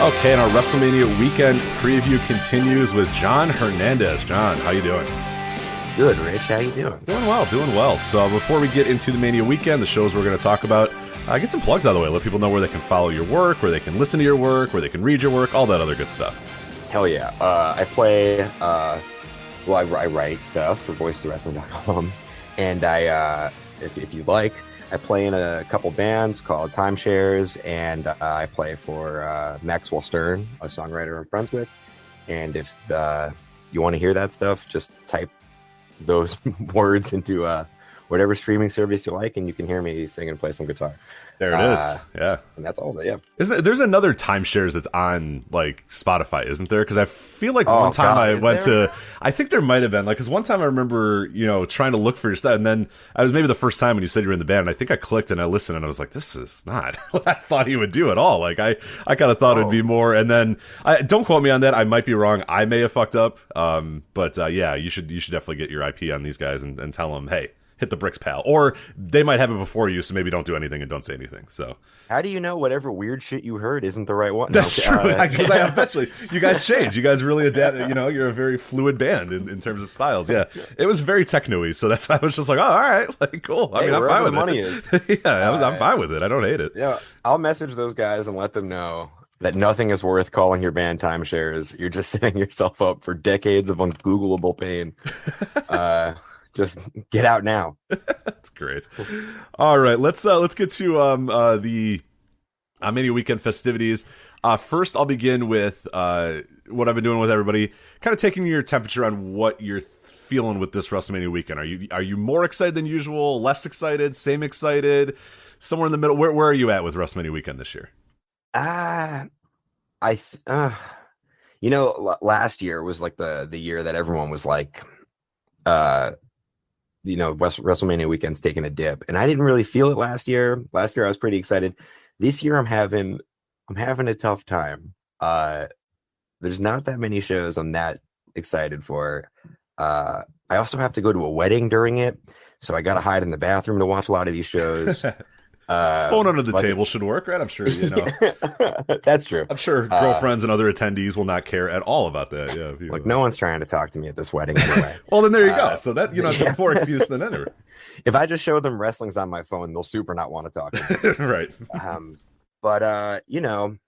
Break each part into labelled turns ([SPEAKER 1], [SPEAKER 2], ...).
[SPEAKER 1] Okay, and our WrestleMania Weekend preview continues with John Hernandez. John, how you doing?
[SPEAKER 2] Good, Rich. How you doing?
[SPEAKER 1] Doing well. So before we get into the Mania Weekend, the shows we're going to talk about, get some plugs out of the way. Let people know where they can follow your work, where they can listen to your work, where they can read your work, all that other good stuff.
[SPEAKER 2] Hell yeah. I play, I write stuff for voicethewrestling.com. And if you like, I play in a couple bands called Timeshares, and I play for Maxwell Stern, a songwriter I'm friends with. And if you want to hear that stuff, just type those words into whatever streaming service you like, and you can hear me sing and play some guitar.
[SPEAKER 1] There it is. Yeah.
[SPEAKER 2] And that's all. Yeah.
[SPEAKER 1] There's another Timeshares that's on like Spotify, isn't there? Because I feel like one time I went to, I think there might have been, like, because one time I remember, trying to look for your stuff, and then I was maybe the first time when you said you were in the band, and I think I clicked and I listened, and I was like, this is not what I thought he would do at all. Like, I kind of thought it'd be more, and then don't quote me on that. I might be wrong. I may have fucked up. But yeah, you should definitely get your IP on these guys and tell them, hey, hit the bricks, pal. Or they might have it before you, so maybe don't do anything and don't say anything. So
[SPEAKER 2] how do you know whatever weird shit you heard isn't the right one?
[SPEAKER 1] That's true. Because I eventually, you guys change. You guys really adapt. You're a very fluid band in terms of styles. Yeah, it was very techno-y, so that's why I was just like, oh, all right, like, cool. I mean, I'm fine with the money is. Yeah, I'm fine with it. I don't hate it.
[SPEAKER 2] Yeah, I'll message those guys and let them know that nothing is worth calling your band Timeshares. You're just setting yourself up for decades of ungoogleable pain. Just get out now.
[SPEAKER 1] That's great. All right, let's get to the Mania Weekend festivities. First, I'll begin with what I've been doing with everybody, kind of taking your temperature on what you're feeling with this WrestleMania Weekend. Are you more excited than usual? Less excited? Same excited? Somewhere in the middle? Where are you at with WrestleMania Weekend this year?
[SPEAKER 2] Last year was like the year that everyone was like, WrestleMania Weekend's taking a dip, and I didn't really feel it last year. Last year I was pretty excited. This year I'm having a tough time. There's not that many shows I'm that excited for. I also have to go to a wedding during it, so I gotta hide in the bathroom to watch a lot of these shows.
[SPEAKER 1] Phone under the table should work, right? I'm sure
[SPEAKER 2] That's true.
[SPEAKER 1] I'm sure girlfriends and other attendees will not care at all at that. Yeah,
[SPEAKER 2] like no one's trying to talk to me at this wedding anyway.
[SPEAKER 1] Well, then there you go. So that that's more excuse than ever.
[SPEAKER 2] If I just show them wrestling's on my phone, they'll super not want to talk to me.
[SPEAKER 1] Right.
[SPEAKER 2] But I don't know,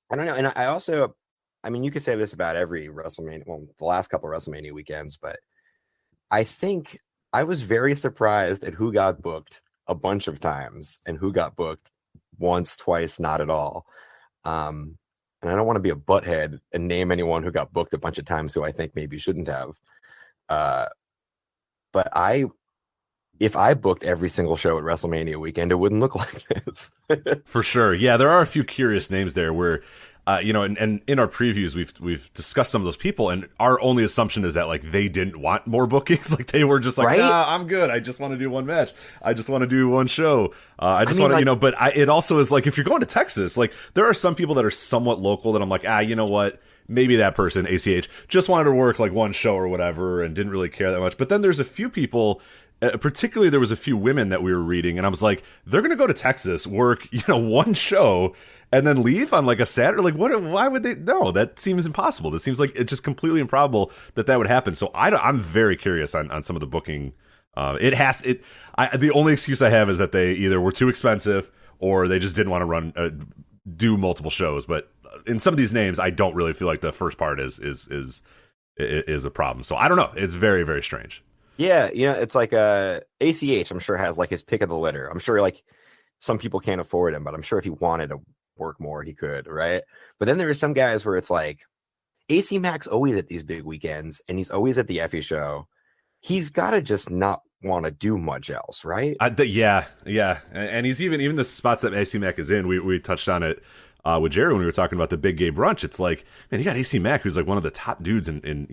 [SPEAKER 2] and I also, I mean, you could say this about every WrestleMania, well, the last couple of WrestleMania weekends, but I think I was very surprised at who got booked a bunch of times and who got booked once, twice, not at all. And I don't want to be a butthead and name anyone who got booked a bunch of times who I think maybe shouldn't have. But if I booked every single show at WrestleMania Weekend, it wouldn't look like this.
[SPEAKER 1] For sure. Yeah, there are a few curious names there where and in our previews, we've discussed some of those people, and our only assumption is that like they didn't want more bookings, like they were just like, right? Nah, I'm good. I just want to do one match. I just want to do one show. I want to, But it also is like if you're going to Texas, like there are some people that are somewhat local that I'm like, you know what? Maybe that person, ACH, just wanted to work like one show or whatever and didn't really care that much. But then there's a few people. Particularly, there was a few women that we were reading, and I was like, they're going to go to Texas, work, one show, and then leave on like a Saturday. Like, what? Why would they? No, that seems impossible. That seems like it's just completely improbable that would happen. So I'm very curious on some of the booking. The only excuse I have is that they either were too expensive or they just didn't want to do multiple shows. But in some of these names, I don't really feel like the first part is a problem. So I don't know. It's very, very strange.
[SPEAKER 2] Yeah, it's like ACH, I'm sure, has like his pick of the litter. I'm sure like some people can't afford him, but I'm sure if he wanted to work more, he could, right? But then there are some guys where it's like AC Mac's always at these big weekends, and he's always at the Effie show. He's got to just not want to do much else, right?
[SPEAKER 1] Yeah. And he's even the spots that AC Mac is in, we touched on it with Jerry when we were talking about the Big Gay Brunch. It's like, man, you got AC Mac, who's like one of the top dudes in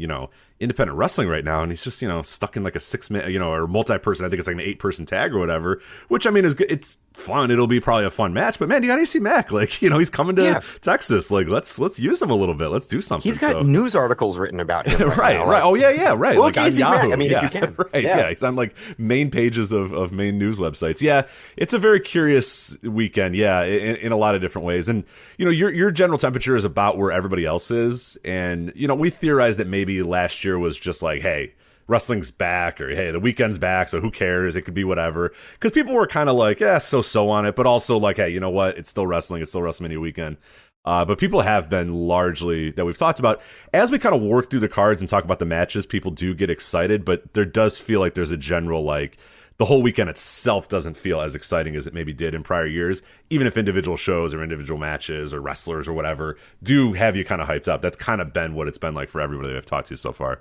[SPEAKER 1] independent wrestling right now, and he's just stuck in like a 6-man or multi-person, I think it's like an 8-person tag or whatever, which I mean is good. It's fun. It'll be probably a fun match, but man, you got AC Mac, like he's coming to Texas, like let's use him a little bit, let's do something.
[SPEAKER 2] He's got news articles written about him
[SPEAKER 1] right
[SPEAKER 2] now,
[SPEAKER 1] right. Oh yeah right.
[SPEAKER 2] Look, like AC Mac, I mean, if you can.
[SPEAKER 1] Right, yeah, it's on like main pages of main news websites. Yeah, it's a very curious weekend, in a lot of different ways. And your general temperature is about where everybody else is. And, we theorized that maybe last year was just like, hey, wrestling's back, or hey, the weekend's back, so who cares? It could be whatever. Because people were kind of like, so on it, but also like, hey, you know what? It's still wrestling. It's still WrestleMania weekend. But people have been largely, that we've talked about, as we kind of work through the cards and talk about the matches, people do get excited, but there does feel like there's a general, like, the whole weekend itself doesn't feel as exciting as it maybe did in prior years, even if individual shows or individual matches or wrestlers or whatever do have you kind of hyped up. That's kind of been what it's been like for everybody I've talked to so far.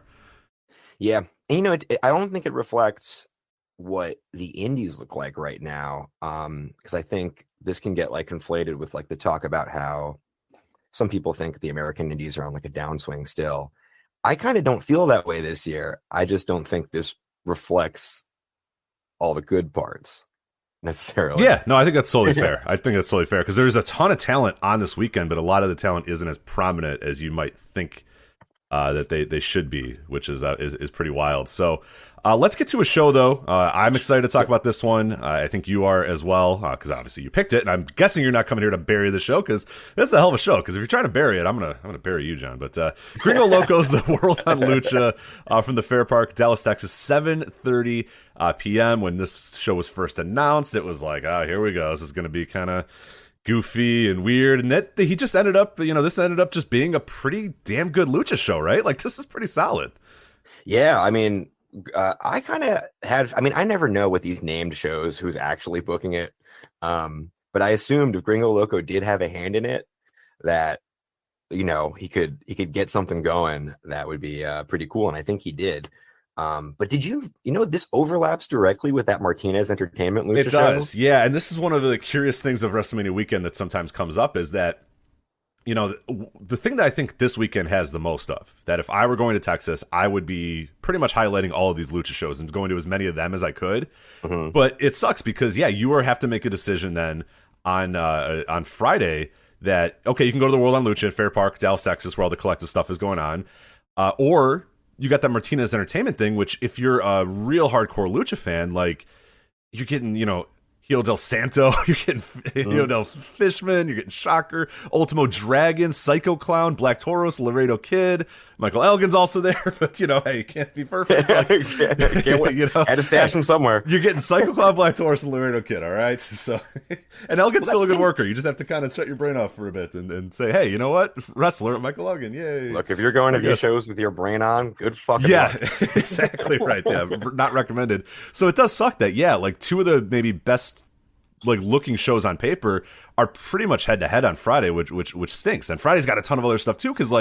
[SPEAKER 2] Yeah. And, I don't think it reflects what the indies look like right now. Because I think this can get like conflated with like the talk about how some people think the American indies are on like a downswing still. I kind of don't feel that way this year. I just don't think this reflects all the good parts necessarily.
[SPEAKER 1] Yeah, no, I think that's totally fair. I think that's totally fair because there's a ton of talent on this weekend, but a lot of the talent isn't as prominent as you might think that they should be, which is pretty wild. So let's get to a show, though. I'm excited to talk about this one. I think you are as well, because obviously you picked it, and I'm guessing you're not coming here to bury the show, because this is a hell of a show. Because if you're trying to bury it, I'm gonna bury you, John. But Gringo Loco's the Wrld on Lucha from the Fair Park, Dallas, Texas, 7:30 p.m. When this show was first announced, it was like, here we go. This is going to be kind of goofy and weird, and that he just ended up, this ended up just being a pretty damn good lucha show, right? Like, this is pretty solid.
[SPEAKER 2] Yeah, I mean, I kind of I never know with these named shows who's actually booking it, but I assumed if Gringo Loco did have a hand in it, that he could get something going that would be pretty cool, and I think he did. But did this overlaps directly with that Martinez Entertainment lucha show? It does,
[SPEAKER 1] yeah. And this is one of the curious things of WrestleMania weekend that sometimes comes up, is that, the thing that I think this weekend has the most of, that if I were going to Texas, I would be pretty much highlighting all of these lucha shows and going to as many of them as I could. Mm-hmm. But it sucks because, you have to make a decision then on Friday that, okay, you can go to the Wrld on Lucha at Fair Park, Dallas, Texas, where all the collective stuff is going on, or you got that Martinez Entertainment thing, which if you're a real hardcore lucha fan, like, you're getting, Hijo del Santo, you're getting Hijo del Fishman, you're getting Shocker, Ultimo Dragon, Psycho Clown, Black Taurus, Laredo Kid, Michael Elgin's also there, but hey, you can't be perfect. Like,
[SPEAKER 2] can't wait. Had to stash from somewhere.
[SPEAKER 1] You're getting Psycho Clown, Black Taurus, and Laredo Kid, all right? So, and Elgin's still a good worker. You just have to kind of shut your brain off for a bit and say, hey, you know what? Wrestler, Michael Elgin, yay.
[SPEAKER 2] Look, if you're going to these shows with your brain on, good fucking
[SPEAKER 1] luck. Exactly right. Yeah, not recommended. So it does suck that, like, two of the maybe best looking shows on paper are pretty much head to head on Friday, which stinks. And Friday's got a ton of other stuff too, because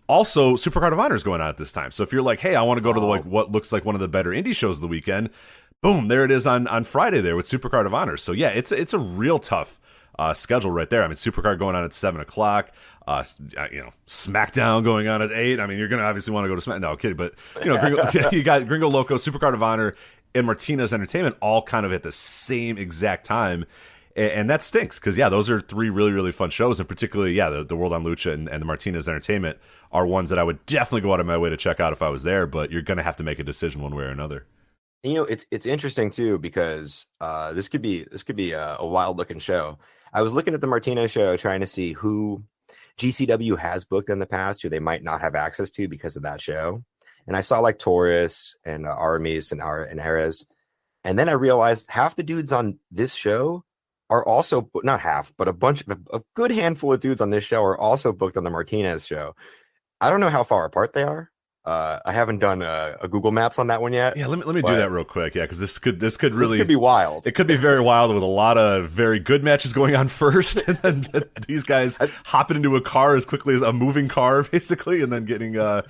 [SPEAKER 1] also Supercard of Honor is going on at this time. So if you're like, hey, I want to go to the what looks like one of the better indie shows of the weekend, boom, there it is on Friday there with Supercard of Honor. So yeah, it's a real tough schedule right there. I mean, Supercard going on at 7:00. SmackDown going on at 8. I mean, you're gonna obviously want to go to SmackDown. No kidding, but you got Gringo Loco, Supercard of Honor, and Martinez Entertainment all kind of at the same exact time, and that stinks because those are three really, really fun shows, and particularly the Wrld on Lucha and the Martinez Entertainment are ones that I would definitely go out of my way to check out if I was there. But you're gonna have to make a decision one way or another.
[SPEAKER 2] It's interesting too, because this could be a wild looking show. I was looking at the Martinez show trying to see who GCW has booked in the past who they might not have access to because of that show. And I saw like Taurus and Aramis and Ares. And then I realized half the dudes on this show are also, not half, but a good handful of dudes on this show are also booked on the Martinez show. I don't know how far apart they are. I haven't done a Google Maps on that one yet.
[SPEAKER 1] Yeah, let me do that real quick. Yeah, because this could
[SPEAKER 2] be wild.
[SPEAKER 1] It could be very wild with a lot of very good matches going on first, and then these guys hopping into a car as quickly as a moving car, basically, and then getting. So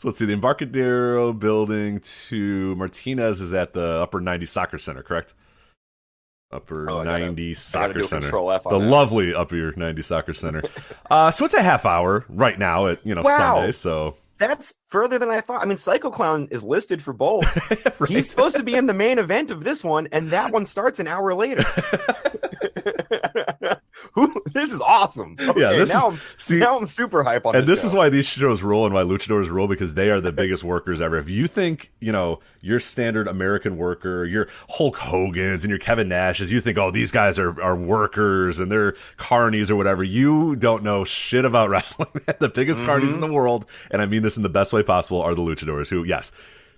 [SPEAKER 1] let's see, the Embarcadero building to Martinez is at the Upper 90 Soccer Center, correct? Upper 90 Soccer Center, the lovely Upper 90 Soccer Center. So it's a half hour right now at Sunday. So.
[SPEAKER 2] That's further than I thought. I mean, Psycho Clown is listed for both. Right. He's supposed to be in the main event of this one, and that one starts an hour later. This is awesome. Okay,
[SPEAKER 1] yeah,
[SPEAKER 2] now I'm super hype on this.
[SPEAKER 1] And this
[SPEAKER 2] show.
[SPEAKER 1] is why these shows rule and why luchadors rule, because they are the biggest workers ever. If you think, your standard American worker, your Hulk Hogan's and your Kevin Nash's, you think, oh, these guys are workers and they're carnies or whatever. You don't know shit about wrestling. The biggest carnies in the world, and I mean this in the best way possible, are the luchadors who, yes,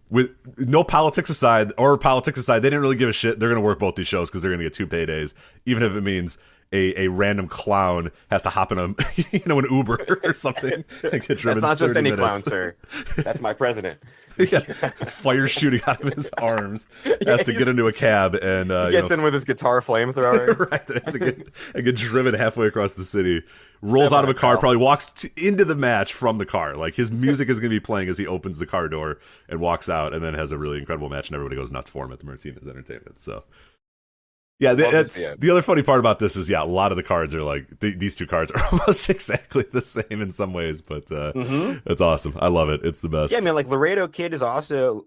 [SPEAKER 1] with no politics aside, they didn't really give a shit. They're going to work both these shows because they're going to get 2 paydays, even if it means a random clown has to hop in an Uber or something and get driven.
[SPEAKER 2] That's not just any
[SPEAKER 1] minutes.
[SPEAKER 2] clown, sir. That's my president.
[SPEAKER 1] Yeah, fire shooting out of his arms. Has to get into a cab and
[SPEAKER 2] he gets in with his guitar flamethrower.
[SPEAKER 1] Right, they have to get driven halfway across the city. Rolls out of a car, probably walks into the match from the car. Like, his music is going to be playing as he opens the car door and walks out, and then has a really incredible match, and everybody goes nuts for him at the Martinez Entertainment. So. Yeah, that's the other funny part about this is, a lot of the cards are like, these 2 cards are almost exactly the same in some ways, but it's awesome. I love it. It's the best.
[SPEAKER 2] Yeah, man, like Laredo Kid is also,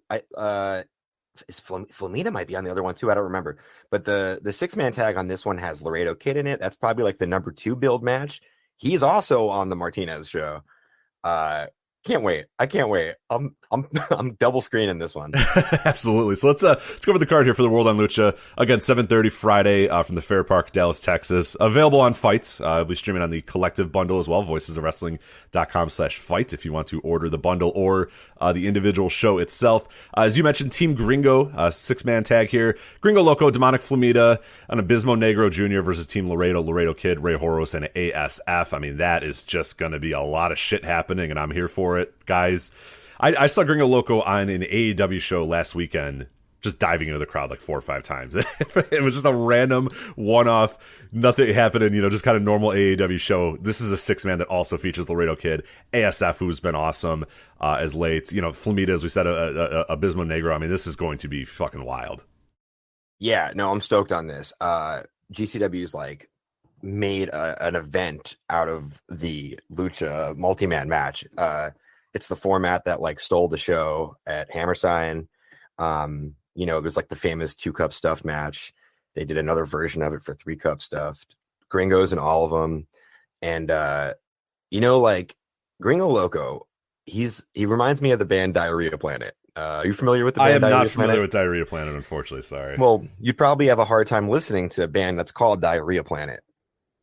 [SPEAKER 2] Flamida might be on the other one too. I don't remember. But the 6-man tag on this one has Laredo Kid in it. That's probably like the number 2 build match. He's also on the Martinez show. Can't wait. I can't wait. I'm double screening this one.
[SPEAKER 1] Absolutely. So let's go over the card here for the World on Lucha. Again, 7:30 Friday from the Fair Park, Dallas, Texas. Available on Fights. We'll be streaming on the collective bundle as well, voicesofwrestling.com/fight if you want to order the bundle or the individual show itself. As you mentioned, Team Gringo, 6-man tag here. Gringo Loco, Demonic Flamida, and Abismo Negro Jr. versus Team Laredo Kid, Ray Horus, and ASF. I mean, that is just going to be a lot of shit happening, and I'm here for it, guys. I saw Gringo Loco on an AEW show last weekend, just diving into the crowd like 4 or 5 times. It was just a random one-off, nothing happening, just kind of normal AEW show. This is a 6-man that also features Laredo Kid, ASF, who's been awesome as late. Flamida, as we said, Abismo Negro. I mean, this is going to be fucking wild.
[SPEAKER 2] Yeah, no, I'm stoked on this. GCW's like made an event out of the Lucha multi-man match. It's the format that like stole the show at Hammerstein. There's like the famous 2-cup stuff match. They did another version of it for 3-cup stuffed. Gringo's in all of them. And, like Gringo Loco, he reminds me of the band Diarrhea Planet. Are you familiar with the band?
[SPEAKER 1] I am
[SPEAKER 2] Diarrhea
[SPEAKER 1] not familiar
[SPEAKER 2] Planet?
[SPEAKER 1] with Diarrhea Planet, unfortunately. Sorry.
[SPEAKER 2] Well, you'd probably have a hard time listening to a band that's called Diarrhea Planet.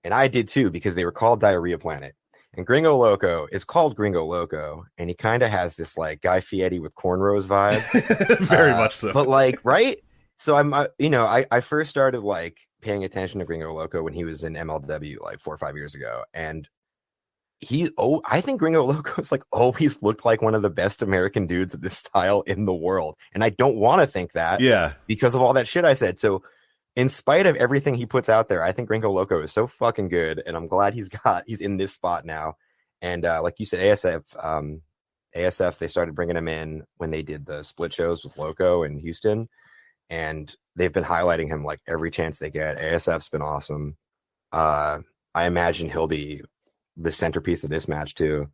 [SPEAKER 2] And I did too, because they were called Diarrhea Planet. And Gringo Loco is called Gringo Loco, and he kind of has this like Guy Fieri with cornrows vibe.
[SPEAKER 1] Very much so.
[SPEAKER 2] But like, right? So I first started like paying attention to Gringo Loco when he was in MLW like 4 or 5 years ago. And I think Gringo Loco's like always looked like one of the best American dudes of this style in the world. And I don't want to think that because of all that shit I said. So in spite of everything he puts out there, I think Gringo Loco is so fucking good, and I'm glad he's in this spot now. And like you said, ASF, they started bringing him in when they did the split shows with Loco in Houston, and they've been highlighting him like every chance they get. ASF's been awesome. I imagine he'll be the centerpiece of this match too.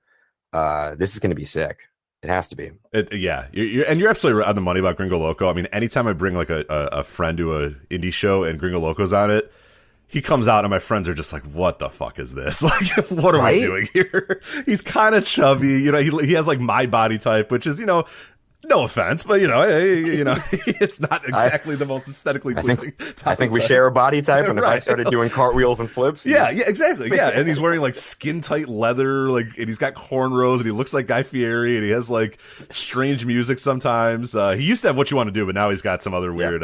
[SPEAKER 2] This is going to be sick. It has to be. You're absolutely on the money about Gringo Loco. I mean, anytime I bring like a friend to a indie show and Gringo Loco's on it, he comes out and my friends are just like, "What the fuck is this? Like, what am I doing here?" He's kind of chubby, he has like my body type, which is no offense, but it's not exactly the most aesthetically pleasing. I think we share a body type, and if I started doing cartwheels and flips,
[SPEAKER 1] yeah, exactly, yeah. And he's wearing like skin tight leather, and he's got cornrows, and he looks like Guy Fieri, and he has like strange music sometimes. He used to have What You Want to Do, but now he's got some other weird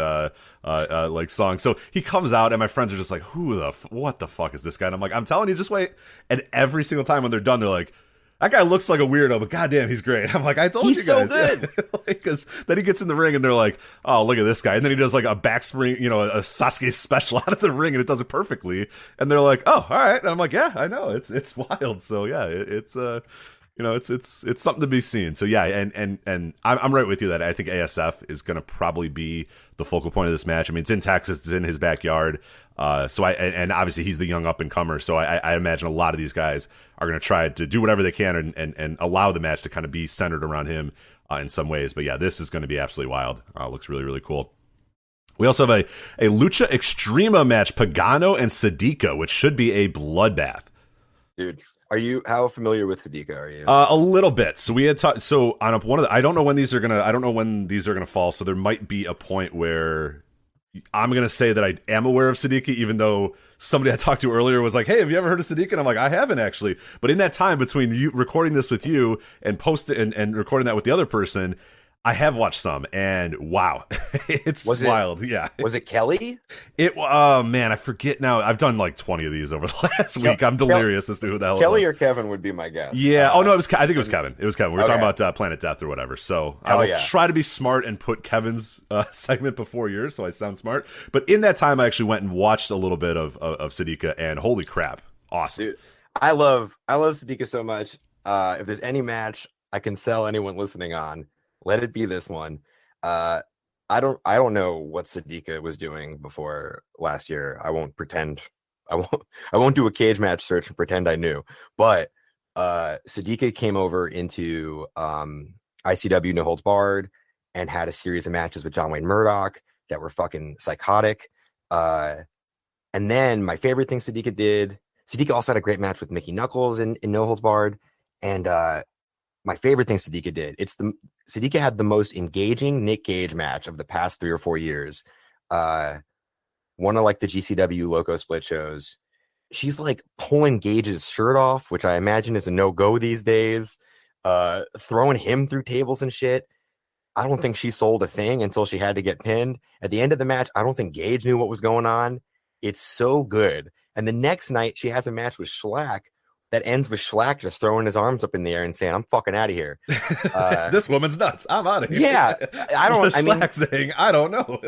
[SPEAKER 1] like song. So he comes out, and my friends are just like, what the fuck is this guy? And I'm like, I'm telling you, just wait. And every single time when they're done, they're like, that guy looks like a weirdo, but goddamn, he's great. I'm like, I told you guys.
[SPEAKER 2] He's so good.
[SPEAKER 1] Because then he gets in the ring and they're like, oh, look at this guy. And then he does like a backspring, a Sasuke special out of the ring, and it does it perfectly. And they're like, oh, all right. And I'm like, yeah, I know. It's wild. So yeah, it's something to be seen. So yeah, and I'm right with you that I think ASF is going to probably be the focal point of this match. I mean, it's in Texas, it's in his backyard. So obviously he's the young up and comer. So I imagine a lot of these guys are going to try to do whatever they can and allow the match to kind of be centered around him in some ways. But yeah, this is going to be absolutely wild. Looks really, really cool. We also have a Lucha Extrema match, Pagano and Sadiqa, which should be a bloodbath.
[SPEAKER 2] Dude, how familiar with Sadiqa are you?
[SPEAKER 1] A little bit. So we had talked. So on one of the, I don't know when these are gonna fall. So there might be a point where I'm gonna say that I am aware of Sadiqa, even though somebody I talked to earlier was like, "Hey, have you ever heard of Sadiqa?" And I'm like, "I haven't actually." But in that time between you recording this with you and and recording that with the other person, I have watched some, and wow, it's wild. Yeah.
[SPEAKER 2] Was it Kelly?
[SPEAKER 1] Oh man, I forget now. I've done like 20 of these over the last week. I'm delirious as to who the hell
[SPEAKER 2] Kelly
[SPEAKER 1] it was.
[SPEAKER 2] or Kevin would be my guess.
[SPEAKER 1] Yeah. I think it was Kevin. It was Kevin. We were talking about Planet Death or whatever. So I will try to be smart and put Kevin's segment before yours, so I sound smart. But in that time, I actually went and watched a little bit of Sadiqa, and holy crap, awesome.
[SPEAKER 2] Dude, I love Sadiqa so much. If there's any match I can sell anyone listening on, let it be this one. I don't know what Sadiqa was doing before last year. I won't pretend. I won't do a cage match search and pretend I knew. But Sadiqa came over into ICW No Holds Barred and had a series of matches with John Wayne Murdoch that were fucking psychotic. And then my favorite thing Sadiqa did. Sadiqa also had a great match with Mickey Knuckles in No Holds Barred. And my favorite thing Sadiqa did, Sadiqa had the most engaging Nick Gage match of the past 3 or 4 years. One of like the GCW Loco split shows. She's like pulling Gage's shirt off, which I imagine is a no-go these days. Throwing him through tables and shit. I don't think she sold a thing until she had to get pinned. At the end of the match, I don't think Gage knew what was going on. It's so good. And the next night, she has a match with Schlack that ends with Schlack just throwing his arms up in the air and saying, "I'm fucking out of here."
[SPEAKER 1] This woman's nuts. I'm out of here.
[SPEAKER 2] Yeah.
[SPEAKER 1] Schlack saying, "I don't know.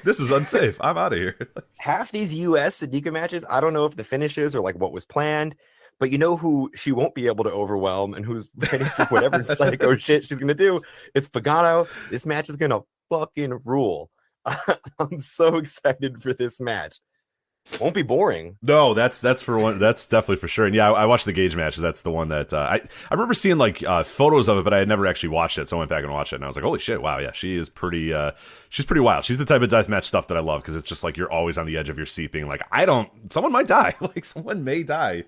[SPEAKER 1] This is unsafe. I'm out of here."
[SPEAKER 2] Half these US Sadiqa matches, I don't know if the finishes are like what was planned, but you know who she won't be able to overwhelm and who's ready for whatever psycho shit she's going to do? It's Pagano. This match is going to fucking rule. I'm so excited for this match. Won't be boring.
[SPEAKER 1] No, that's for one. That's definitely for sure. And yeah, I watched the Gage matches. That's the one that I remember seeing like photos of it, but I had never actually watched it. So I went back and watched it, and I was like, holy shit, wow, yeah, she is pretty. She's pretty wild. She's the type of deathmatch stuff that I love because it's just like you're always on the edge of your seat, being like, someone might die. Like someone may die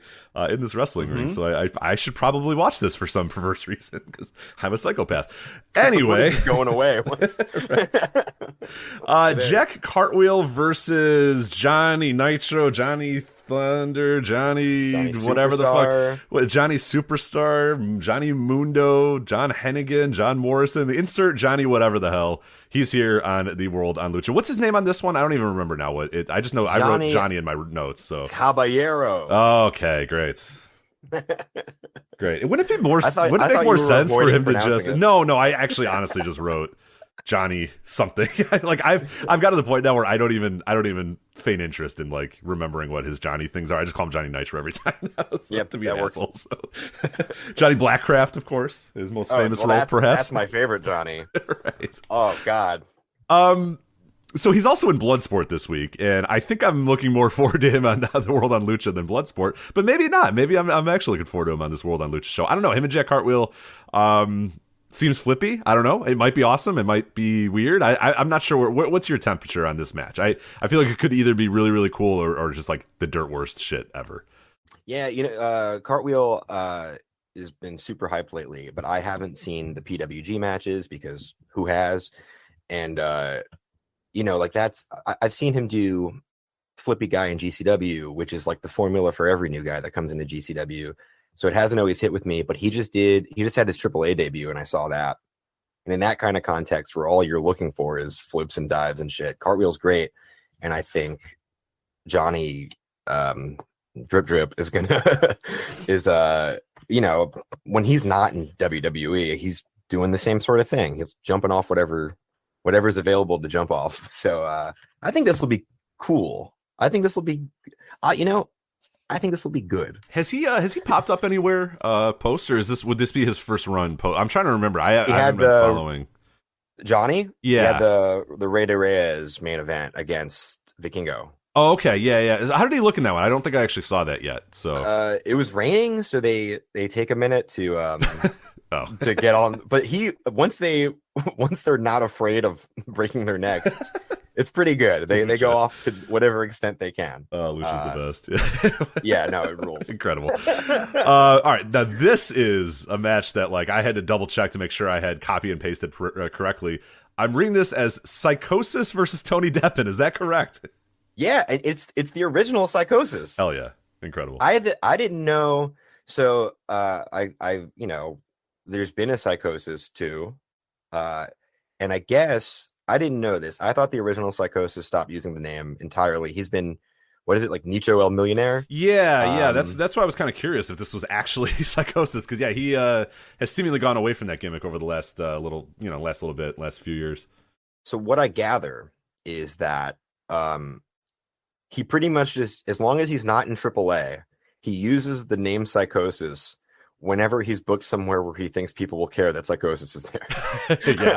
[SPEAKER 1] in this wrestling ring. So I should probably watch this for some perverse reason because I'm a psychopath. Anyway,
[SPEAKER 2] just going away.
[SPEAKER 1] Jack Cartwheel versus Johnny Nitro, Johnny Thunder, Johnny whatever
[SPEAKER 2] Superstar.
[SPEAKER 1] The fuck, Johnny Superstar, Johnny Mundo, John Hennigan, John Morrison, the insert Johnny whatever the hell. He's here on the Wrld on Lucha. What's his name on this one? I don't even remember now. I just know I wrote Johnny in my notes. So
[SPEAKER 2] Caballero.
[SPEAKER 1] Okay, great. Great. Wouldn't it be more? Wouldn't it make more sense for him to just? It. No. I actually honestly just wrote Johnny something. Like I've got to the point now where I don't even feign interest in like remembering what his Johnny things are. I just call him Johnny Nitro every time now. So, to be an asshole. So. Johnny Blackcraft, of course, his most famous role, perhaps.
[SPEAKER 2] That's my favorite Johnny.
[SPEAKER 1] Right.
[SPEAKER 2] Oh God.
[SPEAKER 1] So he's also in Bloodsport this week, and I think I'm looking more forward to him on the Wrld on Lucha than Bloodsport, but maybe not. Maybe I'm actually looking forward to him on this Wrld on Lucha show. I don't know. Him and Jack Cartwheel seems flippy. I don't know. It might be awesome. It might be weird. I'm not sure. What's your temperature on this match? I feel like it could either be really, really cool or just like the dirt worst shit ever.
[SPEAKER 2] Yeah, Cartwheel has been super hyped lately, but I haven't seen the PWG matches because who has? And I've seen him do flippy guy in GCW, which is like the formula for every new guy that comes into GCW. So it hasn't always hit with me, but he just had his AAA debut and I saw that. And in that kind of context where all you're looking for is flips and dives and shit, Cartwheel's great. And I think Johnny Drip Drip is when he's not in WWE, he's doing the same sort of thing. He's jumping off whatever's available to jump off. So I think this will be cool. I think this will be, I think this will be good.
[SPEAKER 1] Has he popped up anywhere post, or would this be his first run post? I'm trying to remember. I haven't been following.
[SPEAKER 2] Johnny?
[SPEAKER 1] Yeah.
[SPEAKER 2] He had the Rey de Reyes main event against Vikingo.
[SPEAKER 1] Oh, okay. Yeah. How did he look in that one? I don't think I actually saw that yet. So
[SPEAKER 2] it was raining, so they take a minute to to get on. But once they're not afraid of breaking their necks, It's pretty good. They go off to whatever extent they can.
[SPEAKER 1] Oh, Lucha's the best.
[SPEAKER 2] Yeah, no, it rules.
[SPEAKER 1] Incredible. All right, now this is a match that like I had to double check to make sure I had copy and pasted correctly. I'm reading this as Psychosis versus Tony Deppen. Is that correct?
[SPEAKER 2] Yeah, it's the original Psychosis.
[SPEAKER 1] Hell yeah, incredible.
[SPEAKER 2] I didn't know. So I there's been a Psychosis too, and I guess. I didn't know this. I thought the original Psychosis stopped using the name entirely. He's been, what is it, like Nicho El Millionaire?
[SPEAKER 1] Yeah. That's why I was kind of curious if this was actually Psychosis, because he has seemingly gone away from that gimmick over the last last few years.
[SPEAKER 2] So what I gather is that he pretty much just, as long as he's not in AAA, he uses the name Psychosis whenever he's booked somewhere where he thinks people will care that Psychosis is there.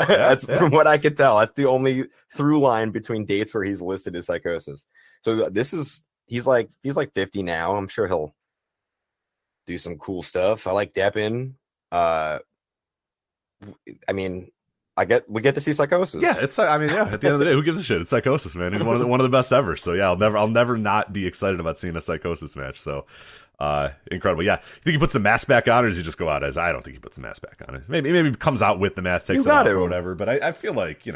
[SPEAKER 2] That's from what I could tell. That's the only through line between dates where he's listed as Psychosis. So he's like 50 now. I'm sure he'll do some cool stuff. I like Deppen. We get to see Psychosis.
[SPEAKER 1] Yeah, at the end of the day, who gives a shit? It's Psychosis, man. He's one of the best ever. So yeah, I'll never not be excited about seeing a Psychosis match. So incredible. Yeah. You think he puts the mask back on, or does he just go out as? I don't think he puts the mask back on. Maybe he comes out with the mask, takes it off or whatever. But I feel like,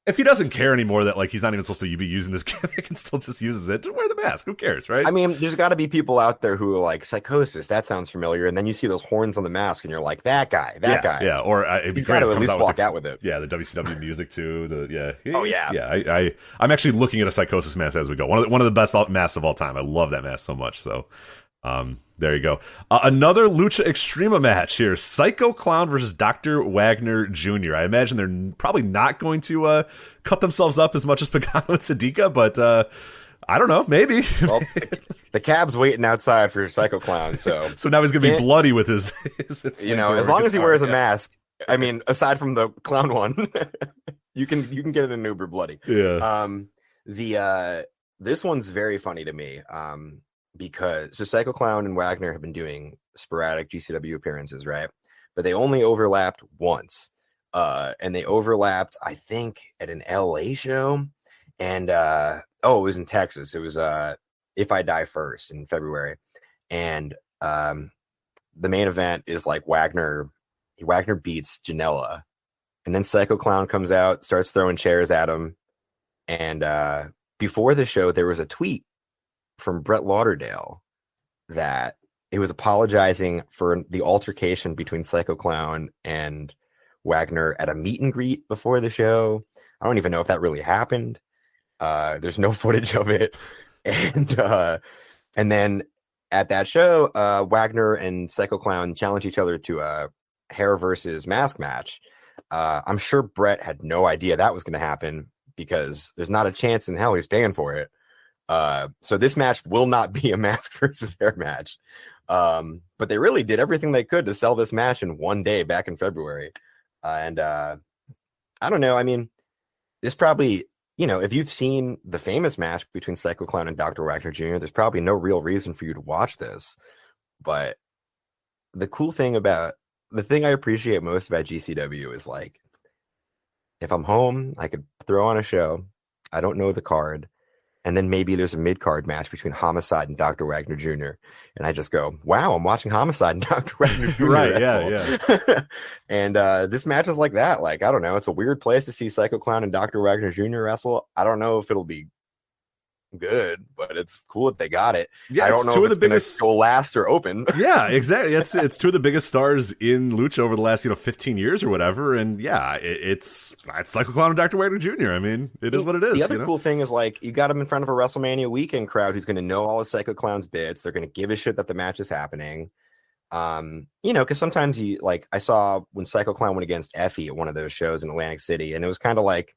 [SPEAKER 1] if he doesn't care anymore that like he's not even supposed to be using this gimmick and still just uses it, just wear the mask. Who cares, right?
[SPEAKER 2] I mean, there's got to be people out there who are like, Psychosis, that sounds familiar, and then you see those horns on the mask, and you're like, that guy.
[SPEAKER 1] Yeah, or it'd be
[SPEAKER 2] he's
[SPEAKER 1] great
[SPEAKER 2] got to
[SPEAKER 1] if
[SPEAKER 2] at least walk out with it.
[SPEAKER 1] Yeah, the WCW music too.
[SPEAKER 2] Oh yeah.
[SPEAKER 1] Yeah, I'm actually looking at a Psychosis mask as we go. One of the best masks of all time. I love that mask so much. So. There you go. Another Lucha Extrema match here. Psycho Clown versus Dr. Wagner Jr. I imagine they're probably not going to cut themselves up as much as Pagano and Sadiqa, but I don't know. Maybe.
[SPEAKER 2] Well, the cab's waiting outside for Psycho Clown, so
[SPEAKER 1] now he's going to be bloody with his
[SPEAKER 2] as long as he wears a mask. I mean, aside from the clown one, you can get an Uber bloody.
[SPEAKER 1] Yeah.
[SPEAKER 2] This one's very funny to me. Because Psycho Clown and Wagner have been doing sporadic GCW appearances, right? But they only overlapped once. And they overlapped, I think, at an LA show. And it was in Texas. It was If I Die First in February. And the main event is like Wagner beats Janela. And then Psycho Clown comes out, starts throwing chairs at him. And before the show, there was a tweet from Brett Lauderdale that he was apologizing for the altercation between Psycho Clown and Wagner at a meet and greet before the show. I don't even know if that really happened. There's no footage of it. And then at that show, Wagner and Psycho Clown challenge each other to a hair versus mask match. I'm sure Brett had no idea that was going to happen because there's not a chance in hell he's paying for it. So this match will not be a mask versus hair match. But they really did everything they could to sell this match in one day back in February. I don't know. I mean, this probably, if you've seen the famous match between Psycho Clown and Dr. Wagner Jr., there's probably no real reason for you to watch this. But the thing I appreciate most about GCW is like, if I'm home, I could throw on a show. I don't know the card. And then maybe there's a mid-card match between Homicide and Dr. Wagner Jr. And I just go, wow, I'm watching Homicide and Dr. Wagner Jr.
[SPEAKER 1] Right, yeah.
[SPEAKER 2] And this match is like that. Like, I don't know. It's a weird place to see Psycho Clown and Dr. Wagner Jr. wrestle. I don't know if it'll be good, but it's cool if they got it.
[SPEAKER 1] Yeah,
[SPEAKER 2] I don't know if it's going to go last or open.
[SPEAKER 1] Yeah, exactly. It's two of the biggest stars in Lucha over the last 15 years or whatever. And yeah, it's Psycho Clown and Dr. Wagner Jr. I mean, it is what it is.
[SPEAKER 2] The other cool thing is like you got him in front of a WrestleMania Weekend crowd who's going to know all of Psycho Clown's bits. They're going to give a shit that the match is happening. Because sometimes I saw when Psycho Clown went against Effie at one of those shows in Atlantic City, and it was kind of like,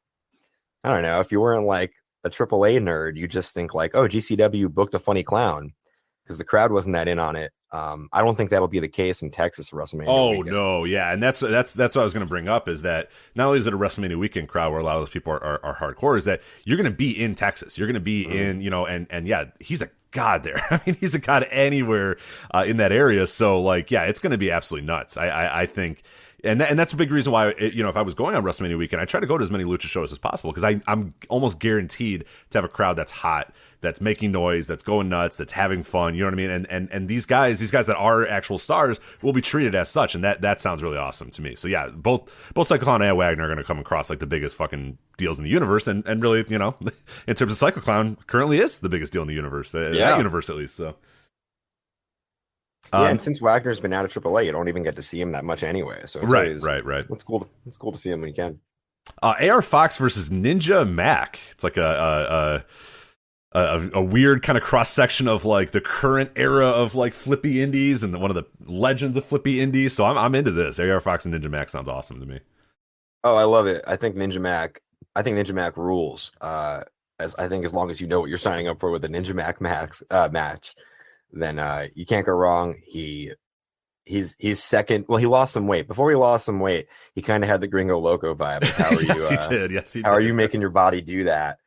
[SPEAKER 2] I don't know, if you weren't like a AAA nerd, you just think like, oh, GCW booked a funny clown because the crowd wasn't that in on it. I don't think that'll be the case in Texas at WrestleMania.
[SPEAKER 1] Oh
[SPEAKER 2] weekend.
[SPEAKER 1] No, yeah, and that's what I was going to bring up is that not only is it a WrestleMania weekend crowd where a lot of those people are hardcore, is that you're going to be in Texas, you're going to be in and yeah, he's a god there. I mean, he's a god anywhere in that area. So like, yeah, it's going to be absolutely nuts. I think. And that's a big reason why, if I was going on WrestleMania weekend, I try to go to as many Lucha shows as possible because I'm almost guaranteed to have a crowd that's hot, that's making noise, that's going nuts, that's having fun. You know what I mean? And these guys that are actual stars will be treated as such, and that sounds really awesome to me. So yeah, both Psycho-Clown and Wagner are going to come across like the biggest fucking deals in the universe, and really, in terms of Psycho-Clown, currently is the biggest deal in the universe, that universe at least. So.
[SPEAKER 2] And since Wagner's been out of AAA, you don't even get to see him that much anyway. So it's
[SPEAKER 1] right.
[SPEAKER 2] It's cool to see him when you can.
[SPEAKER 1] AR Fox versus Ninja Mac. It's like a weird kind of cross section of like the current era of like flippy indies and one of the legends of flippy indies. So I'm into this. AR Fox and Ninja Mac sounds awesome to me.
[SPEAKER 2] Oh, I love it. I think Ninja Mac rules. As long as you know what you're signing up for with the Ninja Mac match. Then you can't go wrong. He's second. Well, he lost some weight. Before he lost some weight, he kind of had the Gringo Loco vibe. How are
[SPEAKER 1] yes, he did. Yes, he did.
[SPEAKER 2] How are you making your body do that?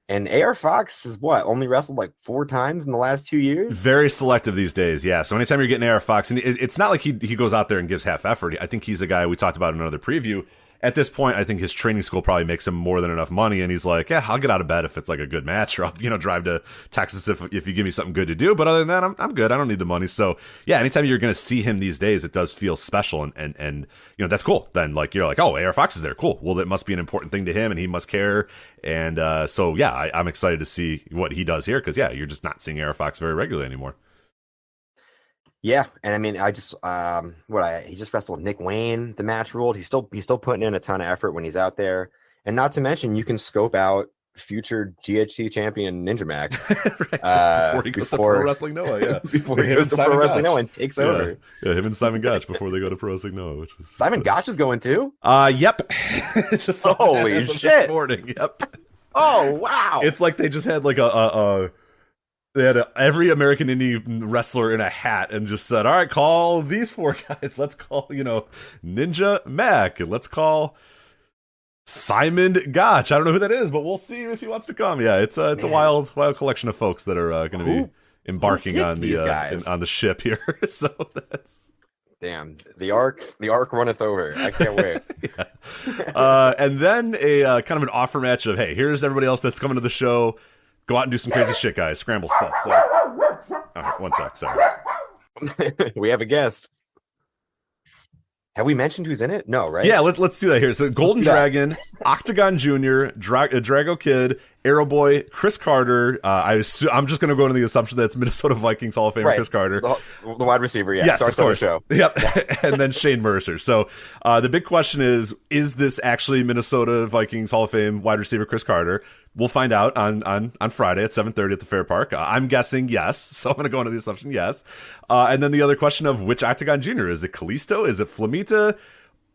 [SPEAKER 2] And AR Fox is only wrestled like 4 times in the last 2 years?
[SPEAKER 1] Very selective these days, yeah. So anytime you're getting AR Fox, and it's not like he goes out there and gives half effort. I think he's a guy we talked about in another preview. At this point, I think his training school probably makes him more than enough money, and he's like, I'll get out of bed if it's like a good match, or I'll drive to Texas if you give me something good to do. But other than that, I'm good. I don't need the money. So yeah, anytime you're going to see him these days, it does feel special, and that's cool. Then like you're like, oh, AR Fox is there, cool. Well, it must be an important thing to him, and he must care. And so yeah, I'm excited to see what he does here because you're just not seeing AR Fox very regularly anymore.
[SPEAKER 2] Yeah, and I mean, he just wrestled Nick Wayne. The match ruled. He's still putting in a ton of effort when he's out there, and not to mention, you can scope out future GHC champion Ninja Mac
[SPEAKER 1] before he goes to Pro Wrestling Noah. Yeah,
[SPEAKER 2] before he goes to Pro Wrestling Noah and takes over.
[SPEAKER 1] Yeah, him and Simon Gotch before they go to Pro Wrestling Noah. Which is
[SPEAKER 2] Simon Gotch is going too.
[SPEAKER 1] Yep.
[SPEAKER 2] Just holy shit! This
[SPEAKER 1] morning. Yep.
[SPEAKER 2] Oh wow!
[SPEAKER 1] It's like they just had like they had every American indie wrestler in a hat and just said, all right, call these 4 guys. Let's call, Ninja Mac. And let's call Simon Gotch. I don't know who that is, but we'll see if he wants to come. Yeah, it's a wild collection of folks that are going to be embarking on the ship here. So that's...
[SPEAKER 2] Damn, the arc runneth over. I can't wait.
[SPEAKER 1] And then a kind of an offer match of, hey, here's everybody else that's coming to the show. Go out and do some crazy shit, guys. Scramble stuff. So. All right, one sec. Sorry.
[SPEAKER 2] We have a guest. Have we mentioned who's in it? No, right?
[SPEAKER 1] Yeah, let's do that here. So Golden Dragon, Octagon Jr., Drago Kid, Arrow Boy, Chris Carter. I'm just going to go into the assumption that it's Minnesota Vikings Hall of Famer Chris Carter.
[SPEAKER 2] The wide receiver, yeah.
[SPEAKER 1] Yes,
[SPEAKER 2] starts
[SPEAKER 1] of course.
[SPEAKER 2] On the show.
[SPEAKER 1] Yep. And then Shane Mercer. So the big question is this actually Minnesota Vikings Hall of Fame wide receiver Chris Carter? We'll find out on Friday at 7:30 at the Fair Park. I'm guessing yes, so I'm going to go into the assumption yes. And then the other question of which Octagon Jr. Is it Kalisto? Is it Flamita?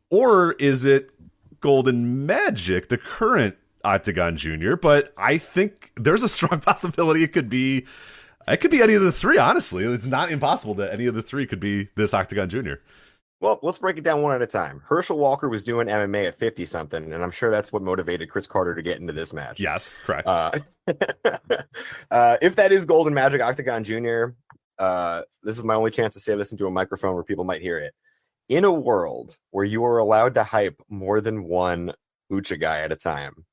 [SPEAKER 1] Or is it Golden Magic, the current Octagon Jr.? But I think there's a strong possibility it could be any of the 3, honestly. It's not impossible that any of the 3 could be this Octagon Jr.
[SPEAKER 2] Well, let's break it down one at a time. Herschel Walker was doing MMA at 50-something, and I'm sure that's what motivated Chris Carter to get into this match.
[SPEAKER 1] Yes, correct.
[SPEAKER 2] If that is Golden Magic Octagon Jr., this is my only chance to say this into a microphone where people might hear it. In a world where you are allowed to hype more than one Lucha guy at a time,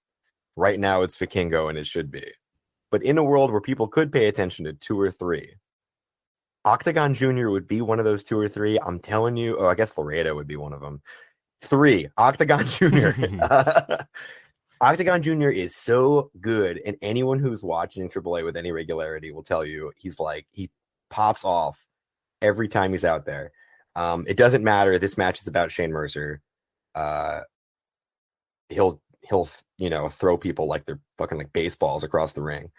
[SPEAKER 2] right now it's Vikingo, and it should be. But in a world where people could pay attention to 2 or 3, Octagon Jr. would be one of those 2 or 3. I'm telling you. Oh, I guess Laredo would be one of them. 3, Octagon Jr. Octagon Jr. is so good, and anyone who's watching AAA with any regularity will tell you he pops off every time he's out there. It doesn't matter. This match is about Shane Mercer. He'll throw people like they're fucking like baseballs across the ring.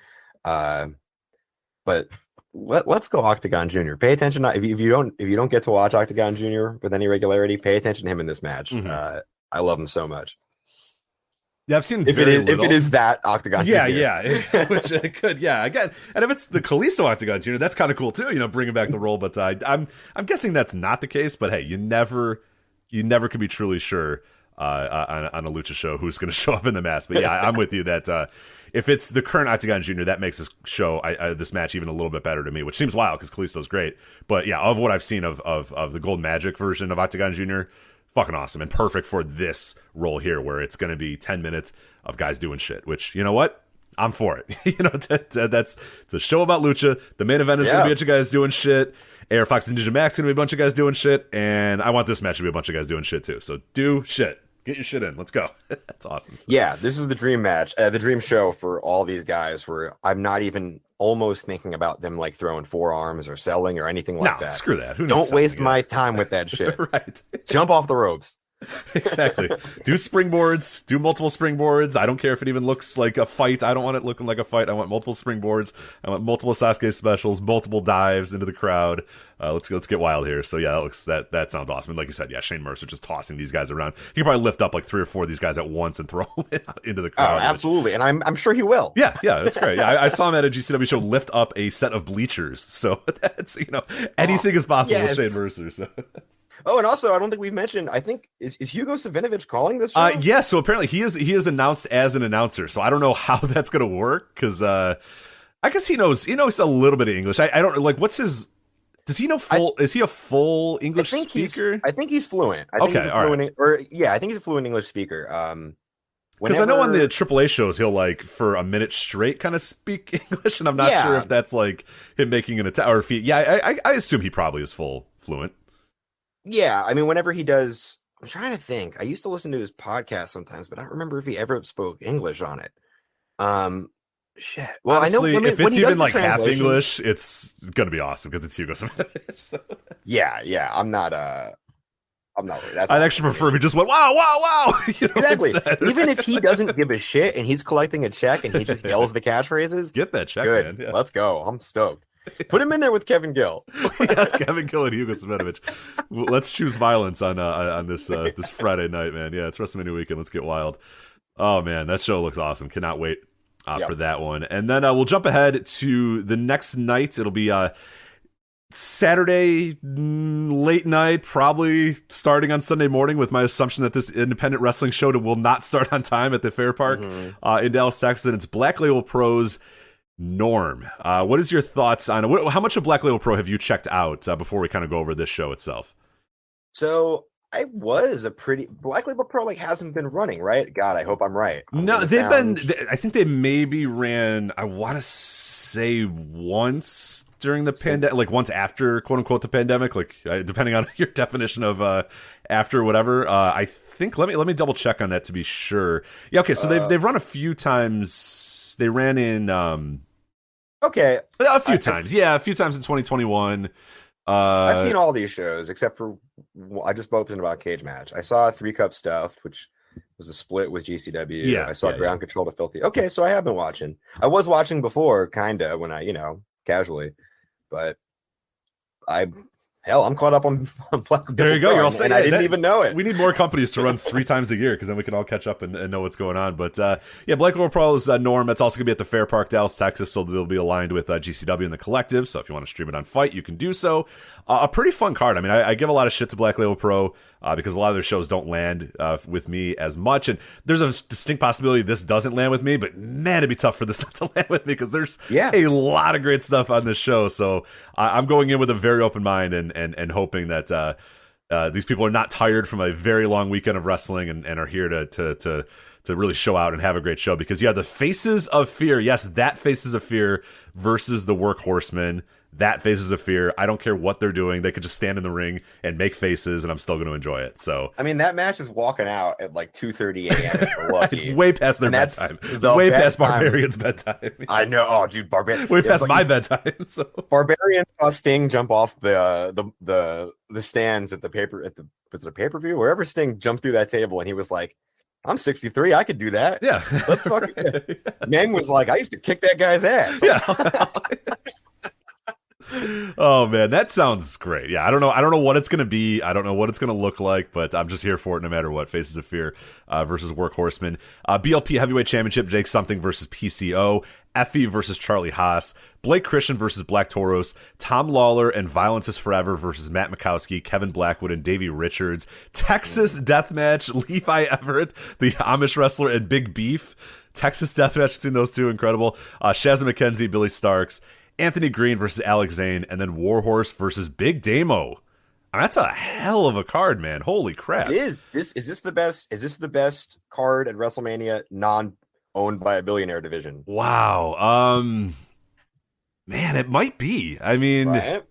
[SPEAKER 2] But let's go Octagon Jr. Pay attention. If you don't get to watch Octagon Jr. with any regularity, pay attention to him in this match. Mm-hmm. I love him so much.
[SPEAKER 1] Yeah, I've seen
[SPEAKER 2] if it is that Octagon Jr.
[SPEAKER 1] Yeah, which it could, yeah. Again, and if it's the Kalisto Octagon Jr., that's kind of cool too. Bringing back the role. But I'm guessing that's not the case. But hey, you never can be truly sure on a Lucha show who's going to show up in the mask. But yeah, I'm with you that if it's the current Octagon Jr., that makes this show, this match even a little bit better to me, which seems wild because Kalisto's great. But yeah, of what I've seen of the Gold Magic version of Octagon Jr., fucking awesome and perfect for this role here, where it's going to be 10 minutes of guys doing shit, which, you know what? I'm for it. That's it's a show about lucha. The main event is going to be a bunch of guys doing shit. Air Fox and Ninja Max is going to be a bunch of guys doing shit, and I want this match to be a bunch of guys doing shit too. So do shit. Get your shit in. Let's go. That's awesome. So.
[SPEAKER 2] Yeah, this is the dream match, the dream show for all these guys, where I'm not even almost thinking about them like throwing forearms or selling or anything like that.
[SPEAKER 1] Screw that.
[SPEAKER 2] Don't waste my time with that shit.
[SPEAKER 1] Right.
[SPEAKER 2] Jump off the ropes.
[SPEAKER 1] Exactly. Do springboards. Do multiple springboards. I don't care if it even looks like a fight. I don't want it looking like a fight. I want multiple springboards. I want multiple Sasuke specials, multiple dives into the crowd. Let's get wild here. So yeah, that sounds awesome. And like you said, yeah, Shane Mercer just tossing these guys around. He can probably lift up like 3 or 4 of these guys at once and throw them into the crowd.
[SPEAKER 2] Oh, absolutely. And I'm sure he will.
[SPEAKER 1] Yeah, that's great. Yeah, I saw him at a GCW show lift up a set of bleachers. So that's, anything is possible with Shane Mercer. So.
[SPEAKER 2] Oh, and also, I don't think we've mentioned, I think, is Hugo Savinovich calling this show?
[SPEAKER 1] Yeah, so apparently he is announced as an announcer, so I don't know how that's going to work, because I guess he knows a little bit of English. I don't, like, what's his, does he know is he a full English speaker?
[SPEAKER 2] I think he's fluent. I think he's a fluent English speaker.
[SPEAKER 1] Because I know on the AAA shows, he'll, like, for a minute straight kind of speak English, and I'm not sure if that's, like, him making an attack, or if he, I assume he probably is full fluent.
[SPEAKER 2] Yeah, I mean, whenever he does, I'm trying to think. I used to listen to his podcast sometimes, but I don't remember if he ever spoke English on it. Shit. Well,
[SPEAKER 1] honestly,
[SPEAKER 2] I know
[SPEAKER 1] if it's even like half English, it's gonna be awesome because it's Hugo Savinovich. So
[SPEAKER 2] yeah, I'm not worried.
[SPEAKER 1] I'd actually prefer if he just went wow.
[SPEAKER 2] Exactly. Even if he doesn't give a shit and he's collecting a check and he just yells the catchphrases,
[SPEAKER 1] get that check,
[SPEAKER 2] good.
[SPEAKER 1] Man. Yeah.
[SPEAKER 2] Let's go. I'm stoked. Put him in there with Kevin Gill.
[SPEAKER 1] Yes, Kevin Gill and Hugo Savinovich. Let's choose violence on this this Friday night, man. Yeah, it's WrestleMania weekend. Let's get wild. Oh man, that show looks awesome. Cannot wait for that one. And then we'll jump ahead to the next night. It'll be Saturday late night, probably starting on Sunday morning, with my assumption that this independent wrestling show will not start on time at the Fair Park in Dallas, Texas. And it's Black Label Pro's Norm. What is your thoughts on how much of Black Label Pro have you checked out before we kind of go over this show itself?
[SPEAKER 2] So I was Black Label Pro hasn't been running, right? God, I hope I'm right.
[SPEAKER 1] No, they've been. I think they maybe ran. I want to say once during the pandemic, like once after quote unquote the pandemic, like depending on your definition of after whatever. I think let me double check on that to be sure. Yeah, okay. So they've run a few times. They ran in.
[SPEAKER 2] Okay.
[SPEAKER 1] A few times. Yeah, a few times in 2021.
[SPEAKER 2] I've seen all these shows except for I just opened about Cage Match. I saw 3 Cup Stuff, which was a split with GCW.
[SPEAKER 1] Yeah,
[SPEAKER 2] I saw Ground Control to Filthy. Okay, so I have been watching. I was watching before, kinda, when I, casually, but I'm caught up on Black.
[SPEAKER 1] There you go. You're all saying,
[SPEAKER 2] and I didn't even know it.
[SPEAKER 1] We need more companies to run 3 times a year because then we can all catch up and know what's going on. But Black Label Pro's Norm. That's also going to be at the Fair Park, Dallas, Texas. So they'll be aligned with GCW and the Collective. So if you want to stream it on Fight, you can do so. A pretty fun card. I mean, I give a lot of shit to Black Label Pro because a lot of their shows don't land with me as much. And there's a distinct possibility this doesn't land with me. But man, it'd be tough for this not to land with me because there's a lot of great stuff on this show. So I'm going in with a very open mind and hoping that these people are not tired from a very long weekend of wrestling and are here to really show out and have a great show, because you have the Faces of Fear. Yes, that Faces of Fear versus the Workhorsemen. That Faces of Fear. I don't care what they're doing. They could just stand in the ring and make faces, and I'm still going to enjoy it. So,
[SPEAKER 2] I mean, that match is walking out at like 2:30 a.m. Lucky.
[SPEAKER 1] Way past their bedtime. Way past Barbarian's bedtime.
[SPEAKER 2] I know. Oh, dude, Barbarian.
[SPEAKER 1] Way past my bedtime. So
[SPEAKER 2] Barbarian saw Sting jump off the stands at the pay-per-view, wherever Sting jumped through that table, and he was like, I'm 63. I could do that.
[SPEAKER 1] Yeah.
[SPEAKER 2] Let's fucking. Meng was like, I used to kick that guy's ass.
[SPEAKER 1] Yeah. Oh man, that sounds great. Yeah, I don't know what it's gonna be. I don't know what it's gonna look like, but I'm just here for it no matter what. Faces of Fear versus Workhorsemen. BLP Heavyweight Championship, Jake Something versus PCO. Effie versus Charlie Haas. Blake Christian versus Black Toros. Tom Lawler and Violence is Forever versus Matt Mikowski, Kevin Blackwood, and Davey Richards. Texas Deathmatch, Levi Everett, the Amish wrestler, and Big Beef. Texas Deathmatch between those two, incredible. Shazza McKenzie, Billy Starks. Anthony Green versus Alex Zane, and then Warhorse versus Big Damo. That's a hell of a card, man. Holy crap.
[SPEAKER 2] It is. Is this the best? Is this the best card at WrestleMania non-owned by a billionaire division?
[SPEAKER 1] Wow. Man, it might be. I mean,
[SPEAKER 2] Right?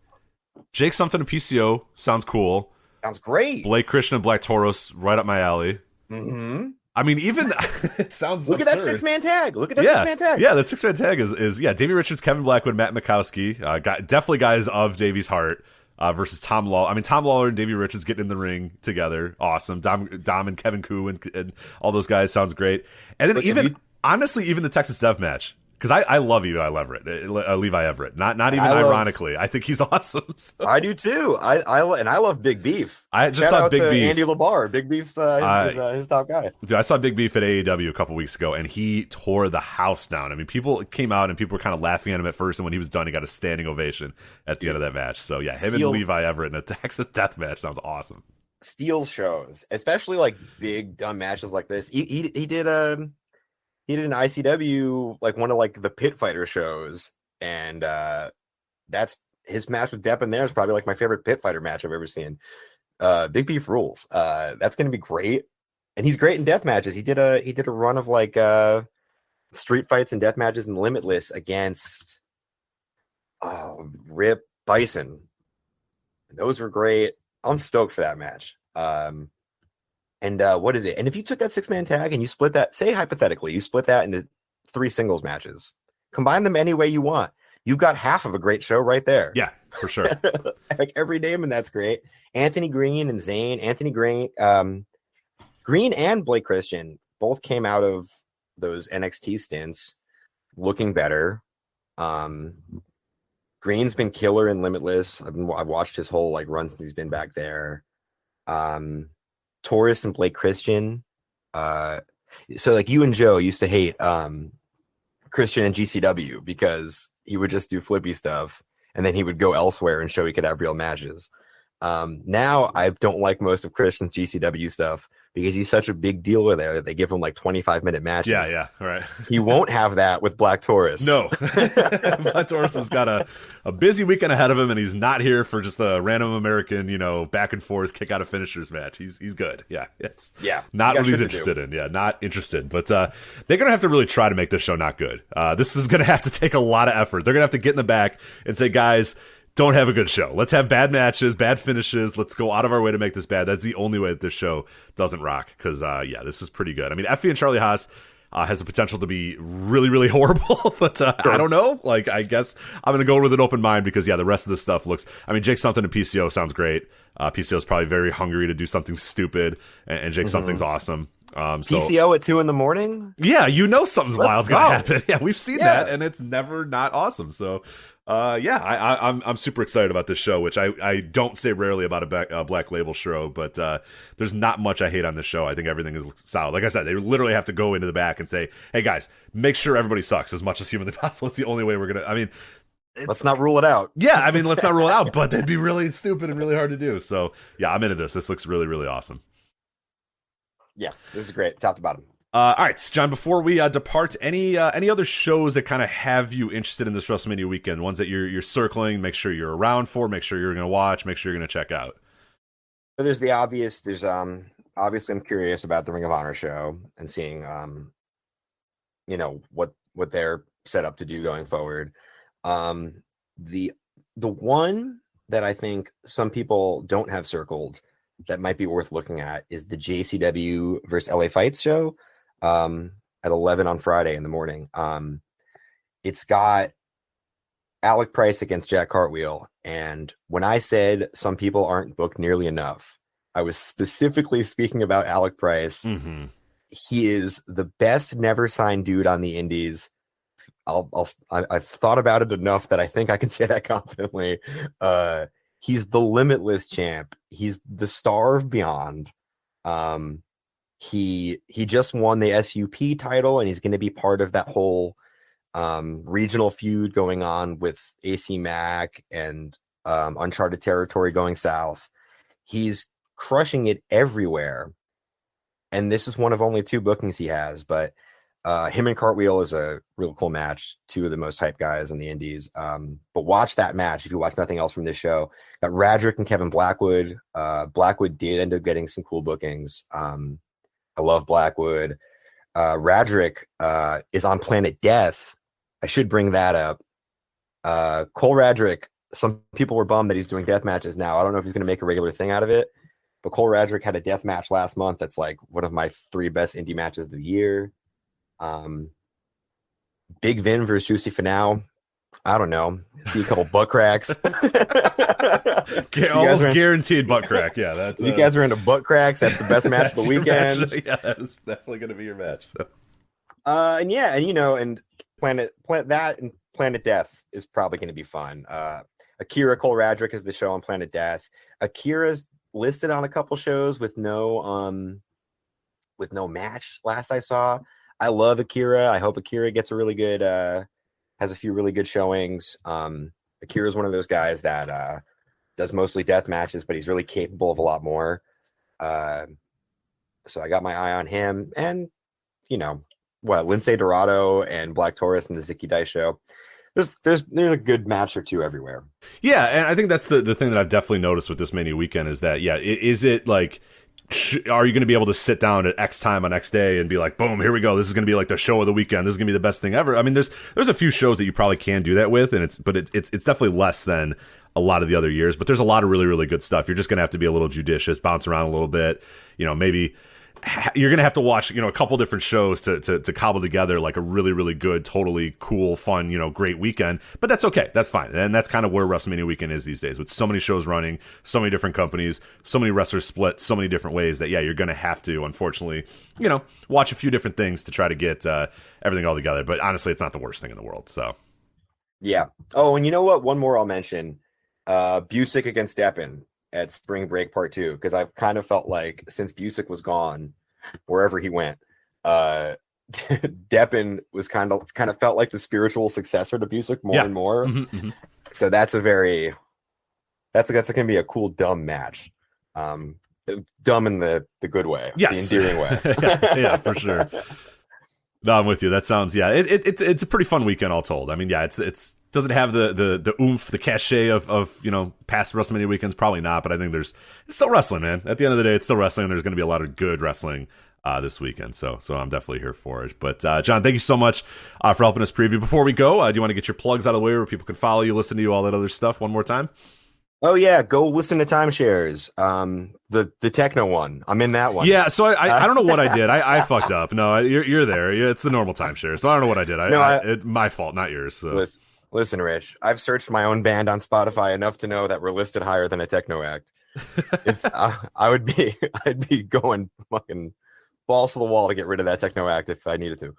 [SPEAKER 1] Jake something to PCO sounds cool.
[SPEAKER 2] Sounds great.
[SPEAKER 1] Blake Christian and Black Taurus right up my alley.
[SPEAKER 2] Mm-hmm.
[SPEAKER 1] I mean, even it sounds.
[SPEAKER 2] Look
[SPEAKER 1] absurd.
[SPEAKER 2] at that 6-man tag. Look at that 6-man tag.
[SPEAKER 1] Yeah, the 6-man tag is Davey Richards, Kevin Blackwood, Matt Mikowski, definitely guys of Davey's heart. Versus Tom Lawler. I mean, Tom Lawler and Davey Richards getting in the ring together. Awesome. Dom and Kevin Koo and all those guys sounds great. And then honestly, even the Texas Dev match. Because I love Levi Everett. Not even ironically. I think he's awesome. So.
[SPEAKER 2] I do too. I love Big Beef.
[SPEAKER 1] I just
[SPEAKER 2] Shout
[SPEAKER 1] saw
[SPEAKER 2] out
[SPEAKER 1] Big
[SPEAKER 2] to
[SPEAKER 1] Beef.
[SPEAKER 2] Andy Labar. Big Beef's his top guy.
[SPEAKER 1] Dude, I saw Big Beef at AEW a couple weeks ago, and he tore the house down. I mean, people came out and people were kind of laughing at him at first, and when he was done, he got a standing ovation at the end of that match. So yeah, him and Levi Everett in a Texas Death match sounds awesome.
[SPEAKER 2] Steel shows, especially like big dumb matches like this. He did an ICW, like one of like the Pit Fighter shows, and that's his match with Depp in there is probably like my favorite Pit Fighter match I've ever seen. Big Beef rules. That's gonna be great, and he's great in death matches. He did a run of like street fights and death matches and Limitless against Rip Bison. Those were great. I'm stoked for that match. And what is it? And if you took that 6-man tag and you split that, say hypothetically, you split that into 3 singles matches, combine them any way you want, you've got half of a great show right there.
[SPEAKER 1] Yeah, for sure.
[SPEAKER 2] Like every name, and that's great. Anthony Green and Zayn. Anthony Green, Green and Blake Christian both came out of those NXT stints looking better. Green's been killer in Limitless. I've watched his whole like run since he's been back there. Taurus and Blake Christian. So like you and Joe used to hate Christian and GCW because he would just do flippy stuff and then he would go elsewhere and show he could have real matches. Now I don't like most of Christian's GCW stuff because he's such a big deal there that they give him like 25-minute matches.
[SPEAKER 1] Yeah, right.
[SPEAKER 2] He won't have that with Black Taurus.
[SPEAKER 1] No. Black Taurus has got a busy weekend ahead of him, and he's not here for just a random American, back and forth kick out of finishers match. He's good. Yeah. It's not what he's interested in. Yeah, not interested. But they're going to have to really try to make this show not good. This is going to have to take a lot of effort. They're going to have to get in the back and say, guys, don't have a good show. Let's have bad matches, bad finishes. Let's go out of our way to make this bad. That's the only way that this show doesn't rock. Because, this is pretty good. I mean, Effie and Charlie Haas has the potential to be really, really horrible. But sure. I don't know. Like, I guess I'm going to go with an open mind because, the rest of this stuff looks... I mean, Jake Something and PCO sounds great. PCO is probably very hungry to do something stupid. And Jake Something's awesome.
[SPEAKER 2] PCO at 2 a.m?
[SPEAKER 1] Yeah, something's wild's going to happen. Yeah, we've seen that. And it's never not awesome. So... I'm super excited about this show, which I don't say rarely about a Black Label show, but there's not much I hate on this show. I think everything is solid. Like I said, they literally have to go into the back and say, hey guys, make sure everybody sucks as much as humanly possible. It's the only way we're going to, I mean,
[SPEAKER 2] let's not rule it out.
[SPEAKER 1] Yeah, I mean, let's not rule it out, but that'd be really stupid and really hard to do. So yeah, I'm into this. This looks really, really awesome.
[SPEAKER 2] Yeah, this is great. Top to bottom.
[SPEAKER 1] All right, John, before we depart, any other shows that kind of have you interested in this WrestleMania weekend, ones that you're circling, make sure you're around for, make sure you're going to watch, make sure you're going to check out?
[SPEAKER 2] So there's the obvious. There's obviously I'm curious about the Ring of Honor show and seeing what they're set up to do going forward. The one that I think some people don't have circled that might be worth looking at is the JCW versus LA Fights show. At 11 on Friday in the morning. It's got Alec Price against Jack Cartwheel. And when I said some people aren't booked nearly enough, I was specifically speaking about Alec Price. Mm-hmm. He is the best never signed dude on the indies. I've thought about it enough that I think I can say that confidently. He's the Limitless champ. He's the star of Beyond. He just won the SUP title, and he's going to be part of that whole regional feud going on with AC Mack and Uncharted Territory going south. He's crushing it everywhere. And this is one of only 2 bookings he has, but Him and Cartwheel is a real cool match. Two of the most hyped guys in the indies. But watch that match if you watch nothing else from this show. Got Radrick and Kevin Blackwood. Blackwood did end up getting some cool bookings. I love Blackwood. Radrick is on Planet Death. I should bring that up. Cole Radrick, some people were bummed that he's doing death matches now. I don't know if he's going to make a regular thing out of it, but Cole Radrick had a death match last month. That's like one of my 3 best indie matches of the year. Big Vin versus Juicy Finau. I don't know. See a couple butt cracks.
[SPEAKER 1] Almost guaranteed butt crack. Yeah, that's.
[SPEAKER 2] You guys are into butt cracks. That's the best match of the weekend.
[SPEAKER 1] Yeah, that's definitely going to be your match. So.
[SPEAKER 2] And Planet Death is probably going to be fun. Akira Cole Radrick is the show on Planet Death. Akira's listed on a couple shows with no match. Last I saw. I love Akira. I hope Akira gets a really good, has a few really good showings. Akira is one of those guys that does mostly death matches, but he's really capable of a lot more. So I got my eye on him. And, Lindsay Dorado and Black Taurus and the Zicky Dice show. There's a good match or two everywhere.
[SPEAKER 1] Yeah, and I think that's the thing that I've definitely noticed with this Mania weekend is that, is it like... are you going to be able to sit down at X time on X day and be like, boom, here we go. This is going to be like the show of the weekend. This is going to be the best thing ever. I mean, there's a few shows that you probably can do that with, and it's definitely less than a lot of the other years. But there's a lot of really, really good stuff. You're just going to have to be a little judicious, bounce around a little bit. Maybe you're going to have to watch, a couple different shows to cobble together like a really, really good, totally cool, fun, great weekend. But that's okay. That's fine. And that's kind of where WrestleMania weekend is these days with so many shows running, so many different companies, so many wrestlers split, so many different ways that, you're going to have to, unfortunately, watch a few different things to try to get everything all together. But honestly, it's not the worst thing in the world. So,
[SPEAKER 2] yeah. Oh, and you know what? One more I'll mention. Busick against Deppen at Spring Break Part 2, because I've kind of felt like since Busick was gone, wherever he went, Deppen was kind of felt like the spiritual successor to Busick more and more. Mm-hmm, mm-hmm. So that's going to be a cool dumb match. Dumb in the good way,
[SPEAKER 1] yes.
[SPEAKER 2] The endearing way.
[SPEAKER 1] yeah, for sure. No, I'm with you. That sounds it's a pretty fun weekend all told. I mean, it's doesn't have the oomph, the cachet of past WrestleMania weekends, probably not, but I think it's still wrestling, man. At the end of the day, it's still wrestling. There's going to be a lot of good wrestling this weekend, so I'm definitely here for it. But John, thank you so much for helping us preview. Before we go, do you want to get your plugs out of the way where people can follow you, listen to you, all that other stuff one more time?
[SPEAKER 2] Oh yeah, go listen to Timeshares. The techno one. I'm in that one.
[SPEAKER 1] Yeah, so I don't know what I did. I fucked up. No, you're there. It's the normal Timeshare. So I don't know what I did. It's my fault, not yours. So.
[SPEAKER 2] Listen, Rich. I've searched my own band on Spotify enough to know that we're listed higher than a techno act. If I'd be going fucking balls to the wall to get rid of that techno act if I needed to.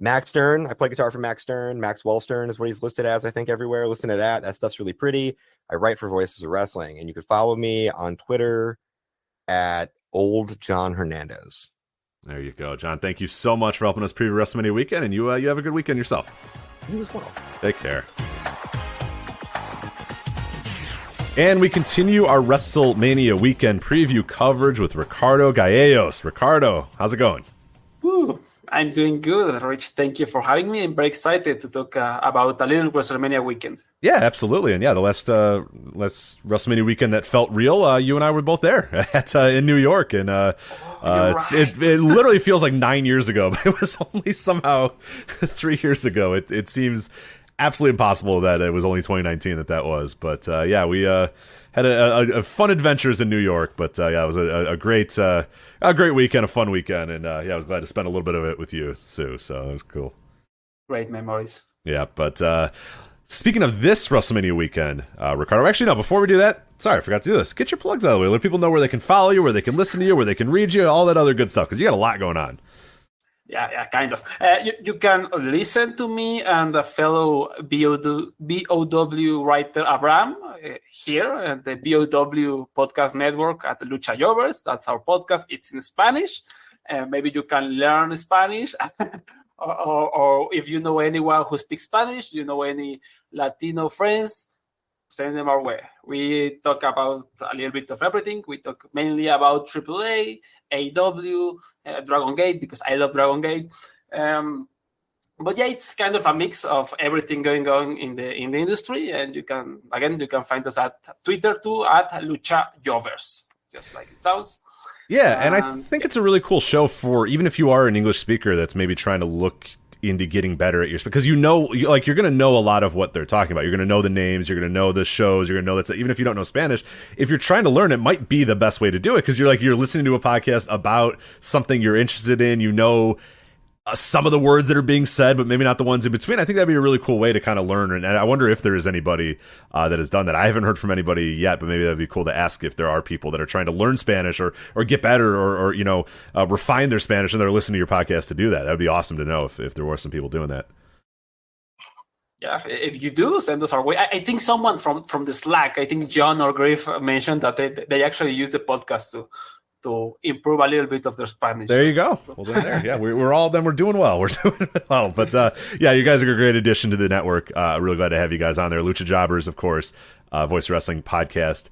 [SPEAKER 2] Max Stern, I play guitar for Max Stern. Maxwell Stern is what he's listed as, I think, everywhere. Listen to that. That stuff's really pretty. I write for Voices of Wrestling, and you can follow me on Twitter at Old John Hernandez.
[SPEAKER 1] There you go, John. Thank you so much for helping us preview WrestleMania weekend, and you have a good weekend yourself.
[SPEAKER 2] You as well.
[SPEAKER 1] Take care. And we continue our WrestleMania weekend preview coverage with Ricardo Galleos. Ricardo, how's it going?
[SPEAKER 3] Woo. I'm doing good, Rich. Thank you for having me. I'm very excited to talk about a little WrestleMania weekend.
[SPEAKER 1] Yeah, absolutely. And the last WrestleMania weekend that felt real, you and I were both there in New York. And it literally feels like 9 years ago, but it was only somehow 3 years ago. It seems absolutely impossible that it was only 2019 that was. But we had a fun adventures in New York. But it was a great weekend, a fun weekend, and I was glad to spend a little bit of it with you, Sue. So it was cool.
[SPEAKER 3] Great memories.
[SPEAKER 1] Yeah, but speaking of this WrestleMania weekend, Ricardo, actually, no, before we do that, sorry, I forgot to do this. Get your plugs out of the way. Let people know where they can follow you, where they can listen to you, where they can read you, all that other good stuff, because you got a lot going on.
[SPEAKER 3] Yeah, kind of. You can listen to me and a fellow BOW writer, Abraham, here at the BOW Podcast Network at the Lucha Jovers. That's our podcast. It's in Spanish. Maybe you can learn Spanish. or if you know anyone who speaks Spanish, you know any Latino friends, send them our way. We talk about a little bit of everything. We talk mainly about AAA, AEW, Dragon Gate, because I love Dragon Gate. But yeah, it's kind of a mix of everything going on in the industry, and you can find us at Twitter too at LUCHA Jovers, just like it sounds.
[SPEAKER 1] Yeah, and I think it's a really cool show for even if you are an English speaker that's maybe trying to look into getting better at your, because you're going to know a lot of what they're talking about. You're going to know the names, you're going to know the shows, you're going to know that's, even if you don't know Spanish, if you're trying to learn, it might be the best way to do it, because you're listening to a podcast about something you're interested in, some of the words that are being said, but maybe not the ones in between. I think that'd be a really cool way to kind of learn. And I wonder if there is anybody that has done that. I haven't heard from anybody yet, but maybe that'd be cool to ask if there are people that are trying to learn Spanish or get better or refine their Spanish, and they're listening to your podcast to do that. That'd be awesome to know if there were some people doing that.
[SPEAKER 3] Yeah, if you do, send us our way. I think someone from the Slack, I think John or Griff mentioned that they actually use the podcast to improve a little bit of their Spanish.
[SPEAKER 1] There you go. Well, then yeah, we're doing well. We're doing well. But yeah, you guys are a great addition to the network. Really glad to have you guys on there. Lucha Jobbers, of course, Voice of Wrestling Podcast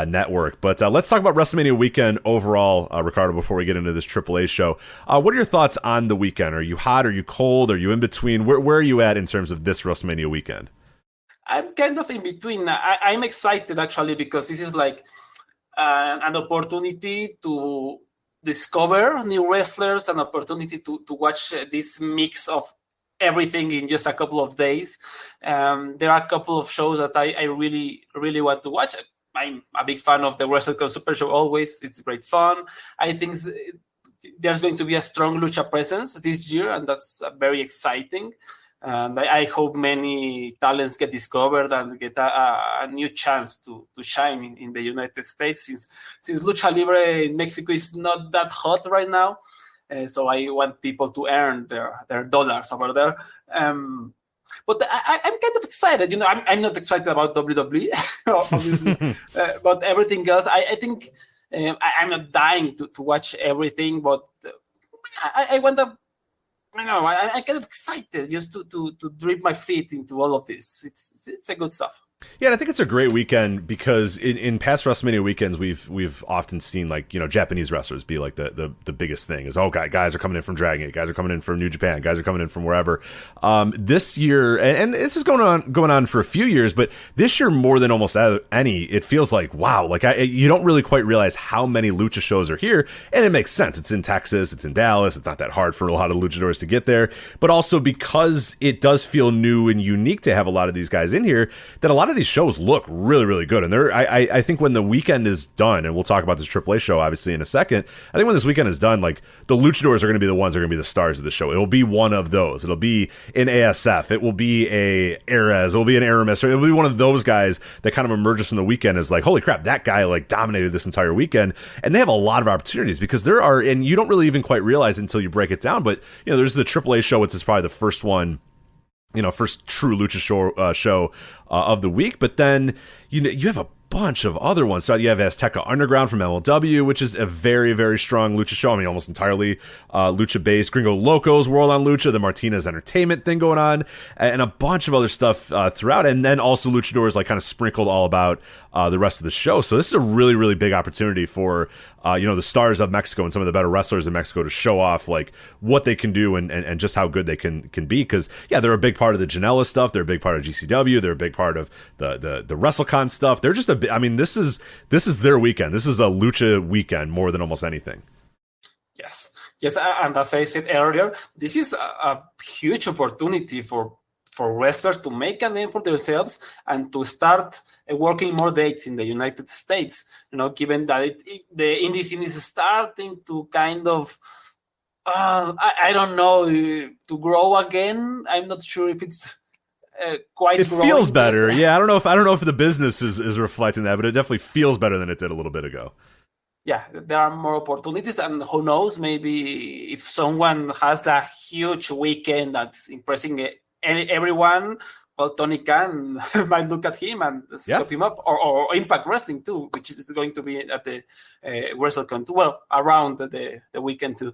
[SPEAKER 1] Network. But let's talk about WrestleMania Weekend overall, Ricardo, before we get into this AAA show. What are your thoughts on the weekend? Are you hot? Are you cold? Are you in between? Where are you at in terms of this WrestleMania Weekend?
[SPEAKER 3] I'm kind of in between. I'm excited, actually, because this is like an opportunity to discover new wrestlers, an opportunity to watch this mix of everything in just a couple of days. There are a couple of shows that I really, really want to watch. I'm a big fan of the WrestleCon Super Show always. It's great fun. I think there's going to be a strong Lucha presence this year, and that's very exciting. And I hope many talents get discovered and get a new chance to shine in the United States, since Lucha Libre in Mexico is not that hot right now. So I want people to earn their dollars over there. But I'm kind of excited. I'm not excited about WWE, obviously, but everything else. I think I'm not dying to watch everything, but I want to. I'm kind of excited just to dip my feet into all of this. It's a good stuff.
[SPEAKER 1] Yeah, and I think it's a great weekend because in past WrestleMania weekends, we've often seen Japanese wrestlers be like the biggest thing is, guys are coming in from Dragon Gate, guys are coming in from New Japan, guys are coming in from wherever. This year, and this is going on for a few years, but this year more than almost any, it feels like wow, you don't really quite realize how many lucha shows are here, and it makes sense. It's in Texas, it's in Dallas, it's not that hard for a lot of luchadors to get there, but also because it does feel new and unique to have a lot of these guys in here, that a lot of these shows look really, really good. And I think when the weekend is done, and we'll talk about this AAA show obviously in a second, I think when this weekend is done, the luchadors are going to be the ones that are going to be the stars of the show. It'll be one of those. It'll be an ASF. It will be a Ares. It'll be an Aramis. It'll be one of those guys that kind of emerges from the weekend as holy crap, that guy dominated this entire weekend. And they have a lot of opportunities because there are, and you don't really even quite realize until you break it down, but there's the AAA show, which is probably the first one, first true lucha show of the week. But then, you have a bunch of other ones. So you have Azteca Underground from MLW, which is a very, very strong lucha show. I mean, almost entirely lucha based. Gringo Loco's World on Lucha, the Martinez Entertainment thing going on, and a bunch of other stuff throughout. And then also luchadors kind of sprinkled all about the rest of the show. So this is a really, really big opportunity for the stars of Mexico and some of the better wrestlers in Mexico to show off what they can do and just how good they can be. Because they're a big part of the Janela stuff. They're a big part of GCW. They're a big part of the WrestleCon stuff. They're just this is their weekend. This is a lucha weekend more than almost anything.
[SPEAKER 3] Yes, and as I said earlier, this is a huge opportunity for wrestlers to make a name for themselves and to start working more dates in the United States. Given that the indie scene is starting to kind of, I don't know, to grow again. I'm not sure if it's quite. It
[SPEAKER 1] feels better. Yeah, I don't know if the business is reflecting that, but it definitely feels better than it did a little bit ago.
[SPEAKER 3] Yeah, there are more opportunities, and who knows, maybe if someone has a huge weekend that's impressing everyone, well, Tony Khan might look at him and scoop him up, or Impact Wrestling too, which is going to be at the WrestleCon, around the weekend too.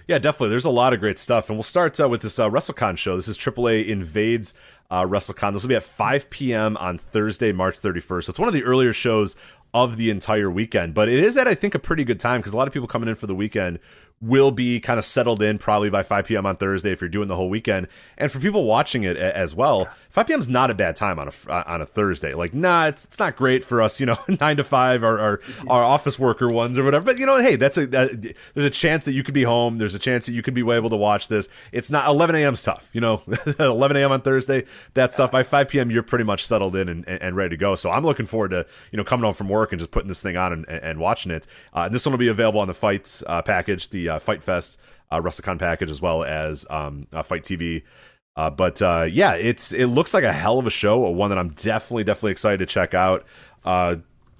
[SPEAKER 1] Yeah, definitely. There's a lot of great stuff. And we'll start with this WrestleCon show. This is AAA Invades WrestleCon. This will be at 5 p.m. on Thursday, March 31st. So it's one of the earlier shows of the entire weekend. But it is at, I think, a pretty good time because a lot of people coming in for the weekend will be kind of settled in probably by 5 p.m. on Thursday if you're doing the whole weekend. And for people watching it as well, 5 p.m. is not a bad time on a Thursday. Like, it's not great for us, 9 to 5 or our office worker ones or whatever. But, hey, there's a chance that you could be home. There's a chance that you could be able to watch this. It's not 11 a.m.'s tough, 11 a.m. on Thursday, that stuff. By 5 p.m., you're pretty much settled in and ready to go. So I'm looking forward to, coming home from work and just putting this thing on and watching it. And this one will be available on the Fight package, the Fight Fest WrestleCon package, as well as Fight TV. But it looks like a hell of a show, one that I'm definitely excited to check out.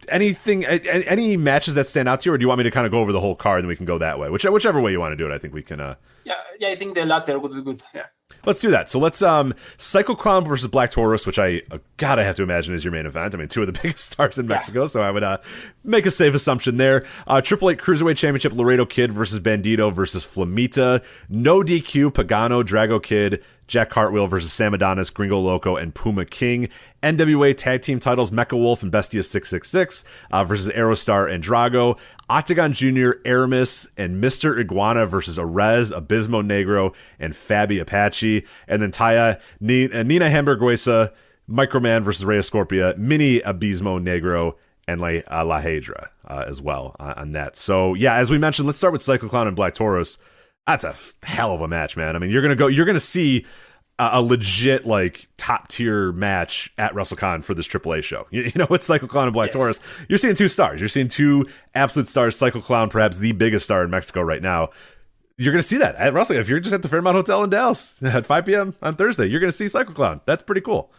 [SPEAKER 1] Any matches that stand out to you, or do you want me to kind of go over the whole card and we can go that way? Whichever way you want to do it, I think we can.
[SPEAKER 3] I think the latter would be good. Yeah.
[SPEAKER 1] Let's do that. So let's Psycho Clown versus Black Taurus, which I have to imagine is your main event. I mean, two of the biggest stars in Mexico, so I would make a safe assumption there. AAA Cruiserweight Championship, Laredo Kid versus Bandito versus Flamita. No DQ, Pagano, Drago Kid, Jack Cartwheel versus Sam Adonis, Gringo Loco, and Puma King. NWA Tag Team titles, Mecha Wolf and Bestia 666 versus Aerostar and Drago. Octagon Jr., Aramis, and Mr. Iguana versus Arez, Abismo Negro, and Fabi Apache. And then Taya, Nina Hamburguesa, Microman versus Rey Scorpia, Mini Abismo Negro, and La Hydra as well on that. So, yeah, as we mentioned, let's start with Psycho Clown and Black Taurus. That's a hell of a match, man. I mean, you're going to see a legit, top tier match at WrestleCon for this AAA show. It's Psycho Clown and Black Taurus. You're seeing two stars. You're seeing two absolute stars. Psycho Clown, perhaps the biggest star in Mexico right now. You're going to see that at WrestleCon. If you're just at the Fairmont Hotel in Dallas at 5 p.m. on Thursday, you're going to see Psycho Clown. That's pretty cool.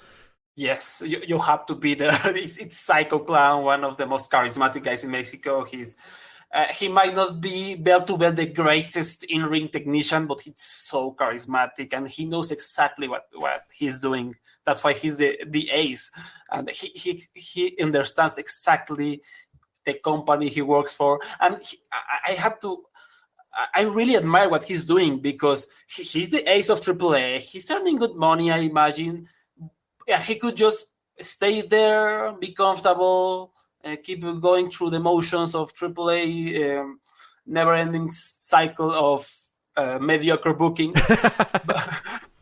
[SPEAKER 3] Yes, you have to be there. It's Psycho Clown, one of the most charismatic guys in Mexico. He might not be bell to bell the greatest in-ring technician, but he's so charismatic and he knows exactly what he's doing. That's why he's the ace, and he understands exactly the company he works for. And I really admire what he's doing because he's the ace of AAA. He's earning good money, I imagine. Yeah, he could just stay there, be comfortable, keep going through the motions of AAA, never-ending cycle of mediocre booking.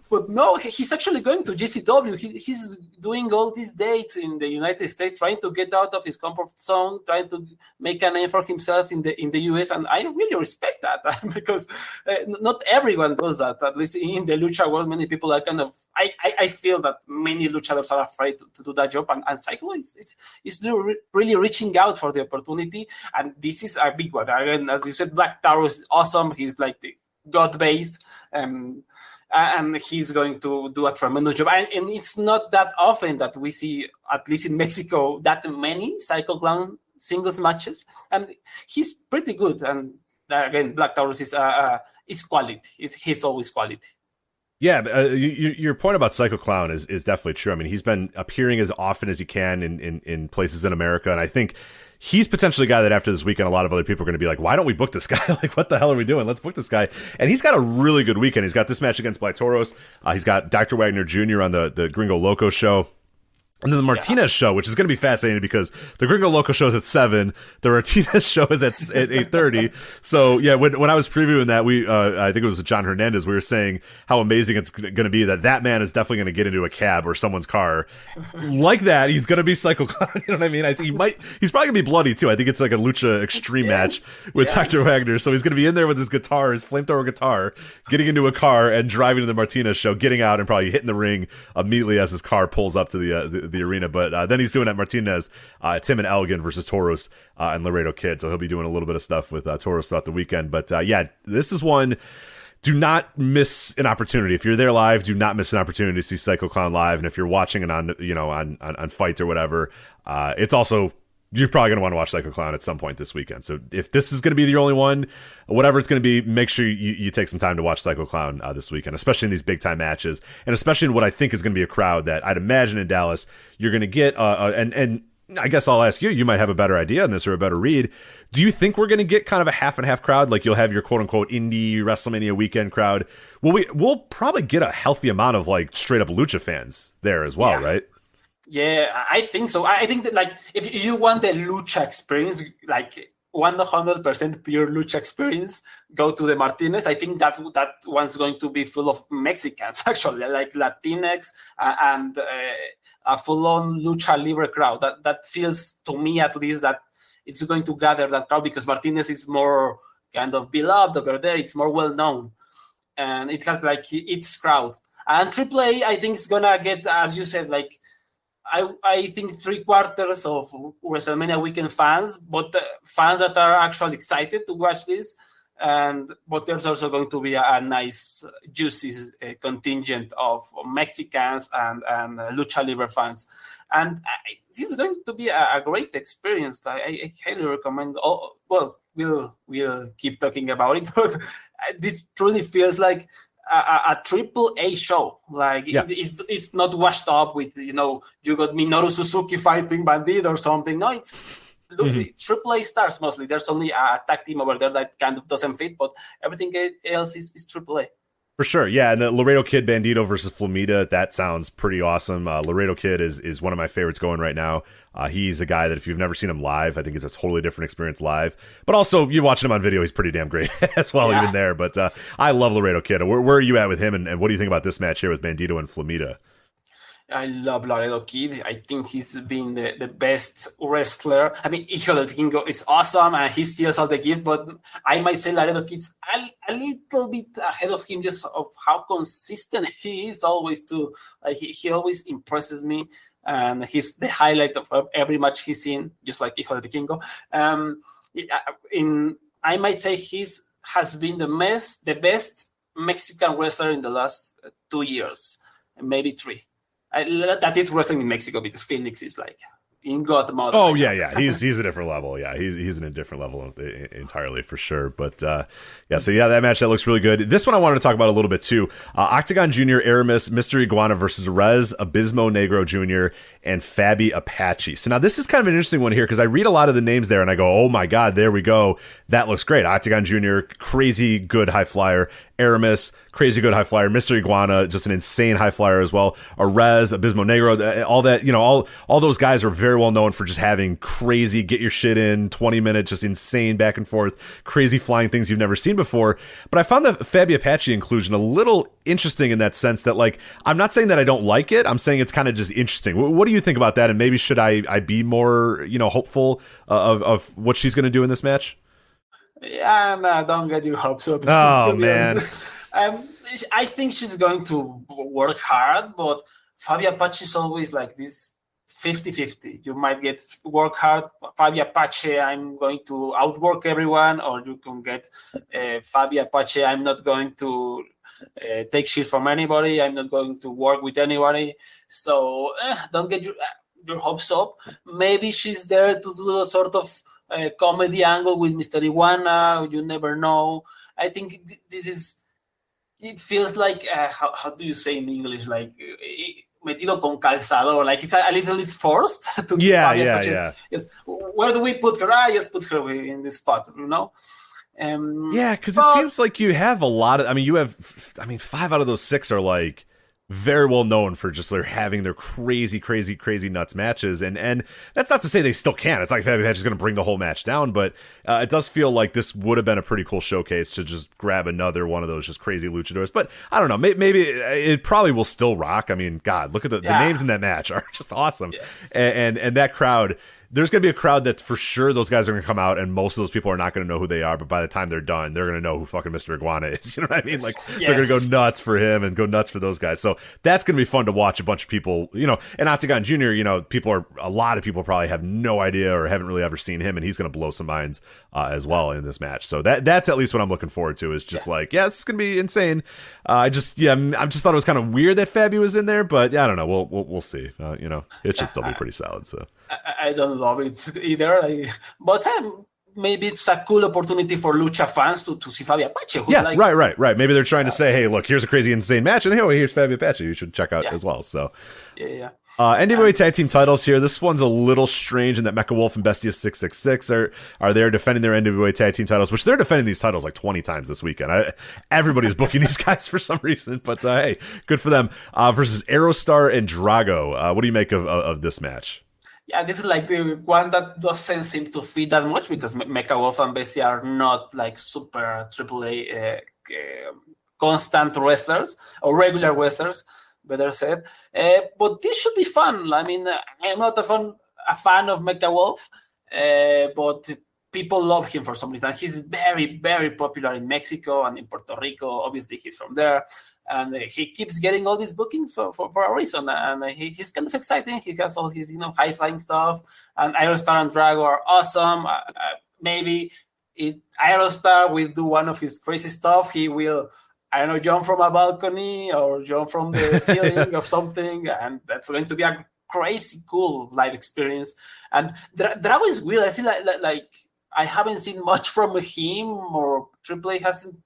[SPEAKER 3] But no, he's actually going to GCW. He's doing all these dates in the United States, trying to get out of his comfort zone, trying to make a name for himself in the US. And I really respect that because not everyone does that. At least in the lucha world, many people are kind of. I feel that many luchadors are afraid to do that job, and Psycho is really reaching out for the opportunity. And this is a big one. Again, as you said, Black Taurus is awesome. He's like the god base. And he's going to do a tremendous job. And it's not that often that we see, at least in Mexico, that many Psycho Clown singles matches. And he's pretty good. And again, Black Taurus is quality. He's always quality.
[SPEAKER 1] Yeah, your point about Psycho Clown is definitely true. I mean, he's been appearing as often as he can in places in America. And I think he's potentially a guy that after this weekend, a lot of other people are going to be like, why don't we book this guy? Like, what the hell are we doing? Let's book this guy. And he's got a really good weekend. He's got this match against Black Taurus. He's got Dr. Wagner Jr. on the Gringo Loco show. And then the Martinez show, which is going to be fascinating because the Gringo Loco show is at 7. The Martinez show is at 8:30. So, yeah, when I was previewing that, I think it was with John Hernandez, we were saying how amazing it's going to be that man is definitely going to get into a cab or someone's car. Like that, he's going to be Psycho Clown. You know what I mean? I think he's probably going to be bloody, too. I think it's like a Lucha Extreme match with Dr. Wagner. So he's going to be in there with his guitar, his flamethrower guitar, getting into a car and driving to the Martinez show, getting out and probably hitting the ring immediately as his car pulls up to the arena. But then he's doing at Martinez, Tim and Elgin versus Taurus and Laredo Kid. So he'll be doing a little bit of stuff with Taurus throughout the weekend. But this is one. Do not miss an opportunity. If you're there live, do not miss an opportunity to see Psycho Clown live. And if you're watching it on Fight or whatever, it's also, you're probably going to want to watch Psycho Clown at some point this weekend. So if this is going to be the only one, whatever it's going to be, make sure you take some time to watch Psycho Clown this weekend, especially in these big time matches, and especially in what I think is going to be a crowd that I'd imagine in Dallas you're going to get. And I guess I'll ask you. You might have a better idea on this or a better read. Do you think we're going to get kind of a half and half crowd? Like you'll have your quote unquote indie WrestleMania weekend crowd. We'll probably get a healthy amount of like straight up lucha fans there as well, right?
[SPEAKER 3] Yeah, I think so. I think that like if you want the lucha experience, like 100% pure lucha experience, go to the Martinez. I think that one's going to be full of Mexicans, actually, like Latinx and a full-on lucha libre crowd. That feels, to me at least, that it's going to gather that crowd because Martinez is more kind of beloved over there. It's more well-known. And it has like its crowd. And AAA, I think, is going to get, as you said, like, I think 3/4 of WrestleMania weekend fans, but fans that are actually excited to watch this. But there's also going to be a nice, juicy contingent of Mexicans and Lucha Libre fans. And it's going to be a great experience. I highly recommend. We'll keep talking about it, but this truly feels like a AAA show. Like it's not washed up with you got Minoru Suzuki fighting Bandito or something. No, it's AAA stars mostly. There's only a tag team over there that kind of doesn't fit, but everything else is AAA.
[SPEAKER 1] For sure, yeah, and the Laredo Kid Bandito versus Flamida, that sounds pretty awesome. Laredo Kid is one of my favorites going right now. He's a guy that if you've never seen him live, I think it's a totally different experience live. But also, you watching him on video, he's pretty damn great as well, even there. But I love Laredo Kid. Where are you at with him, and what do you think about this match here with Bandito and Flamida?
[SPEAKER 3] I love Laredo Kid. I think he's been the best wrestler. I mean, Hijo del Gringo is awesome, and he steals all the gift, but I might say Laredo Kid's a little bit ahead of him just of how consistent he is always too. He always impresses me, and he's the highlight of every match he's in, just like Hijo del Gringo. I might say has been the best Mexican wrestler in the last 2 years, maybe 3. That is wrestling in Mexico because Phoenix is like in God mode.
[SPEAKER 1] Oh yeah, he's a different level. Yeah, he's in a different level entirely for sure. But that match that looks really good. This one I wanted to talk about a little bit too. Octagon Jr., Aramis, Mr. Iguana versus Rez, Abismo Negro Jr., and Fabi Apache. So now this is kind of an interesting one here because I read a lot of the names there and I go, oh my God, there we go. That looks great. Octagon Jr., crazy good high flyer. Aramis, crazy good high flyer. Mr. Iguana, just an insane high flyer as well. Rez, Abismo Negro, all that, all those guys are very well known for just having crazy, get your shit in, 20-minute, just insane back and forth, crazy flying things you've never seen before. But I found the Fabi Apache inclusion a little interesting in that sense that, like, I'm not saying that I don't like it. I'm saying it's kind of just interesting. What do you think about that? And maybe should I be more, hopeful of what she's going to do in this match?
[SPEAKER 3] Yeah, no, don't get your hopes up.
[SPEAKER 1] Oh, man.
[SPEAKER 3] I think she's going to work hard, but Fabi Apache is always like this 50-50. You might get work hard, Fabi Apache, I'm going to outwork everyone, or you can get Fabi Apache, I'm not going to take shit from anybody, I'm not going to work with anybody. So don't get your hopes up. Maybe she's there to do a sort of comedy angle with Mr. Iguana. You never know. I think it feels like, how do you say in English? Like, metido con calzador. Like, it's a little bit forced.
[SPEAKER 1] Yeah.
[SPEAKER 3] Yes. Where do we put her? Just put her in this spot,
[SPEAKER 1] because it seems like you have a lot of, 5 out of those 6 are like very well known for just like having their crazy nuts matches, and that's not to say they still can. It's like Fabi Apache is going to bring the whole match down, but it does feel like this would have been a pretty cool showcase to just grab another one of those just crazy luchadors. But I don't know, maybe it probably will still rock. I mean, God, look at the names in that match are just awesome.
[SPEAKER 3] Yes.
[SPEAKER 1] And that crowd. There's going to be a crowd that for sure those guys are going to come out, and most of those people are not going to know who they are, but by the time they're done, they're going to know who fucking Mr. Iguana is. You know what I mean? Like, they're going to go nuts for him and go nuts for those guys. So that's going to be fun to watch a bunch of people, and Octagon Jr., a lot of people probably have no idea or haven't really ever seen him, and he's going to blow some minds as well in this match. So that's at least what I'm looking forward to, is just this is going to be insane. I just thought it was kind of weird that Fabi was in there, but I don't know. We'll see. It should still be pretty solid. So
[SPEAKER 3] I don't love it either, but maybe it's a cool opportunity for Lucha fans to see Fabio Apache.
[SPEAKER 1] Right. Maybe they're trying to say, hey, look, here's a crazy, insane match, and hey, here's Fabio Apache. You should check out as well. So, NWA Tag Team titles here. This one's a little strange in that Mecha Wolf and Bestia 666 are there defending their NWA Tag Team titles, which they're defending these titles like 20 times this weekend. Everybody's booking these guys for some reason, but hey, good for them. Versus Aerostar and Drago. What do you make of this match?
[SPEAKER 3] Yeah, this is like the one that doesn't seem to fit that much because Mecha Wolf and Bestia are not like super AAA constant wrestlers or regular wrestlers, better said. But this should be fun. I mean, I'm not a fan of Mecha Wolf, but people love him for some reason. He's very, very popular in Mexico and in Puerto Rico. Obviously, he's from there. And he keeps getting all these bookings for a reason. And he's kind of exciting. He has all his, high-flying stuff. And Aerostar and Drago are awesome. Maybe Aerostar will do one of his crazy stuff. He will, jump from a balcony or jump from the ceiling of something. And that's going to be a crazy cool live experience. And Drago is weird. I feel like I haven't seen much from him, or AAA hasn't.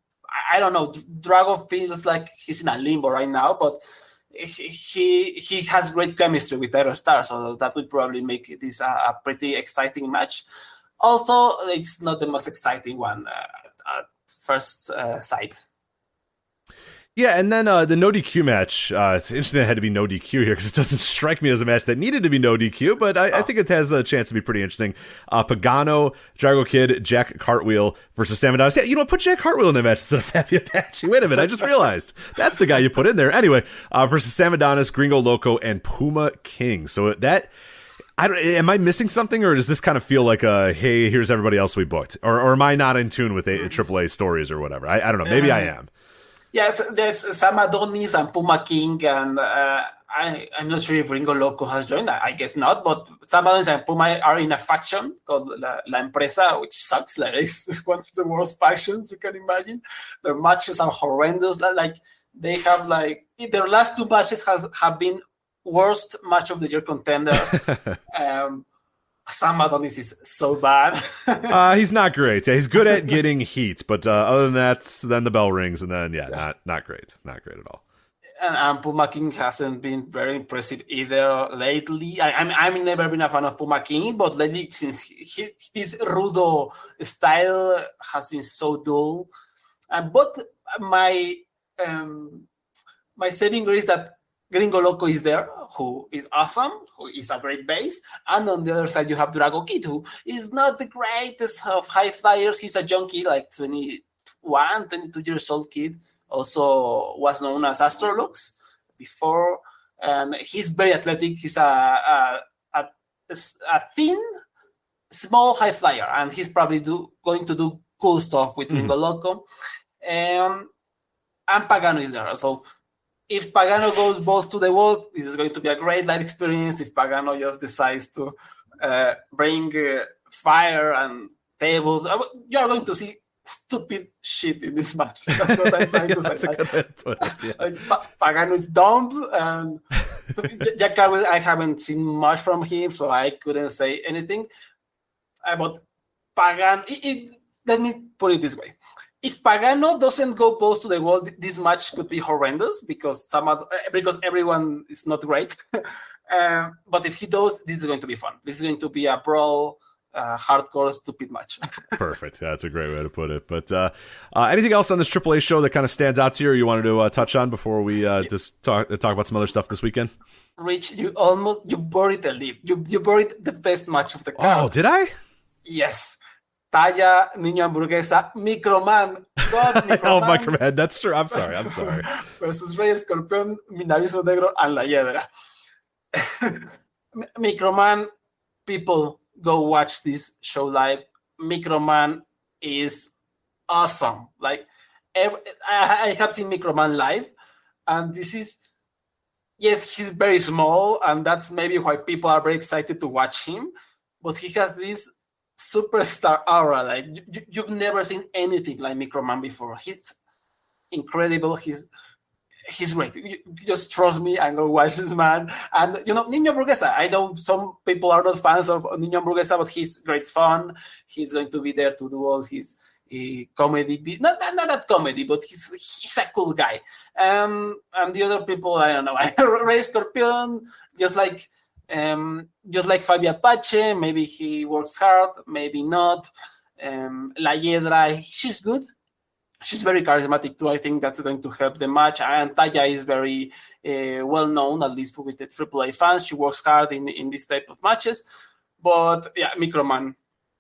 [SPEAKER 3] I don't know. Drago feels like he's in a limbo right now, but he has great chemistry with Aerostar, so that would probably make this a pretty exciting match. Also, it's not the most exciting one at first sight.
[SPEAKER 1] Yeah, and then the no DQ match. It's interesting it had to be no DQ here because it doesn't strike me as a match that needed to be no DQ, but I think it has a chance to be pretty interesting. Pagano, Drago Kid, Jack Cartwheel versus Sam Adonis. Yeah, put Jack Cartwheel in the match instead of Fabio Apache. Wait a minute, I just realized. That's the guy you put in there. Anyway, versus Sam Adonis, Gringo Loco, and Puma King. So that... am I missing something, or does this kind of feel like hey, here's everybody else we booked? Or am I not in tune with AAA stories or whatever? I don't know. Maybe I am.
[SPEAKER 3] Yes, there's Sam Adonis and Puma King, and I'm not sure if Ringo Loco has joined. I guess not, but Sam Adonis and Puma are in a faction called La Empresa, which sucks. Like, it's one of the worst factions you can imagine. Their matches are horrendous. Like, they have their last two matches have been worst match of the year contenders. Sam Adonis is so bad.
[SPEAKER 1] He's not great. Yeah, he's good at getting heat, but other than that, then the bell rings, and then not great. Not great at all.
[SPEAKER 3] And Puma King hasn't been very impressive either lately. I've never been a fan of Puma King, but lately, since his rudo style has been so dull. But my saving grace that Gringo Loco is there, who is awesome, who is a great base. And on the other side, you have Drago Kid, who is not the greatest of high flyers. He's a junkie, like 21, 22 years old kid. Also was known as Astrolux before. And he's very athletic. He's a thin, small high flyer. And he's probably going to do cool stuff with Gringo Loco. And Pagano is there. So if Pagano goes both to the wall, this is going to be a great live experience. If Pagano just decides to bring fire and tables, you are going to see stupid shit in this match. That's what I'm trying to say.
[SPEAKER 1] That's a good way to put it. Yeah.
[SPEAKER 3] Pagano is dumb, and Jack Cartwheel, I haven't seen much from him, so I couldn't say anything. But Pagano, let me put it this way. If Pagano doesn't go both to the wall, this match could be horrendous because everyone is not great. But if he does, this is going to be fun. This is going to be a brawl, hardcore, stupid match.
[SPEAKER 1] Perfect. Yeah, that's a great way to put it. But anything else on this AAA show that kind of stands out to you or you wanted to touch on before we just talk about some other stuff this weekend?
[SPEAKER 3] Rich, you buried the lead. You buried the best match of the card.
[SPEAKER 1] Oh, did I?
[SPEAKER 3] Yes. Talla, Niño Hamburguesa, Microman. God, Microman.
[SPEAKER 1] Oh, Microman, that's true. I'm sorry.
[SPEAKER 3] Versus Rey Escorpión, Minaviso Negro, and La Hiedra. Microman, people, go watch this show live. Microman is awesome. Like, I have seen Microman live, and this is, yes, he's very small, and that's maybe why people are very excited to watch him, but he has this superstar aura. Like, you've never seen anything like Microman before. He's incredible. he's great. You just trust me and go watch this man. And Niño Burguesa, I know some people are not fans of Niño Burguesa, but he's great fun. He's going to be there to do all his comedy, not that comedy, but he's a cool guy. And the other people, I don't know. Rey Scorpion, just like Fabi Apache, maybe he works hard, maybe not. La Hiedra, she's good. She's very charismatic too. I think that's going to help the match. And Taya is very well known, at least with the AAA fans. She works hard in this type of matches. But yeah, Microman,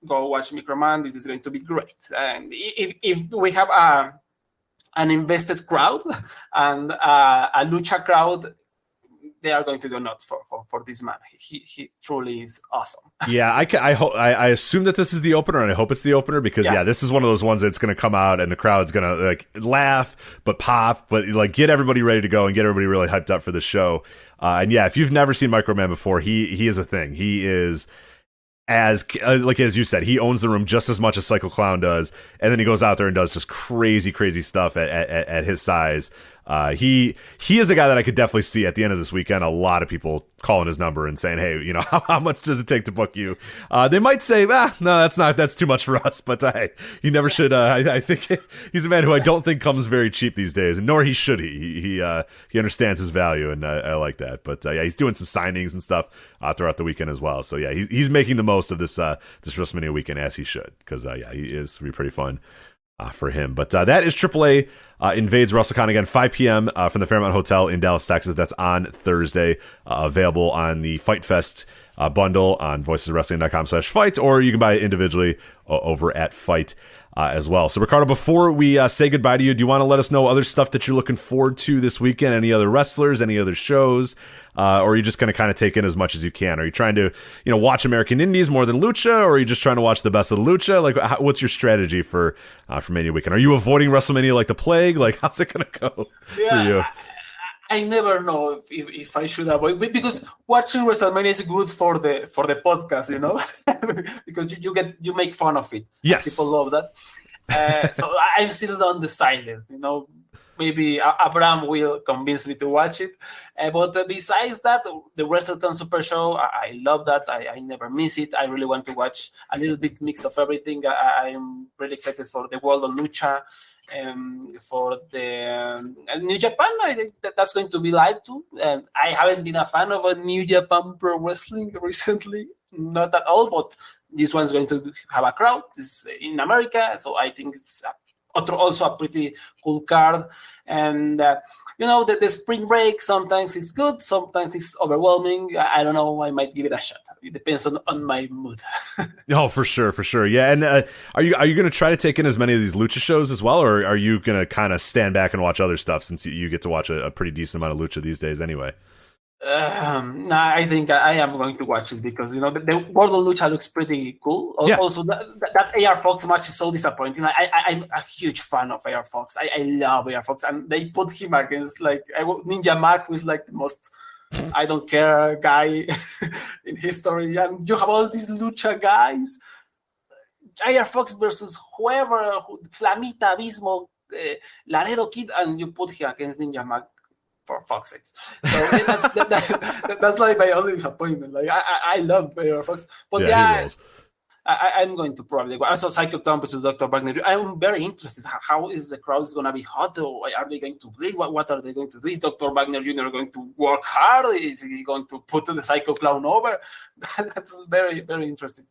[SPEAKER 3] go watch Microman. This is going to be great. And if we have an invested crowd and a lucha crowd, they are going to go nuts for this man. He truly is awesome.
[SPEAKER 1] Yeah, I assume that this is the opener, and I hope it's the opener because this is one of those ones that's going to come out and the crowd's going to like laugh, but pop, but like get everybody ready to go and get everybody really hyped up for the show. And yeah, if you've never seen Microman before, he is a thing. He is as you said, he owns the room just as much as Psycho Clown does, and then he goes out there and does just crazy stuff at his size. He is a guy that I could definitely see at the end of this weekend. A lot of people calling his number and saying, "Hey, how much does it take to book you?" They might say, no, that's too much for us." But you never should. I think he's a man who I don't think comes very cheap these days, and nor should he. He understands his value, and I like that. But he's doing some signings and stuff throughout the weekend as well. So yeah, he's making the most of this WrestleMania weekend as he should, because he is pretty fun. For him. But that is AAA Invades Wrestlecon again, 5 p.m. From the Fairmont Hotel in Dallas, Texas. That's on Thursday. Available on the Fight Fest bundle on voicesofwrestling.com/fight, or you can buy it individually over at Fight as well. So, Ricardo, before we say goodbye to you, do you want to let us know other stuff that you're looking forward to this weekend? Any other wrestlers, any other shows? Or are you just going to kind of take in as much as you can? Are you trying to, watch American Indies more than Lucha, or are you just trying to watch the best of the Lucha? Like, what's your strategy for Mania Weekend? Are you avoiding WrestleMania like the plague? Like, how's it going to go for you?
[SPEAKER 3] I never know if I should avoid, because watching WrestleMania is good for the podcast, because you make fun of it.
[SPEAKER 1] Yes,
[SPEAKER 3] people love that. So I'm still undecided. Maybe Abraham will convince me to watch it. But besides that, the WrestleCon Super Show, I love that. I never miss it. I really want to watch a little bit mix of everything. I'm really excited for the World of Lucha. For the New Japan, I think that's going to be live too. And I haven't been a fan of a New Japan Pro Wrestling recently, not at all. But this one's going to have a crowd. This is in America, so I think it's also a pretty cool card. And the spring break, sometimes it's good, sometimes it's overwhelming. I don't know. I might give it a shot. It depends on my mood.
[SPEAKER 1] Oh, for sure. Yeah, and are you going to try to take in as many of these Lucha shows as well, or are you going to kind of stand back and watch other stuff, since you get to watch a pretty decent amount of Lucha these days anyway?
[SPEAKER 3] I think I am going to watch it because the World of Lucha looks pretty cool.
[SPEAKER 1] Yeah.
[SPEAKER 3] Also, that AR Fox match is so disappointing. I'm a huge fan of AR Fox. I love AR Fox, and they put him against Ninja Mac, who is the most I don't care guy in history, and you have all these Lucha guys. AR Fox versus whoever, Flamita, Abismo, Laredo Kid, and you put him against Ninja Mac. For fuck's sakes. So that's my only disappointment. I love AR Fox, but I'm going to probably go. I saw Psycho Tom versus Dr. Wagner. I'm very interested. How is the crowd going to be hot? Or are they going to bleed? What are they going to do? Is Dr. Wagner Jr. going to work hard? Is he going to put the Psycho Clown over? That's very, very interesting.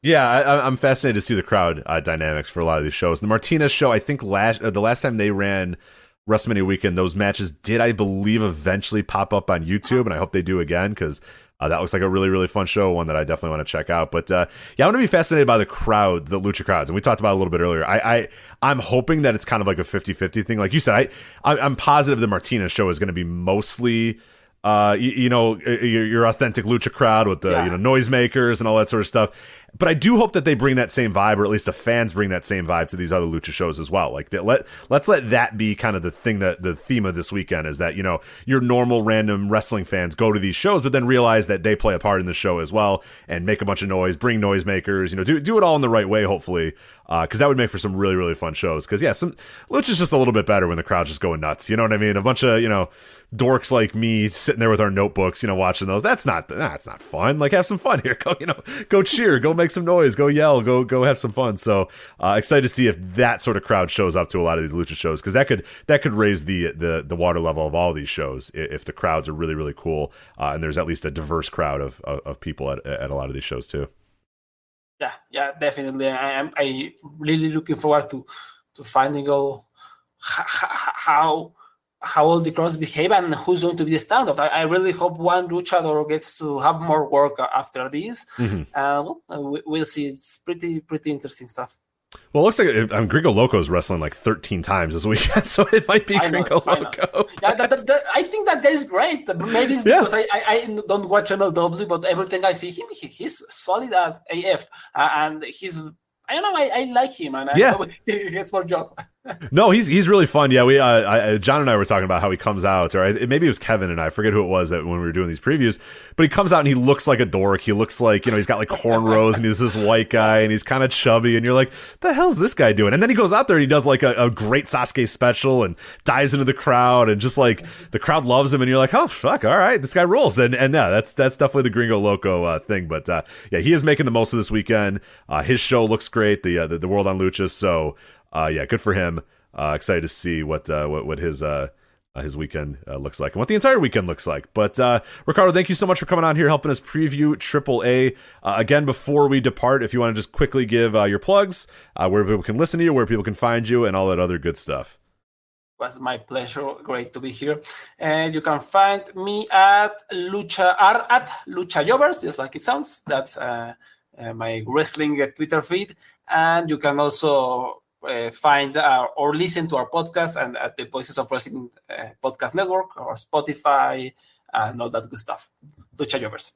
[SPEAKER 1] Yeah, I'm fascinated to see the crowd dynamics for a lot of these shows. The Martinez show, I think the last time they ran WrestleMania Weekend, those matches did, I believe, eventually pop up on YouTube, and I hope they do again, because that looks like a really, really fun show, one that I definitely want to check out. But I want to be fascinated by the crowd, the Lucha crowds, and we talked about it a little bit earlier. I'm hoping that it's kind of like a 50-50 thing. Like you said, I'm positive the Martinez show is going to be mostly your authentic Lucha crowd with the noisemakers and all that sort of stuff. But I do hope that they bring that same vibe, or at least the fans bring that same vibe to these other lucha shows as well. Like, let's let that be kind of the thing, that the theme of this weekend is that, you know, your normal random wrestling fans go to these shows, but then realize that they play a part in the show as well, and make a bunch of noise, bring noisemakers, you know, do it all in the right way, hopefully, because that would make for some really, really fun shows. Because some lucha's just a little bit better when the crowd's just going nuts. You know what I mean? A bunch of, you know, dorks like me sitting there with our notebooks, you know, watching those. That's not fun. Like, have some fun here. Go cheer, go make some noise, go yell, go have some fun. So excited to see if that sort of crowd shows up to a lot of these lucha shows, because that could raise the water level of all these shows if the crowds are really, really cool, and there's at least a diverse crowd of people at a lot of these shows too.
[SPEAKER 3] Yeah, definitely. I'm really looking forward to finding out how all the crowds behave and who's going to be the standout. I really hope one luchador gets to have more work after this. We'll see. It's pretty interesting stuff.
[SPEAKER 1] Well, it looks like Gringo Loco is wrestling like 13 times this weekend, so it might be Gringo Loco.
[SPEAKER 3] Yeah, I think that guy's great. Maybe it's because I don't watch MLW, but everything I see him, he's solid as AF, and he's. I don't know. I like him, and I know he gets more job.
[SPEAKER 1] No, he's really fun. Yeah, we John and I were talking about how he comes out, or maybe it was Kevin and I forget who it was that when we were doing these previews. But he comes out and he looks like a dork. He looks like, you know, he's got like cornrows and he's this white guy and he's kind of chubby, and you're like, the hell's this guy doing? And then he goes out there and he does like a great Sasuke special and dives into the crowd, and just like the crowd loves him, and you're like, oh fuck, all right, this guy rules. And yeah, that's definitely the Gringo Loco thing. But yeah, he is making the most of this weekend. His show looks great, the Wrld on Lucha. So. Yeah, good for him. Excited to see what his weekend looks like, and what the entire weekend looks like. But Ricardo, thank you so much for coming on here, helping us preview AAA. Again, before we depart, if you want to just quickly give your plugs, where people can listen to you, where people can find you, and all that other good stuff.
[SPEAKER 3] It was my pleasure. Great to be here. And you can find me at LUCHA Jovers, just like it sounds. That's my wrestling Twitter feed. And you can also find or listen to our podcast and at the Voices of Wrestling podcast network, or Spotify, and all that good stuff. Lucha Jobbers.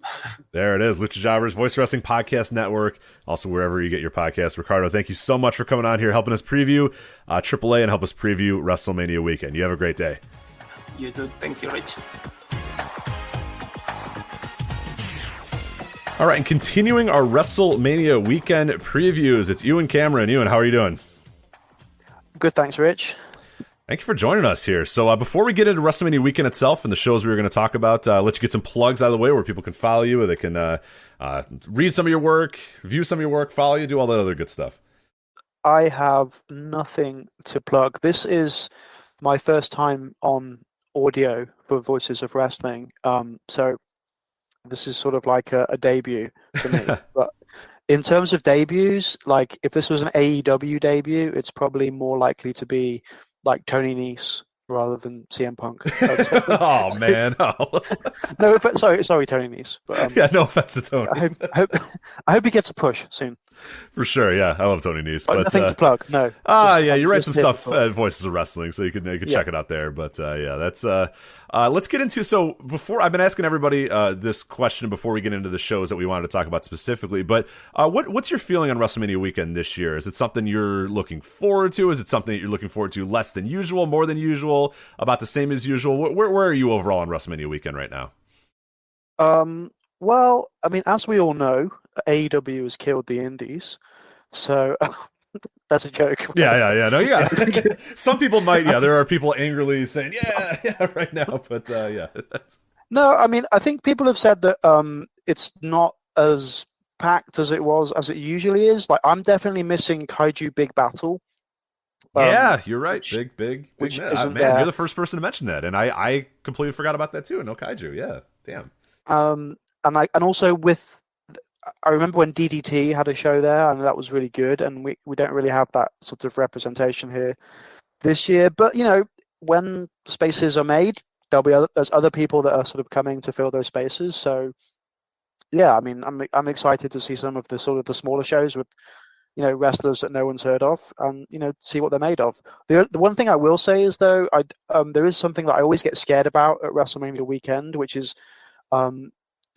[SPEAKER 1] There it is, Lucha Jobbers, Voice Wrestling Podcast Network, also wherever you get your podcasts. Ricardo, thank you so much for coming on here, helping us preview AAA and help us preview WrestleMania Weekend. You have a great day.
[SPEAKER 3] You too. Thank you, Rich.
[SPEAKER 1] All right, and continuing our WrestleMania Weekend previews, it's Ewan Cameron. Ewan, how are you doing?
[SPEAKER 4] Good, thanks, Rich.
[SPEAKER 1] Thank you for joining us here. So before we get into WrestleMania Weekend itself and the shows we were going to talk about, let you get some plugs out of the way where people can follow you, or they can read some of your work, view some of your work, follow you, do all that other good stuff.
[SPEAKER 4] I have nothing to plug. This is my first time on audio for Voices of Wrestling, so this is sort of like a debut for me. But in terms of debuts, like if this was an AEW debut, it's probably more likely to be like Tony Nese rather than CM Punk.
[SPEAKER 1] Oh man! Oh.
[SPEAKER 4] No, sorry, Tony Nese. But,
[SPEAKER 1] yeah, no offense to Tony.
[SPEAKER 4] I hope he gets a push soon.
[SPEAKER 1] For sure, yeah, I love Tony Nese. But
[SPEAKER 4] nothing to plug. No.
[SPEAKER 1] Yeah, you write some stuff at Voices of Wrestling, so you can check it out there. But yeah, that's. Let's get into. So before, I've been asking everybody this question before we get into the shows that we wanted to talk about specifically. But what's your feeling on WrestleMania Weekend this year? Is it something you're looking forward to? Is it something that you're looking forward to less than usual, more than usual, about the same as usual? Where are you overall on WrestleMania Weekend right now?
[SPEAKER 4] Well, I mean, as we all know, AEW has killed the Indies, so that's a joke.
[SPEAKER 1] Yeah. No, you got it. Some people might. Yeah, there are people angrily saying, "Yeah, right now." But yeah.
[SPEAKER 4] No, I mean, I think people have said that it's not as packed as it usually is. Like, I'm definitely missing Kaiju Big Battle.
[SPEAKER 1] Yeah, you're right. Big man.
[SPEAKER 4] There.
[SPEAKER 1] You're the first person to mention that, and I completely forgot about that too. No Kaiju. Yeah, damn.
[SPEAKER 4] And also with, I remember when DDT had a show there, and that was really good. And we don't really have that sort of representation here this year. But you know, when spaces are made, there's other people that are sort of coming to fill those spaces. So yeah, I mean, I'm excited to see some of the sort of the smaller shows with, you know, wrestlers that no one's heard of, and you know, see what they're made of. The one thing I will say is though, there is something that I always get scared about at WrestleMania Weekend, which is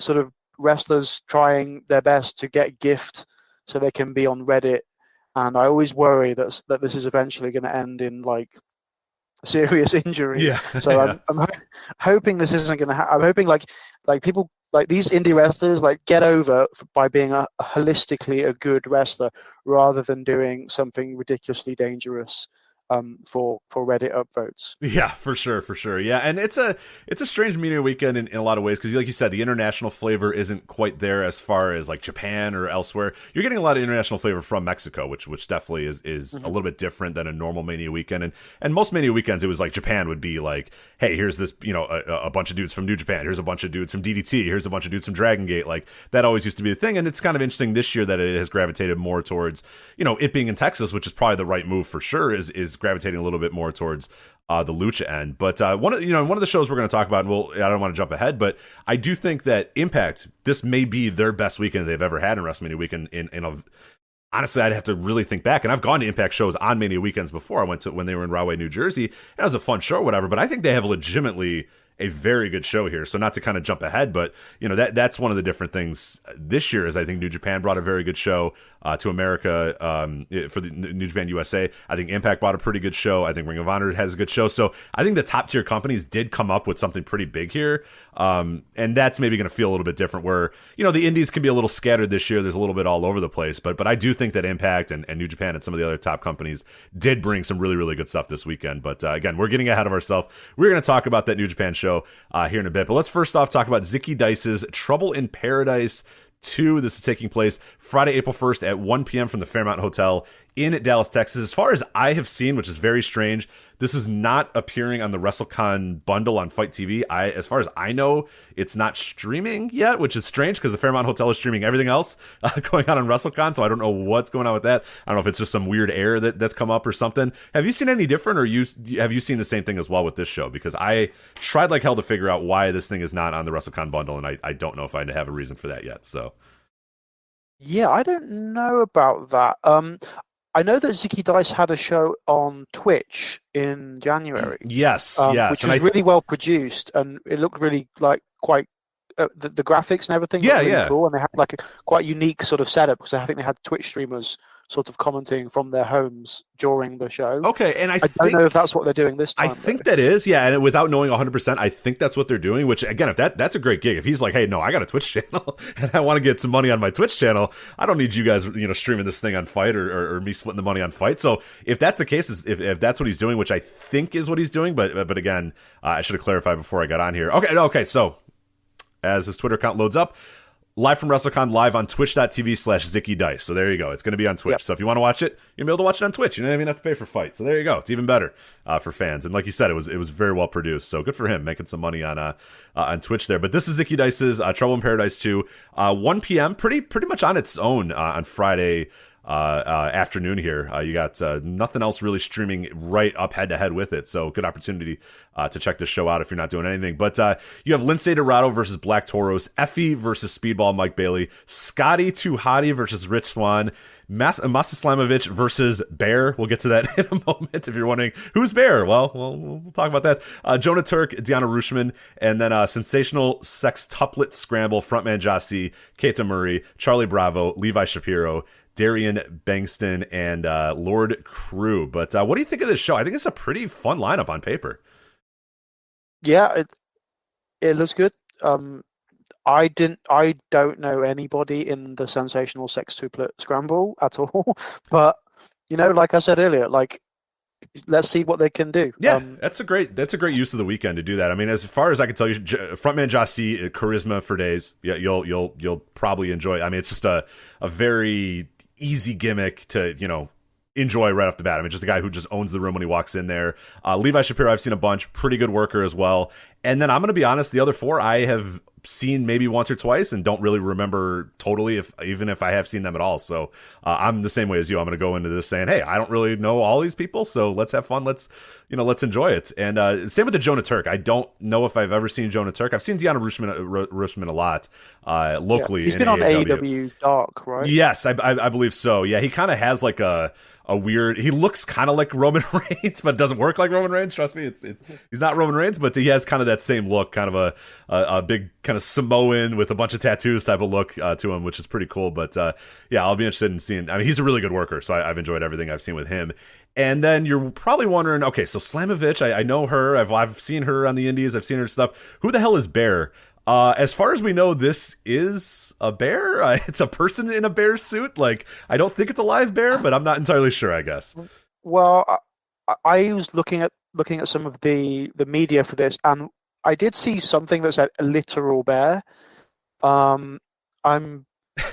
[SPEAKER 4] sort of wrestlers trying their best to get gift so they can be on Reddit. And I always worry that this is eventually going to end in like a serious injury.
[SPEAKER 1] Yeah.
[SPEAKER 4] So I'm hoping this isn't going to happen. I'm hoping like people like these indie wrestlers like get over by being a holistically a good wrestler rather than doing something ridiculously dangerous for Reddit upvotes.
[SPEAKER 1] Yeah, for sure. Yeah, and it's a strange media weekend in a lot of ways because, like you said, the international flavor isn't quite there as far as like Japan or elsewhere. You're getting a lot of international flavor from Mexico, which definitely is a little bit different than a normal Mania weekend. And most Mania weekends, it was like Japan would be like, hey, here's this, a bunch of dudes from New Japan. Here's a bunch of dudes from DDT. Here's a bunch of dudes from Dragon Gate. Like that always used to be the thing. And it's kind of interesting this year that it has gravitated more towards, it being in Texas, which is probably the right move for sure. Is gravitating a little bit more towards the Lucha end. But one of the shows we're going to talk about, and I don't want to jump ahead, but I do think that Impact, this may be their best weekend they've ever had in WrestleMania weekend. Honestly, I'd have to really think back, and I've gone to Impact shows on Mania weekends before. I went to when they were in Rahway, New Jersey. It was a fun show, or whatever. But I think they have legitimately a very good show here. So not to kind of jump ahead, but that's one of the different things this year is I think New Japan brought a very good show to America for the New Japan USA. I think Impact brought a pretty good show. I think Ring of Honor has a good show. So I think the top tier companies did come up with something pretty big here. And that's maybe going to feel a little bit different where, the indies can be a little scattered this year. There's a little bit all over the place, but I do think that Impact and New Japan and some of the other top companies did bring some really, really good stuff this weekend. But again, we're getting ahead of ourselves. We're going to talk about that New Japan show here in a bit. But let's first off talk about Zicky Dice's Trouble in Paradise 2. This is taking place Friday, April 1st at 1 p.m. from the Fairmount Hotel in Dallas, Texas. As far as I have seen, which is very strange, this is not appearing on the WrestleCon bundle on Fight TV. As far as I know, it's not streaming yet, which is strange because the Fairmount Hotel is streaming everything else going on WrestleCon, so I don't know what's going on with that. I don't know if it's just some weird error that's come up or something. Have you seen any different, or have you seen the same thing as well with this show? Because I tried like hell to figure out why this thing is not on the WrestleCon bundle, and I don't know if I have a reason for that yet. So,
[SPEAKER 4] yeah, I don't know about that. I know that Zicky Dice had a show on Twitch in January.
[SPEAKER 1] Yes,
[SPEAKER 4] which was really well produced, and it looked really like quite the graphics and everything.
[SPEAKER 1] Yeah,
[SPEAKER 4] really cool, and they had like a quite unique sort of setup because I think they had Twitch streamers sort of commenting from their homes during the show.
[SPEAKER 1] Okay, and I
[SPEAKER 4] don't know if that's what they're doing this time.
[SPEAKER 1] I think that is, yeah, and without knowing 100%, I think that's what they're doing, which, again, if that's a great gig. If he's like, hey, no, I got a Twitch channel, and I want to get some money on my Twitch channel, I don't need you guys, streaming this thing on Fight or me splitting the money on Fight. So if that's the case, if that's what he's doing, which I think is what he's doing, but again, I should have clarified before I got on here. Okay, so as his Twitter account loads up, live from WrestleCon, live on twitch.tv/Zicky Dice. So there you go. It's going to be on Twitch. Yep. So if you want to watch it, you'll be able to watch it on Twitch. You don't even have to pay for Fight. So there you go. It's even better for fans. And like you said, it was very well produced. So good for him making some money on Twitch there. But this is Zicky Dice's Trouble in Paradise 2, 1 p.m. Pretty much on its own on Friday afternoon here. You got nothing else really streaming right up head to head with it, so good opportunity to check this show out if you're not doing anything. But you have Lince Dorado versus Black Toros, Effie versus Speedball Mike Bailey, Scotty 2 Hottie versus Rich Swann, Masa Slamovich versus Bear. We'll get to that in a moment if you're wondering who's Bear. Well, we'll talk about that. Jonah Turk, Deanna Rushman, and then Sensational Sextuplet Scramble, frontman Jossie, Keita Murray, Charlie Bravo, Levi Shapiro, Darian Bankston, and Lord Crew. But what do you think of this show? I think it's a pretty fun lineup on paper.
[SPEAKER 4] Yeah, it looks good. I don't know anybody in the Sensational Sextuplet Scramble at all. But like I said earlier, like let's see what they can do.
[SPEAKER 1] Yeah, that's a great use of the weekend to do that. I mean, as far as I can tell you, frontman Jossie, charisma for days. Yeah, you'll probably enjoy it. I mean, it's just a very easy gimmick to enjoy right off the bat. I mean, just a guy who just owns the room when he walks in there. Levi Shapiro, I've seen a bunch, pretty good worker as well. And then I'm going to be honest, the other four I have seen maybe once or twice and don't really remember totally, even if I have seen them at all. So I'm the same way as you. I'm going to go into this saying, hey, I don't really know all these people, so let's have fun. Let's enjoy it. And same with the Jonah Turk. I don't know if I've ever seen Jonah Turk. I've seen Deanna Rushman a lot locally.
[SPEAKER 4] He's been on AEW Dark, right?
[SPEAKER 1] Yes, I believe so. Yeah, he kind of has like a a weird. He looks kind of like Roman Reigns, but doesn't work like Roman Reigns. Trust me, he's not Roman Reigns, but he has kind of that same look, kind of a big kind of Samoan with a bunch of tattoos type of look to him, which is pretty cool. But yeah, I'll be interested in seeing. I mean, he's a really good worker, so I've enjoyed everything I've seen with him. And then you're probably wondering, okay, so Slamovich, I know her. I've seen her on the Indies. I've seen her stuff. Who the hell is Bear? As far as we know, this is a bear. It's a person in a bear suit. Like, I don't think it's a live bear, but I'm not entirely sure, I guess.
[SPEAKER 4] Well, I was looking at some of the media for this, and I did see something that said a literal bear. I'm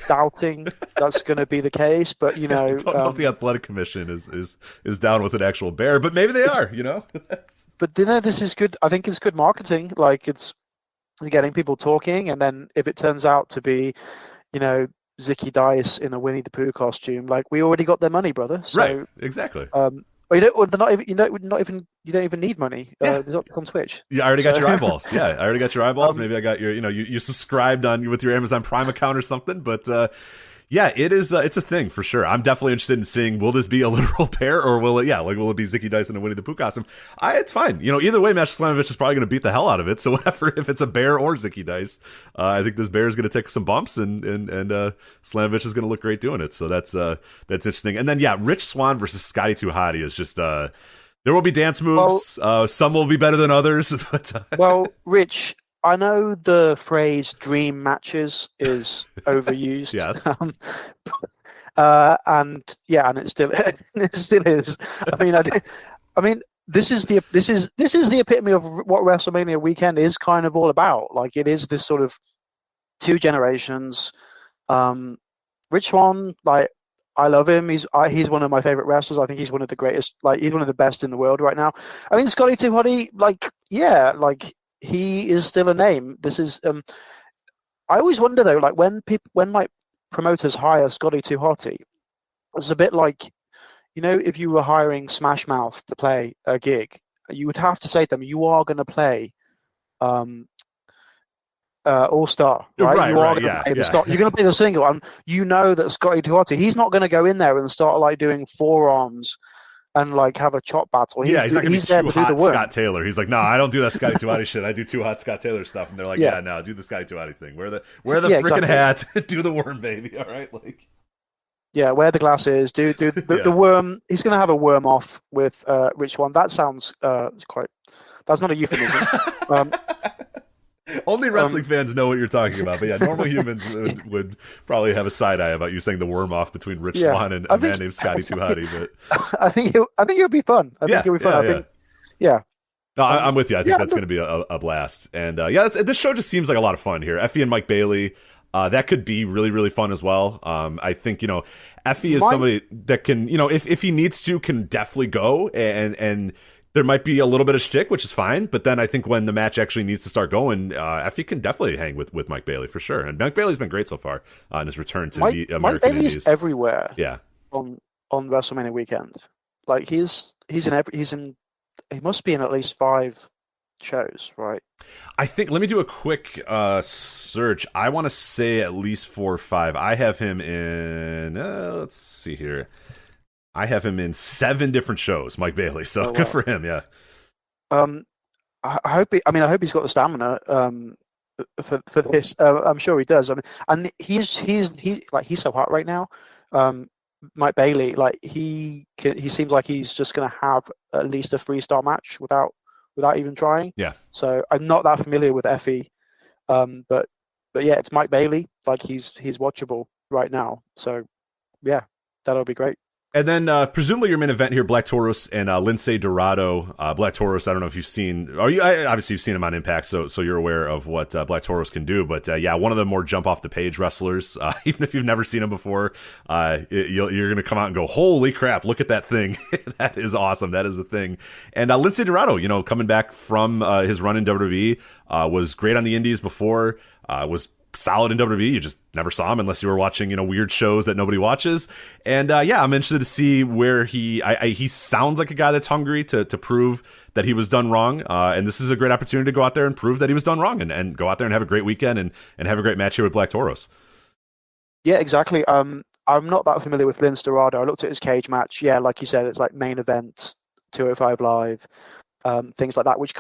[SPEAKER 4] doubting that's going to be the case, but I
[SPEAKER 1] don't know if the athletic commission is down with an actual bear, but maybe they are.
[SPEAKER 4] But this is good. I think it's good marketing. Like, it's getting people talking, and then if it turns out to be, Zicky Dice in a Winnie the Pooh costume, like, we already got their money, brother. So,
[SPEAKER 1] right, exactly.
[SPEAKER 4] You don't even need money. They're not on Twitch.
[SPEAKER 1] Yeah, I already got your eyeballs. Yeah, I already got your eyeballs. Maybe I got your, you subscribed with your Amazon Prime account or something. But yeah, it is. It's a thing for sure. I'm definitely interested in seeing, will this be a literal bear, or will it be Zicky Dice in a Winnie the Pooh costume? It's fine. Either way, Master Slamovich is probably going to beat the hell out of it. So whatever, if it's a bear or Zicky Dice, I think this bear is going to take some bumps, and Slamovich is going to look great doing it. So that's interesting. And then yeah, Rich Swann versus Scotty 2 Hotty is just there will be dance moves. Well, some will be better than others. But
[SPEAKER 4] well, Rich, I know the phrase "dream matches" is overused.
[SPEAKER 1] Yes.
[SPEAKER 4] And it still is. I mean, this is the epitome of what WrestleMania Weekend is kind of all about. Like, it is this sort of two generations. Rich Swann, like, I love him. He's one of my favorite wrestlers. I think he's one of the greatest. Like, he's one of the best in the world right now. I mean, Scotty 2 Hotty, he is still a name. This is. I always wonder though, like, when promoters hire Scotty 2 Hotty, it's a bit like, if you were hiring Smash Mouth to play a gig, you would have to say to them, you are going to play All Star, right?
[SPEAKER 1] Right,
[SPEAKER 4] you are
[SPEAKER 1] right,
[SPEAKER 4] going to play the Scott. You're going to play the single, and that Scotty 2 Hotty, he's not going to go in there and start like doing forearms and like have a chop battle.
[SPEAKER 1] He's not going to be too hot Scott Taylor. He's like, no, I don't do that Scotty 2 Hotty shit. I do too hot Scott Taylor stuff. And they're like, yeah, no, do the Scotty 2 Hotty thing. Wear the freaking hat. Do the worm, baby. All right, like.
[SPEAKER 4] Yeah, wear the glasses. Do the worm. He's going to have a worm off with Rich Swann. That sounds quite. That's not a euphemism.
[SPEAKER 1] Only wrestling fans know what you're talking about, but yeah, normal humans would probably have a side eye about you saying the worm off between Rich Swann and a man named Scotty 2 Hotty. But
[SPEAKER 4] I think it'll be fun. I think it'll be fun.
[SPEAKER 1] No, I'm with you. I think that's going to be a blast. And this show just seems like a lot of fun here. Effie and Mike Bailey, that could be really, really fun as well. I think Effie is somebody that can, if he needs to, can definitely go and. There might be a little bit of shtick, which is fine, but then I think when the match actually needs to start going, Effie can definitely hang with Mike Bailey for sure. And Mike Bailey's been great so far in his return to the American
[SPEAKER 4] Mike Bailey's
[SPEAKER 1] Indies.
[SPEAKER 4] Everywhere.
[SPEAKER 1] Yeah.
[SPEAKER 4] On WrestleMania Weekend, like he must be in at least 5 shows, right?
[SPEAKER 1] I think. Let me do a quick search. I want to say at least 4 or 5. I have him in. Let's see here. I have him in 7 different shows, Mike Bailey. So good for him, yeah.
[SPEAKER 4] I hope he's got the stamina for this. I'm sure he does. I mean, and he's so hot right now. Mike Bailey, like he seems like he's just going to have at least a 3-star match without even trying.
[SPEAKER 1] Yeah.
[SPEAKER 4] So I'm not that familiar with Effie, but yeah, it's Mike Bailey. Like he's watchable right now. So yeah, that'll be great.
[SPEAKER 1] And then presumably your main event here, Black Taurus and Lince Dorado. Black Taurus, I don't know if you've seen. Obviously you've seen him on Impact, so you're aware of what Black Taurus can do. But yeah, one of the more jump off the page wrestlers. Even if you've never seen him before, you're going to come out and go, "Holy crap! Look at that thing! That is awesome! That is the thing." And Lince Dorado, coming back from his run in WWE, was great on the Indies before. Was solid in WWE. You just never saw him unless you were watching, weird shows that nobody watches. And yeah, I'm interested to see where he sounds like a guy that's hungry to prove that he was done wrong. And this is a great opportunity to go out there and prove that he was done wrong and go out there and have a great weekend and have a great match here with Black Taurus.
[SPEAKER 4] Yeah, exactly. I'm not that familiar with Lince Dorado. I looked at his cage match. Yeah, like you said, it's like main event, 205 Live, things like that, which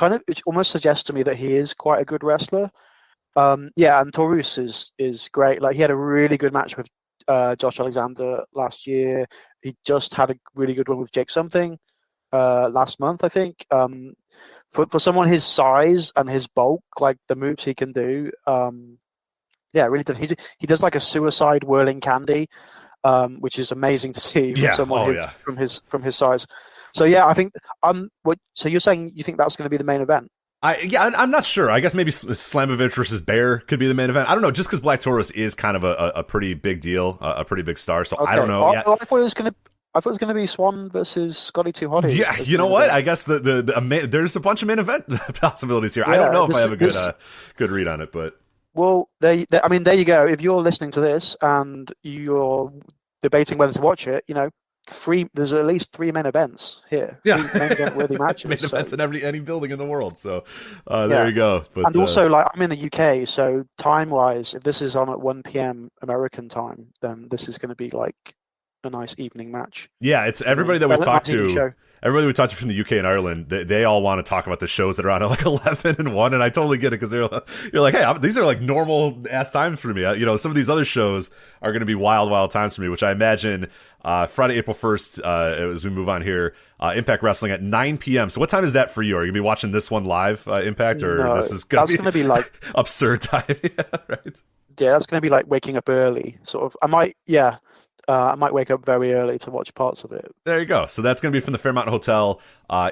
[SPEAKER 4] almost suggests to me that he is quite a good wrestler. Yeah, and Taurus is great. Like, he had a really good match with Josh Alexander last year. He just had a really good one with Jake Something last month, I think. For someone his size and his bulk, like the moves he can do, yeah, really does. He does like a suicide whirling candy, which is amazing to see from someone from his size. So yeah, I think so you're saying you think that's going to be the main event?
[SPEAKER 1] I'm not sure. I guguess maybe Slamovich versus Bear could be the main event. I don't know, just because Black Taurus is kind of a pretty big deal, a pretty big star. So okay. I don't know.
[SPEAKER 4] I thought it was going to be Swan versus Scotty 2 Hotties.
[SPEAKER 1] Yeah, you know what? I guess there's a bunch of main event possibilities here. Yeah, I don't know if I have a good read on it, but.
[SPEAKER 4] Well, there you go. If you're listening to this and you're debating whether to watch it, there's at least 3 main events here.
[SPEAKER 1] Yeah,
[SPEAKER 4] 3 main event-worthy matches.
[SPEAKER 1] Main events in any building in the world. So there you go. But,
[SPEAKER 4] and also, like, I'm in the UK, so time-wise, if this is on at 1 p.m. American time, then this is going to be like a nice evening match.
[SPEAKER 1] Yeah, it's everybody that we've talked to. Everybody we talked to from the UK and Ireland, they all want to talk about the shows that are on at like 11 and 1, and I totally get it, because you're like, hey, these are like normal ass times for me. Some of these other shows are going to be wild times for me, which I imagine Friday, April 1st, as we move on here, Impact Wrestling at 9 p.m. So what time is that for you? Are you going to be watching this one live, Impact, or
[SPEAKER 4] no,
[SPEAKER 1] this is going to be
[SPEAKER 4] like
[SPEAKER 1] absurd time? Yeah, right.
[SPEAKER 4] Yeah, that's going to be like waking up early, sort of. I might wake up very early to watch parts of it.
[SPEAKER 1] There you go. So that's going to be from the Fairmount Hotel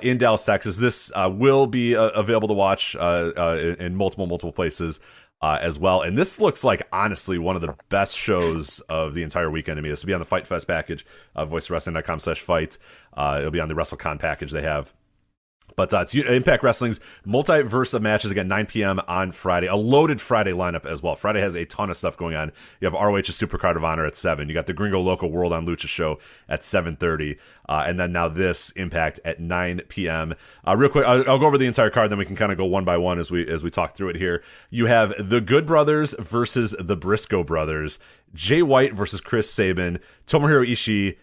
[SPEAKER 1] in Dallas, Texas. This will be available to watch in multiple places as well. And this looks like, honestly, one of the best shows of the entire weekend to me. This will be on the Fight Fest package, voicewrestling.com/fight. It'll be on the WrestleCon package they have. But it's Impact Wrestling's Multiverse of Matches, again, 9 p.m. on Friday. A loaded Friday lineup as well. Friday has a ton of stuff going on. You have ROH's Supercard of Honor at 7. You got the Gringo Loco Wrld on Lucha show at 7:30. And then now this Impact at 9 p.m. Real quick, I'll go over the entire card, then we can kind of go one by one as we talk through it here. You have the Good Brothers versus the Briscoe Brothers. Jay White versus Chris Sabin, Tomohiro Ishii,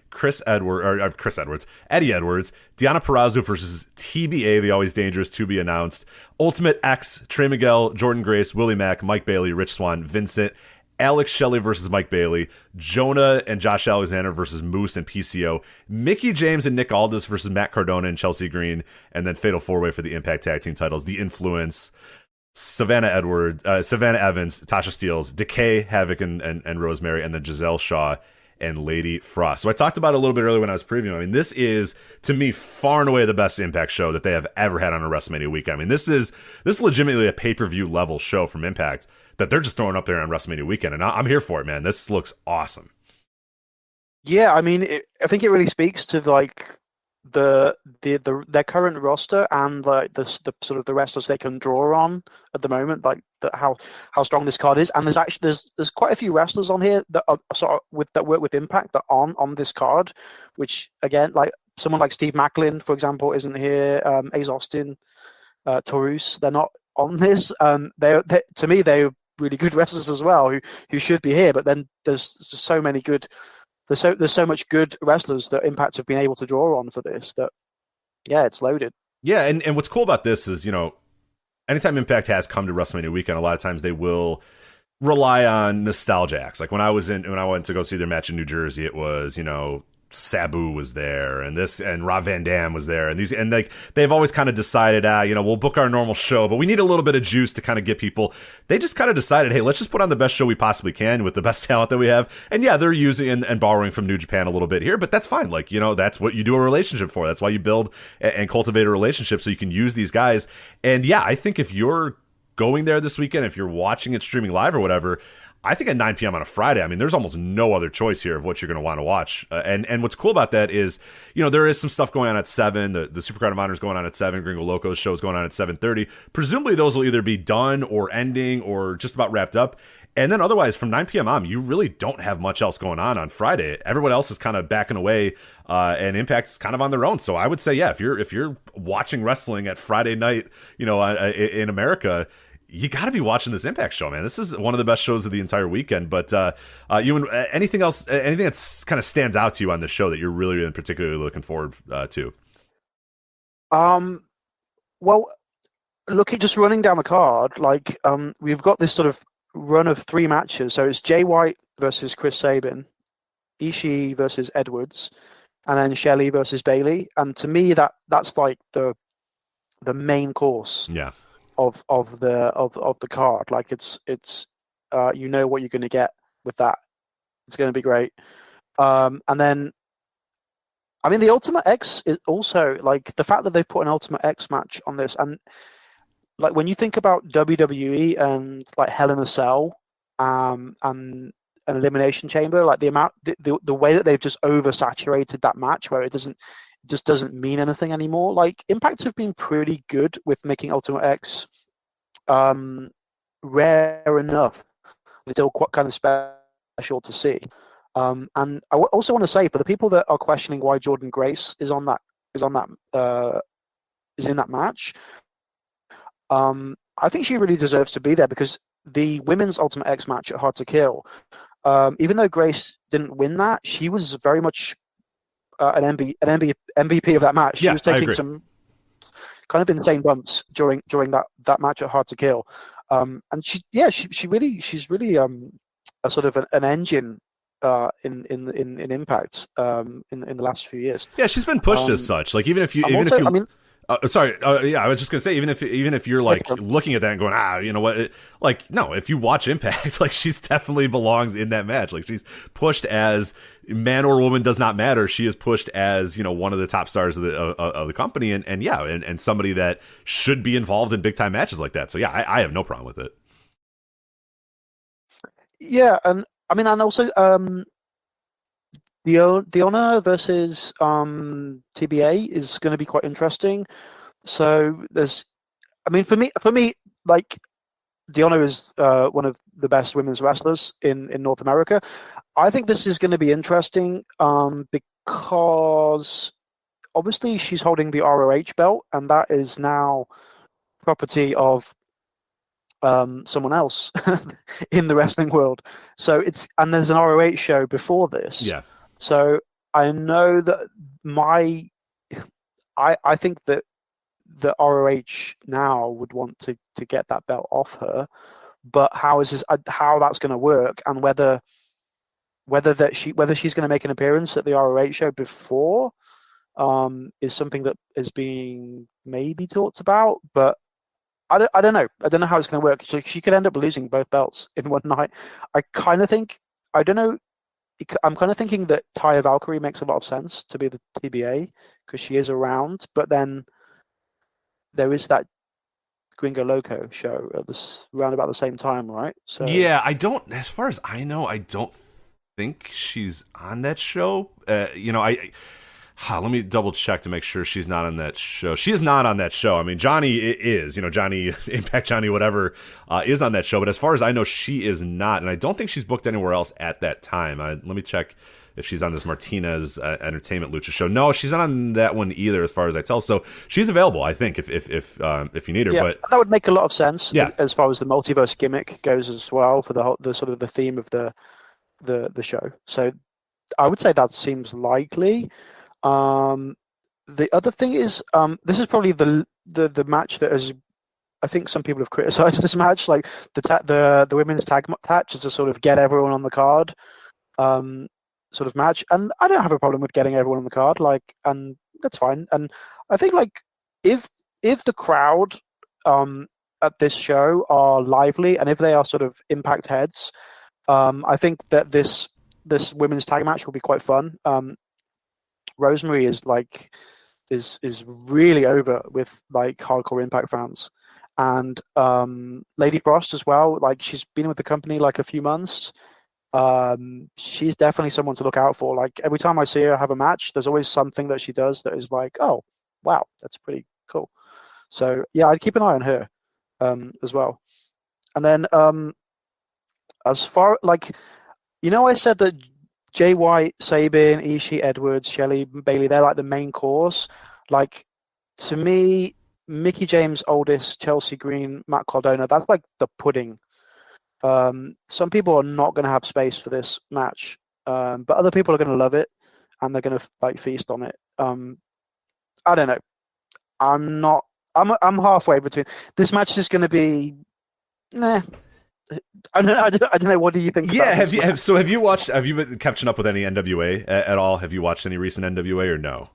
[SPEAKER 1] Eddie Edwards, Deonna Purrazzo versus TBA, the Always Dangerous, to be announced, Ultimate X, Trey Miguel, Jordan Grace, Willie Mack, Mike Bailey, Rich Swann, Vincent, Alex Shelley versus Mike Bailey, Jonah and Josh Alexander versus Moose and PCO, Mickey James and Nick Aldis versus Matt Cardona and Chelsea Green, and then Fatal 4-Way for the Impact Tag Team titles, The Influence, Savannah Evans, Tasha Steeles, Decay, Havoc, and Rosemary, and then Giselle Shaw and Lady Frost. So I talked about it a little bit earlier when I was previewing. I mean, this is, to me, far and away the best Impact show that they have ever had on a WrestleMania weekend. I mean, this is legitimately a pay-per-view level show from Impact that they're just throwing up there on WrestleMania weekend, and I'm here for it, man. This looks awesome.
[SPEAKER 4] Yeah, I mean, I think it really speaks to like their current roster and like the sort of the wrestlers they can draw on at the moment, like how strong this card is. And there's quite a few wrestlers on here that are sort of that work with Impact that aren't on this card, which again, like someone like Steve Macklin, for example, isn't here. Ace Austin, Taurus, they're not on this. They to me, they're really good wrestlers as well who should be here. But then there's so many good. There's so much good wrestlers that Impact have been able to draw on for this that, yeah, it's loaded.
[SPEAKER 1] Yeah, and what's cool about this is, anytime Impact has come to WrestleMania weekend, a lot of times they will rely on nostalgia acts. Like when I went to go see their match in New Jersey, it was, Sabu was there, and Rob Van Dam was there, and like they've always kind of decided, we'll book our normal show, but we need a little bit of juice to kind of get people. They just kind of decided, hey, let's just put on the best show we possibly can with the best talent that we have. And yeah, they're using and borrowing from New Japan a little bit here, but that's fine. Like, that's what you do a relationship for. That's why you build and cultivate a relationship, so you can use these guys. And yeah, I think if you're going there this weekend, if you're watching it streaming live or whatever, I think at 9 p.m. on a Friday, I mean, there's almost no other choice here of what you're going to want to watch. And what's cool about that is, there is some stuff going on at 7. The Supercard of Honor is going on at 7. Gringo Loco's show is going on at 7:30. Presumably, those will either be done or ending or just about wrapped up. And then otherwise, from 9 p.m. on, you really don't have much else going on Friday. Everyone else is kind of backing away, and Impact's kind of on their own. So I would say, yeah, if you're watching wrestling at Friday night, in America, you got to be watching this Impact show, man. This is one of the best shows of the entire weekend. But you, anything else? Anything that's kind of stands out to you on the show that you're really particularly looking forward to?
[SPEAKER 4] Well, looking just running down the card, like we've got this sort of run of 3 matches. So it's Jay White versus Chris Sabin, Ishii versus Edwards, and then Shelley versus Bailey. And to me, that's like the main course.
[SPEAKER 1] Yeah.
[SPEAKER 4] Of the card. Like it's you know what you're going to get with that. It's going to be great. And then, I mean, the Ultimate X is also like the fact that they put an Ultimate X match on this, and like when you think about WWE and like Hell in a Cell, and an Elimination Chamber, like the way that they've just oversaturated that match, where it just doesn't mean anything anymore. Like Impact have been pretty good with making Ultimate X rare enough, but still quite kind of special to see. And I also want to say, for the people that are questioning why Jordynne Grace is in that match, I think she really deserves to be there, because the women's Ultimate X match at Hard to Kill, even though Grace didn't win that, she was very much an MVP of that match. She was taking some kind of insane bumps during that match at Hard to Kill, and she's really a sort of an engine in Impact in the last few years.
[SPEAKER 1] Yeah, she's been pushed as such. Like even if you sorry, I was just gonna say, even if you're like looking at that and going, you know what, no, if you watch Impact, like she's definitely belongs in that match. Like she's pushed as man or woman does not matter. She is pushed as, you know, one of the top stars of the company, and somebody that should be involved in big time matches like that. So yeah, I have no problem with it.
[SPEAKER 4] Yeah, and I mean, and also the Honor versus TBA is going to be quite interesting. So for me, like the Honor is one of the best women's wrestlers in North America. I think this is going to be interesting because obviously she's holding the ROH belt, and that is now property of someone else in the wrestling world. So and there's an ROH show before this.
[SPEAKER 1] Yeah.
[SPEAKER 4] So I know that I think that the ROH now would want to get that belt off her, but how that's going to work, and whether she's going to make an appearance at the ROH show before is something that is being maybe talked about, but I don't know. I don't know how it's going to work. So she could end up losing both belts in one night. I'm kind of thinking that Taya Valkyrie makes a lot of sense to be the TBA because she is around, but then there is that Gringo Loco show around about the same time, right? So
[SPEAKER 1] yeah, as far as I know, I don't think she's on that show. Let me double check to make sure she's not on that show. She is not on that show. I mean, Johnny is, Johnny, Impact Johnny, whatever, is on that show. But as far as I know, she is not. And I don't think she's booked anywhere else at that time. Let me check if she's on this Martinez Entertainment Lucha show. No, she's not on that one either, as far as I tell. So she's available, I think, if you need her.
[SPEAKER 4] Yeah,
[SPEAKER 1] but
[SPEAKER 4] that would make a lot of sense.
[SPEAKER 1] Yeah.
[SPEAKER 4] As far as the multiverse gimmick goes as well, for the sort of the theme of the show. So I would say that seems likely. The other thing is, this is probably the match that has, I think some people have criticized this match, like the women's tag match is to sort of get everyone on the card, sort of match, and I don't have a problem with getting everyone on the card, and that's fine. And I think if the crowd at this show are lively, and if they are sort of Impact heads, I think that this women's tag match will be quite fun. Rosemary is really over with hardcore Impact fans, and Lady Frost as well. Like, she's been with the company a few months. She's definitely someone to look out for. Like, every time I see her have a match, there's always something that she does that is like, oh wow, that's pretty cool. So yeah, I'd keep an eye on her as well. And then as far I said that Jay White, Sabin, Ishii, Edwards, Shelley, Bailey, they're like the main course. Like, to me, Mickey James, Oldest, Chelsea Green, Matt Cardona. That's like the pudding. Some people are not going to have space for this match, but other people are going to love it, and they're going to like feast on it. I don't know. I'm not. I'm halfway between. This match is going to be. Nah. I don't know. What do you think?
[SPEAKER 1] Yeah. Have you watched? Have you been catching up with any NWA at all? Have you watched any recent NWA or no?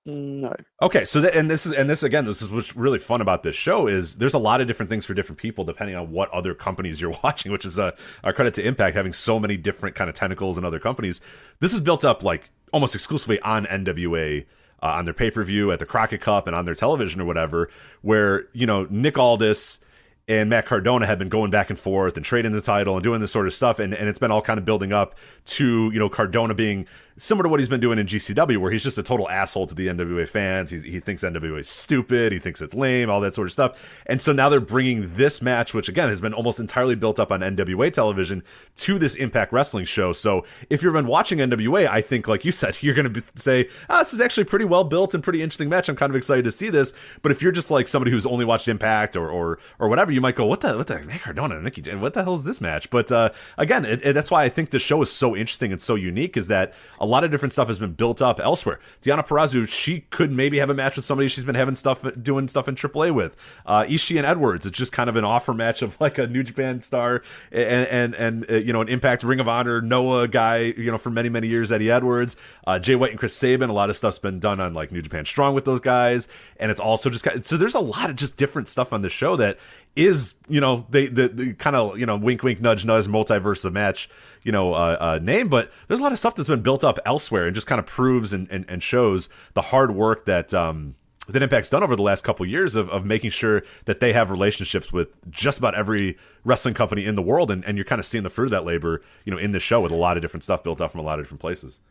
[SPEAKER 4] No.
[SPEAKER 1] Okay, so this is what's really fun about this show is there's a lot of different things for different people depending on what other companies you're watching, which is our credit to Impact having so many different kind of tentacles in other companies. This is built up like almost exclusively on NWA. On their pay-per-view, at the Crockett Cup, and on their television or whatever, where, you know, Nick Aldis and Matt Cardona have been going back and forth and trading the title and doing this sort of stuff, and it's been all kind of building up to, you know, Cardona being similar to what he's been doing in GCW, where he's just a total asshole to the NWA fans. He thinks NWA is stupid, he thinks it's lame, all that sort of stuff. And so now they're bringing this match, which again has been almost entirely built up on NWA television, to this Impact Wrestling show. So if you've been watching NWA, I think, like you said, you're going to say, this is actually pretty well built and pretty interesting match. I'm kind of excited to see this. But if you're just like somebody who's only watched Impact or whatever, you might go, what the Matt Cardona and Nicky, what the hell is this match? But again, that's why I think the show is so interesting and so unique, is that a lot of different stuff has been built up elsewhere. Deonna Purrazzo, she could maybe have a match with somebody she's been having doing stuff in AAA with. Ishii and Edwards, it's just kind of an offer match of like a New Japan star and you know, an Impact Ring of Honor Noah guy, you know, for many, many years, Eddie Edwards, Jay White and Chris Sabin. A lot of stuff's been done on like New Japan Strong with those guys, and it's also just so there's a lot of just different stuff on the show that is, you know, the kind of, you know, wink wink nudge nudge multiverse of match, you know, name, but there's a lot of stuff that's been built up elsewhere and just kind of proves and shows the hard work that that Impact's done over the last couple of years of making sure that they have relationships with just about every wrestling company in the world, and you're kind of seeing the fruit of that labor, you know, in the show with a lot of different stuff built up from a lot of different places.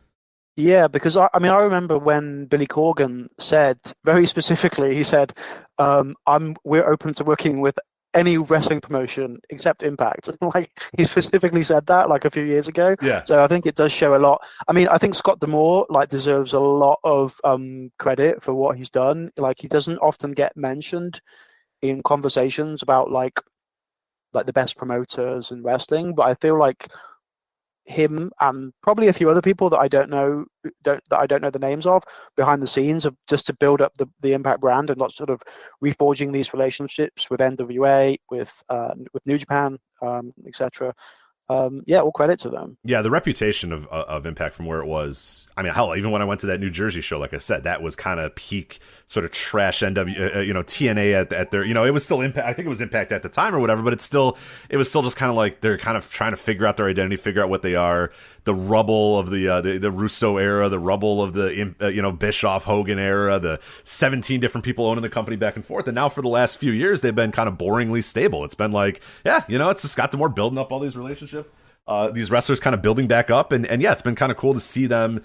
[SPEAKER 4] Yeah, because I remember when Billy Corgan said very specifically, he said, we're open to working with any wrestling promotion except Impact. Like, he specifically said that like a few years ago.
[SPEAKER 1] Yeah.
[SPEAKER 4] So I think it does show a lot. I mean, I think Scott D'Amore like deserves a lot of credit for what he's done. Like, he doesn't often get mentioned in conversations about like the best promoters in wrestling, but I feel like him and probably a few other people that I don't know the names of behind the scenes of just to build up the Impact brand and not sort of reforging these relationships with NWA, with New Japan, etc. Yeah, all credit to them.
[SPEAKER 1] Yeah, the reputation of Impact from where it was. I mean, hell, even when I went to that New Jersey show, like I said, that was kind of peak sort of trash TNA at their, you know, it was still Impact. I think it was Impact at the time or whatever, but it was still just kind of like they're kind of trying to figure out their identity, figure out what they are. The rubble of the Russo era, the rubble of the Bischoff Hogan era, the 17 different people owning the company back and forth, and now for the last few years they've been kind of boringly stable. It's been like, yeah, you know, it's just Scott D'Amore building up all these relationships. These wrestlers kind of building back up, and yeah, it's been kind of cool to see them,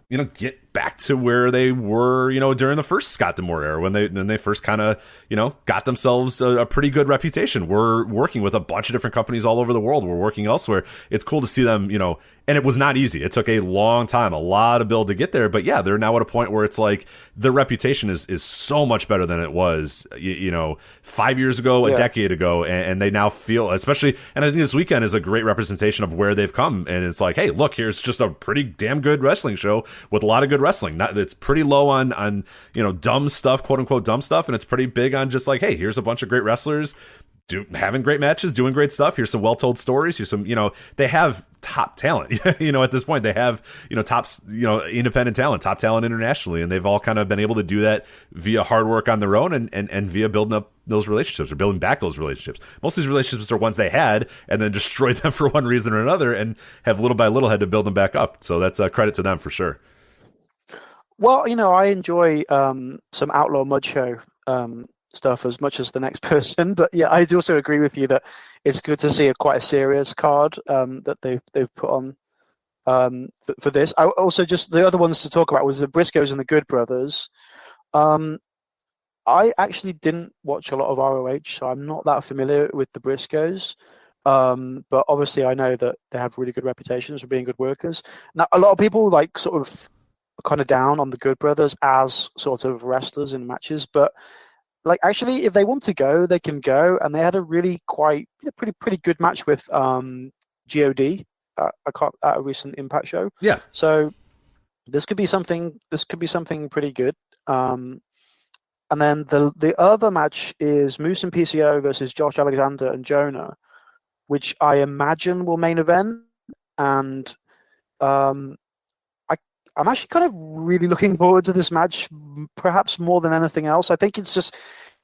[SPEAKER 1] you know, get back to where they were, you know, during the first Scott D'Amore era when they first kind of, you know, got themselves a pretty good reputation. We're working with a bunch of different companies all over the world. We're working elsewhere. It's cool to see them, you know, and it was not easy. It took a long time, a lot of build to get there. But yeah, they're now at a point where it's like their reputation is so much better than it was, you know, 5 years ago, a decade ago. And they now feel, especially, and I think this weekend is a great representation of where they've come. And it's like, hey, look, here's just a pretty damn good wrestling show with a lot of good wrestling. It's pretty low on you know, dumb stuff, quote unquote dumb stuff, and it's pretty big on just like, hey, here's a bunch of great wrestlers having great matches, doing great stuff. Here's some well-told stories. Here's some, you know, they have top talent. You know, at this point they have, you know, independent talent, top talent internationally, and they've all kind of been able to do that via hard work on their own and via building up those relationships or building back those relationships. Most of these relationships are ones they had and then destroyed them for one reason or another, and have little by little had to build them back up. So that's a credit to them for sure.
[SPEAKER 4] Well, you know, I enjoy some Outlaw Mud Show stuff as much as the next person, but yeah, I do also agree with you that it's good to see quite a serious card that they've put on for this. I also, just the other ones to talk about was the Briscoes and the Good Brothers. I actually didn't watch a lot of ROH, so I'm not that familiar with the Briscoes. But obviously I know that they have really good reputations for being good workers. Now, a lot of people like sort of kind of down on the Good Brothers as sort of wrestlers in matches, but like actually, if they want to go, they can go. And they had a really pretty good match with God at a recent Impact show.
[SPEAKER 1] Yeah.
[SPEAKER 4] So this could be something. This could be something pretty good. And then the other match is Moose and PCO versus Josh Alexander and Jonah, which I imagine will main event. And I'm actually kind of really looking forward to this match, perhaps more than anything else. I think it's just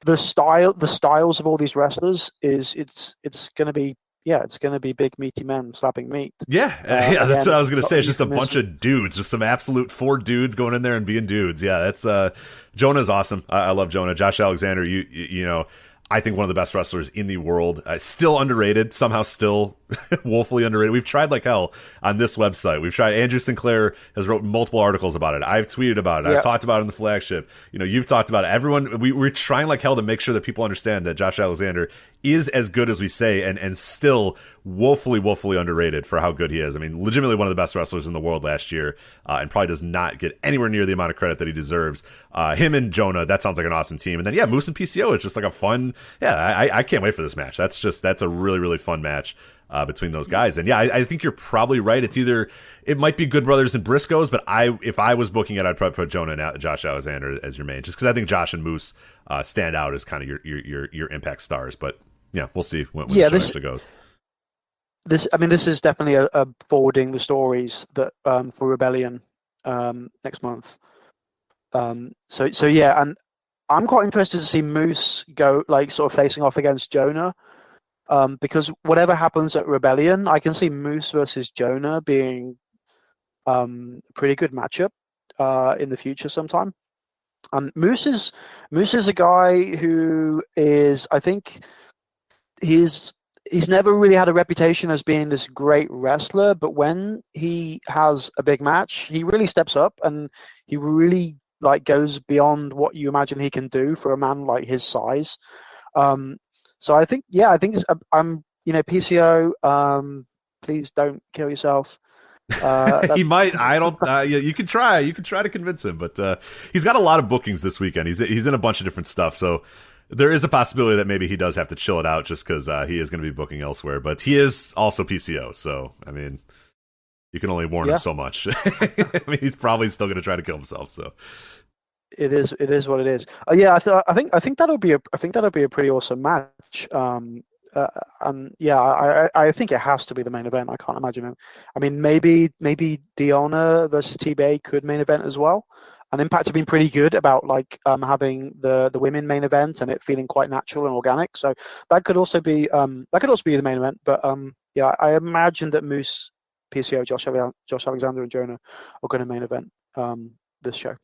[SPEAKER 4] the styles of all these wrestlers it's going to be. Yeah, it's going to be big meaty men slapping meat.
[SPEAKER 1] Yeah, that's what I was going to say. It's just a bunch of dudes, just some absolute 4 dudes going in there and being dudes. Yeah, that's Jonah's awesome. I love Jonah. Josh Alexander, you know, I think one of the best wrestlers in the world. Still underrated, somehow still woefully underrated. We've tried like hell on this website. We've tried. Andrew Sinclair has wrote multiple articles about it. I've tweeted about it. I've talked about it in the Flagship. You know, you've talked about it. Everyone, we're trying like hell to make sure that people understand that Josh Alexander is as good as we say, and still woefully underrated for how good he is. I mean, legitimately one of the best wrestlers in the world last year, and probably does not get anywhere near the amount of credit that he deserves. Him and Jonah, that sounds like an awesome team. And then Moose and PCO is just like a fun. Yeah, I can't wait for this match. That's a really fun match between those guys. And I think you're probably right. It might be Good Brothers and Briscoes, but if I was booking it, I'd probably put Jonah and Josh Alexander as your main, just because I think Josh and Moose stand out as kind of your Impact stars. But yeah, we'll see when the show actually goes.
[SPEAKER 4] This is definitely a forwarding the stories that for Rebellion next month. So yeah, and I'm quite interested to see Moose go like sort of facing off against Jonah, because whatever happens at Rebellion, I can see Moose versus Jonah being a pretty good matchup in the future sometime. And Moose is a guy who is, I think, he's never really had a reputation as being this great wrestler, but when he has a big match, he really steps up and he really like goes beyond what you imagine he can do for a man like his size. So I think I'm PCO. Please don't kill yourself.
[SPEAKER 1] He might. I don't. You could try. You could try to convince him, but he's got a lot of bookings this weekend. He's in a bunch of different stuff, so there is a possibility that maybe he does have to chill it out just because he is going to be booking elsewhere. But he is also PCO, so I mean, you can only warn him so much. I mean, he's probably still going to try to kill himself. So
[SPEAKER 4] it is what it is. I think that'll be a pretty awesome match. And yeah, I think it has to be the main event. I can't imagine it. I mean, maybe Deonna versus T-Bay could main event as well. And Impact have been pretty good about like having the women main event and it feeling quite natural and organic. So that could also be the main event. But yeah, I imagine that Moose, PCO, Josh Alexander, and Jonah are going to main event this show.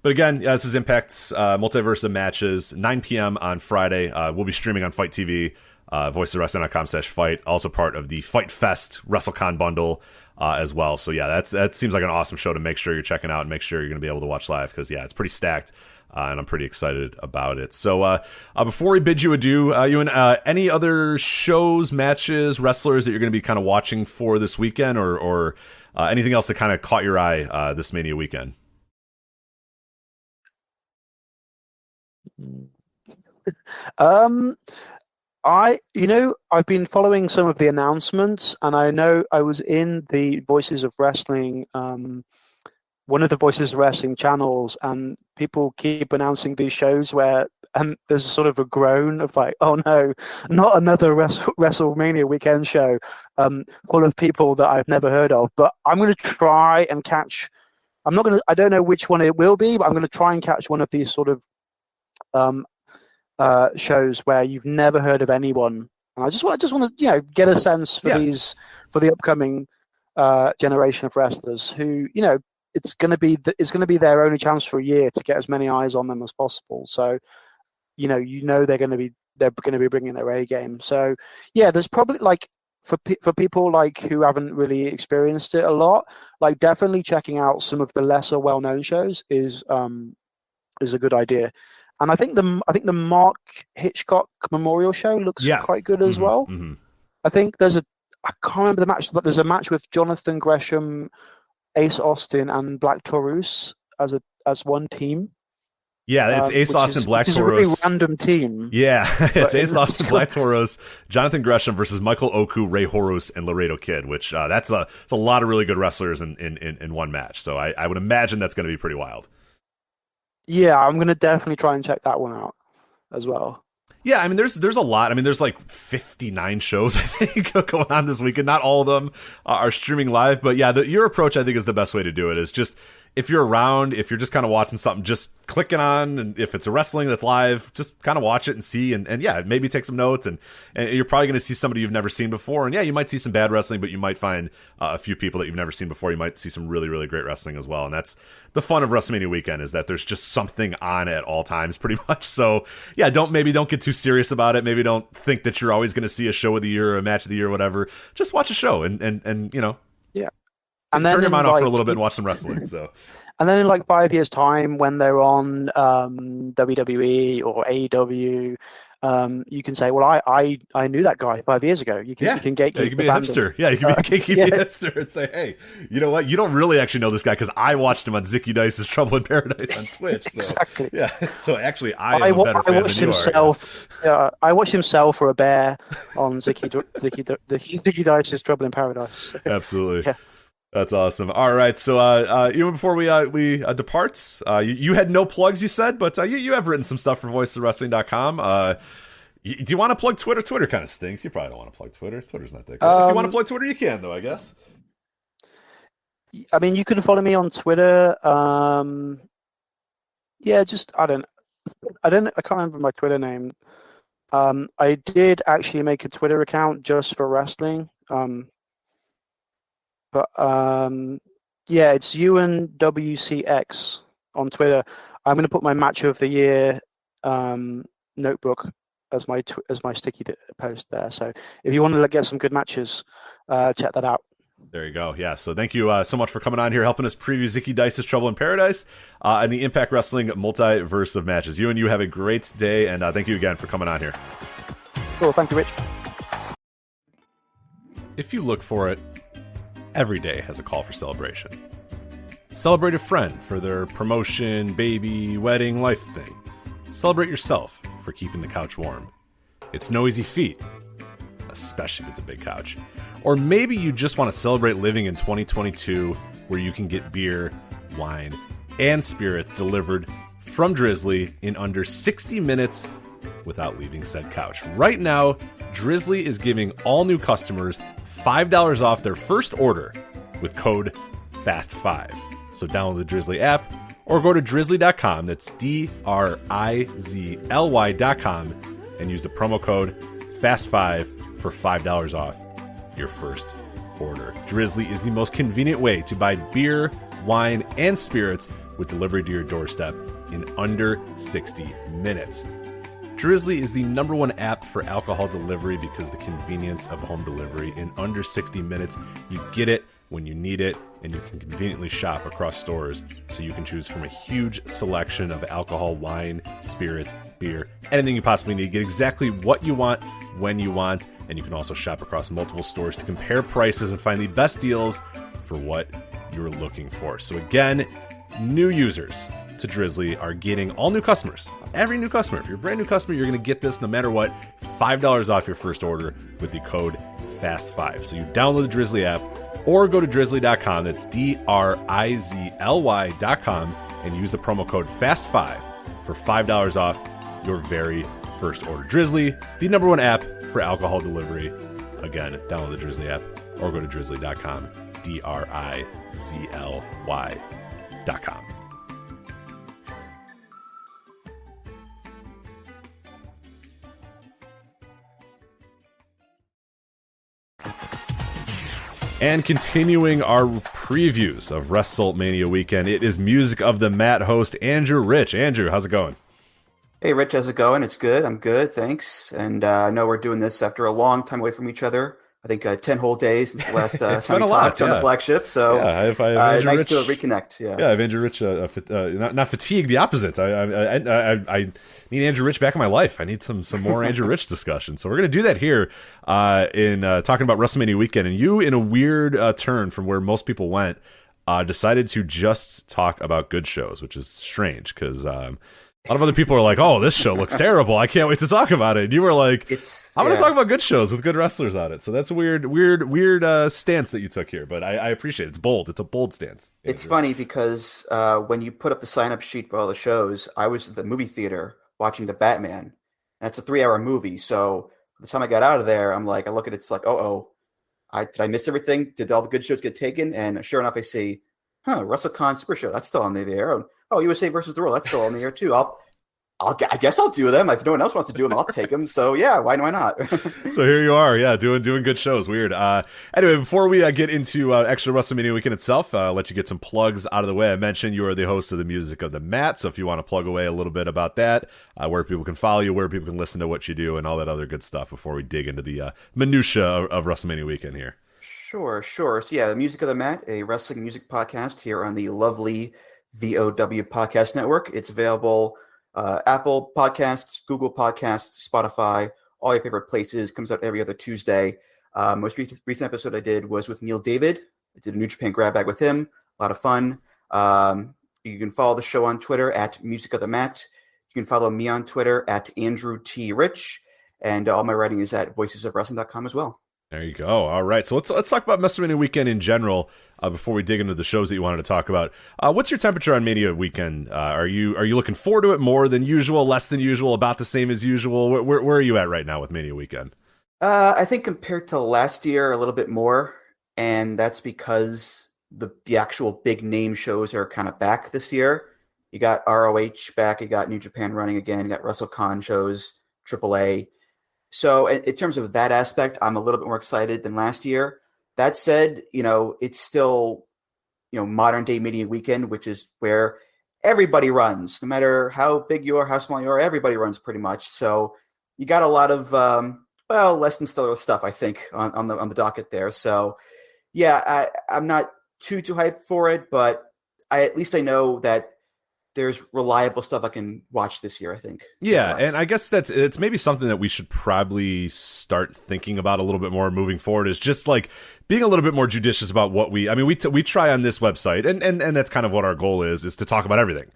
[SPEAKER 1] But again, this is Impact's Multiverse of Matches, 9 p.m. on Friday. We'll be streaming on Fight TV, voiceofwrestling.com/fight. Also part of the Fight Fest WrestleCon bundle as well. So yeah, that seems like an awesome show to make sure you're checking out and make sure you're going to be able to watch live because yeah, it's pretty stacked. And I'm pretty excited about it. So before we bid you adieu, Ewan, any other shows, matches, wrestlers that you're going to be kind of watching for this weekend or anything else that kind of caught your eye this Mania weekend?
[SPEAKER 4] I've been following some of the announcements, and I know I was in the Voices of Wrestling, one of the Voices of Wrestling channels, and people keep announcing these shows where, and there's sort of a groan of like, oh no, not another WrestleMania weekend show full of people that I've never heard of. But I'm going to try and catch. I don't know which one it will be, but I'm going to try and catch one of these sort of shows where you've never heard of anyone. And I just want to get a sense for the upcoming generation of wrestlers who it's going to be their only chance for a year to get as many eyes on them as possible. So they're going to be bringing their A game. So yeah, there's probably like for people like who haven't really experienced it a lot, like definitely checking out some of the lesser well-known shows is a good idea. And I think the Mark Hitchcock Memorial Show looks quite good as well. Mm-hmm. I think I can't remember the match, but there's a match with Jonathan Gresham, Ace Austin, and Black Taurus as one team.
[SPEAKER 1] Yeah, it's Ace Austin Black
[SPEAKER 4] Toros. It's a really random team.
[SPEAKER 1] Yeah, it's Ace Austin Black Toros, Jonathan Gresham versus Michael Oku, Ray Horus, and Laredo Kid, which it's a lot of really good wrestlers in one match. So I would imagine that's going to be pretty wild.
[SPEAKER 4] Yeah, I'm going to definitely try and check that one out as well.
[SPEAKER 1] Yeah, I mean, there's a lot. I mean, there's like 59 shows, I think, going on this weekend. Not all of them are streaming live, but yeah, your approach, I think, is the best way to do it. Is just, if you're around, if you're just kind of watching something, just clicking on, and if it's a wrestling that's live, just kind of watch it and see, and yeah, maybe take some notes, and you're probably going to see somebody you've never seen before, and yeah, you might see some bad wrestling, but you might find a few people that you've never seen before. You might see some really, really great wrestling as well, and that's the fun of WrestleMania weekend, is that there's just something on at all times, pretty much. So yeah, don't get too serious about it. Maybe don't think that you're always going to see a show of the year or a match of the year or whatever. Just watch a show and you know,
[SPEAKER 4] yeah,
[SPEAKER 1] and turn your mind off for a little bit and watch some wrestling. So.
[SPEAKER 4] And then in like 5 years' time, when they're on WWE or AEW, you can say, "Well, I knew that guy 5 years ago." You can gatekeep.
[SPEAKER 1] Yeah, you can be a hipster. Yeah, you can be a gatekeeping hipster and say, "Hey, you know what? You don't really actually know this guy because I watched him on Zicky Dice's Trouble in Paradise on Twitch." So,
[SPEAKER 4] exactly.
[SPEAKER 1] Yeah. So actually, I am a better fan than you are.
[SPEAKER 4] I watched him sell for a bear on Zicky Dice's Trouble in Paradise.
[SPEAKER 1] Absolutely.
[SPEAKER 4] Yeah.
[SPEAKER 1] That's awesome. All right, so even before we depart, you had no plugs, you said, but you have written some stuff for voiceofwrestling.com. Do you want to plug Twitter? Twitter kind of stinks. You probably don't want to plug Twitter. Twitter's not that good. If you want to plug Twitter, you can, though, I guess.
[SPEAKER 4] I mean, you can follow me on Twitter. Yeah, just I can't remember my Twitter name. I did actually make a Twitter account just for wrestling. But yeah, it's UNWCX on Twitter. I'm going to put my match of the year notebook as my sticky post there. So if you want to get some good matches, check that out.
[SPEAKER 1] There you go. Yeah. So thank you so much for coming on here, helping us preview Zicky Dice's Trouble in Paradise and the Impact Wrestling Multiverse of Matches. You have a great day, and thank you again for coming on here.
[SPEAKER 4] Cool. Thank you, Rich.
[SPEAKER 1] If you look for it, every day has a call for celebration. Celebrate a friend for their promotion, baby, wedding, life thing. Celebrate yourself for keeping the couch warm. It's no easy feat, especially if it's a big couch. Or maybe you just want to celebrate living in 2022, where you can get beer, wine, and spirits delivered from Drizzly in under 60 minutes without leaving said couch. Right now, Drizzly is giving all new customers $5 off their first order with code FAST5. So download the Drizzly app or go to drizzly.com, that's DRIZLY.com, and use the promo code FAST5 for $5 off your first order. Drizzly is the most convenient way to buy beer, wine, and spirits with delivery to your doorstep in under 60 minutes. Drizzly is the #1 app for alcohol delivery because the convenience of home delivery. In under 60 minutes, you get it when you need it, and you can conveniently shop across stores, so you can choose from a huge selection of alcohol, wine, spirits, beer, anything you possibly need. Get exactly what you want, when you want, and you can also shop across multiple stores to compare prices and find the best deals for what you're looking for. So again, new users to Drizzly are getting, all new customers, every new customer, if you're a brand new customer, you're going to get this no matter what, $5 off your first order with the code FAST5. So you download the Drizzly app or go to drizzly.com, that's DRIZLY.com, and use the promo code FAST5 for $5 off your very first order. Drizzly, the #1 app for alcohol delivery. Again, download the Drizzly app or go to drizzly.com, DRIZLY.com. And continuing our previews of WrestleMania Weekend, it is Music of the Mat host Andrew Rich. Andrew, how's it going?
[SPEAKER 5] Hey, Rich, how's it going? It's good. I'm good, thanks. And I know we're doing this after a long time away from each other. I think 10 whole days since the last time we talked on the Flagship. So
[SPEAKER 1] yeah,
[SPEAKER 5] nice
[SPEAKER 1] Rich,
[SPEAKER 5] to reconnect. Yeah,
[SPEAKER 1] I've Andrew Rich, not fatigued, the opposite. I need Andrew Rich back in my life. I need some more Andrew Rich discussion. So we're going to do that here in talking about WrestleMania Weekend. And you, in a weird turn from where most people went, decided to just talk about good shows, which is strange because A lot of other people are like, "Oh, this show looks terrible. I can't wait to talk about it." And you were like, "I'm going to talk about good shows with good wrestlers on it." So that's a weird stance that you took here, but I appreciate it. It's bold. It's a bold stance.
[SPEAKER 5] It's funny because when you put up the sign-up sheet for all the shows, I was at the movie theater watching The Batman. And it's a 3-hour movie, so by the time I got out of there, I'm like, I look at it, it's like, did I miss everything? Did all the good shows get taken? And sure enough, I see, WrestleCon Super Show, that's still on the air. USA versus the World, that's still on the air too. I guess I'll do them. If no one else wants to do them, I'll take them. So yeah, why not?
[SPEAKER 1] So here you are, doing good shows. Weird. Anyway, before we get into extra WrestleMania weekend itself, I'll let you get some plugs out of the way. I mentioned you are the host of the Music of the Mat, so if you want to plug away a little bit about that, where people can follow you, where people can listen to what you do, and all that other good stuff before we dig into the minutia of WrestleMania weekend here.
[SPEAKER 5] Sure. So yeah, the Music of the Mat, a wrestling music podcast here on the lovely VOW Podcast Network. It's available Apple Podcasts, Google Podcasts, Spotify, all your favorite places. Comes out every other Tuesday. Most recent episode I did was with Neil David. I did a New Japan grab bag with him. A lot of fun. You can follow the show on Twitter at Music of the Mat. You can follow me on Twitter at Andrew T. Rich. And all my writing is at voicesofwrestling.com as well.
[SPEAKER 1] There you go. All right. So let's talk about WrestleMania weekend in general before we dig into the shows that you wanted to talk about. What's your temperature on Mania weekend? Are you looking forward to it more than usual, less than usual, about the same as usual? Where are you at right now with Mania weekend?
[SPEAKER 5] I think compared to last year, a little bit more, and that's because the actual big name shows are kind of back this year. You got ROH back, you got New Japan running again, you got WrestleCon shows, AAA. So in terms of that aspect, I'm a little bit more excited than last year. That said, it's still, modern day Mania weekend, which is where everybody runs, no matter how big you are, how small you are, everybody runs pretty much. So you got a lot of, less than stellar stuff, I think, on the docket there. So yeah, I'm not too hyped for it, but at least I know that there's reliable stuff I can watch this year, I think.
[SPEAKER 1] Yeah, and I guess it's maybe something that we should probably start thinking about a little bit more moving forward, is just like being a little bit more judicious about what we try on this website, and that's kind of what our goal is to talk about everything.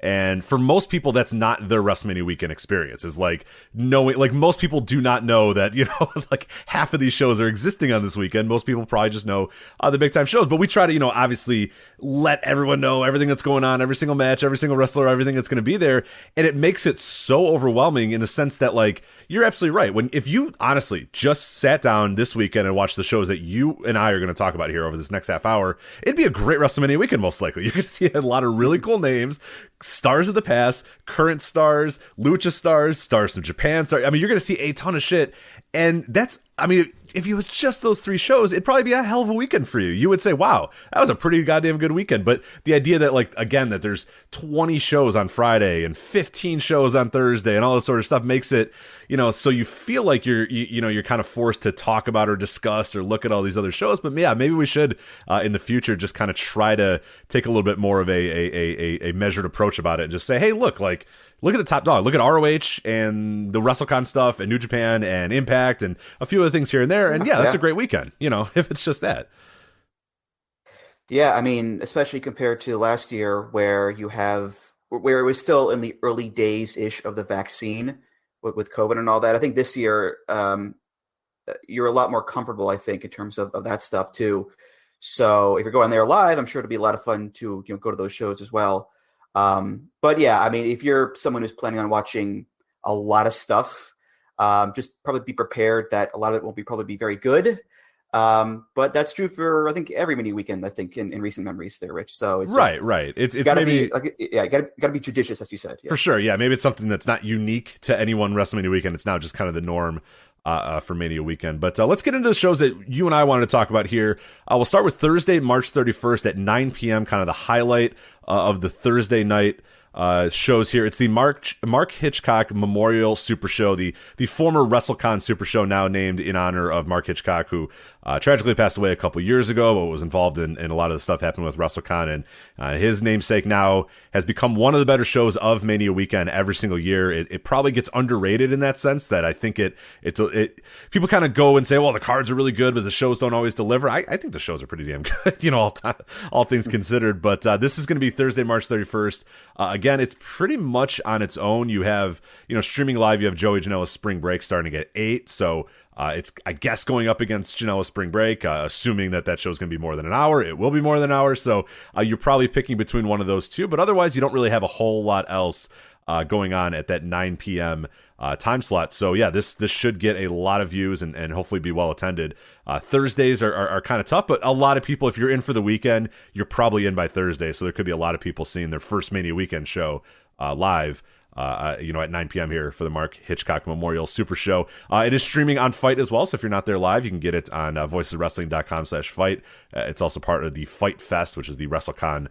[SPEAKER 1] And for most people, that's not their WrestleMania weekend experience. Is like knowing, like most people do not know that, like half of these shows are existing on this weekend. Most people probably just know the big time shows. But we try to, obviously let everyone know everything that's going on, every single match, every single wrestler, everything that's going to be there. And it makes it so overwhelming in the sense that, like, you're absolutely right. If you honestly just sat down this weekend and watched the shows that you and I are going to talk about here over this next half hour, it'd be a great WrestleMania weekend, most likely. You're going to see a lot of really cool names, stars of the past, current stars, lucha stars from Japan. You're going to see a ton of shit. And if you was just those three shows, it'd probably be a hell of a weekend for you. You would say, wow, that was a pretty goddamn good weekend. But the idea that, like, again, that there's 20 shows on Friday and 15 shows on Thursday and all this sort of stuff makes it, so you feel like you're kind of forced to talk about or discuss or look at all these other shows. But yeah, maybe we should in the future just kind of try to take a little bit more of a measured approach about it and just say, hey, look at the top dog. Look at ROH and the WrestleCon stuff and New Japan and Impact and a few other things here and there. And yeah, that's a great weekend, if it's just that.
[SPEAKER 5] Yeah, especially compared to last year where it was still in the early days-ish of the vaccine with COVID and all that. I think this year you're a lot more comfortable, I think, in terms of that stuff too. So if you're going there live, I'm sure it'll be a lot of fun to go to those shows as well. But yeah, if you're someone who's planning on watching a lot of stuff, just probably be prepared that a lot of it won't probably be very good. But that's true for, I think, every mini weekend, I think, in recent memories there, Rich. So it's
[SPEAKER 1] right. It's
[SPEAKER 5] gotta
[SPEAKER 1] maybe
[SPEAKER 5] gotta be judicious, as you said. Yeah.
[SPEAKER 1] For sure. Yeah. Maybe it's something that's not unique to any one WrestleMania weekend. It's now just kind of the norm for Mania weekend. But let's get into the shows that you and I wanted to talk about here. We'll start with Thursday, March 31st at 9 p.m., kind of the highlight of the Thursday night shows here. It's the Mark Hitchcock Memorial Super Show, the former WrestleCon Super Show, now named in honor of Mark Hitchcock, who tragically passed away a couple years ago, but was involved in a lot of the stuff happening with WrestleCon. And his namesake now has become one of the better shows of Mania Weekend every single year. It probably gets underrated in that sense that I think people kind of go and say, well, the cards are really good, but the shows don't always deliver. I think the shows are pretty damn good, all things considered. But this is going to be Thursday, March 31st. Again, it's pretty much on its own. You have, streaming live, you have Joey Janela's Spring Break starting at 8. So it's, I guess, going up against Janela's Spring Break, assuming that show's going to be more than an hour. It will be more than an hour. So you're probably picking between one of those two. But otherwise, you don't really have a whole lot else going on at that 9 p.m. Time slot. So yeah, this should get a lot of views and hopefully be well attended. Thursdays are kind of tough, but a lot of people, if you're in for the weekend, you're probably in by Thursday. So there could be a lot of people seeing their first Mania Weekend show live. At 9 p.m. here for the Mark Hitchcock Memorial Super Show. It is streaming on Fight as well, so if you're not there live, you can get it on voicesofwrestling.com/fight. It's also part of the Fight Fest, which is the WrestleCon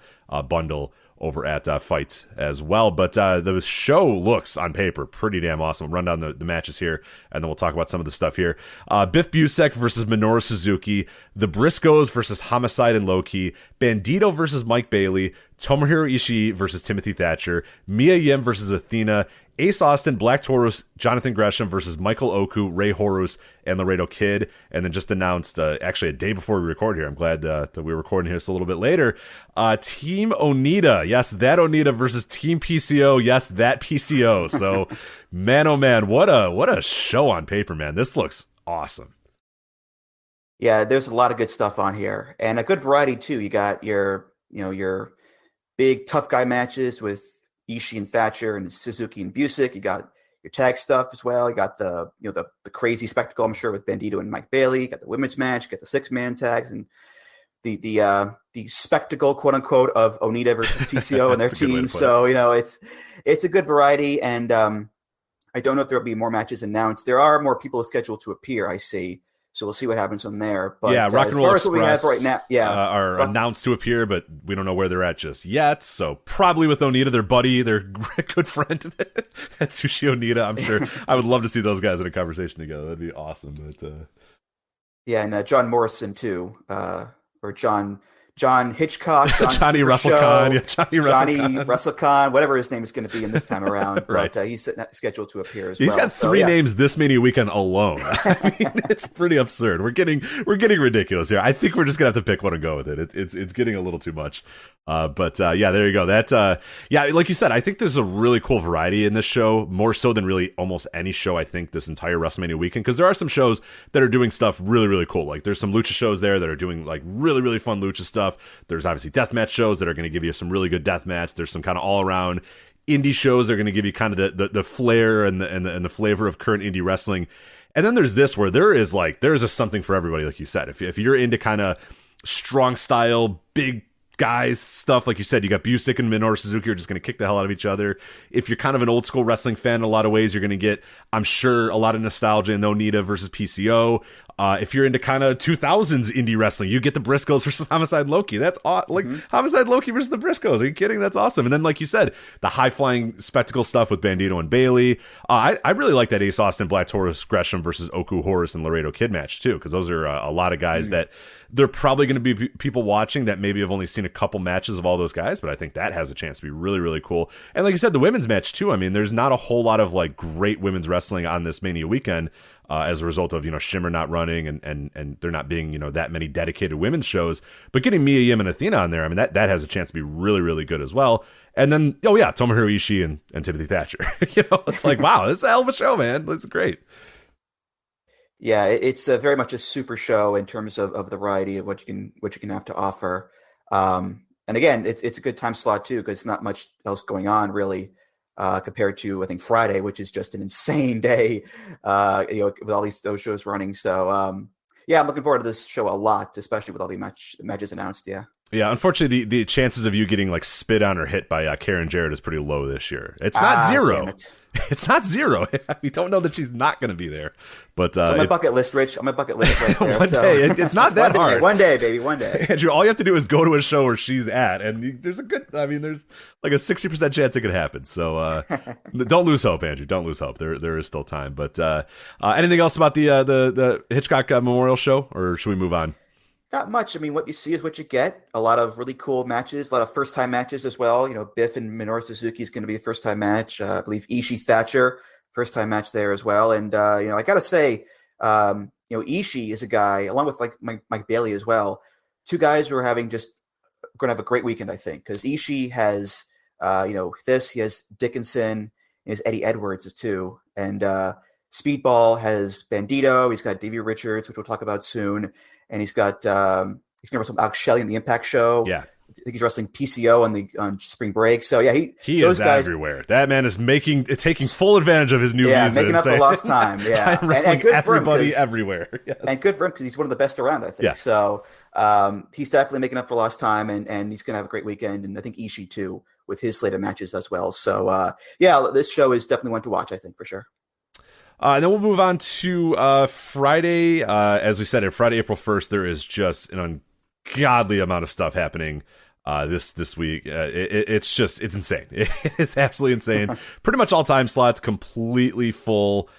[SPEAKER 1] bundle over at Fight as well. But the show looks, on paper, pretty damn awesome. We'll run down the matches here, and then we'll talk about some of the stuff here. Biff Busick versus Minoru Suzuki, the Briscoes versus Homicide and Loki, Bandito versus Mike Bailey, Tomohiro Ishii versus Timothy Thatcher, Mia Yim versus Athena, Ace Austin, Black Taurus, Jonathan Gresham versus Michael Oku, Ray Horus, and Laredo Kid. And then just announced, actually a day before we record here, I'm glad that we're recording here just a little bit later, Team Onita. Yes, that Onita versus Team PCO. Yes, that PCO. So, man, oh man, what a show on paper, man. This looks awesome.
[SPEAKER 5] Yeah, there's a lot of good stuff on here. And a good variety, too. You got your big tough guy matches with Ishii and Thatcher and Suzuki and Busick. You got your tag stuff as well. You got the crazy spectacle, I'm sure, with Bandito and Mike Bailey. You got the women's match. You got the 6-man tags and the spectacle, quote unquote, of Onita versus PCO and their team. So it's a good variety, and I don't know if there'll be more matches announced. There are more people scheduled to appear, I see. So we'll see what happens from there. But
[SPEAKER 1] yeah, Rock and Roll Express
[SPEAKER 5] what we have right now,
[SPEAKER 1] are announced to appear, but we don't know where they're at just yet. So probably with Onita, their buddy, their good friend, Atsushi Onita. I'm sure. I would love to see those guys in a conversation together. That'd be awesome. But,
[SPEAKER 5] yeah, and John Morrison too, or John Hitchcock,
[SPEAKER 1] Johnny WrestleCon,
[SPEAKER 5] Johnny WrestleCon, whatever his name is going to be in this time around.
[SPEAKER 1] Right.
[SPEAKER 5] But he's scheduled to appear as
[SPEAKER 1] well. He's got three names this Mania Weekend alone. I mean, it's pretty absurd. We're getting ridiculous here. I think we're just gonna have to pick one and go with it. It's getting a little too much. But yeah, there you go. Like you said, I think there's a really cool variety in this show, more so than really almost any show, I think, this entire WrestleMania weekend, because there are some shows that are doing stuff really, really cool. Like there's some lucha shows there that are doing like really, really fun lucha stuff. There's obviously deathmatch shows that are going to give you some really good deathmatch. There's some kind of all around indie shows that are going to give you kind of the flair and the flavor of current indie wrestling. And then there's this where there's a something for everybody, like you said. If you're into kind of strong style, big guys stuff, like you said, you got Busick and Minoru Suzuki are just going to kick the hell out of each other. If you're kind of an old school wrestling fan in a lot of ways, you're going to get, I'm sure, a lot of nostalgia in Onita versus PCO. If you're into kind of 2000s indie wrestling, you get the Briscoes versus Homicide and Loki. That's Homicide Loki versus the Briscoes. Are you kidding? That's awesome. And then, like you said, the high flying spectacle stuff with Bandito and Bailey. I really like that Ace Austin, Black Taurus, Gresham versus Oku, Horus, and Laredo Kid match too, because those are a lot of guys that they're probably going to be people watching that maybe have only seen a couple matches of all those guys, but I think that has a chance to be really, really cool. And like you said, the women's match too. I mean, there's not a whole lot of like great women's wrestling on this Mania weekend. As a result of Shimmer not running and there not being that many dedicated women's shows, but getting Mia Yim and Athena on there, I mean that has a chance to be really, really good as well. And then Tomohiro Ishii and Timothy Thatcher. It's like, wow, this is a hell of a show, man. This is great.
[SPEAKER 5] Yeah, it's very much a super show in terms of the variety of what you can have to offer. And again, it's a good time slot too, because not much else going on really. Compared to, I think, Friday, which is just an insane day, with all those shows running. So, yeah, I'm looking forward to this show a lot, especially with all the matches announced. Yeah.
[SPEAKER 1] Yeah, unfortunately, the chances of you getting like spit on or hit by Karen Jarrett is pretty low this year. It's not zero. It's not zero. We don't know that she's not going to be there. But
[SPEAKER 5] it's on my bucket list, Rich. On my bucket list right there.
[SPEAKER 1] One day. It's not that hard.
[SPEAKER 5] One day, baby. One day.
[SPEAKER 1] Andrew, all you have to do is go to a show where she's at, and there's like a 60% chance it could happen. So don't lose hope, Andrew. Don't lose hope. There is still time. But anything else about the Hitchcock Memorial Show, or should we move on?
[SPEAKER 5] Not much. I mean, what you see is what you get. A lot of really cool matches, a lot of first-time matches as well. Biff and Minoru Suzuki is going to be a first-time match. I believe Ishii Thatcher, first-time match there as well. And, I got to say, Ishii is a guy, along with like Mike Bailey as well, two guys who are going to have a great weekend, I think, because Ishii has, he has Dickinson, he has Eddie Edwards too. And Speedball has Bandito. He's got Davey Richards, which we'll talk about soon. And he's got he's going to wrestle Alex Shelley in the Impact show. Yeah, I think he's wrestling PCO on spring break. So yeah, he is everywhere.
[SPEAKER 1] That man is taking full advantage of his new visa,
[SPEAKER 5] making up for lost time. Yeah,
[SPEAKER 1] I'm wrestling everybody everywhere. Yes.
[SPEAKER 5] And good for him because he's one of the best around, I think. Yeah. So he's definitely making up for lost time, and he's going to have a great weekend. And I think Ishii too with his slate of matches as well. So this show is definitely one to watch, I think, for sure.
[SPEAKER 1] And then we'll move on to Friday. As we said, Friday, April 1st, there is just an ungodly amount of stuff happening this week. It's insane. It's absolutely insane. Pretty much all time slots completely full.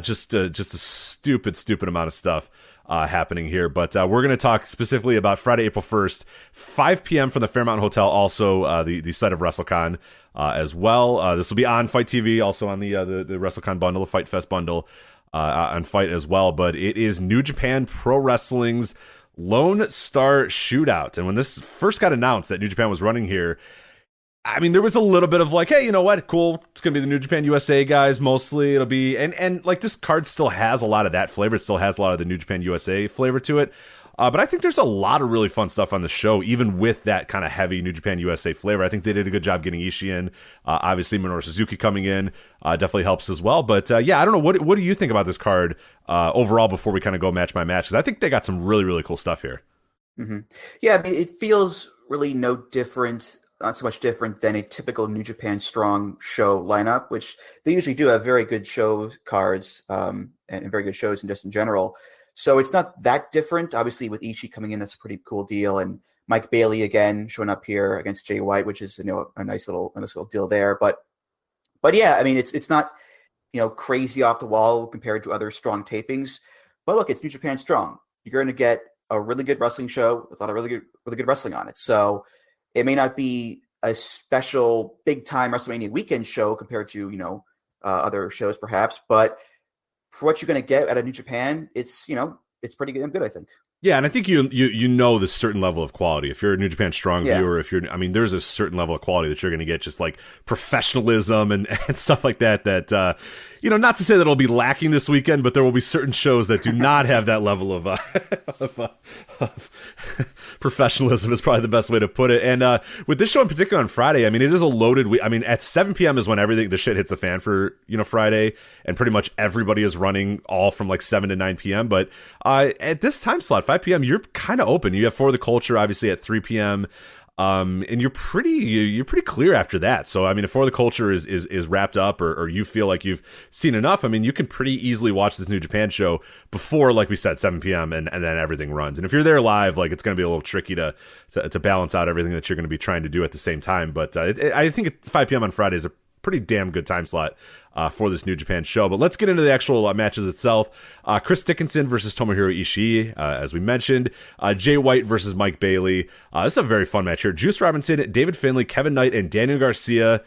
[SPEAKER 1] Just a stupid amount of stuff happening here. But we're going to talk specifically about Friday, April 1st, 5 p.m. from the Fairmount Hotel, also the site of WrestleCon as well. This will be on Fight TV, also on the WrestleCon bundle, the Fight Fest bundle on Fight as well. But it is New Japan Pro Wrestling's Lone Star Shootout. And when this first got announced that New Japan was running here, I mean, there was a little bit of like, hey, you know what? Cool. It's going to be the New Japan USA guys mostly. It'll be, and like this card still has a lot of that flavor. It still has a lot of the New Japan USA flavor to it. But I think there's a lot of really fun stuff on the show, even with that kind of heavy New Japan USA flavor. I think they did a good job getting Ishii in. Obviously, Minoru Suzuki coming in definitely helps as well. But I don't know. What do you think about this card overall before we kind of go match by match? Because I think they got some really, really cool stuff here.
[SPEAKER 5] Mm-hmm. Yeah, I mean, it feels really no different. Not so much different than a typical New Japan Strong show lineup, which they usually do have very good show cards and very good shows and just in general. So it's not that different. Obviously, with Ishii coming in, that's a pretty cool deal. And Mike Bailey again showing up here against Jay White, which is a nice little deal there. But yeah, I mean it's not crazy off the wall compared to other Strong tapings. But look, it's New Japan Strong. You're going to get a really good wrestling show with a lot of really good wrestling on it. So it may not be a special big time WrestleMania weekend show compared to other shows perhaps, but for what you're going to get out of New Japan, it's pretty good, I think.
[SPEAKER 1] Yeah, and I think you know the certain level of quality. If you're a New Japan Strong viewer, there's a certain level of quality that you're going to get, just like professionalism and stuff like that. Not to say that it'll be lacking this weekend, but there will be certain shows that do not have that level of professionalism is probably the best way to put it. And with this show in particular on Friday, I mean, it is a loaded week. I mean, at 7 p.m. is when the shit hits the fan for Friday, and pretty much everybody is running all from like 7 to 9 p.m. But at this time slot, 5 p.m., you're kind of open. You have For the Culture obviously at 3 p.m. And you're pretty clear after that. So I mean, if For the Culture is wrapped up, or you feel like you've seen enough, I mean, you can pretty easily watch this New Japan show before, like we said, 7 p.m. and then everything runs. And if you're there live, like, it's going to be a little tricky to balance out everything that you're going to be trying to do at the same time. But I think at 5 p.m. on Friday is a pretty damn good time slot for this New Japan show. But let's get into the actual matches itself. Chris Dickinson versus Tomohiro Ishii, as we mentioned. Jay White versus Mike Bailey. This is a very fun match here. Juice Robinson, David Finlay, Kevin Knight, and Daniel Garcia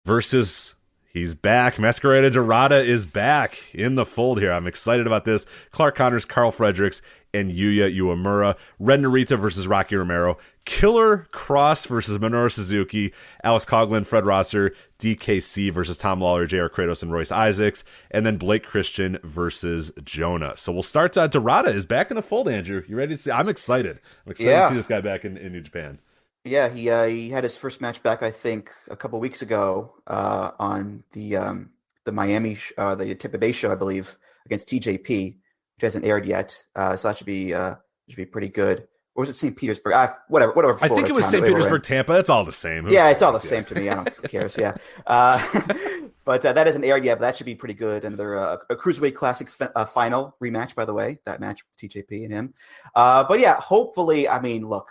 [SPEAKER 1] versus... He's back. Masquerade Dorada is back in the fold here. I'm excited about this. Clark Connors, Carl Fredericks, and Yuya Uemura. Red Narita versus Rocky Romero. Killer Cross versus Minoru Suzuki. Alex Coughlin, Fred Rosser, DKC versus Tom Lawler, JR Kratos, and Royce Isaacs. And then Blake Christian versus Jonah. So we'll start. Dorada is back in the fold, Andrew. You ready to see? I'm excited. I'm excited to see this guy back in New Japan.
[SPEAKER 5] Yeah, he had his first match back, I think, a couple weeks ago on the Miami, the Tampa Bay show, I believe, against TJP, which hasn't aired yet. So that should be pretty good. or was it St. Petersburg? Whatever.
[SPEAKER 1] I think it was St. Petersburg, Tampa. It's all the same.
[SPEAKER 5] Yeah, it's all the same to me. I don't care. Yeah. But that isn't aired yet, but that should be pretty good. And they're a Cruiserweight Classic final rematch, by the way, that match with TJP and him. But yeah, hopefully, I mean, look,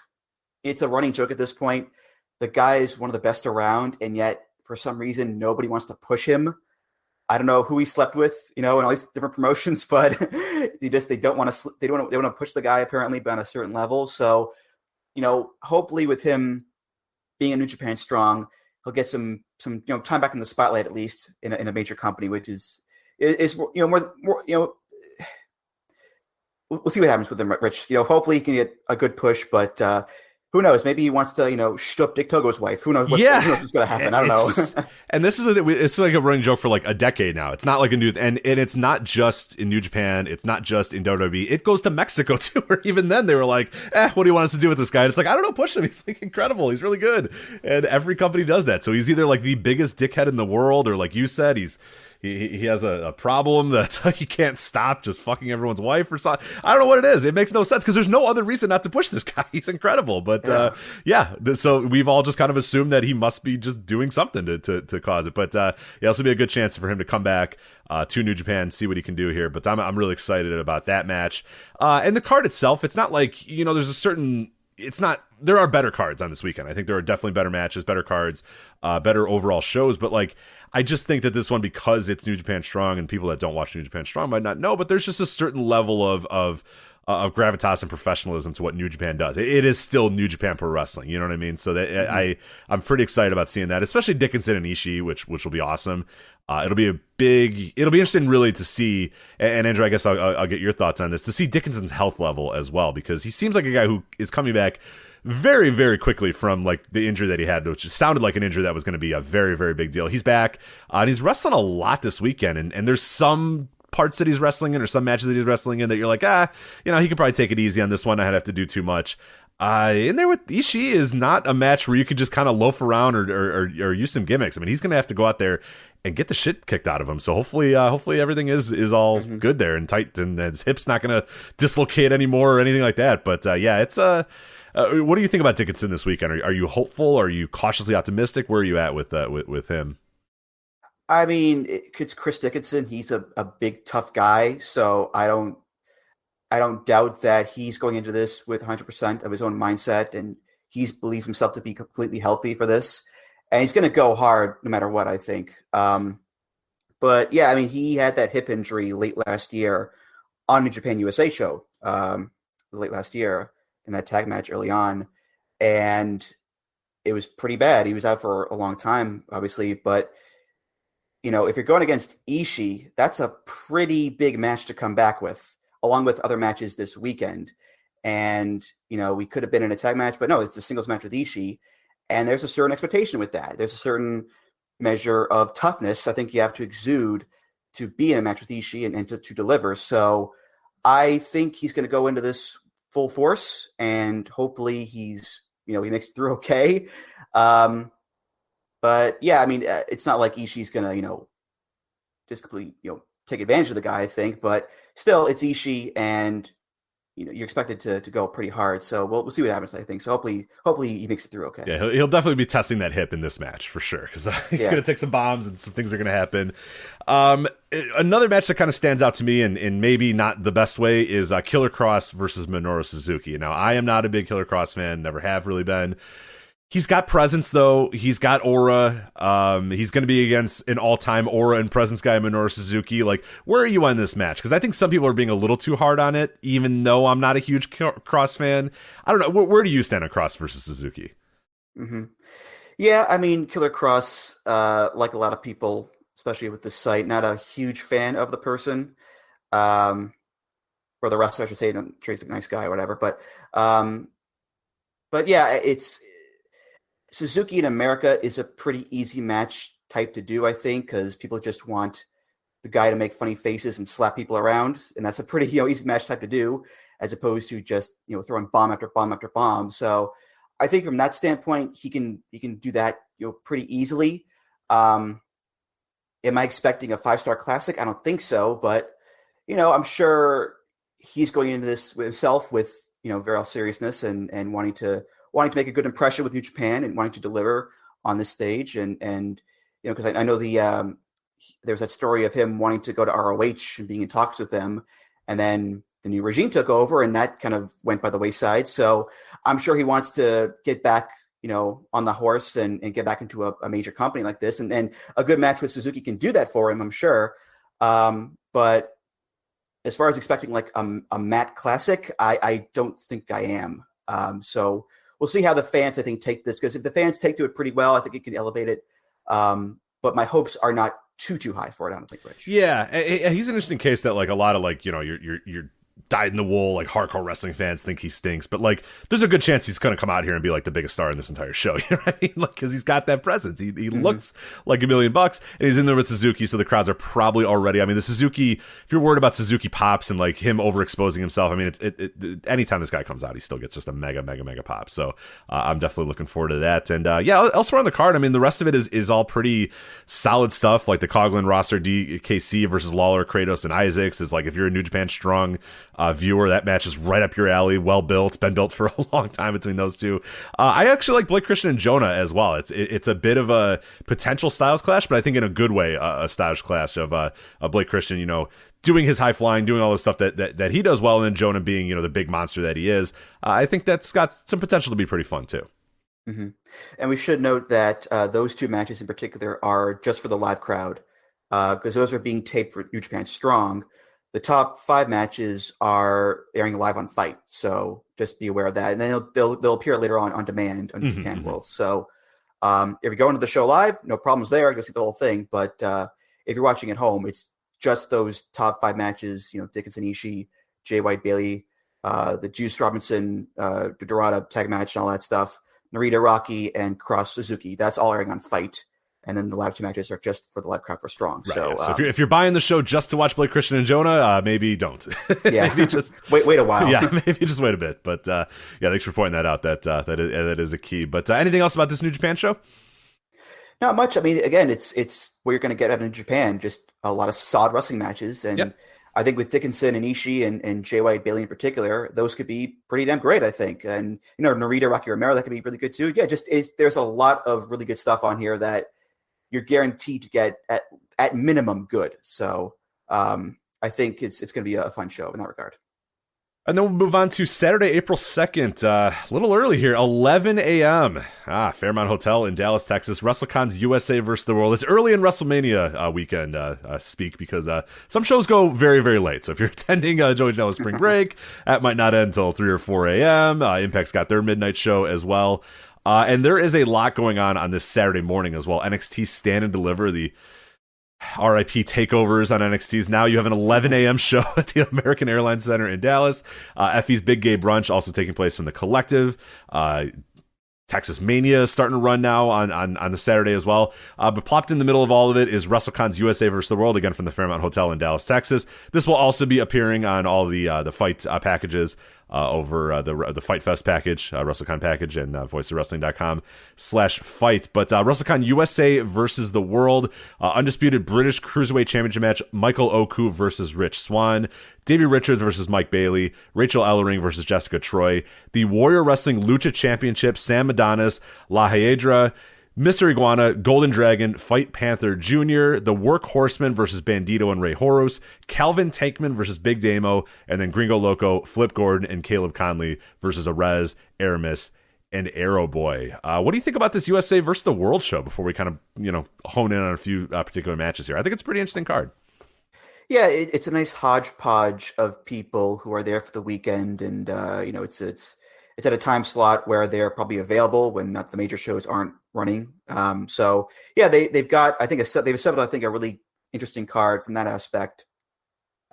[SPEAKER 5] it's a running joke at this point. The guy is one of the best around, and yet for some reason, nobody wants to push him. I don't know who he slept with, in all these different promotions, but they don't want to push the guy apparently beyond a certain level. So, hopefully with him being a New Japan Strong, he'll get some time back in the spotlight, at least in a major company, which is more. We'll see what happens with him, Rich. Hopefully he can get a good push, but who knows? Maybe he wants to, shtup Dick Togo's wife. Who knows? Who knows what's going to happen? I don't know.
[SPEAKER 1] And this is it's like a running joke for like a decade now. It's not like a new, and it's not just in New Japan. It's not just in WWE. It goes to Mexico too. Where even then they were like, what do you want us to do with this guy? And it's like, I don't know, push him. He's like incredible. He's really good. And every company does that. So he's either like the biggest dickhead in the world, or like you said, he has a problem that he can't stop just fucking everyone's wife or something. I don't know what it is. It makes no sense because there's no other reason not to push this guy. He's incredible. But so we've all just kind of assumed that he must be just doing something to cause it. But this will be a good chance for him to come back to New Japan, see what he can do here. But I'm really excited about that match. And the card itself, it's not like, there's a certain... there are better cards on this weekend. I think there are definitely better matches, better cards, better overall shows. But like, I just think that this one, because it's New Japan Strong, and people that don't watch New Japan Strong might not know, but there's just a certain level of gravitas and professionalism to what New Japan does. It is still New Japan Pro Wrestling. You know what I mean? So that I'm pretty excited about seeing that, especially Dickinson and Ishii, which will be awesome. It'll be interesting really to see, and Andrew, I guess I'll get your thoughts on this, to see Dickinson's health level as well, because he seems like a guy who is coming back very, very quickly from like the injury that he had, which sounded like an injury that was going to be a very, very big deal. He's back, and he's wrestling a lot this weekend, and there's some parts that he's wrestling in, or some matches that he's wrestling in, that you're like, he could probably take it easy on this one. I'd have to do too much. In there with Ishii is not a match where you could just kind of loaf around or use some gimmicks. I mean, he's going to have to go out there and get the shit kicked out of him. So hopefully everything is all good there and tight, and his hip's not going to dislocate anymore or anything like that. But it's what do you think about Dickinson this weekend? Are you hopeful? Are you cautiously optimistic? Where are you at with him?
[SPEAKER 5] I mean, it's Chris Dickinson. He's a big, tough guy. So I don't doubt that he's going into this with 100% of his own mindset, and he believes himself to be completely healthy for this. And he's going to go hard no matter what, I think. But yeah, I mean, he had that hip injury late last year on New Japan USA show, late last year in that tag match early on. And it was pretty bad. He was out for a long time, obviously. But, if you're going against Ishii, that's a pretty big match to come back with, along with other matches this weekend. And, we could have been in a tag match, but no, it's a singles match with Ishii. And there's a certain expectation with that. There's a certain measure of toughness I think you have to exude to be in a match with Ishii and to deliver. So I think he's going to go into this full force, and hopefully he makes it through okay. But yeah, I mean, it's not like Ishii's going to, just completely, take advantage of the guy, I think. But still, it's Ishii, and you're expected to go pretty hard. So we'll see what happens, I think. So hopefully he makes it through okay.
[SPEAKER 1] Yeah, he'll definitely be testing that hip in this match for sure, because he's going to take some bombs and some things are going to happen. Another match that kind of stands out to me, and maybe not the best way, is Killer Kross versus Minoru Suzuki. Now, I am not a big Killer Kross fan, never have really been. He's got presence, though. He's got aura. He's going to be against an all-time aura and presence guy, Minoru Suzuki. Like, where are you on this match? Because I think some people are being a little too hard on it, even though I'm not a huge Kross fan. I don't know. Where do you stand on Kross versus Suzuki?
[SPEAKER 5] Mm-hmm. Yeah, I mean, Killer Kross, like a lot of people, especially with this site, not a huge fan of the person. Or the wrestler, I should say. He's a nice guy or whatever. But yeah, it's... Suzuki in America is a pretty easy match type to do, I think, because people just want the guy to make funny faces and slap people around, and that's a pretty easy match type to do, as opposed to just throwing bomb after bomb after bomb. So I think from that standpoint, he can do that pretty easily. Am I expecting a 5-star classic? I don't think so, but I'm sure he's going into this with himself with very all seriousness and wanting to make a good impression with New Japan and wanting to deliver on this stage. And because I know there was that story of him wanting to go to ROH and being in talks with them, and then the new regime took over and that kind of went by the wayside. So I'm sure he wants to get back, on the horse and get back into a major company like this. And then a good match with Suzuki can do that for him, I'm sure. But as far as expecting like a Matt Classic, I don't think I am. So we'll see how the fans, I think, take this, because if the fans take to it pretty well, I think it can elevate it. But my hopes are not too high for it, I don't think, Rich.
[SPEAKER 1] Yeah, he's an interesting case that like a lot of like, you're dyed in the wool like hardcore wrestling fans think he stinks, but like there's a good chance he's going to come out here and be like the biggest star in this entire show. You know what I mean? Like, because he's got that presence. He looks like $1 million, and he's in there with Suzuki, so the crowds are probably already. I mean, the Suzuki. If you're worried about Suzuki pops and like him overexposing himself, I mean, it anytime this guy comes out, he still gets just a mega pop. So I'm definitely looking forward to that. And elsewhere on the card, I mean, the rest of it is all pretty solid stuff. Like the Coughlin roster, DKC versus Lawler, Kratos, and Isaacs is like, if you're a New Japan Strong viewer, that match is right up your alley. Well built, been built for a long time between those two. I actually like Blake Christian and Jonah as well. It's a bit of a potential styles clash, but I think in a good way, a styles clash of Blake Christian, doing his high flying, doing all the stuff that he does well, and then Jonah being the big monster that he is. I think that's got some potential to be pretty fun too.
[SPEAKER 5] Mm-hmm. And we should note that those two matches in particular are just for the live crowd, because those are being taped for New Japan Strong. The top 5 matches are airing live on Fight, so just be aware of that. And then they'll appear later on demand on New Japan World. So if you're going to the show live, no problems there. Go see the whole thing. But if you're watching at home, it's just those top 5 matches. Dickinson Ishii, Jay White Bailey, the Juice Robinson, Dorada tag match, and all that stuff. Narita Rocky and Cross Suzuki. That's all airing on Fight. And then the live 2 matches are just for the live crowd for Strong.
[SPEAKER 1] Right,
[SPEAKER 5] so,
[SPEAKER 1] yeah. So if you're buying the show just to watch Blake Christian and Jonah, maybe don't.
[SPEAKER 5] Yeah,
[SPEAKER 1] maybe just
[SPEAKER 5] wait a while.
[SPEAKER 1] Yeah, maybe just wait a bit. But thanks for pointing that out. That is a key. But anything else about this New Japan show?
[SPEAKER 5] Not much. I mean, again, it's what you're going to get out of Japan. Just a lot of solid wrestling matches, and I think with Dickinson and Ishii and Jay White Bailey in particular, those could be pretty damn great, I think. And Narita Rocky Romero, that could be really good too. Yeah, there's a lot of really good stuff on here that you're guaranteed to get at minimum good. So I think it's going to be a fun show in that regard.
[SPEAKER 1] And then we'll move on to Saturday, April 2nd, a little early here, 11 a.m. Fairmont Hotel in Dallas, Texas. WrestleCon's USA versus the World. It's early in WrestleMania weekend speak, because some shows go very, very late. So if you're attending Joey Janela's spring break, that might not end until 3 or 4 a.m. Impact's got their midnight show as well. And there is a lot going on this Saturday morning as well. NXT Stand and Deliver, the RIP takeovers on NXT's. Now you have an 11 a.m. show at the American Airlines Center in Dallas. Effie's Big Gay Brunch also taking place from the Collective. Texas Mania is starting to run now on the Saturday as well. But plopped in the middle of all of it is WrestleCon's USA vs. the World, again from the Fairmont Hotel in Dallas, Texas. This will also be appearing on all the fight packages over the Fight Fest package, WrestleCon package, and voiceofwrestling.com/fight. But WrestleCon USA versus the World, undisputed British Cruiserweight Championship match, Michael Oku versus Rich Swann, Davey Richards versus Mike Bailey, Rachel Ellering versus Jessica Troy, the Warrior Wrestling Lucha Championship, Sam Adonis, La Hiedra, Mr. Iguana, Golden Dragon, Fight Panther Jr., the Work Horseman versus Bandito and Rey Horus, Calvin Tankman versus Big Damo, and then Gringo Loco, Flip Gordon, and Caleb Conley versus Arez, Aramis, and Arrow Boy. What do you think about this USA versus the World show before we kind of, hone in on a few particular matches here? I think it's a pretty interesting card.
[SPEAKER 5] Yeah, it's a nice hodgepodge of people who are there for the weekend, and it's at a time slot where they're probably available when the major shows aren't running. So yeah, they've got, I think they've assembled, I think, a really interesting card from that aspect.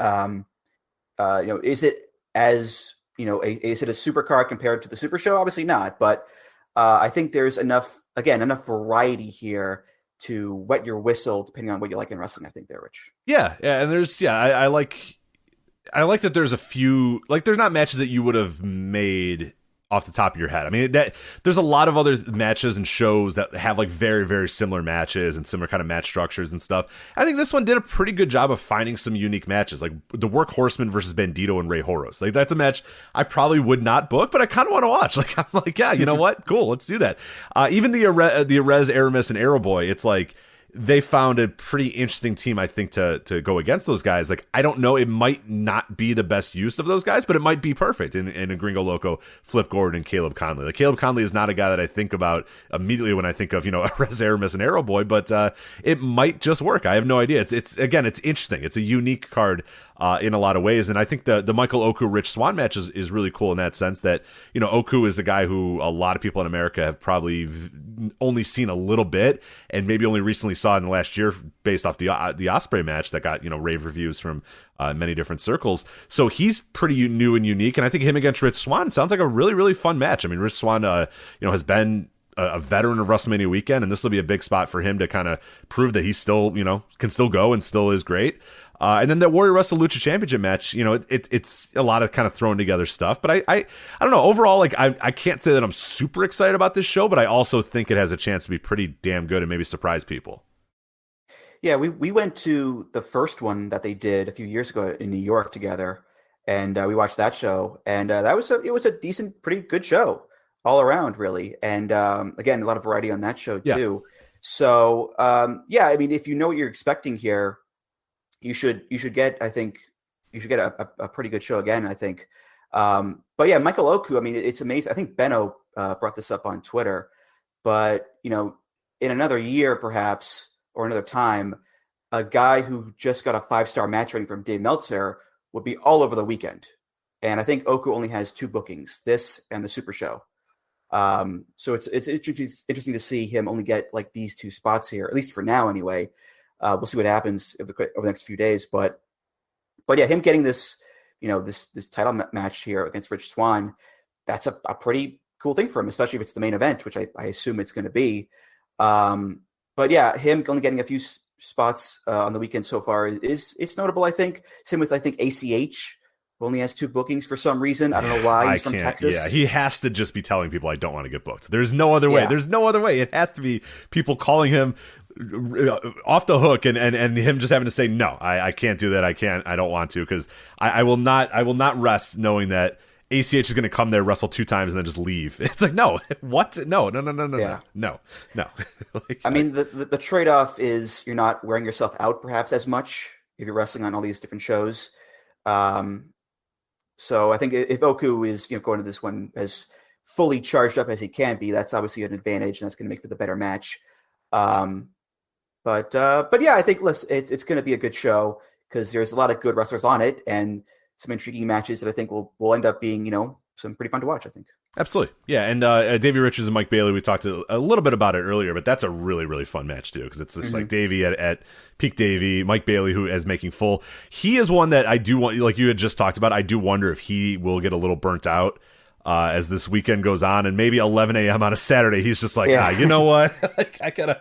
[SPEAKER 5] Is it is it a super card compared to the Super Show? Obviously not, but I think there's enough variety here to wet your whistle depending on what you like in wrestling. I think there, Rich.
[SPEAKER 1] Yeah, and there's I like that there's a few, like, there's not matches that you would have made off the top of your head? I mean, that there's a lot of other matches and shows that have like very, very similar matches and similar kind of match structures and stuff. I think this one did a pretty good job of finding some unique matches, like the Workhorsemen versus Bandito and Rey Horus. Like that's a match I probably would not book, but I kind of want to watch. Like I'm like, yeah, you know what? Cool, let's do that. Even the Arez, Aramis, and Arrow Boy, it's like they found a pretty interesting team, I think, to go against those guys. Like, I don't know, it might not be the best use of those guys, but it might be perfect in a Gringo Loco, Flip Gordon, and Caleb Conley. Like, Caleb Conley is not a guy that I think about immediately when I think of, Rez Aramis and Arrow Boy, but it might just work. I have no idea. It's again, it's interesting. It's a unique card in a lot of ways, and I think the Michael Oku Rich Swann match is really cool in that sense that, Oku is a guy who a lot of people in America have probably only seen a little bit, and maybe only recently saw in the last year based off the Ospreay match that got rave reviews from many different circles. So he's pretty new and unique, and I think him against Rich Swann sounds like a really, really fun match. I mean, Rich Swann has been a veteran of WrestleMania Weekend, and this will be a big spot for him to kind of prove that he's still can still go and still is great. And then the Warrior Wrestle Lucha Championship match, it's a lot of kind of thrown together stuff. But I don't know. Overall, like I can't say that I'm super excited about this show, but I also think it has a chance to be pretty damn good and maybe surprise people.
[SPEAKER 5] Yeah, we went to the first one that they did a few years ago in New York together, and we watched that show, and it was a decent, pretty good show all around, really. And again, a lot of variety on that show too. Yeah. So I mean, if you know what you're expecting here, you should get a pretty good show again, I think. But yeah, Michael Oku, I mean, it's amazing. I think Benno brought this up on Twitter, but in another year perhaps or another time, a guy who just got a 5-star match rating from Dave Meltzer would be all over the weekend. And I think Oku only has 2 bookings, this and the Super Show. So it's interesting to see him only get like these 2 spots here, at least for now anyway. We'll see what happens over the next few days, but yeah, him getting this, this title match here against Rich Swann, that's a pretty cool thing for him, especially if it's the main event, which I assume it's going to be. But yeah, him only getting a few spots on the weekend so far it's notable, I think. Same with, I think, ACH. Only has 2 bookings for some reason. I don't know why. He's from Texas.
[SPEAKER 1] Yeah, he has to just be telling people I don't want to get booked. There's no other way. There's no other way. It has to be people calling him off the hook and him just having to say no. I can't do that. I don't want to, because I will not rest knowing that ACH is going to come there, wrestle 2 times, and then just leave. It's like, no, what? No. Yeah. No. Like, I
[SPEAKER 5] mean, the trade-off is you're not wearing yourself out perhaps as much if you're wrestling on all these different shows. So I think if Oku is going to this one as fully charged up as he can be, that's obviously an advantage, and that's going to make for the better match. But yeah, I think it's going to be a good show because there's a lot of good wrestlers on it and some intriguing matches that I think will end up being some pretty fun to watch, I think.
[SPEAKER 1] Absolutely. Yeah, and Davey Richards and Mike Bailey, we talked a little bit about it earlier, but that's a really, really fun match too, because it's just like Davey at peak Davey, Mike Bailey who is making full. He is one that I do want, like you had just talked about, I do wonder if he will get a little burnt out as this weekend goes on, and maybe 11 a.m. on a Saturday, he's just like, you know what? I gotta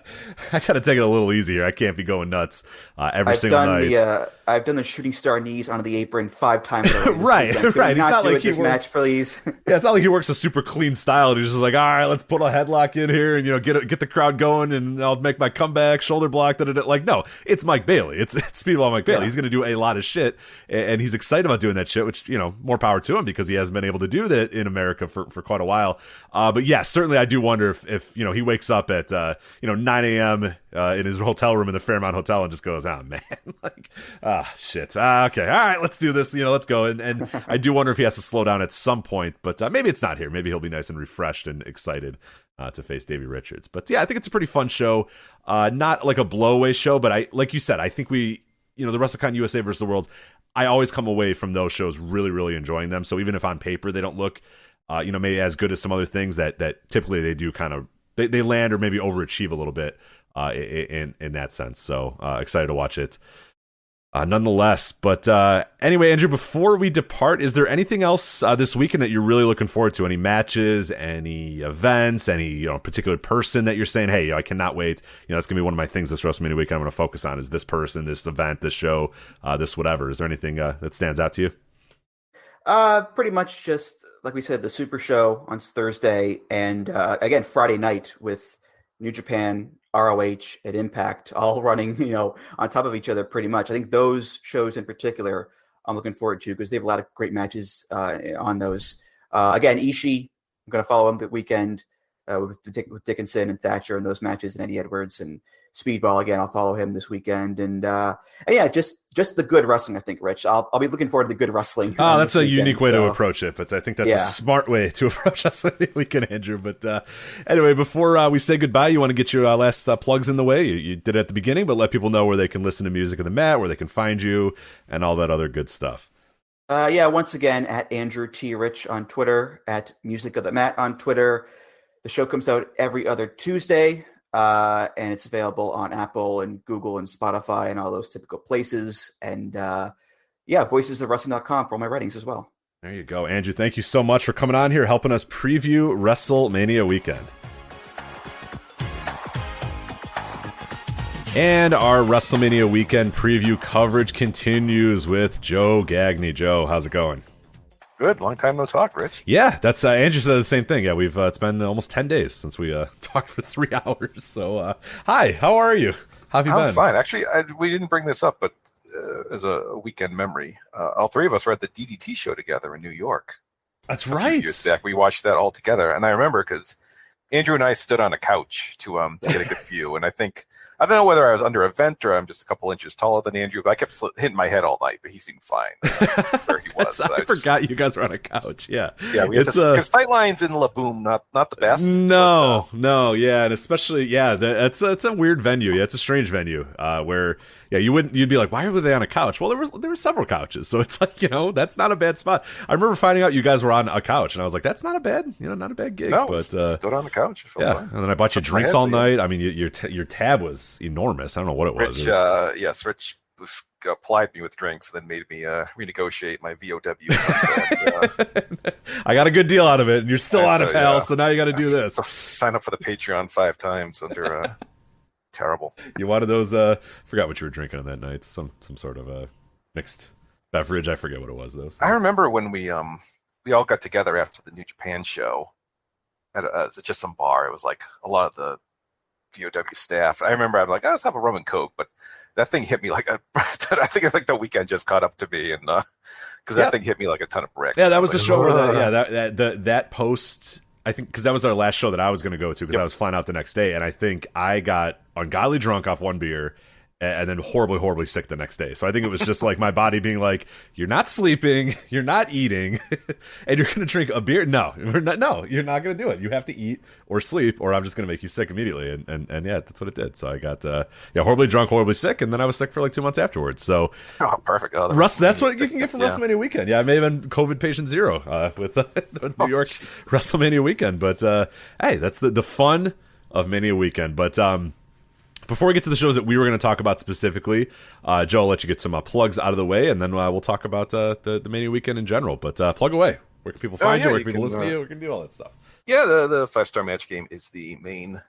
[SPEAKER 1] take it a little easier. I can't be going nuts every single night.
[SPEAKER 5] I've done the shooting star knees onto the apron 5 times already.
[SPEAKER 1] right.
[SPEAKER 5] It's not like this match, please.
[SPEAKER 1] Yeah, it's not like he works a super clean style. And he's just like, all right, let's put a headlock in here and get the crowd going, and I'll make my comeback, shoulder block. Like, no, it's Mike Bailey. It's Speedball Mike Bailey. Yeah. He's going to do a lot of shit, and he's excited about doing that shit. Which more power to him, because he hasn't been able to do that in America for quite a while. But yeah, certainly I do wonder if he wakes up at 9 a.m. In his hotel room in the Fairmont Hotel and just goes, oh man, like, shit. Okay, all right, let's do this. Let's go. And I do wonder if he has to slow down at some point, but maybe it's not here. Maybe he'll be nice and refreshed and excited to face Davey Richards. But yeah, I think it's a pretty fun show. Not like a blowaway show, but like you said, I think the WrestleCon USA versus the World, I always come away from those shows really, really enjoying them. So even if on paper they don't look, maybe as good as some other things that typically they do kind of, they land or maybe overachieve a little bit in that sense. So excited to watch it nonetheless. But anyway, Andrew, before we depart, is there anything else this weekend that you're really looking forward to? Any matches, any events, any particular person that you're saying, hey, I cannot wait, that's gonna be one of my things this WrestleMania weekend I'm gonna focus on, is this person, this event, this show, this whatever? Is there anything that stands out to you?
[SPEAKER 5] Pretty much just like we said, the Super Show on Thursday, and again Friday night with New Japan, ROH, and Impact, all running on top of each other pretty much. I think those shows in particular, I'm looking forward to because they have a lot of great matches on those. Again, Ishii, I'm going to follow him the weekend with Dickinson and Thatcher and those matches, and Eddie Edwards and Speedball. Again, I'll follow him this weekend, and yeah, just the good wrestling. I think, Rich, I'll be looking forward to the good wrestling.
[SPEAKER 1] Oh, that's a unique way to approach it, but I think that's a smart way to approach wrestling weekend, Andrew. But anyway, before we say goodbye, you want to get your last plugs in the way. You did it at the beginning, but let people know where they can listen to Music of the Mat, where they can find you, and all that other good stuff.
[SPEAKER 5] Once again, at Andrew T. Rich on Twitter, at Music of the Mat on Twitter. The show comes out every other Tuesday, and it's available on Apple and Google and Spotify and all those typical places. And voicesofwrestling.com for all my writings as well.
[SPEAKER 1] There you go. Andrew, thank you so much for coming on here, helping us preview WrestleMania Weekend. And our WrestleMania Weekend preview coverage continues with Joe Gagne. Joe, how's it going?
[SPEAKER 6] Good. Long time no talk, Rich.
[SPEAKER 1] Yeah, that's Andrew said the same thing. Yeah, we've it's been almost 10 days since we talked for 3 hours. So, hi, how are you? How have you been?
[SPEAKER 6] I'm fine. Actually, we didn't bring this up, but as a weekend memory, all three of us were at the DDT show together in New York.
[SPEAKER 1] That's
[SPEAKER 6] a
[SPEAKER 1] right.
[SPEAKER 6] Few years back. We watched that all together, and I remember because Andrew and I stood on a couch to get a good view, and I don't know whether I was under a vent or I'm just a couple inches taller than Andrew, but I kept hitting my head all night, but he seemed fine where he was.
[SPEAKER 1] I forgot you guys were on a couch. Yeah.
[SPEAKER 6] Yeah, we had because sight lines in La Boom, not the best.
[SPEAKER 1] No, yeah, and especially, it's a weird venue. Yeah, it's a strange venue where, yeah, you'd be like, why were they on a couch? Well, there were several couches, so it's like, that's not a bad spot. I remember finding out you guys were on a couch, and I was like, that's not a bad gig.
[SPEAKER 6] No,
[SPEAKER 1] but
[SPEAKER 6] stood on the couch. It felt fine.
[SPEAKER 1] And then I bought you drinks all night. I mean, your tab was enormous. I don't know what it was.
[SPEAKER 6] Rich applied me with drinks, then made me renegotiate my VOW.
[SPEAKER 1] I got a good deal out of it, and you're still on it, pal. So now you got to do this.
[SPEAKER 6] Sign up for the Patreon 5 times under. Terrible.
[SPEAKER 1] You wanted those? Forgot what you were drinking on that night. Some sort of mixed beverage. I forget what it was though.
[SPEAKER 6] I remember when we all got together after the New Japan show at just some bar. It was like a lot of the VOW staff. I remember I'm like, let's have a rum and coke, but that thing hit me like I think the weekend just caught up to me, and because that thing hit me like a ton of bricks.
[SPEAKER 1] Yeah, that was the show where that post. I think because that was our last show that I was going to go to because I was flying out the next day, and I think I got ungodly drunk off one beer and then horribly, horribly sick the next day. So I think it was just like my body being like, you're not sleeping, you're not eating, and you're going to drink a beer. No, you're not going to do it. You have to eat or sleep, or I'm just going to make you sick immediately. And yeah, that's what it did. So I got horribly drunk, horribly sick, and then I was sick for like 2 months afterwards. So
[SPEAKER 6] perfect.
[SPEAKER 1] That's what you can get from WrestleMania Weekend. Yeah, I may have been COVID patient 0 with the New York WrestleMania Weekend. But hey, that's the fun of Mania Weekend. But before we get to the shows that we were going to talk about specifically, Joe, I'll let you get some plugs out of the way, and then we'll talk about the Mania Weekend in general. But plug away. Where can people find you? Where can people listen to you? We can do all that stuff.
[SPEAKER 6] Yeah, the 5-star match game is the main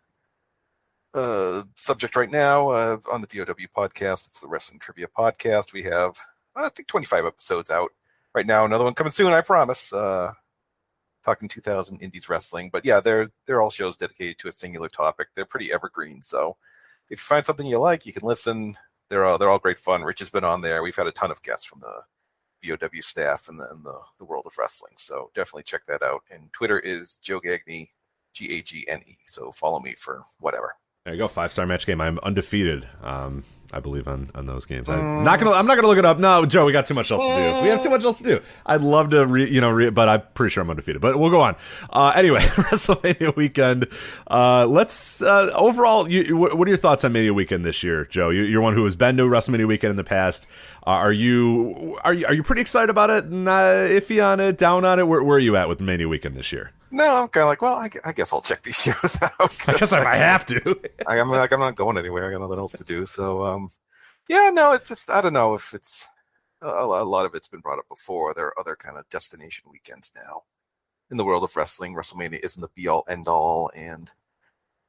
[SPEAKER 6] subject right now on the VOW podcast. It's the Wrestling Trivia Podcast. We have, I think, 25 episodes out right now. Another one coming soon, I promise. Talking 2000 Indies Wrestling. But yeah, they're all shows dedicated to a singular topic. They're pretty evergreen, so if you find something you like, you can listen. They're all great fun. Rich has been on there. We've had a ton of guests from the VOW staff and the world of wrestling. So definitely check that out. And Twitter is Joe Gagne, Gagne. So follow me for whatever.
[SPEAKER 1] There you go, 5-star match game. I'm undefeated. I believe on those games. I'm not gonna look it up. No, Joe, we got too much else to do. We have too much else to do. I'd love to but I'm pretty sure I'm undefeated. But we'll go on. Anyway, WrestleMania Weekend. Let's overall. What are your thoughts on Mania Weekend this year, Joe? You're one who has been to WrestleMania Weekend in the past. Are you pretty excited about it? Iffy on it? Down on it? Where are you at with Mania Weekend this year?
[SPEAKER 6] No, I'm kind of like, well, I guess I'll check these shows out.
[SPEAKER 1] I guess I have to.
[SPEAKER 6] I'm not going anywhere. I got nothing else to do. So, yeah, no, it's just, I don't know if it's a lot of it's been brought up before. There are other kind of destination weekends now in the world of wrestling. WrestleMania isn't the be all end all, and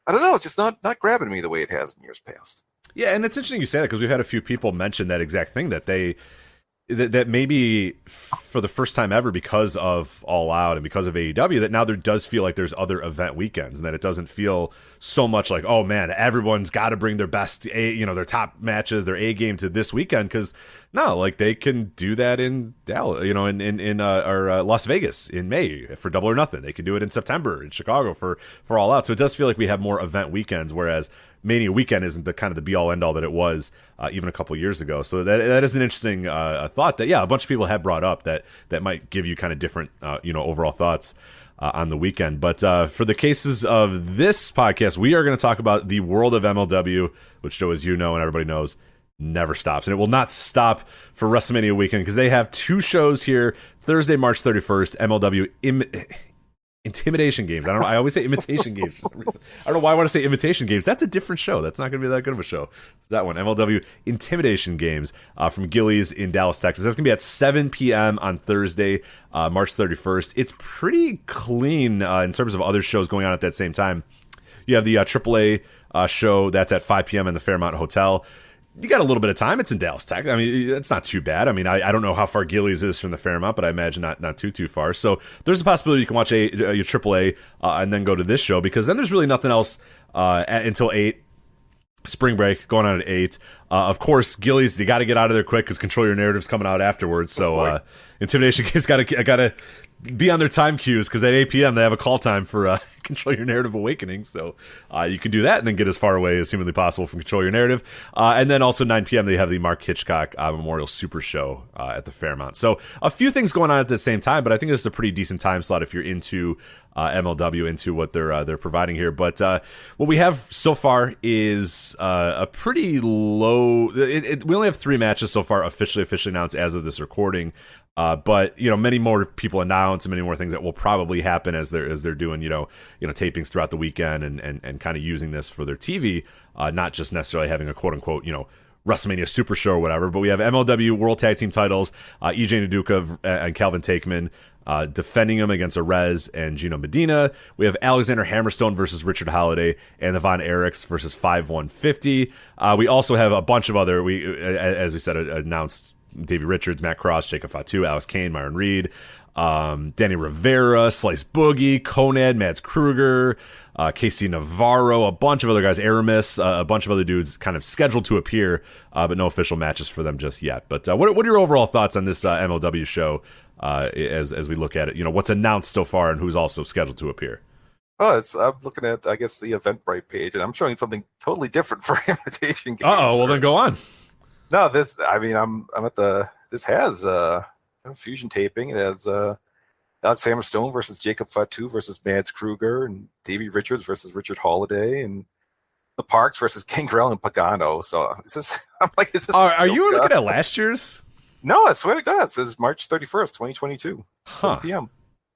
[SPEAKER 6] I don't know. It's just not grabbing me the way it has in years past.
[SPEAKER 1] Yeah, and it's interesting you say that because we've had a few people mention that exact thing, that they that maybe for the first time ever, because of All Out and because of AEW, that now there does feel like there's other event weekends, and that it doesn't feel so much like, oh man, everyone's got to bring their best, their top matches, their A game to this weekend, because no, like they can do that in Dallas, in Las Vegas in May for Double or Nothing. They can do it in September in Chicago for All Out. So it does feel like we have more event weekends, whereas Mania Weekend isn't the kind of the be all end all that it was even a couple years ago. So that is an interesting thought that a bunch of people have brought up that might give you kind of different overall thoughts on the weekend. But for the cases of this podcast, we are going to talk about the world of MLW, which, Joe, as you know and everybody knows, never stops, and it will not stop for WrestleMania Weekend, because they have two shows here. Thursday, March 31st, MLW Intimidation Games. I don't know. I always say Imitation Games for some reason. I don't know why I want to say Invitation Games. That's a different show. That's not going to be that good of a show. That one, MLW Intimidation Games from Gillies in Dallas, Texas. That's going to be at 7 p.m. on Thursday, March 31st. It's pretty clean in terms of other shows going on at that same time. You have the AAA show that's at 5 p.m. in the Fairmont Hotel. You got a little bit of time. It's in Dallas, Texas. I mean, it's not too bad. I mean, I don't know how far Gillies is from the Fairmont, but I imagine not too far. So there's a possibility you can watch your AAA and then go to this show, because then there's really nothing else until 8. Spring break going on at 8. Of course, Gillies, they got to get out of there quick because Control Your Narrative's coming out afterwards. So Intimidation Games got to be on their time cues, because at 8 p.m. they have a call time for Control Your Narrative Awakening. So you can do that and then get as far away as humanly possible from Control Your Narrative. And then also 9 p.m. they have the Mark Hitchcock Memorial Super Show at the Fairmont. So a few things going on at the same time, but I think this is a pretty decent time slot if you're into MLW, into what they're providing here. But what we have so far is a pretty low. We only have 3 matches so far officially announced as of this recording. But many more people announced, and many more things that will probably happen as they're doing tapings throughout the weekend and kind of using this for their TV, not just necessarily having a quote unquote WrestleMania Super Show or whatever. But we have MLW World Tag Team Titles, EJ Nduka and Calvin Takeman defending them against Arez and Gino Medina. We have Alexander Hammerstone versus Richard Holiday and the Von Erichs versus 5-150. We also have a bunch of other, as we said, announced Davey Richards, Matt Cross, Jacob Fatu, Alex Kane, Myron Reed, Danny Rivera, Slice Boogie, Conad, Mads Kruger, Casey Navarro, a bunch of other guys, Aramis, a bunch of other dudes kind of scheduled to appear, but no official matches for them just yet. But what are your overall thoughts on this MLW show as we look at it? What's announced so far and who's also scheduled to appear?
[SPEAKER 6] Oh, I'm looking at, I guess, the Eventbrite page, and I'm showing something totally different for Invitation Games.
[SPEAKER 1] Well then go on.
[SPEAKER 6] No, this has Fusion taping. It has Alex Hammerstone versus Jacob Fatu versus Mads Kruger, and Davey Richards versus Richard Holiday, and the Parks versus Gangrel and Pagano. So
[SPEAKER 1] Are you looking at last year's?
[SPEAKER 6] No, I swear to God, it says March 31st, 2022, 7 p.m.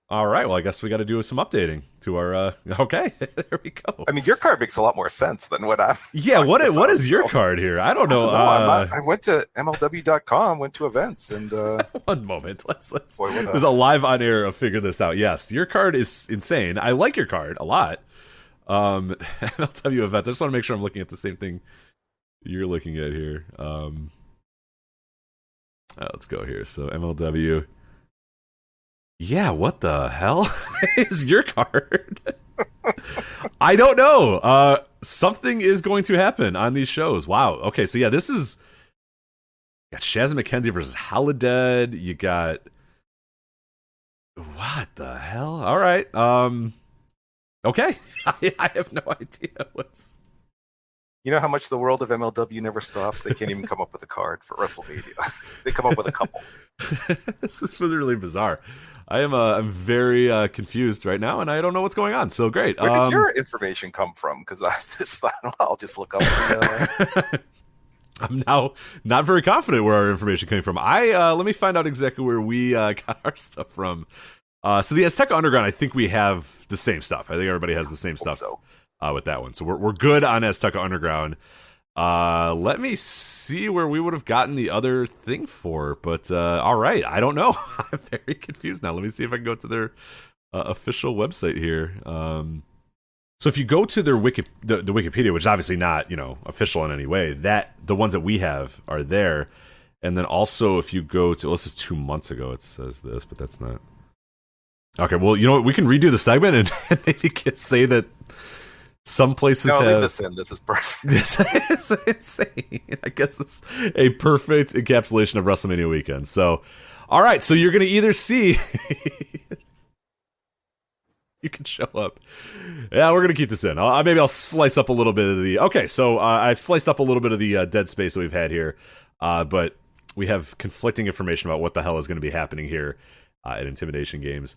[SPEAKER 1] All right, well, I guess we got to do some updating to our. Okay, there we go.
[SPEAKER 6] I mean, your card makes a lot more sense than what I'm.
[SPEAKER 1] Yeah, what is your card here? I don't know.
[SPEAKER 6] I went to MLW.com, went to events, and
[SPEAKER 1] one moment. Let's. There's a live on air of figure this out. Yes, your card is insane. I like your card a lot. MLW events. I just want to make sure I'm looking at the same thing you're looking at here. Let's go here. So MLW. Yeah, what the hell is your card? I don't know. Something is going to happen on these shows. Wow. Okay, so yeah, this is. You got Shazza McKenzie versus Holodead. You got. What the hell? All right. Okay. I have no idea what's.
[SPEAKER 6] You know how much the world of MLW never stops? They can't even come up with a card for WrestleMania. They come up with a couple.
[SPEAKER 1] This is really bizarre. I'm very confused right now, and I don't know what's going on. So great.
[SPEAKER 6] Where did your information come from? Because I just thought, I'll just look up.
[SPEAKER 1] I'm now not very confident where our information came from. Let me find out exactly where we got our stuff from. So the Azteca Underground, I think we have the same stuff. I think everybody has the same stuff with that one. So we're good on Azteca Underground. Let me see where we would have gotten the other thing for, but all right, I don't know. I'm very confused now. Let me see if I can go to their official website here. So if you go to their the Wikipedia, which is obviously not official in any way, that the ones that we have are there, And then also, if you go to, this is 2 months ago, it says this, but that's not. Okay, well, you know what? We can redo the segment and maybe say that some places have.
[SPEAKER 6] Leave this in. This is perfect.
[SPEAKER 1] This is insane. I guess this is a perfect encapsulation of WrestleMania weekend. So, all right, so you're going to either see. You can show up. Yeah, we're going to keep this in. Maybe I'll slice up a little bit of the. Okay, so I've sliced up a little bit of the dead space that we've had here, but we have conflicting information about what the hell is going to be happening here at Intimidation Games.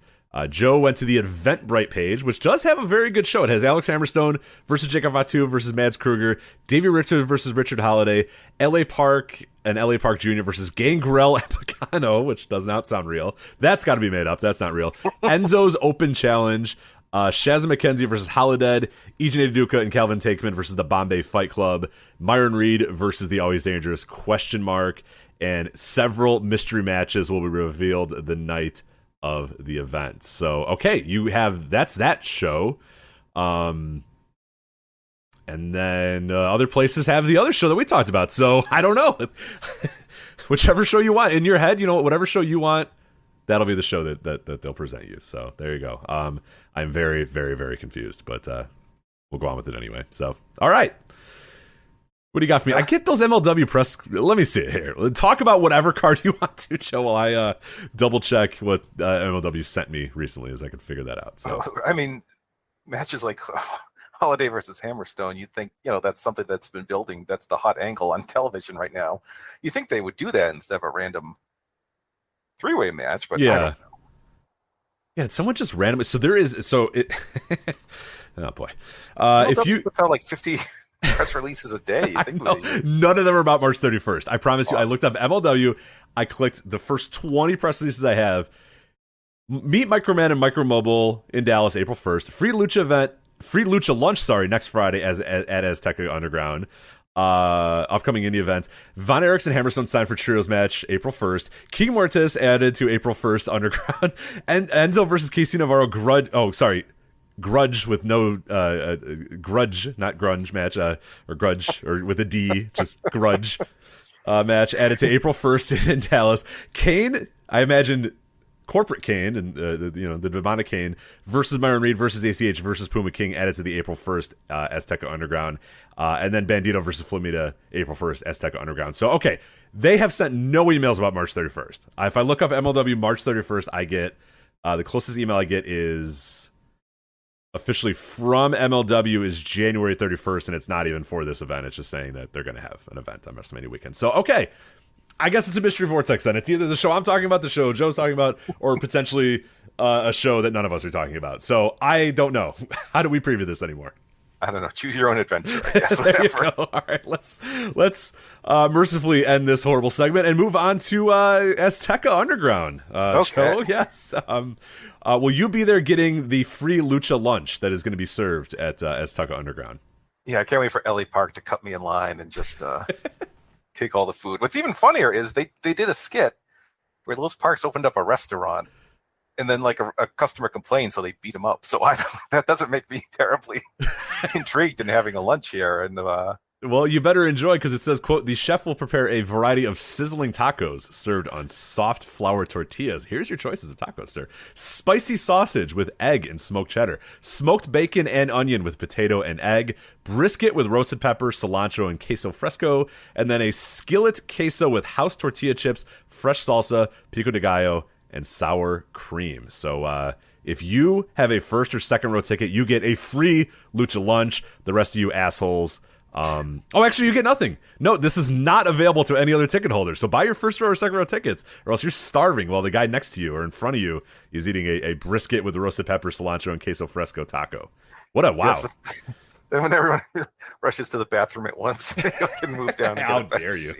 [SPEAKER 1] Joe went to the Eventbrite page, which does have a very good show. It has Alex Hammerstone versus Jacob Fatu versus Mads Kruger, Davey Richards versus Richard Holiday, LA Park and LA Park Jr. versus Gangrel and Pagano, which does not sound real. That's got to be made up. That's not real. Enzo's Open Challenge, Shazza McKenzie versus Holodead, EJ Duca and Calvin Takeman versus the Bombay Fight Club, Myron Reed versus the Always Dangerous ? And several mystery matches will be revealed the night of the event. So, okay, you have that's that show. And then other places have the other show that we talked about. So, I don't know. Whichever show you want in your head, you know, whatever show you want, that'll be the show that they'll present you. So, there you go. I'm very, very, very confused, but we'll go on with it anyway. So, all right. What do you got for me? I get those MLW press. Let me see it here. Talk about whatever card you want to, Joe, while I double check what MLW sent me recently, as I could figure that out. So,
[SPEAKER 6] I mean, matches like Holiday versus Hammerstone, you'd think, you know, that's something that's been building. That's the hot angle on television right now. You think they would do that instead of a random three-way match, but
[SPEAKER 1] yeah.
[SPEAKER 6] I don't know.
[SPEAKER 1] Yeah, it's someone just random. So there is. So it. Oh boy.
[SPEAKER 6] If you puts out like 50 press releases a day, you think
[SPEAKER 1] none of them are about March 31st. I promise you. I
[SPEAKER 6] Awesome.
[SPEAKER 1] looked up MLW. I clicked the first 20 press releases I have. Meet Microman and Micromobile in Dallas, April 1st. Free Lucha lunch. Next Friday at Azteca Underground. Upcoming indie events. Von Erichs and Hammerstone signed for Trios match April 1st. King Mortis added to April 1st Underground. And Enzo versus Casey Navarro Grudge with no grudge, not grunge match, or grudge, or with a D, just grudge match added to April 1st in Dallas. Kane, I imagine corporate Kane and the demonic Kane versus Myron Reed versus ACH versus Puma King added to the April 1st Azteca Underground, and then Bandito versus Flamida April 1st Azteca Underground. So okay, they have sent no emails about March 31st. If I look up MLW March 31st, I get the closest email I get is officially from MLW is January 31st, and it's not even for this event. It's just saying that they're going to have an event on WrestleMania weekend. So, okay, I guess it's a mystery vortex then. It's either the show I'm talking about, the show Joe's talking about, or potentially a show that none of us are talking about. So, I don't know. How do we preview this anymore?
[SPEAKER 6] I don't know. Choose your own adventure, I guess.
[SPEAKER 1] There you go. All right, let's mercifully end this horrible segment and move on to Azteca Underground.
[SPEAKER 6] Okay.
[SPEAKER 1] Joe, yes. Will you be there getting the free lucha lunch that is going to be served at Azteca Underground?
[SPEAKER 6] Yeah, I can't wait for LA Park to cut me in line and just take all the food. What's even funnier is they did a skit where Los Parks opened up a restaurant, and then like a customer complained, so they beat him up. So that doesn't make me terribly intrigued in having a lunch here. And
[SPEAKER 1] well, you better enjoy, because it says, quote, the chef will prepare a variety of sizzling tacos served on soft flour tortillas. Here's your choices of tacos, sir. Spicy sausage with egg and smoked cheddar. Smoked bacon and onion with potato and egg. Brisket with roasted pepper, cilantro, and queso fresco. And then a skillet queso with house tortilla chips, fresh salsa, pico de gallo, and sour cream. So if you have a first or second row ticket, you get a free lucha lunch. The rest of you assholes... actually, you get nothing. No, this is not available to any other ticket holder. So buy your first row or second row tickets, or else you're starving while the guy next to you or in front of you is eating a brisket with roasted pepper, cilantro, and queso fresco taco. What a wow.
[SPEAKER 6] Yes, then when everyone rushes to the bathroom at once, they can move down.
[SPEAKER 1] How dare you?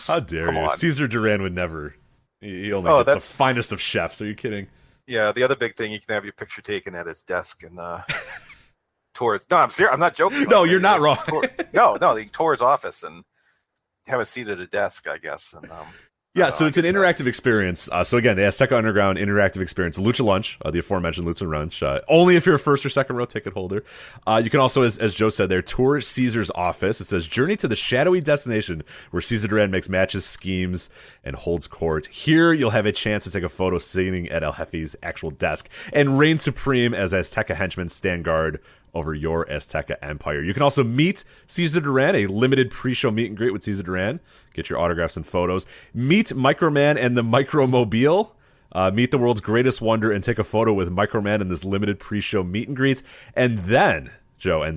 [SPEAKER 1] How dare you? Cesar Duran would never. He only gets the finest of chefs. Are you kidding?
[SPEAKER 6] Yeah, the other big thing, you can have your picture taken at his desk and towards. No, I'm serious. I'm not joking.
[SPEAKER 1] No, you're not wrong.
[SPEAKER 6] No, they tour his office and have a seat at a desk, I guess. And
[SPEAKER 1] Yeah, so it's an interactive experience. So again, the Azteca Underground interactive experience, Lucha Lunch, the aforementioned Lucha Lunch, only if you're a first or second row ticket holder. You can also, as Joe said there, tour Caesar's office. It says, journey to the shadowy destination where Cesar Duran makes matches, schemes, and holds court. Here, you'll have a chance to take a photo sitting at El Jefe's actual desk and reign supreme as Azteca henchmen stand guard over your Azteca empire. You can also meet Cesar Duran, a limited pre-show meet and greet with Cesar Duran. Get your autographs and photos. Meet Microman and the Micromobile. Meet the world's greatest wonder and take a photo with Microman in this limited pre-show meet and greet. And then, Joe,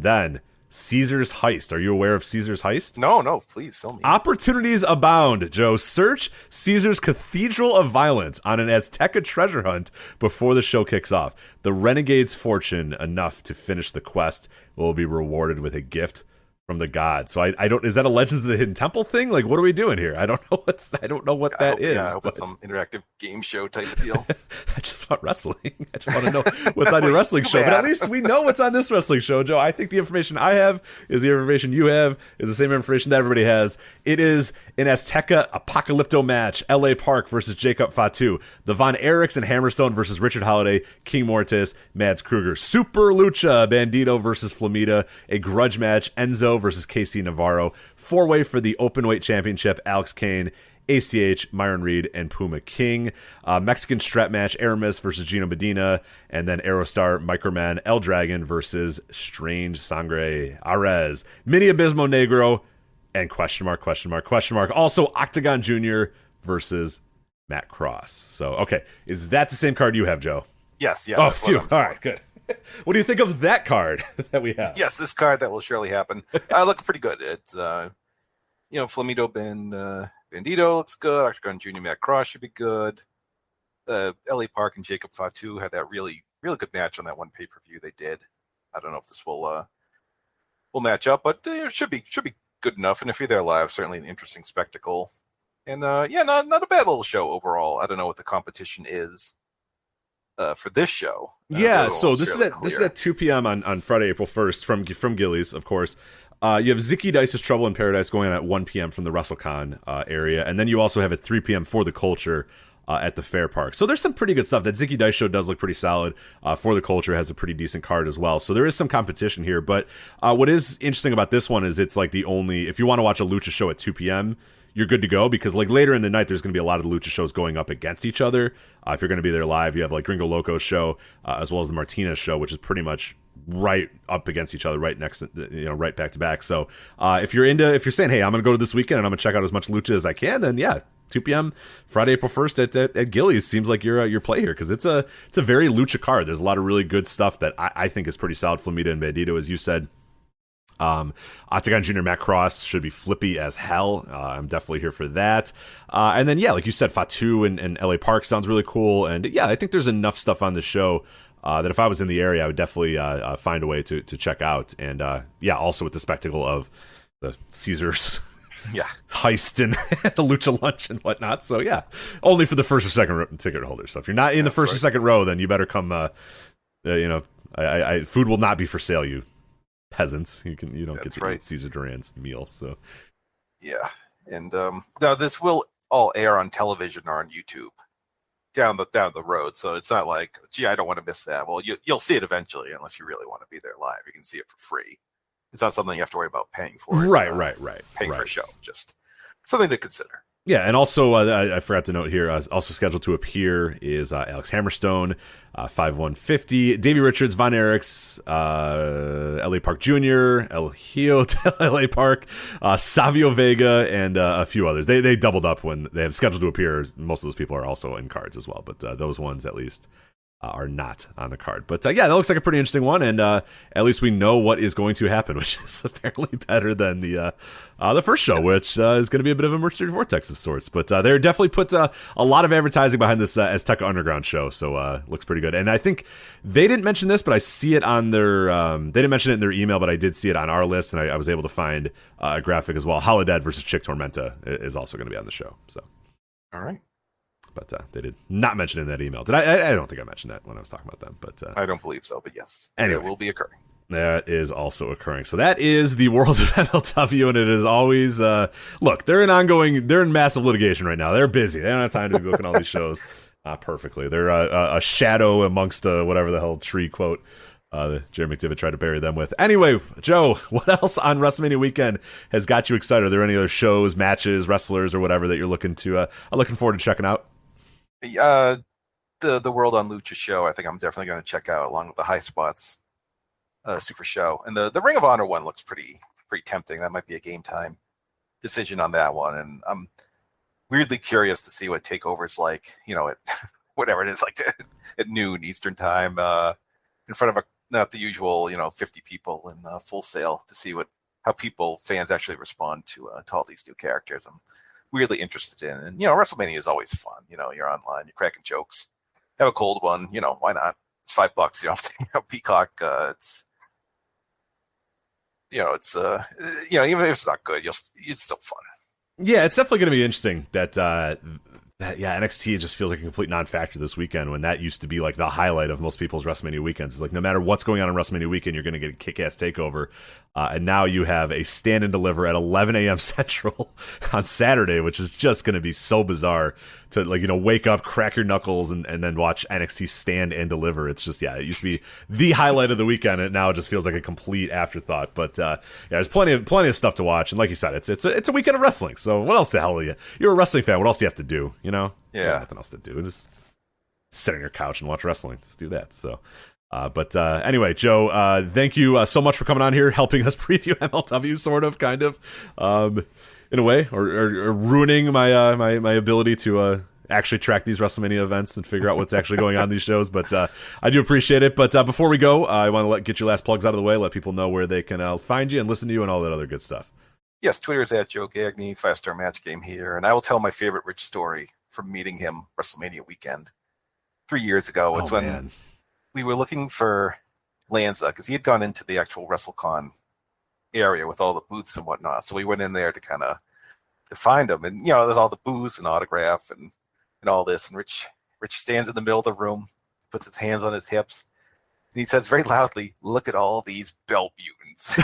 [SPEAKER 1] Caesar's Heist. Are you aware of Caesar's Heist?
[SPEAKER 6] No, please film me.
[SPEAKER 1] Opportunities abound, Joe. Search Caesar's Cathedral of Violence on an Azteca treasure hunt before the show kicks off. The renegade's fortune enough to finish the quest will be rewarded with a gift from the gods. So I don't. Is that a Legends of the Hidden Temple thing? Like, what are we doing here? I don't know what that is.
[SPEAKER 6] Yeah, I hope it's some interactive game show type of deal.
[SPEAKER 1] I just want wrestling. I just want to know what's on your wrestling show. But at least we know what's on this wrestling show, Joe. I think the information I have is the information you have is the same information that everybody has. It is an Azteca Apocalypto match. LA Park versus Jacob Fatu. The Von Erichs and Hammerstone versus Richard Holiday, King Mortis, Mads Kruger. Super Lucha, Bandito versus Flamida. A grudge match, Enzo versus KC Navarro. 4-way for the Openweight Championship, Alex Kane, ACH, Myron Reed, and Puma King. Mexican strap match, Aramis versus Gino Medina. And then Aerostar, Microman, El Dragon versus Strange Sangre Arez. Mini Abismo Negro, and question mark. Also, Octagon Jr. versus Matt Cross. So, okay. Is that the same card you have, Joe?
[SPEAKER 6] Yes, yeah.
[SPEAKER 1] Oh, phew. All right, good. What do you think of that card that we have?
[SPEAKER 6] Yes, this card that will surely happen. Looks pretty good. It's Flamido Bandito looks good. Octagon Jr. Matt Cross should be good. LA Park and Jacob Fatu had that really good match on that one pay-per-view they did. I don't know if this will match up, but it should be good enough. And if you're there live, certainly an interesting spectacle. And not a bad little show overall. I don't know what the competition is for this show.
[SPEAKER 1] Yeah, so this is at 2 p.m. on Friday, April 1st from Gillies, of course. You have Zicky Dice's Trouble in Paradise going on at 1 p.m. from the WrestleCon area, and then you also have at 3 p.m. for the Culture at the Fair Park. So there's some pretty good stuff. That Zicky Dice show does look pretty solid. For the Culture has a pretty decent card as well. So there is some competition here. But what is interesting about this one is it's like the only, if you want to watch a Lucha show at 2 p.m., you're good to go, because like later in the night there's going to be a lot of the Lucha shows going up against each other. If you're going to be there live, you have like Gringo Loco's show as well as the Martinez show, which is pretty much right up against each other, right next, right back to back. So if you're saying, hey, I'm going to go to this weekend and I'm going to check out as much Lucha as I can, then yeah, 2 p.m. Friday, April 1st at Gillies seems like your play here, because it's a very Lucha card. There's a lot of really good stuff that I think is pretty solid. Flamida and Bandito, as you said. Octagon Jr. Matt Cross should be flippy as hell. I'm definitely here for that. And then, yeah, like you said, Fatu and LA Park sounds really cool. And yeah, I think there's enough stuff on the show that if I was in the area, I would definitely find a way to check out. And yeah, also with the spectacle of the Caesars heist and the Lucha Lunch and whatnot. So yeah, only for the first or second ticket holders. So if you're not in the first or second row, then you better come. Food will not be for sale, you peasants. You don't get to eat Cesar Duran's meal. So
[SPEAKER 6] yeah, and now this will all air on television or on YouTube down the road. So it's not like, gee, I don't want to miss that. Well, you'll see it eventually, unless you really want to be there live. You can see it for free. It's not something you have to worry about paying for.
[SPEAKER 1] Right.
[SPEAKER 6] Paying for a show, just something to consider.
[SPEAKER 1] Yeah, and also I forgot to note here, also scheduled to appear is Alex Hammerstone, 5'150", Davey Richards, Von Erichs, LA Park Jr., El Hijo de LA Park, Savio Vega, and a few others. They doubled up when they have scheduled to appear. Most of those people are also in cards as well, but those ones at least are not on the card. But yeah, that looks like a pretty interesting one, and at least we know what is going to happen, which is apparently better than the first show, which is going to be a bit of a mercury vortex of sorts. But they definitely put a lot of advertising behind this Azteca Underground show, so looks pretty good. And I think they didn't mention this, but I see it on their they didn't mention it in their email, but I did see it on our list, and I was able to find a graphic as well. Holodead versus Chick Tormenta is also going to be on the show. So
[SPEAKER 6] all right.
[SPEAKER 1] But they did not mention it in that email. Did I don't think I mentioned that when I was talking about them. But
[SPEAKER 6] I don't believe so. But yes,
[SPEAKER 1] anyway.
[SPEAKER 6] It will be occurring.
[SPEAKER 1] That is also occurring. So that is the world of MLW, and it is always look, they're in massive litigation right now. They're busy. They don't have time to be booking all these shows perfectly. They're a shadow amongst whatever the hell tree quote Jeremy McDivitt tried to bury them with. Anyway, Joe, what else on WrestleMania weekend has got you excited? Are there any other shows, matches, wrestlers, or whatever that you're looking forward to checking out?
[SPEAKER 6] The Wrld on Lucha show, I think I'm definitely going to check out, along with the High Spots Super show, and the Ring of Honor one looks pretty tempting. That might be a game time decision on that one, and I'm weirdly curious to see what Takeover's like. At whatever it is, like at noon Eastern time, in front of not the usual 50 people in Full Sail, to see how fans actually respond to all these new characters. I'm weirdly interested in, and WrestleMania is always fun. You're online, you're cracking jokes, have a cold one. Why not? It's $5. Peacock. It's even if it's not good, it's still fun.
[SPEAKER 1] Yeah, it's definitely going to be interesting that NXT just feels like a complete non-factor this weekend, when that used to be like the highlight of most people's WrestleMania weekends. It's like no matter what's going on WrestleMania weekend, you're going to get a kick-ass takeover. And now you have a stand and deliver at 11 a.m. Central on Saturday, which is just going to be so bizarre to wake up, crack your knuckles, and then watch NXT stand and deliver. It's just, it used to be the highlight of the weekend, and now it just feels like a complete afterthought. But there's plenty of stuff to watch, and like you said, it's a weekend of wrestling. So what else the hell are you? You're a wrestling fan. What else do you have to do?
[SPEAKER 6] Yeah,
[SPEAKER 1] nothing else to do. Just sit on your couch and watch wrestling. Just do that. So. But anyway, Joe, thank you so much for coming on here, helping us preview MLW, sort of, kind of, in a way, or ruining my ability to actually track these WrestleMania events and figure out what's actually going on in these shows. But I do appreciate it. But before we go, I want to get your last plugs out of the way, let people know where they can find you and listen to you and all that other good stuff.
[SPEAKER 6] Yes, Twitter is at Joe Gagne, 5-star match game here, and I will tell my favorite Rich story from meeting him WrestleMania weekend 3 years ago. It's when we were looking for Lanza, because he had gone into the actual WrestleCon area with all the booths and whatnot. So we went in there to kind of find him, and there's all the booths and autograph and all this. And Rich stands in the middle of the room, puts his hands on his hips, and he says very loudly, "Look at all these belt mutants."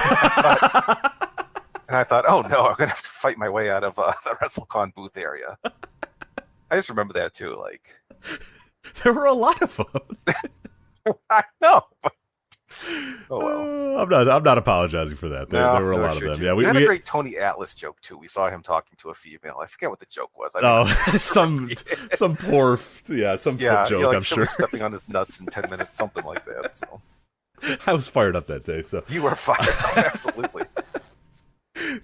[SPEAKER 6] And I thought, oh no, I'm gonna have to fight my way out of the WrestleCon booth area. I just remember that too. Like,
[SPEAKER 1] there were a lot of them.
[SPEAKER 6] I know. Oh well.
[SPEAKER 1] I'm not apologizing for that. There were a lot of them.
[SPEAKER 6] Too.
[SPEAKER 1] Yeah,
[SPEAKER 6] we had a great Tony Atlas joke too. We saw him talking to a female. I forget what the joke was.
[SPEAKER 1] Some poor flip joke. I'm sure
[SPEAKER 6] stepping on his nuts in 10 minutes, something like that. So
[SPEAKER 1] I was fired up that day. So
[SPEAKER 6] you were fired up, absolutely.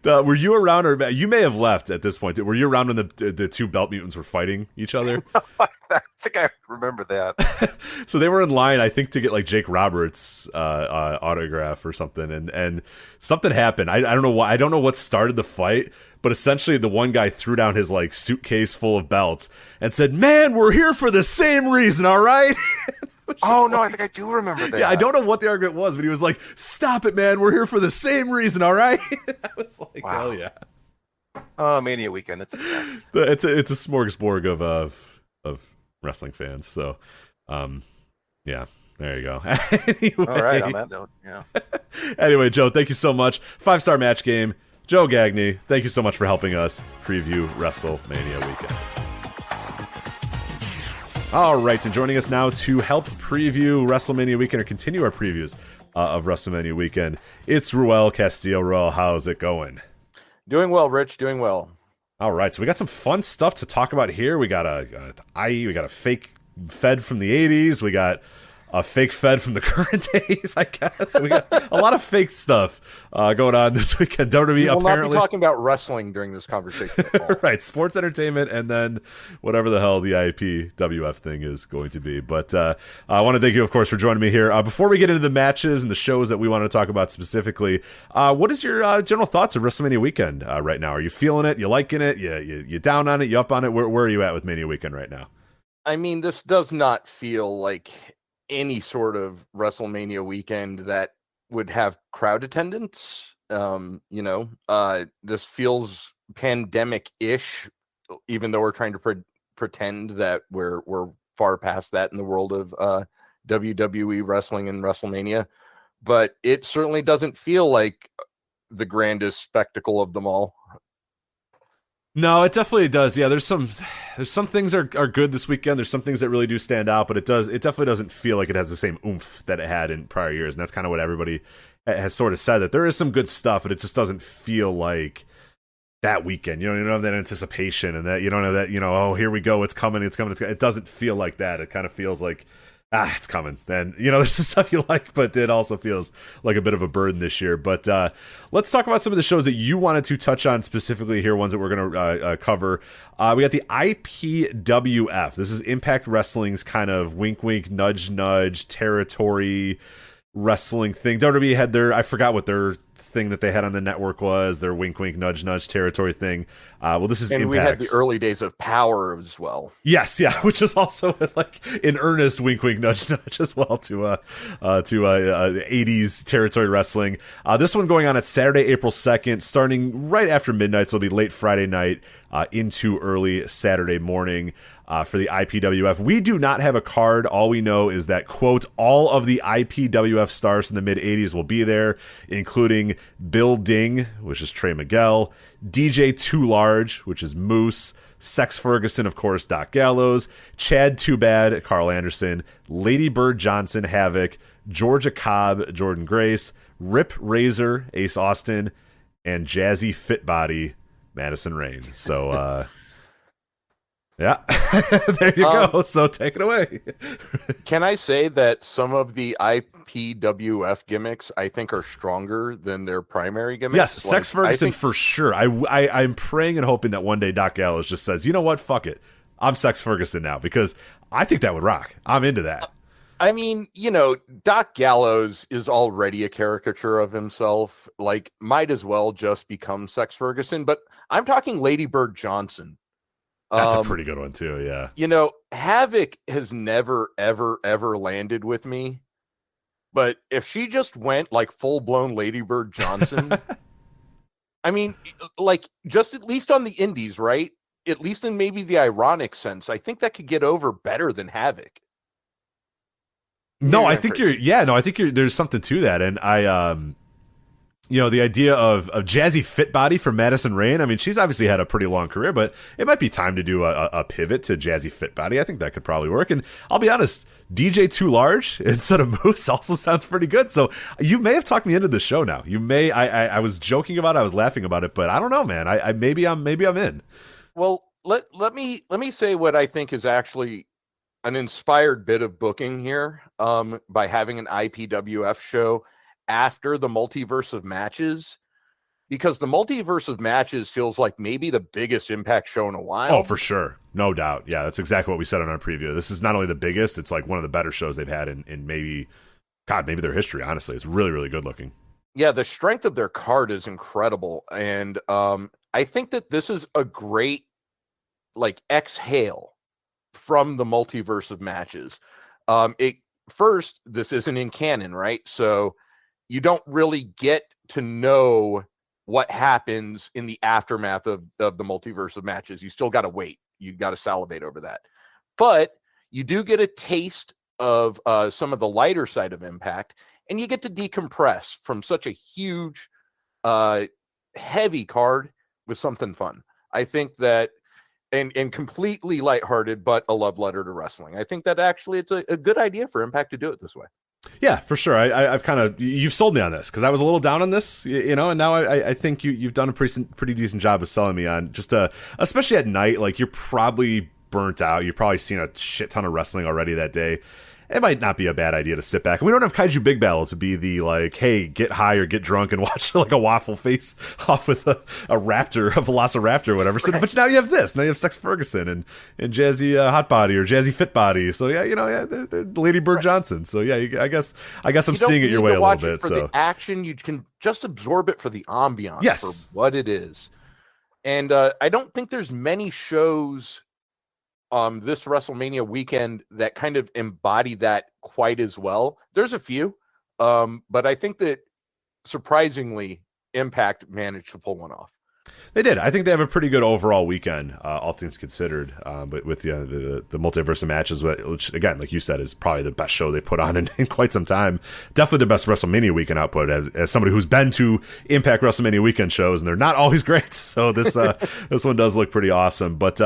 [SPEAKER 1] Were you around, or you may have left at this point? Were you around when the two belt mutants were fighting each other?
[SPEAKER 6] I think I remember that.
[SPEAKER 1] So they were in line, I think, to get like Jake Roberts' autograph or something, and something happened. I don't know why. I don't know what started the fight, but essentially the one guy threw down his like suitcase full of belts and said, "Man, we're here for the same reason, all right?"
[SPEAKER 6] Oh, no, I think I do remember that.
[SPEAKER 1] Yeah, I don't know what the argument was, but he was like, "Stop it, man. We're here for the same reason, all right?" I was like, wow. Hell yeah.
[SPEAKER 6] Oh, Mania weekend. It's the best.
[SPEAKER 1] It's a smorgasbord of wrestling fans. So, yeah, there you go. Anyway,
[SPEAKER 6] all right, on that note, yeah.
[SPEAKER 1] Anyway, Joe, thank you so much. 5-star match game. Joe Gagne, thank you so much for helping us preview WrestleMania weekend. All right, and joining us now to help preview WrestleMania weekend, or continue our previews of WrestleMania weekend, it's Ruel Castillo. Ruel, how's it going?
[SPEAKER 7] Doing well, Rich. Doing well.
[SPEAKER 1] All right, so we got some fun stuff to talk about here. We got we got a fake Fed from the 80s. We got a fake Fed from the current days, I guess. We got a lot of fake stuff going on this weekend. WWE
[SPEAKER 7] we will
[SPEAKER 1] apparently
[SPEAKER 7] not be talking about wrestling during this conversation at all.
[SPEAKER 1] Right, sports entertainment, and then whatever the hell the IPWF thing is going to be. But I want to thank you, of course, for joining me here. Before we get into the matches and the shows that we want to talk about specifically, what is your general thoughts of WrestleMania weekend right now? Are you feeling it? You liking it? You down on it? You up on it? Where are you at with Mania weekend right now?
[SPEAKER 7] I mean, this does not feel like any sort of WrestleMania weekend that would have crowd attendance. This feels pandemic-ish, even though we're trying to pretend that we're far past that in the world of WWE wrestling and WrestleMania. but it certainly doesn't feel like the grandest spectacle of them all.
[SPEAKER 1] No, it definitely does. Yeah, there's some things are good this weekend. There's some things that really do stand out, but it definitely doesn't feel like it has the same oomph that it had in prior years. And that's kind of what everybody has sort of said, that there is some good stuff, but it just doesn't feel like that weekend. You don't have that anticipation, and that you don't have that, oh, here we go, it's coming. It doesn't feel like that. It kind of feels like, it's coming. And, there's some stuff you like, but it also feels like a bit of a burden this year. But let's talk about some of the shows that you wanted to touch on specifically here, ones that we're going to cover. We got the IPWF. This is Impact Wrestling's kind of wink, wink, nudge, nudge territory wrestling thing. WWE had I forgot what their thing that they had on the network was, their wink, wink, nudge, nudge territory thing. Well, this is
[SPEAKER 7] and
[SPEAKER 1] Impact's.
[SPEAKER 7] We had the early days of Power as well.
[SPEAKER 1] Yes, yeah, which is also like in earnest wink, wink, nudge, nudge as well to 80s territory wrestling. This one going on at Saturday, April 2nd, starting right after midnight, so it'll be late Friday night into early Saturday morning. For the IPWF. We do not have a card. All we know is that, quote, all of the IPWF stars from the mid-'80s will be there, including Bill Ding, which is Trey Miguel, DJ Too Large, which is Moose, Sex Ferguson, of course, Doc Gallows, Chad Too Bad, Carl Anderson, Lady Bird Johnson, Havoc, Georgia Cobb, Jordan Grace, Rip Razor, Ace Austin, and Jazzy Fitbody, Madison Rain. So, yeah, there you go. So take it away.
[SPEAKER 7] Can I say that some of the IPWF gimmicks I think are stronger than their primary gimmicks?
[SPEAKER 1] Yes, Sex Ferguson for sure. I'm praying and hoping that one day Doc Gallows just says, you know what, fuck it, I'm Sex Ferguson now, because I think that would rock. I'm into that.
[SPEAKER 7] I mean, Doc Gallows is already a caricature of himself. Like, might as well just become Sex Ferguson. But I'm talking Lady Bird Johnson.
[SPEAKER 1] That's a pretty good one too, yeah.
[SPEAKER 7] Havoc has never, ever, ever landed with me. But if she just went like full-blown Lady Bird Johnson, I mean, like, just at least on the indies, right? At least in maybe the ironic sense, I think that could get over better than Havoc.
[SPEAKER 1] No, I think there's something to that. And the idea of Jazzy Fitbody from Madison Rain, I mean, she's obviously had a pretty long career, but it might be time to do a pivot to Jazzy Fitbody. I think that could probably work. And I'll be honest, DJ Too Large instead of Moose also sounds pretty good. So you may have talked me into the show now. You may, I was joking about it, I was laughing about it, but I don't know, man. Maybe I'm in.
[SPEAKER 7] Well, let me say what I think is actually an inspired bit of booking here, by having an IPWF show after the Multiverse of Matches, because the Multiverse of Matches feels like maybe the biggest Impact show in a while.
[SPEAKER 1] Oh, for sure. No doubt. Yeah, that's exactly what we said on our preview. This is not only the biggest, it's like one of the better shows they've had in maybe their history, honestly. It's really, really good looking.
[SPEAKER 7] Yeah, the strength of their card is incredible. And I think that this is a great, like, exhale from the Multiverse of Matches. First, this isn't in canon, right? So you don't really get to know what happens in the aftermath of the Multiverse of Matches. You still got to wait. You got to salivate over that. But you do get a taste of some of the lighter side of Impact, and you get to decompress from such a huge, heavy card with something fun. I think that, and completely lighthearted, but a love letter to wrestling. I think that actually it's a good idea for Impact to do it this way.
[SPEAKER 1] Yeah, for sure. I've kind of, you've sold me on this, because I was a little down on this, and now I think you've done a pretty decent job of selling me on just especially at night. Like, you're probably burnt out. You've probably seen a shit ton of wrestling already that day. It might not be a bad idea to sit back. And we don't have Kaiju Big Battle to be the, like, hey, get high or get drunk and watch like a waffle face off with a raptor, a velociraptor or whatever. So, right. But now you have this. Now you have Sex Ferguson and Jazzy Hotbody or Jazzy Fitbody. So yeah, they're Lady Bird Johnson. So yeah, I guess I'm seeing it your way a little bit.
[SPEAKER 7] For the action, you can just absorb it for the ambiance, for what it is. And I don't think there's many shows this WrestleMania weekend that kind of embody that quite as well. There's a few, but I think that surprisingly Impact managed to pull one off.
[SPEAKER 1] They did. I think they have a pretty good overall weekend, all things considered. But with the multiverse of matches, which again, like you said, is probably the best show they've put on in quite some time. Definitely the best WrestleMania weekend output. As somebody who's been to Impact WrestleMania weekend shows, and they're not always great. So this this one does look pretty awesome. But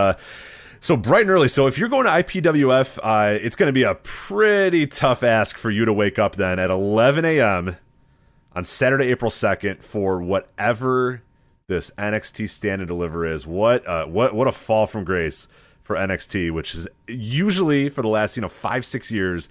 [SPEAKER 1] so bright and early. So if you're going to IPWF, it's going to be a pretty tough ask for you to wake up then at 11 a.m. on Saturday, April 2nd for whatever this NXT Stand and Deliver is. What a fall from grace for NXT, which is usually for the last 5-6 years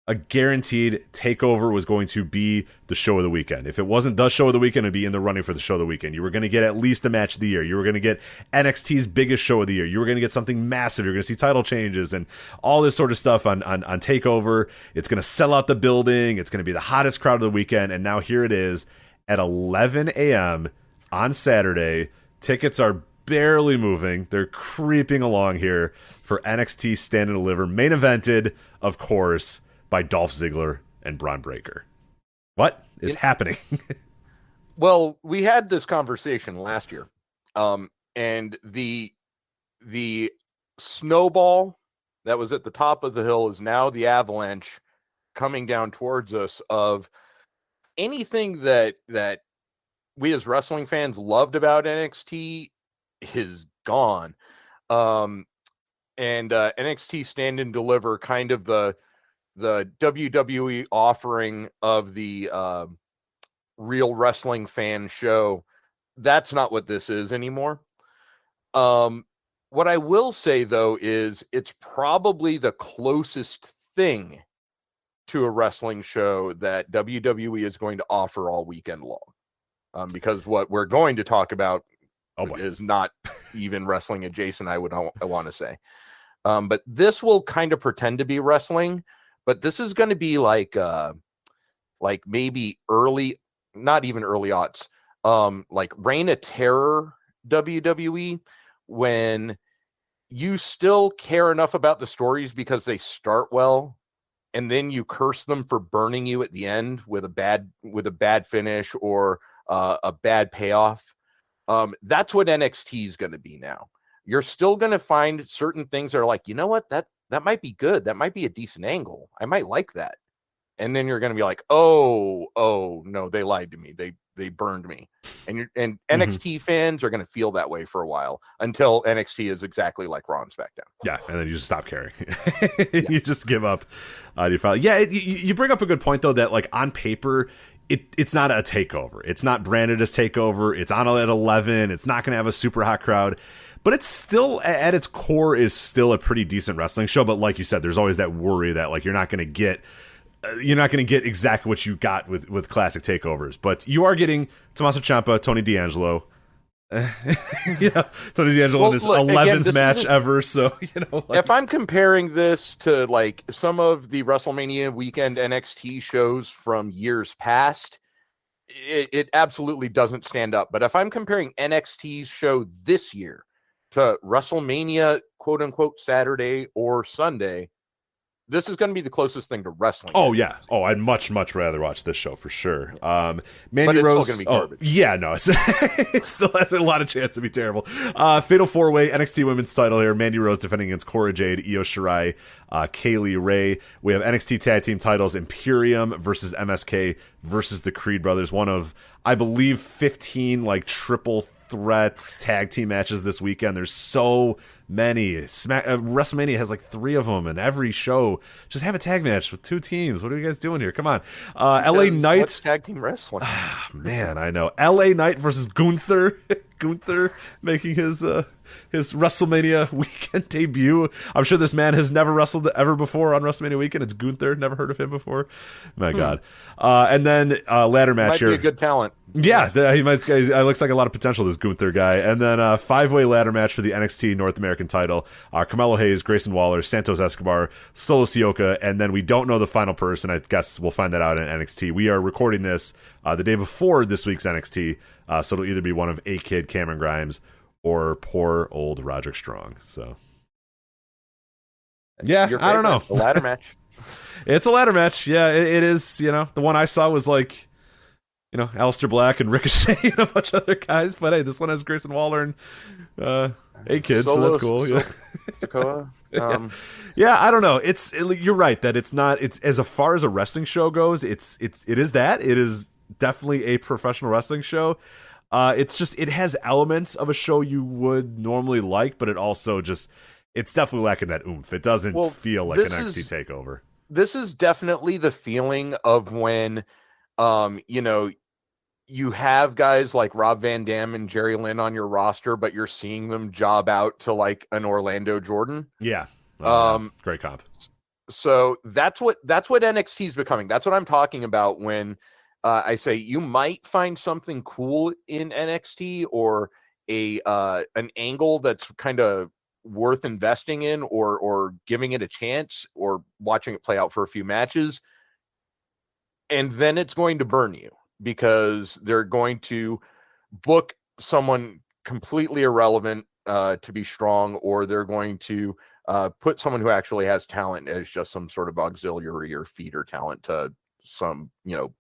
[SPEAKER 1] a guaranteed takeover was going to be the show of the weekend. If it wasn't the show of the weekend, it'd be in the running for the show of the weekend. You were going to get at least a match of the year. You were going to get NXT's biggest show of the year. You were going to get something massive. You're going to see title changes and all this sort of stuff on takeover. It's going to sell out the building. It's going to be the hottest crowd of the weekend. And now here it is at 11 a.m. on Saturday. Tickets are barely moving. They're creeping along here for NXT Stand and Deliver, main evented, of course, by Dolph Ziggler and Braun Breaker. What is happening?
[SPEAKER 7] Well, we had this conversation last year, and the snowball that was at the top of the hill is now the avalanche coming down towards us of anything that we as wrestling fans loved about NXT is gone. And NXT Stand and Deliver, kind of the WWE offering of the real wrestling fan show, that's not what this is anymore. What I will say, though, is it's probably the closest thing to a wrestling show that WWE is going to offer all weekend long. Because what we're going to talk about is not even wrestling adjacent, I want to say. But this will kind of pretend to be wrestling. But this is going to be like maybe early, not even early aughts, like Reign of Terror WWE, when you still care enough about the stories because they start well, and then you curse them for burning you at the end with a bad finish or a bad payoff. That's what NXT is going to be now. You're still going to find certain things that are like, you know what, that might be good. That might be a decent angle. I might like that. And then you're going to be like, oh no, they lied to me. They burned me. And NXT fans are going to feel that way for a while until NXT is exactly like Raw and SmackDown.
[SPEAKER 1] Yeah, and then you just stop caring. You just give up. You bring up a good point though, that like on paper, it's not a takeover. It's not branded as takeover. It's on at 11. It's not going to have a super hot crowd. But it's still, at its core, is still a pretty decent wrestling show. But like you said, there's always that worry that like you're not going to get exactly what you got with classic takeovers. But you are getting Tommaso Ciampa, Tony D'Angelo. Tony D'Angelo in his 11th match ever. So
[SPEAKER 7] if I'm comparing this to like some of the WrestleMania weekend NXT shows from years past, it absolutely doesn't stand up. But if I'm comparing NXT's show this year to WrestleMania, quote unquote, Saturday or Sunday, this is going to be the closest thing to wrestling.
[SPEAKER 1] Oh yeah. Oh, I'd much Rather watch this show for sure. Mandy
[SPEAKER 7] but it's
[SPEAKER 1] Rose.
[SPEAKER 7] Still going to be garbage.
[SPEAKER 1] Yeah, no, it still has a lot of chance to be terrible. Fatal 4-way NXT Women's title here. Mandy Rose defending against Cora Jade, Io Shirai, Kaylee Ray. We have NXT Tag Team titles: Imperium versus MSK versus the Creed Brothers. One of, I believe, 15 like triple threat tag team matches this weekend. There's so many. WrestleMania has like 3 of them, and every show just have a tag match with 2 teams. What are you guys doing here? Come on. LA Knight.
[SPEAKER 7] What's tag team wrestling?
[SPEAKER 1] Man, I know. LA Knight versus Gunther. Gunther making his WrestleMania weekend debut. I'm sure this man has never wrestled ever before on WrestleMania weekend. It's Gunther. Never heard of him before. My God. And then ladder match
[SPEAKER 7] might
[SPEAKER 1] here.
[SPEAKER 7] Be a good talent.
[SPEAKER 1] Yeah, he looks like a lot of potential, this Gunther guy. And then 5-way ladder match for the NXT North American title. Carmelo Hayes, Grayson Waller, Santos Escobar, Solo Sikoa, and then we don't know the final person. I guess we'll find that out in NXT. We are recording this the day before this week's NXT, so it'll either be one of A-Kid, Cameron Grimes, or poor old Roderick Strong. So, yeah, I don't know.
[SPEAKER 7] The ladder match.
[SPEAKER 1] It's a ladder match. Yeah, it is. The one I saw was like Aleister Black and Ricochet and a bunch of other guys. But hey, this one has Grayson Waller and A-Kid, so that's cool.
[SPEAKER 7] Dakota.
[SPEAKER 1] Yeah, I don't know. You're right that it's not. It's as far as a wrestling show goes. It is definitely a professional wrestling show. It's just it has elements of a show you would normally like, but it also it's definitely lacking that oomph. It doesn't feel like an NXT takeover.
[SPEAKER 7] This is definitely the feeling of when, you have guys like Rob Van Dam and Jerry Lynn on your roster, but you're seeing them job out to like an Orlando Jordan.
[SPEAKER 1] Yeah. Great comp.
[SPEAKER 7] So that's what NXT is becoming. That's what I'm talking about when I say you might find something cool in NXT or an angle that's kind of worth investing in or giving it a chance or watching it play out for a few matches. And then it's going to burn you because they're going to book someone completely irrelevant to be strong, or they're going to put someone who actually has talent as just some sort of auxiliary or feeder talent to some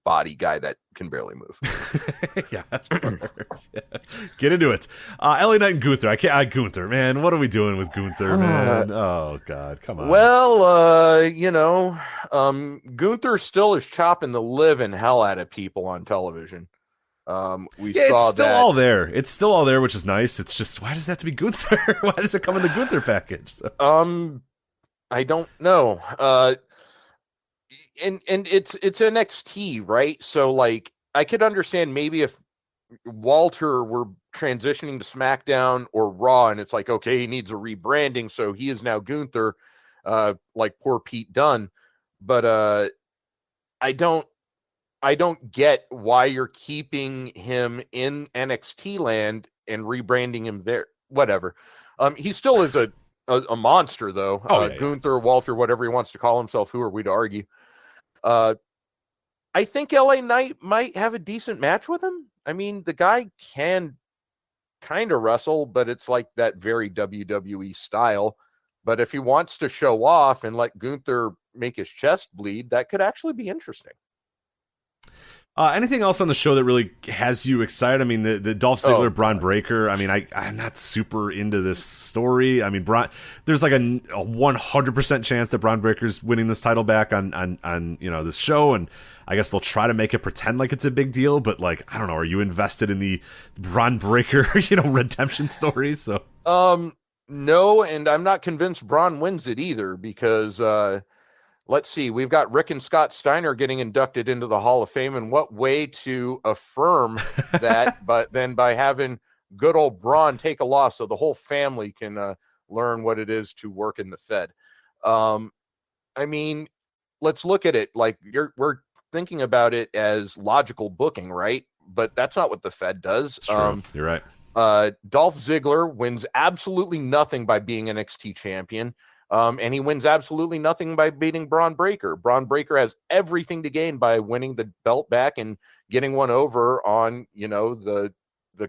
[SPEAKER 7] body guy that can barely move.
[SPEAKER 1] Yeah. Get into it. LA Knight and Gunther. Gunther, man, what are we doing with Gunther, man? Oh god, come on.
[SPEAKER 7] Well, Gunther still is chopping the living hell out of people on television.
[SPEAKER 1] It's still all there. It's still all there, which is nice. It's just, why does it have to be Gunther? Why does it come in the Gunther package? So.
[SPEAKER 7] I don't know. And it's NXT, right? So like I could understand maybe if Walter were transitioning to SmackDown or Raw, and it's like, okay, he needs a rebranding, so he is now Gunther, like poor Pete Dunne. But I don't get why you're keeping him in NXT land and rebranding him there. Whatever. He still is a monster, though. Gunther, Walter, whatever he wants to call himself. Who are we to argue? I think LA Knight might have a decent match with him. I mean, the guy can kind of wrestle, but it's like that very WWE style. But if he wants to show off and let Gunther make his chest bleed, that could actually be interesting.
[SPEAKER 1] Anything else on the show that really has you excited? I mean, the Dolph Ziggler, Braun Breaker. I mean, I'm not super into this story. I mean, there's like a 100% chance that Braun Breaker's winning this title back on this show, and I guess they'll try to make it pretend like it's a big deal. But like, I don't know. Are you invested in the Braun Breaker, redemption story? So,
[SPEAKER 7] no, and I'm not convinced Braun wins it either because. Let's see. We've got Rick and Scott Steiner getting inducted into the Hall of Fame. And what way to affirm that, but then by having good old Braun take a loss so the whole family can learn what it is to work in the Fed. I mean, let's look at it like we're thinking about it as logical booking, right? But that's not what the Fed does.
[SPEAKER 1] You're right.
[SPEAKER 7] Dolph Ziggler wins absolutely nothing by being NXT champion. And he wins absolutely nothing by beating Braun Breaker. Braun Breaker has everything to gain by winning the belt back and getting one over on, the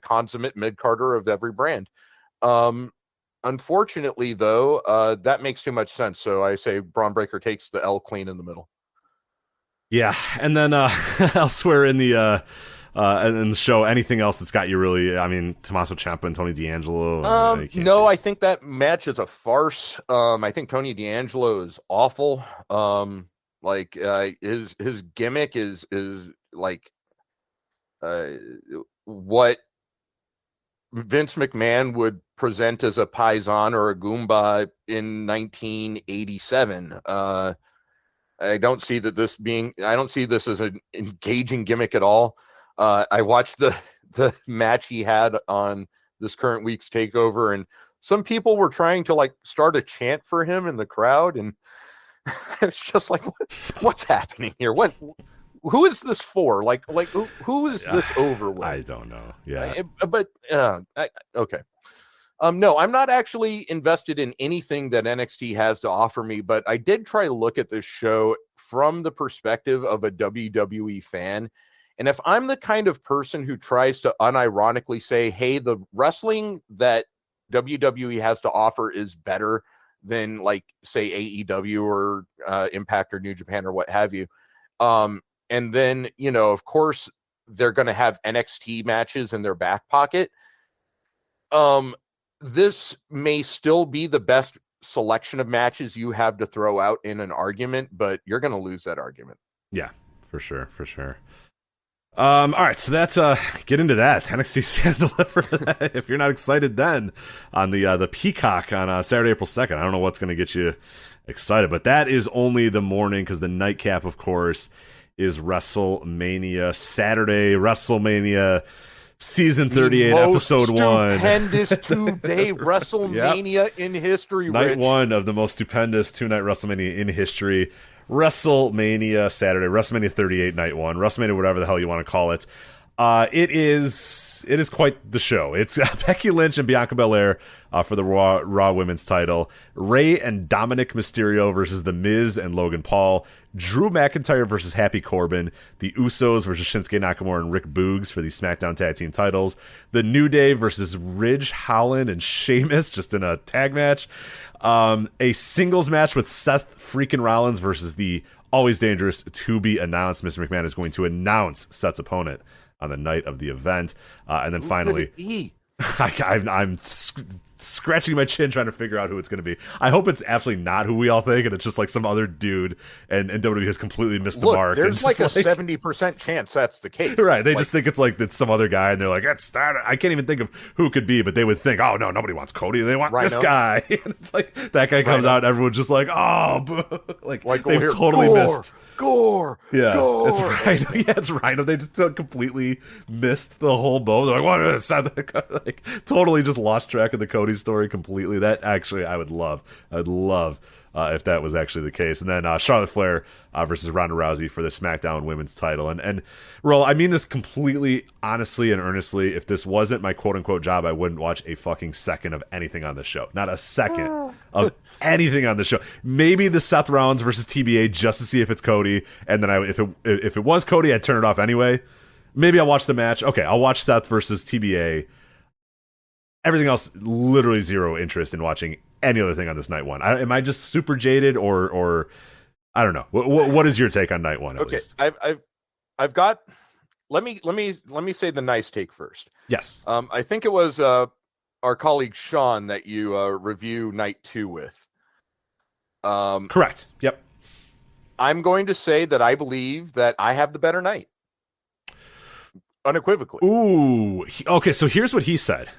[SPEAKER 7] consummate mid-carder of every brand. Unfortunately, though, that makes too much sense. So I say Braun Breaker takes the L clean in the middle.
[SPEAKER 1] Yeah, and then elsewhere in the show, anything else that's got you really? I mean, Tommaso Ciampa and Tony D'Angelo.
[SPEAKER 7] No, I think that match is a farce. I think Tony D'Angelo is awful. His gimmick is like what Vince McMahon would present as a Paisan or a Goomba in 1987. I don't see this as an engaging gimmick at all. I watched the match he had on this current week's TakeOver, and some people were trying to like start a chant for him in the crowd, and it's just like, what's happening here? Who is this for? Like who is this over with?
[SPEAKER 1] I don't know. Yeah,
[SPEAKER 7] okay. No, I'm not actually invested in anything that NXT has to offer me, but I did try to look at this show from the perspective of a WWE fan. And if I'm the kind of person who tries to unironically say, hey, the wrestling that WWE has to offer is better than, like, say, AEW or Impact or New Japan or what have you. And then, of course, they're going to have NXT matches in their back pocket. This may still be the best selection of matches you have to throw out in an argument, but you're going to lose that argument.
[SPEAKER 1] Yeah, for sure. All right, so that's get into that NXT Stand and Deliver. If you're not excited, then on the Peacock on Saturday, April 2nd, I don't know what's going to get you excited, but that is only the morning, because the nightcap, of course, is WrestleMania Saturday, WrestleMania Season 38, Episode 1.
[SPEAKER 7] Stupendous two-day WrestleMania in history,
[SPEAKER 1] Night
[SPEAKER 7] Rich.
[SPEAKER 1] 1 of the most stupendous two-night WrestleMania in history. WrestleMania Saturday, WrestleMania 38, Night 1, WrestleMania whatever the hell you want to call it. It is quite the show. It's Becky Lynch and Bianca Belair for the Raw Women's title. Rey and Dominic Mysterio versus The Miz and Logan Paul. Drew McIntyre versus Happy Corbin. The Usos versus Shinsuke Nakamura and Rick Boogs for the SmackDown Tag Team titles. The New Day versus Ridge Holland and Sheamus, just in a tag match. A singles match with Seth freaking Rollins versus the always dangerous to be announced. Mr. McMahon is going to announce Seth's opponent on the night of the event. And then finally, I'm scratching my chin trying to figure out who it's going to be. I hope it's absolutely not who we all think, and it's just like some other dude, and WWE has completely missed the mark.
[SPEAKER 7] There's like a 70% chance that's the case.
[SPEAKER 1] Right, they just think it's some other guy, and they're like, I can't even think of who it could be, but they would think, oh no, nobody wants Cody, they want this guy. And it's like, that guy comes out, and everyone's just like, oh, like they've totally missed.
[SPEAKER 7] Gore.
[SPEAKER 1] It's Rhino. Yeah, it's Rhino. They just completely missed the whole boat. They're like, what is that? Like, totally just lost track of the Cody story completely. That actually, I'd love if that was actually the case. And then Charlotte Flair versus Ronda Rousey for the SmackDown Women's title. And Ro, I mean this completely honestly and earnestly. If this wasn't my quote unquote job, I wouldn't watch a fucking second of anything on the show. Not a second of anything on the show. Maybe the Seth Rollins versus TBA just to see if it's Cody. And then if it was Cody, I'd turn it off anyway. Maybe I'll watch the match. Okay, I'll watch Seth versus TBA. Everything else, literally zero interest in watching any other thing on this night one. Am I just super jaded, or I don't know? What is your take on night one? At least?
[SPEAKER 7] I've got. Let me say the nice take first.
[SPEAKER 1] Yes.
[SPEAKER 7] I think it was our colleague Sean that you review night 2 with.
[SPEAKER 1] Correct. Yep.
[SPEAKER 7] I'm going to say that I believe that I have the better night, unequivocally.
[SPEAKER 1] Ooh. Okay. So here's what he said.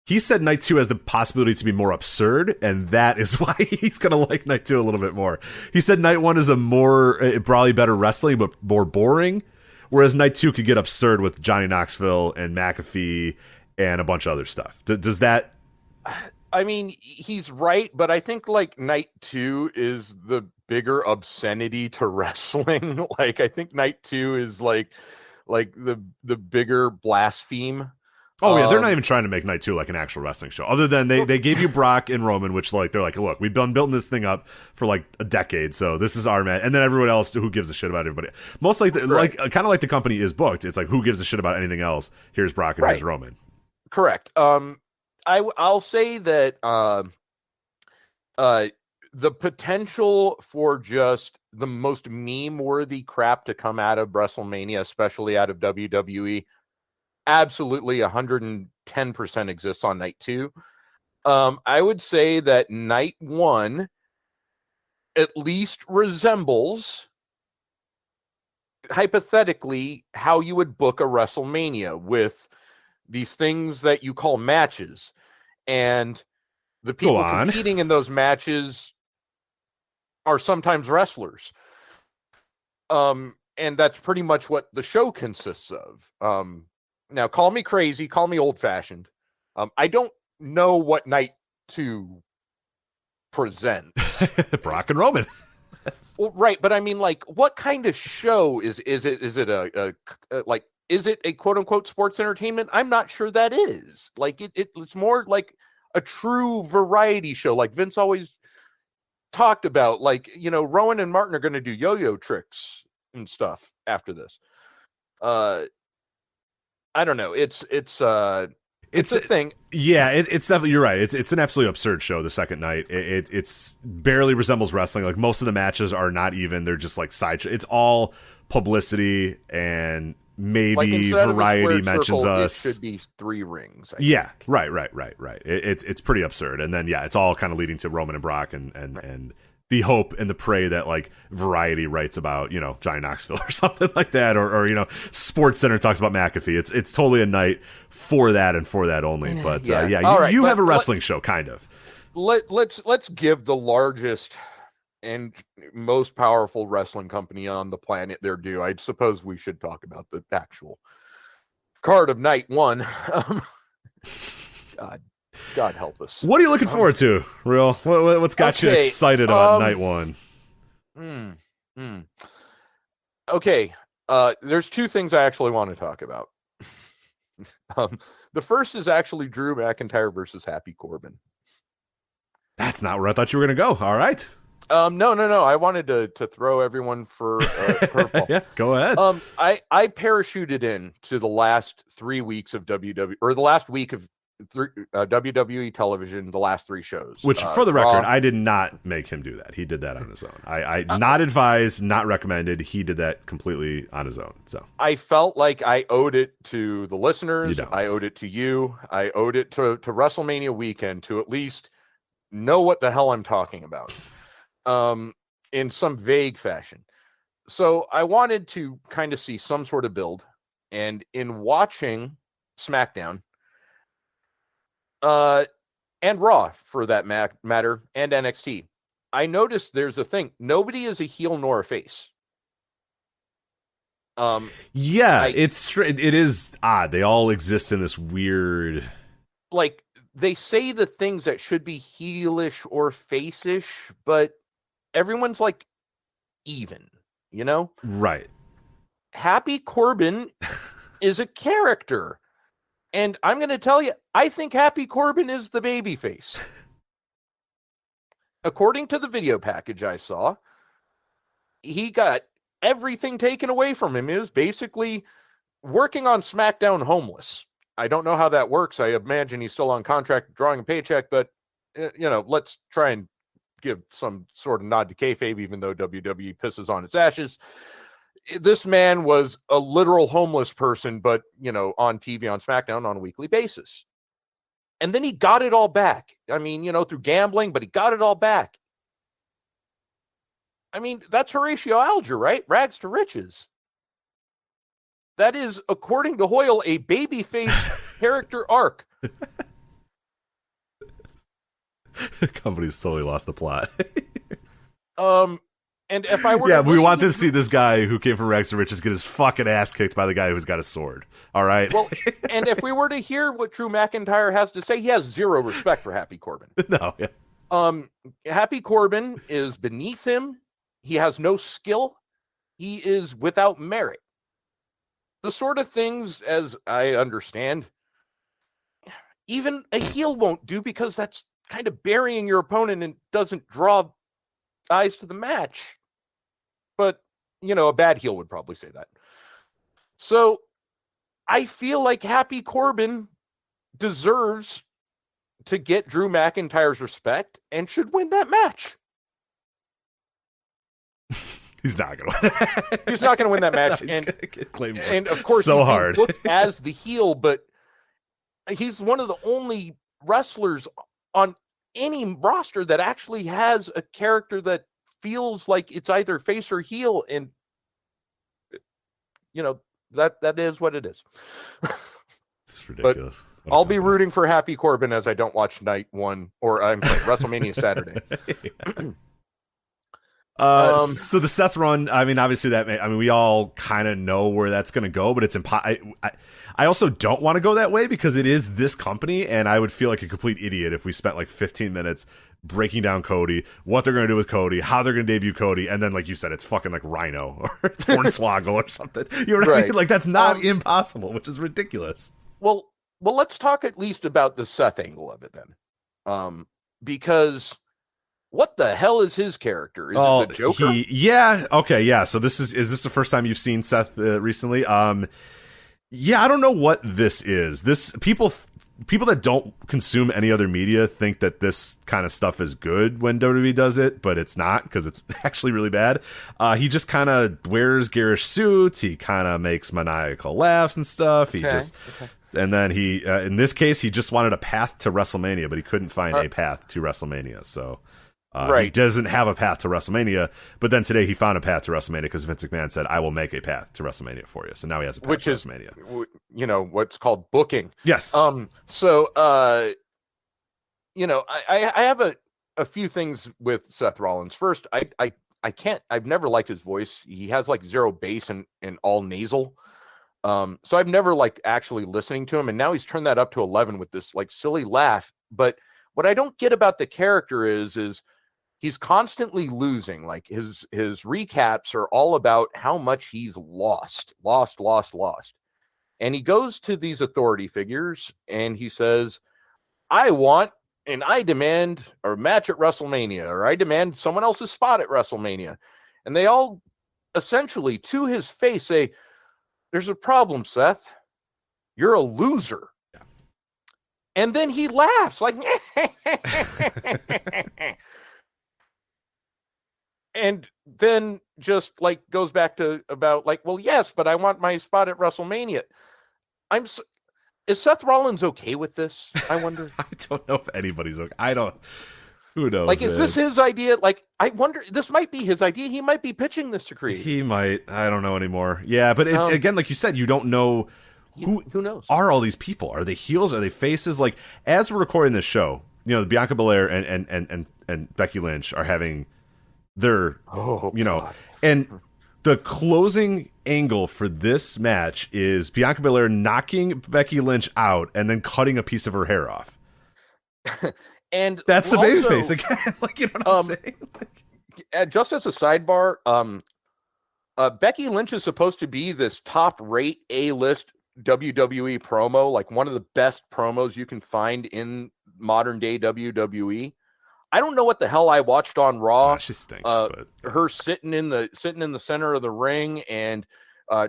[SPEAKER 1] He said night 2 has the possibility to be more absurd, and that is why he's going to like night 2 a little bit more. He said night 1 is probably better wrestling, but more boring, whereas night 2 could get absurd with Johnny Knoxville and McAfee and a bunch of other stuff. Does that...
[SPEAKER 7] I mean, he's right, but I think like night 2 is the bigger obscenity to wrestling. Like, I think night 2 is like the bigger blaspheme.
[SPEAKER 1] Oh yeah, they're not even trying to make night 2 like an actual wrestling show. Other than they gave you Brock and Roman, which like they're like, look, we've been building this thing up for like a decade, so this is our match. And then everyone else, who gives a shit about everybody? Most like kind of like the company is booked. It's like, who gives a shit about anything else? Here's Brock and here's Roman.
[SPEAKER 7] Correct. I'll say that the potential for just the most meme-worthy crap to come out of WrestleMania, especially out of WWE, absolutely 110% exists on night 2. I would say that night 1 at least resembles, hypothetically, how you would book a WrestleMania with these things that you call matches, and the people competing in those matches are sometimes wrestlers. And that's pretty much what the show consists of. Now, call me crazy, call me old-fashioned. I don't know what night 2 presents.
[SPEAKER 1] Brock and Roman.
[SPEAKER 7] Well, right, but I mean, like, what kind of show is it? Is it is it a quote-unquote sports entertainment? I'm not sure that is. Like, it's more like a true variety show, like Vince always talked about. Like, you know, Rowan and Martin are going to do yo-yo tricks and stuff after this. I don't know. It's a thing.
[SPEAKER 1] Yeah, it's definitely, you're right. It's an absolutely absurd show the second night. It's barely resembles wrestling. Like, most of the matches are not even. They're just like side. It's all publicity and maybe
[SPEAKER 7] like instead
[SPEAKER 1] Variety
[SPEAKER 7] of a squared
[SPEAKER 1] mentions
[SPEAKER 7] circle,
[SPEAKER 1] us.
[SPEAKER 7] It should be 3 rings. I
[SPEAKER 1] Yeah,
[SPEAKER 7] think.
[SPEAKER 1] right. It's pretty absurd. And then it's all kind of leading to Roman and Brock and the hope and the pray that like Variety writes about, Johnny Knoxville or something like that, or Sports Center talks about McAfee. It's totally a night for that and for that only. But you have a wrestling show, kind of.
[SPEAKER 7] Let's give the largest and most powerful wrestling company on the planet their due. I suppose we should talk about the actual card of night 1. God help us.
[SPEAKER 1] What are you looking forward to, Real? What's got you excited on night 1?
[SPEAKER 7] Okay, there's 2 things I actually want to talk about. The first is actually Drew McIntyre versus Happy Corbin.
[SPEAKER 1] That's not where I thought you were going to go. All right.
[SPEAKER 7] No. I wanted to throw everyone for curveball.
[SPEAKER 1] Yeah, go ahead.
[SPEAKER 7] I parachuted in to the last 3 weeks of WWE, or the last week of WWE television, the last 3 shows.
[SPEAKER 1] Which, for the record, I did not make him do that. He did that on his own. I not advised, not recommended. He did that completely on his own. So
[SPEAKER 7] I felt like I owed it to the listeners. I owed it to you. I owed it to WrestleMania Weekend to at least know what the hell I'm talking about, in some vague fashion. So I wanted to kind of see some sort of build, and in watching SmackDown, and Raw for that matter, and NXT, I noticed there's a thing. Nobody is a heel nor a face. It
[SPEAKER 1] is odd. They all exist in this weird,
[SPEAKER 7] like, they say the things that should be heelish or face-ish, but everyone's like even,
[SPEAKER 1] Right.
[SPEAKER 7] Happy Corbin is a character. And I'm going to tell you, I think Happy Corbin is the babyface. According to the video package I saw, he got everything taken away from him. He was basically working on SmackDown homeless. I don't know how that works. I imagine he's still on contract, drawing a paycheck, but, let's try and give some sort of nod to kayfabe, even though WWE pisses on its ashes. This man was a literal homeless person, but, on TV, on SmackDown, on a weekly basis. And then he got it all back. I mean, through gambling, but he got it all back. I mean, that's Horatio Alger, right? Rags to riches. That is, according to Hoyle, a babyface character arc.
[SPEAKER 1] The company's totally lost the plot.
[SPEAKER 7] And if I were
[SPEAKER 1] we want to see this guy who came from rags to riches get his fucking ass kicked by the guy who's got a sword. All right.
[SPEAKER 7] Well, and if we were to hear what Drew McIntyre has to say, he has zero respect for Happy Corbin.
[SPEAKER 1] No. Yeah.
[SPEAKER 7] Happy Corbin is beneath him. He has no skill. He is without merit. The sort of things, as I understand, even a heel won't do, because that's kind of burying your opponent and doesn't draw eyes to the match. But, a bad heel would probably say that. So I feel like Happy Corbin deserves to get Drew McIntyre's respect and should win that match.
[SPEAKER 1] He's not going to win.
[SPEAKER 7] He's not going to win that match. And of course,
[SPEAKER 1] so
[SPEAKER 7] he's
[SPEAKER 1] hard.
[SPEAKER 7] looked as the heel, but he's one of the only wrestlers on any roster that actually has a character that feels like it's either face or heel, and that is what it is.
[SPEAKER 1] It's ridiculous.
[SPEAKER 7] But I'll be rooting for Happy Corbin as I don't watch night 1, or I'm sorry, WrestleMania Saturday.
[SPEAKER 1] So the Seth run, I mean, obviously we all kind of know where that's going to go, but it's I also don't want to go that way, because it is this company, and I would feel like a complete idiot if we spent like 15 minutes breaking down Cody, what they're going to do with Cody, how they're going to debut Cody, and then, like you said, it's fucking like Rhino or Hornswoggle or something. You know what I mean? Like, that's not impossible, which is ridiculous.
[SPEAKER 7] Well, let's talk at least about the Seth angle of it then, because what the hell is his character? Is it the Joker?
[SPEAKER 1] Okay, yeah. So is this the first time you've seen Seth recently? Yeah, I don't know what this is. This people people that don't consume any other media think that this kind of stuff is good when WWE does it, but it's not, because it's actually really bad. He just kind of wears garish suits. He kind of makes maniacal laughs and stuff. And then he, in this case, he just wanted a path to WrestleMania, but he couldn't find a path to WrestleMania. So he doesn't have a path to WrestleMania. But then today he found a path to WrestleMania because Vince McMahon said, "I will make a path to WrestleMania for you." So now he has a path to WrestleMania.
[SPEAKER 7] You know, what's called booking.
[SPEAKER 1] Yes.
[SPEAKER 7] I have a few things with Seth Rollins. First, I've never liked his voice. He has like zero bass and all nasal. So I've never liked actually listening to him, and now he's turned that up to 11 with this like silly laugh. But what I don't get about the character is he's constantly losing. Like his recaps are all about how much he's lost. And he goes to these authority figures and he says, "I want and I demand a match at WrestleMania, or I demand someone else's spot at WrestleMania." And they all essentially to his face say, "There's a problem, Seth. You're a loser." Yeah. And then he laughs like, and then just like goes back to about like, "Well, yes, but I want my spot at WrestleMania." Is Seth Rollins okay with this? I wonder.
[SPEAKER 1] I don't know if anybody's okay. Who knows?
[SPEAKER 7] Like, is this his idea? Like, I wonder, this might be his idea. He might be pitching this to create.
[SPEAKER 1] He might. I don't know anymore. Yeah, but again, like you said, you don't know who
[SPEAKER 7] knows.
[SPEAKER 1] Are all these people? Are they heels? Are they faces? Like, as we're recording this show, you know, Bianca Belair and Becky Lynch are having their, and the closing angle for this match is Bianca Belair knocking Becky Lynch out and then cutting a piece of her hair off.
[SPEAKER 7] And
[SPEAKER 1] that's the babyface again. Like, you know what I'm saying?
[SPEAKER 7] Just as a sidebar, Becky Lynch is supposed to be this top-rate A-list WWE promo, like one of the best promos you can find in modern-day WWE. I don't know what the hell I watched on Raw.
[SPEAKER 1] She stinks.
[SPEAKER 7] Her sitting in the center of the ring and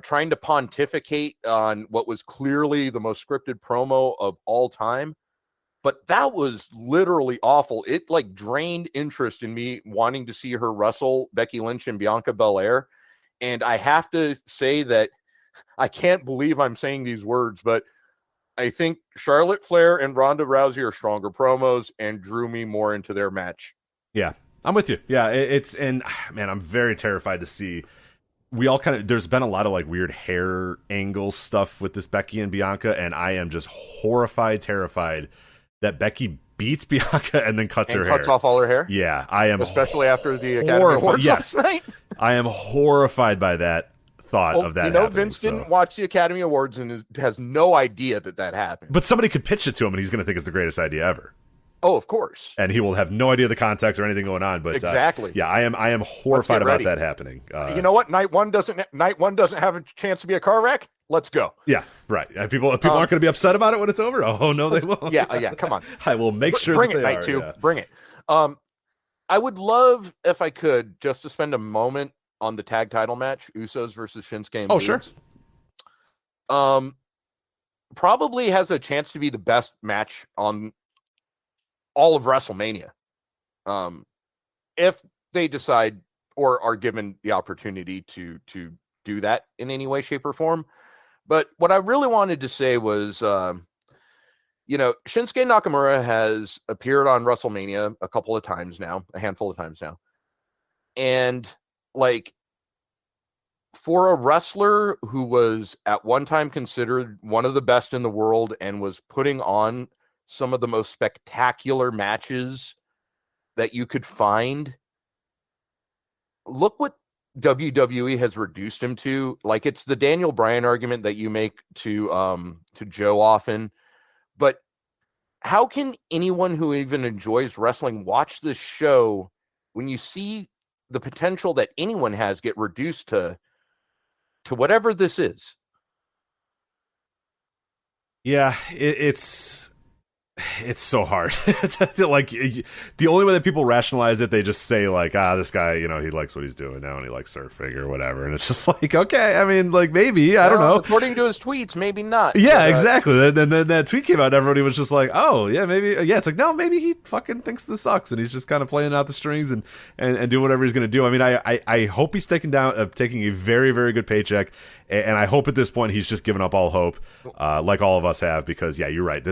[SPEAKER 7] trying to pontificate on what was clearly the most scripted promo of all time. But that was literally awful. It like drained interest in me wanting to see her wrestle Becky Lynch and Bianca Belair. And I have to say that I can't believe I'm saying these words, but I think Charlotte Flair and Ronda Rousey are stronger promos and drew me more into their match.
[SPEAKER 1] Yeah, I'm with you. Yeah, man, I'm very terrified to see. We all there's been a lot of like weird hair angle stuff with this Becky and Bianca, and I am just terrified that Becky beats Bianca and then cuts
[SPEAKER 7] off all her hair.
[SPEAKER 1] Yeah, I am,
[SPEAKER 7] especially after the Academy Awards last night.
[SPEAKER 1] I am horrified by that thought of that.
[SPEAKER 7] Vince didn't watch the Academy Awards and has no idea that happened.
[SPEAKER 1] But somebody could pitch it to him, and he's going to think it's the greatest idea ever.
[SPEAKER 7] Oh, of course.
[SPEAKER 1] And he will have no idea the context or anything going on. But
[SPEAKER 7] exactly.
[SPEAKER 1] Yeah, I am horrified about that happening.
[SPEAKER 7] You know what? Night one doesn't have a chance to be a car wreck. Let's go.
[SPEAKER 1] Yeah, right. People aren't going to be upset about it when it's over. Oh no, they won't.
[SPEAKER 7] Yeah. Come on.
[SPEAKER 1] I will make sure.
[SPEAKER 7] Bring it, night two. Yeah. Bring it. I would love if I could just to spend a moment on the tag title match, Usos versus Shinsuke and Bleeds.
[SPEAKER 1] Sure.
[SPEAKER 7] Probably has a chance to be the best match on all of WrestleMania. If they decide or are given the opportunity to do that in any way, shape, or form. But what I really wanted to say was, Shinsuke Nakamura has appeared on WrestleMania a handful of times now. And like, for a wrestler who was at one time considered one of the best in the world and was putting on some of the most spectacular matches that you could find, look what WWE has reduced him to. Like, it's the Daniel Bryan argument that you make to Joe often, but how can anyone who even enjoys wrestling watch this show when you see the potential that anyone has get reduced to whatever this is?
[SPEAKER 1] Yeah, it's It's so hard. Like, the only way that people rationalize it, they just say like, this guy, he likes what he's doing now and he likes surfing or whatever. And it's just like, okay, I mean, like, maybe, I don't know.
[SPEAKER 7] According to his tweets, maybe not.
[SPEAKER 1] Yeah, but, exactly. Then that tweet came out and everybody was just like, oh, yeah, maybe. Yeah, it's like, no, maybe he fucking thinks this sucks and he's just kind of playing out the strings and doing whatever he's going to do. I mean, I hope he's taking a very, very good paycheck. And I hope at this point he's just given up all hope, like all of us have, because, yeah, you're right.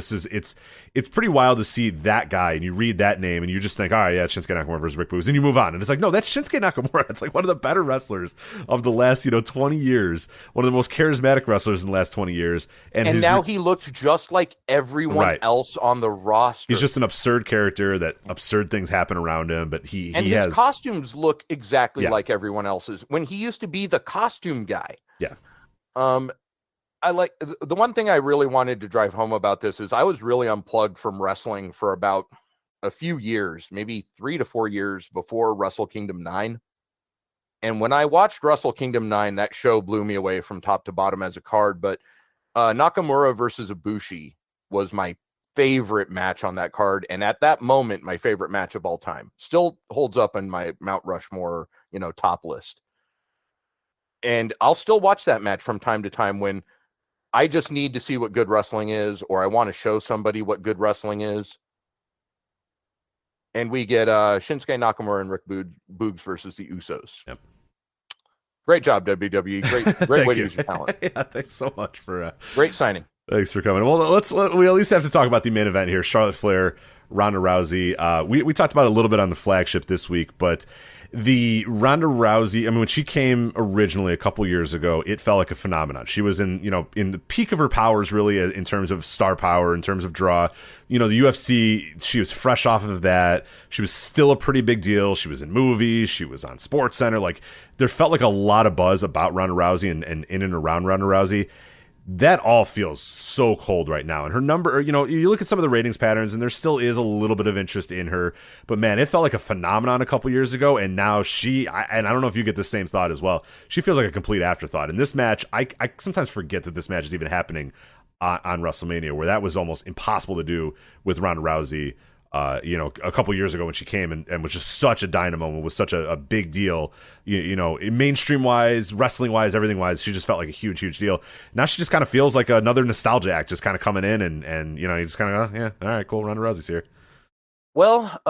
[SPEAKER 1] It's pretty wild to see that guy, and you read that name, and you just think, all right, yeah, it's Shinsuke Nakamura versus Rick Boogs, and you move on. And it's like, no, that's Shinsuke Nakamura. It's like one of the better wrestlers of the last, 20 years, one of the most charismatic wrestlers in the last 20 years.
[SPEAKER 7] And now he looks just like everyone else on the roster.
[SPEAKER 1] He's just an absurd character that absurd things happen around him, but
[SPEAKER 7] his costumes look exactly like everyone else's. When he used to be the costume guy.
[SPEAKER 1] Yeah.
[SPEAKER 7] I like the one thing I really wanted to drive home about this is I was really unplugged from wrestling for about a few years, maybe 3 to 4 years before Wrestle Kingdom 9. And when I watched Wrestle Kingdom 9, that show blew me away from top to bottom as a card. But Nakamura versus Ibushi was my favorite match on that card. And at that moment, my favorite match of all time. Still holds up in my Mount Rushmore, top list. And I'll still watch that match from time to time when I just need to see what good wrestling is, or I want to show somebody what good wrestling is. And we get Shinsuke Nakamura and Rick Boogs versus the Usos.
[SPEAKER 1] Yep.
[SPEAKER 7] Great job, WWE. Great way to use your talent.
[SPEAKER 1] Yeah, thanks so much for
[SPEAKER 7] great signing.
[SPEAKER 1] Thanks for coming. Well, we at least have to talk about the main event here: Charlotte Flair, Ronda Rousey. We talked about it a little bit on the flagship this week, but the Ronda Rousey, I mean, when she came originally a couple years ago, it felt like a phenomenon. She was in the peak of her powers, really, in terms of star power, in terms of draw. The UFC, she was fresh off of that. She was still a pretty big deal. She was in movies. She was on SportsCenter. Like, there felt like a lot of buzz about Ronda Rousey and in and around Ronda Rousey. That all feels so cold right now. And her number, you look at some of the ratings patterns and there still is a little bit of interest in her. But man, it felt like a phenomenon a couple years ago. And now I don't know if you get the same thought as well. She feels like a complete afterthought. In this match, I sometimes forget that this match is even happening on WrestleMania, where that was almost impossible to do with Ronda Rousey. A couple years ago when she came and was just such a dynamo and was such a big deal, mainstream wise, wrestling wise, everything wise, she just felt like a huge, huge deal. Now she just kind of feels like another nostalgia act, just kind of coming in and you just kind of go, yeah, all right, cool, Ronda Rousey's here.
[SPEAKER 7] Well,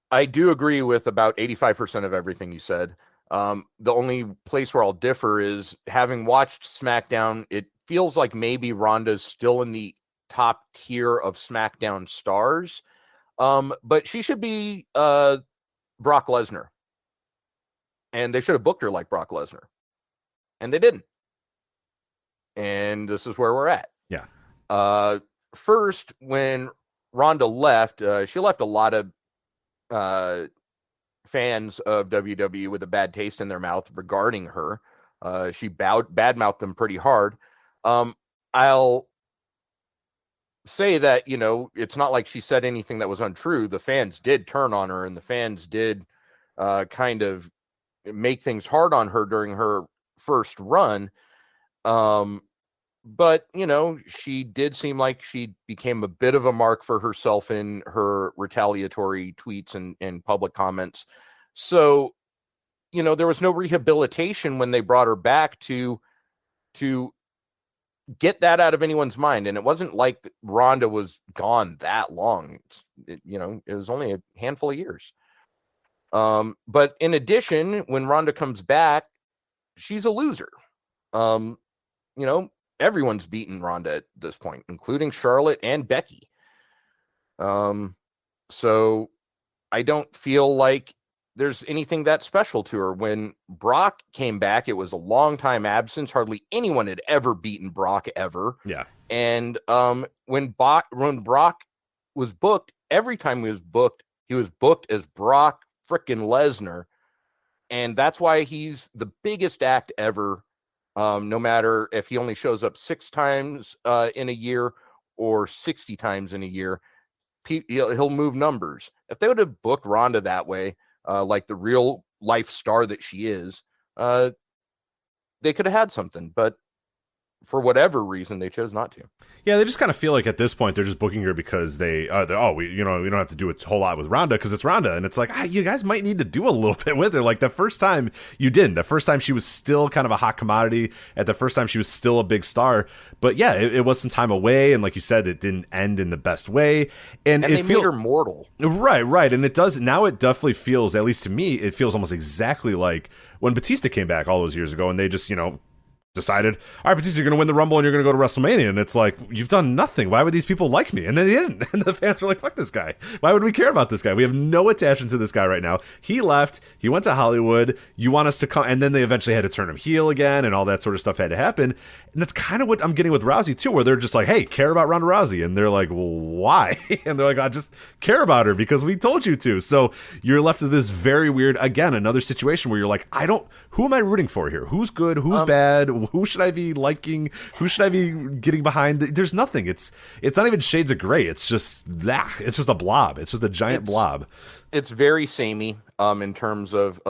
[SPEAKER 7] I do agree with about 85% of everything you said. The only place where I'll differ is, having watched SmackDown, it feels like maybe Ronda's still in the top tier of SmackDown stars, but she should be Brock Lesnar, and they should have booked her like Brock Lesnar, and they didn't. And this is where we're at.
[SPEAKER 1] Yeah.
[SPEAKER 7] First, when Ronda left, she left a lot of fans of WWE with a bad taste in their mouth regarding her. She badmouthed them pretty hard. I'll say that, it's not like she said anything that was untrue. The fans did turn on her, and the fans did kind of make things hard on her during her first run. But, she did seem like she became a bit of a mark for herself in her retaliatory tweets and public comments. So, there was no rehabilitation when they brought her back to get that out of anyone's mind. And it wasn't like Ronda was gone that long. It was only a handful of years. But in addition, when Ronda comes back, she's a loser. Everyone's beaten Ronda at this point, including Charlotte and Becky. So I don't feel like there's anything that special to her. When Brock came back, it was a long time absence. Hardly anyone had ever beaten Brock ever.
[SPEAKER 1] Yeah.
[SPEAKER 7] And when Brock was booked, every time he was booked as Brock frickin' Lesnar. And that's why he's the biggest act ever. No matter if he only shows up 6 times in a year or 60 times in a year, he'll move numbers. If they would have booked Ronda that way, like the real life star that she is, they could have had something. But for whatever reason, they chose not to.
[SPEAKER 1] Yeah, they just kind of feel like at this point they're just booking her because we don't have to do a whole lot with Ronda because it's Ronda, and it's like you guys might need to do a little bit with her. Like the first time you didn't. The first time she was still kind of a hot commodity. At the first time she was still a big star. But yeah, it was some time away, and like you said, it didn't end in the best way. And
[SPEAKER 7] they made her mortal.
[SPEAKER 1] Right, and it does now. It definitely feels, at least to me, it feels almost exactly like when Batista came back all those years ago, and they just decided, all right, Batista, you're going to win the Rumble and you're going to go to WrestleMania. And it's like, you've done nothing. Why would these people like me? And then they didn't. And the fans were like, fuck this guy. Why would we care about this guy? We have no attachment to this guy right now. He left. He went to Hollywood. You want us to come. And then they eventually had to turn him heel again, and all that sort of stuff had to happen. And that's kind of what I'm getting with Rousey too, where they're just like, hey, care about Ronda Rousey. And they're like, well, why? And they're like, I just care about her because we told you to. So you're left with this very weird, again, another situation where you're like, who am I rooting for here? Who's good? Who's bad? Who should I be liking? Who should I be getting behind? There's nothing. It's not even shades of gray. It's just it's just a blob. It's just a giant blob.
[SPEAKER 7] It's very samey in terms of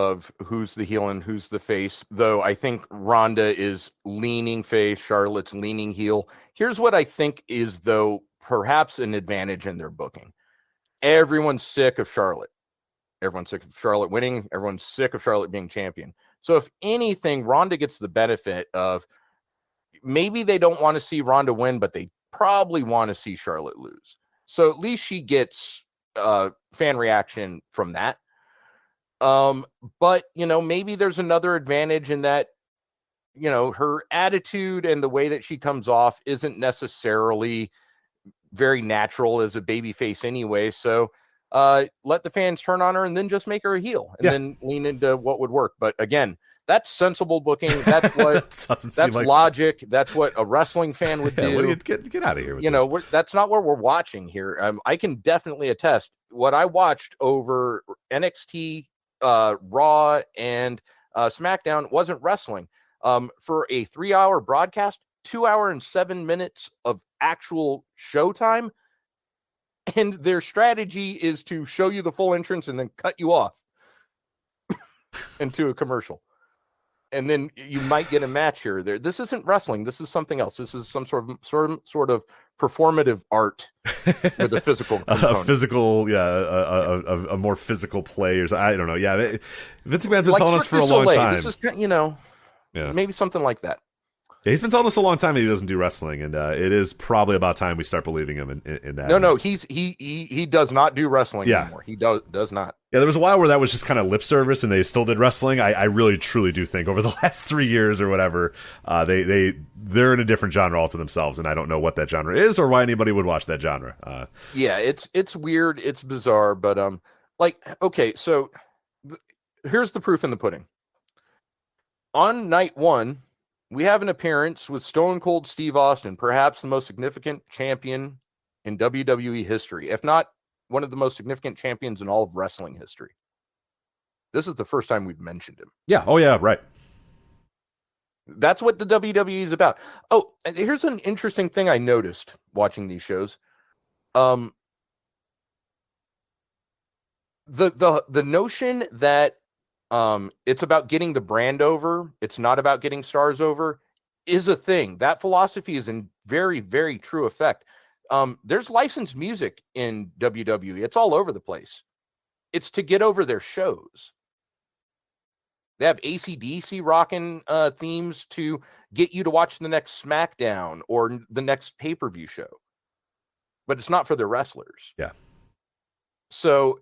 [SPEAKER 7] who's the heel and who's the face, though I think Ronda is leaning face, Charlotte's leaning heel. Here's what I think is, though, perhaps an advantage in their booking. Everyone's sick of Charlotte. Everyone's sick of Charlotte winning. Everyone's sick of Charlotte being champion. So if anything, Ronda gets the benefit of, maybe they don't want to see Ronda win, but they probably want to see Charlotte lose. So at least she gets fan reaction from that. But, maybe there's another advantage in that, her attitude and the way that she comes off isn't necessarily very natural as a babyface anyway. So let the fans turn on her and then just make her a heel and then lean into what would work. But again, that's sensible booking. That's what that's logic. That's what a wrestling fan would do.
[SPEAKER 1] Get out of here with this.
[SPEAKER 7] That's not what we're watching here. I can definitely attest. What I watched over NXT, Raw, and SmackDown wasn't wrestling. For a 3-hour broadcast, 2 hours and 7 minutes of actual showtime, and their strategy is to show you the full entrance and then cut you off into a commercial. And then you might get a match here or there. This isn't wrestling. This is something else. This is some sort of performative art with a physical component.
[SPEAKER 1] A more physical play, or I don't know. Yeah, Vince McMahon's been telling us for a long time. This
[SPEAKER 7] is maybe something like that.
[SPEAKER 1] Yeah, he's been telling us a long time that he doesn't do wrestling, and it is probably about time we start believing him in that.
[SPEAKER 7] No, he does not do wrestling anymore. He does not.
[SPEAKER 1] Yeah, there was a while where that was just kind of lip service, and they still did wrestling. I really truly do think over the last 3 years or whatever, they're in a different genre all to themselves, and I don't know what that genre is or why anybody would watch that genre.
[SPEAKER 7] Yeah, it's weird, it's bizarre, but okay, so here's the proof in the pudding. On night one, we have an appearance with Stone Cold Steve Austin, perhaps the most significant champion in WWE history, if not one of the most significant champions in all of wrestling history. This is the first time we've mentioned him.
[SPEAKER 1] Yeah. Oh, yeah. Right.
[SPEAKER 7] That's what the WWE is about. Oh, here's an interesting thing I noticed watching these shows. The notion that it's about getting the brand over, it's not about getting stars over, is a thing. That philosophy is in very, very true effect. There's licensed music in WWE. It's all over the place. It's to get over their shows. They have AC/DC rocking themes to get you to watch the next SmackDown or the next pay-per-view show. But it's not for their wrestlers.
[SPEAKER 1] Yeah.
[SPEAKER 7] So,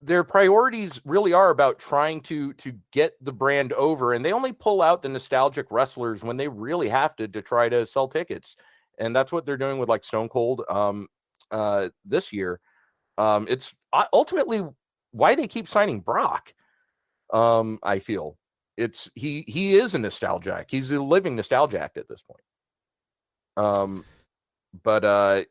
[SPEAKER 7] their priorities really are about trying to get the brand over, and they only pull out the nostalgic wrestlers when they really have to try to sell tickets. And that's what they're doing with like Stone Cold this year. It's ultimately why they keep signing Brock. I feel he is a nostalgiac. He's a living nostalgiac at this point. But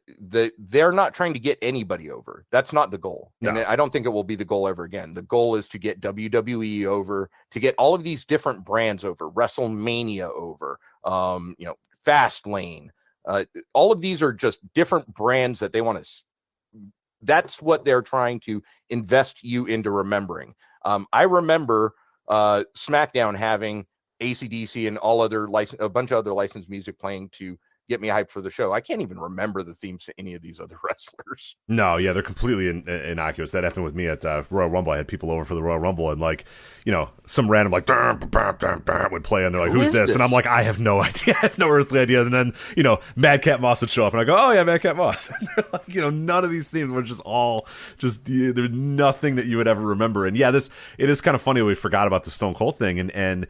[SPEAKER 7] they're not trying to get anybody over. That's not the goal. No. And I don't think it will be the goal ever again. The goal is to get WWE over, to get all of these different brands over, WrestleMania over, Fastlane. All of these are just different brands that they want to. That's what they're trying to invest you into remembering. I remember SmackDown having AC/DC and all other a bunch of other licensed music playing to get me hyped for the show. I can't even remember the themes to any of these other wrestlers.
[SPEAKER 1] No, yeah, they're completely innocuous. That happened with me at Royal Rumble. I had people over for the Royal Rumble, and like, you know, some random like would play, and they're like, "Who's this?" And I'm like, "I have no idea. I have no earthly idea." And then, you know, Madcap Moss would show up, and I go, "Oh yeah, Madcap Moss." And they're like, you know, none of these themes were there's nothing that you would ever remember. And yeah, it is kind of funny we forgot about the Stone Cold thing, and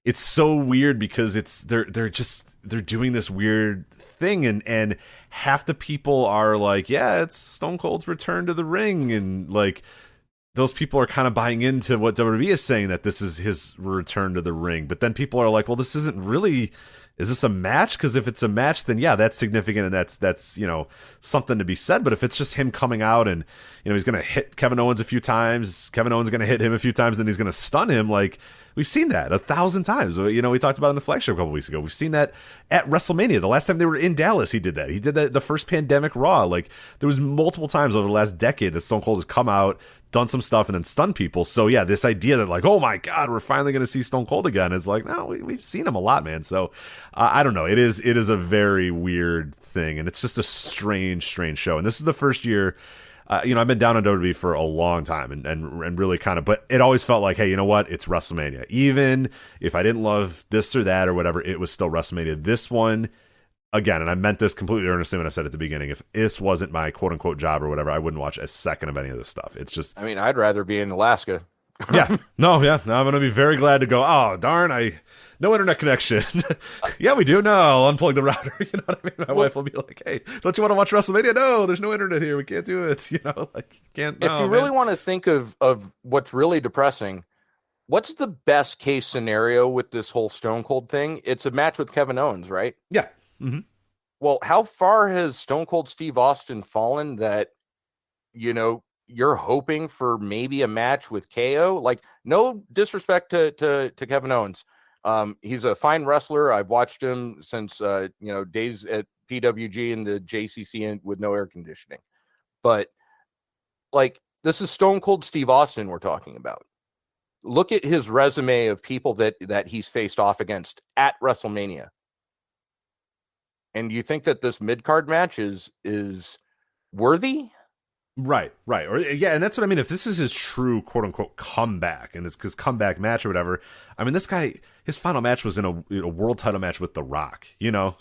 [SPEAKER 1] it's so weird because they're doing this weird thing, and half the people are like, yeah, it's Stone Cold's return to the ring, and like those people are kind of buying into what WWE is saying, that this is his return to the ring. But then people are like, well, this isn't really, is this a match? Because if it's a match, then yeah, that's significant, and that's you know, something to be said. But if it's just him coming out and, you know, he's going to hit Kevin Owens a few times, Kevin Owens is going to hit him a few times, then he's going to stun him, like, we've seen that 1,000 times. You know, we talked about it in the Flagship a couple weeks ago. We've seen that at WrestleMania. The last time they were in Dallas, he did that. He did that the first Pandemic Raw. Like, there was multiple times over the last decade that Stone Cold has come out, done some stuff, and then stunned people. So yeah, this idea that like, oh my God, we're finally going to see Stone Cold again, is like, no, we've seen him a lot, man. So I don't know. It is a very weird thing, and it's just a strange show. And this is the first year. You know, I've been down on WWE for a long time, and really kind of, but it always felt like, hey, you know what? It's WrestleMania. Even if I didn't love this or that or whatever, it was still WrestleMania. This one, again, and I meant this completely earnestly when I said at the beginning, if this wasn't my quote unquote job or whatever, I wouldn't watch a second of any of this stuff. It's just,
[SPEAKER 7] I mean, I'd rather be in Alaska.
[SPEAKER 1] Yeah. No, I'm going to be very glad to go, oh, darn, no internet connection. Yeah, we do. No, I'll unplug the router. You know what I mean? My wife will be like, hey, don't you want to watch WrestleMania? No, there's no internet here. We can't do it. You know, like, can't.
[SPEAKER 7] If you really want to think of what's really depressing, what's the best case scenario with this whole Stone Cold thing? It's a match with Kevin Owens, right?
[SPEAKER 1] Yeah. Mm-hmm.
[SPEAKER 7] Well, how far has Stone Cold Steve Austin fallen that, you know, you're hoping for maybe a match with KO? Like, no disrespect to Kevin Owens. He's a fine wrestler. I've watched him since, you know, days at PWG and the JCC with no air conditioning. But like, this is Stone Cold Steve Austin we're talking about. Look at his resume of people that he's faced off against at WrestleMania. And you think that this mid-card match is worthy?
[SPEAKER 1] Right. Or yeah, and that's what I mean. If this is his true quote unquote comeback, and it's his comeback match or whatever, I mean, this guy, his final match was in a world title match with The Rock. You know,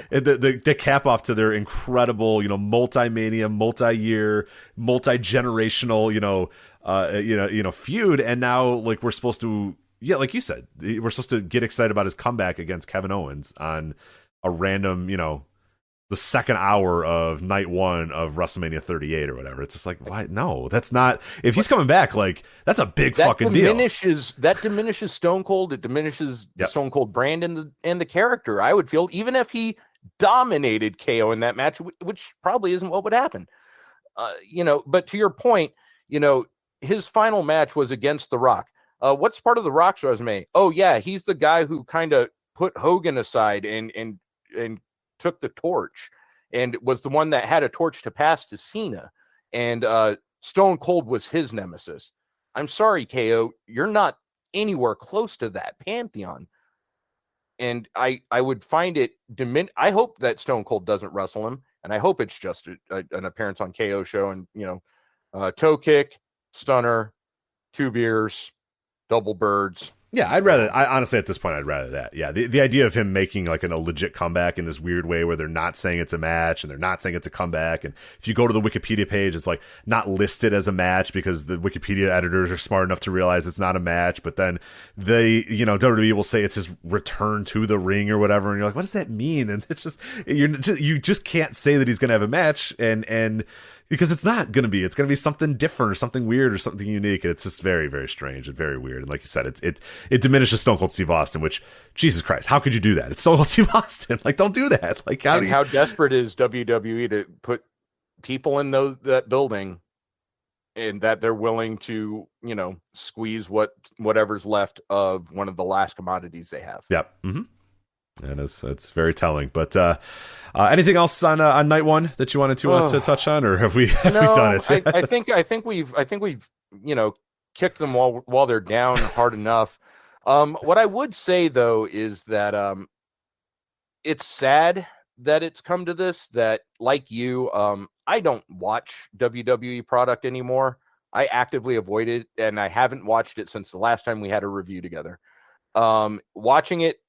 [SPEAKER 1] the cap off to their incredible, you know, multi-mania, multi-year, multi-generational, you know, feud. And now, like, we're supposed to, yeah, like you said, we're supposed to get excited about his comeback against Kevin Owens on a random, you know, the second hour of night one of WrestleMania 38 or whatever. It's just like, why? No, that's not. If he's coming back, like, that's a big fucking deal.
[SPEAKER 7] That diminishes Stone Cold. It diminishes the Stone Cold brand and the character. I would feel, even if he dominated KO in that match, which probably isn't what would happen. You know, but to your point, you know, his final match was against The Rock. What's part of The Rock's resume? Oh yeah, he's the guy who kind of put Hogan aside and took the torch and was the one that had a torch to pass to Cena, and Stone Cold was his nemesis. I'm sorry, KO, you're not anywhere close to that pantheon. And I would find it I hope that Stone Cold doesn't wrestle him, and I hope it's just an appearance on KO show, and, you know, toe kick, stunner, 2 beers, double birds.
[SPEAKER 1] Yeah, honestly, at this point, I'd rather that. Yeah, the idea of him making like a legit comeback in this weird way where they're not saying it's a match and they're not saying it's a comeback. And if you go to the Wikipedia page, it's like not listed as a match because the Wikipedia editors are smart enough to realize it's not a match. But then they, you know, WWE will say it's his return to the ring or whatever. And you're like, what does that mean? And it's just, you just can't say that he's going to have a match. And because it's not going to be. It's going to be something different or something weird or something unique. And it's just very, very strange and very weird. And like you said, it diminishes Stone Cold Steve Austin, which, Jesus Christ, how could you do that? It's Stone Cold Steve Austin. Like, don't do that. Like,
[SPEAKER 7] how desperate is WWE to put people in that building, and that they're willing to, you know, squeeze whatever's left of one of the last commodities they have.
[SPEAKER 1] Yep. Mm-hmm. And it's very telling. But anything else on night one that you wanted to touch on, or have we done it?
[SPEAKER 7] I think we've you know, kicked them while they're down hard enough. What I would say though is that it's sad that it's come to this. That, like you, I don't watch WWE product anymore. I actively avoid it, and I haven't watched it since the last time we had a review together. Watching it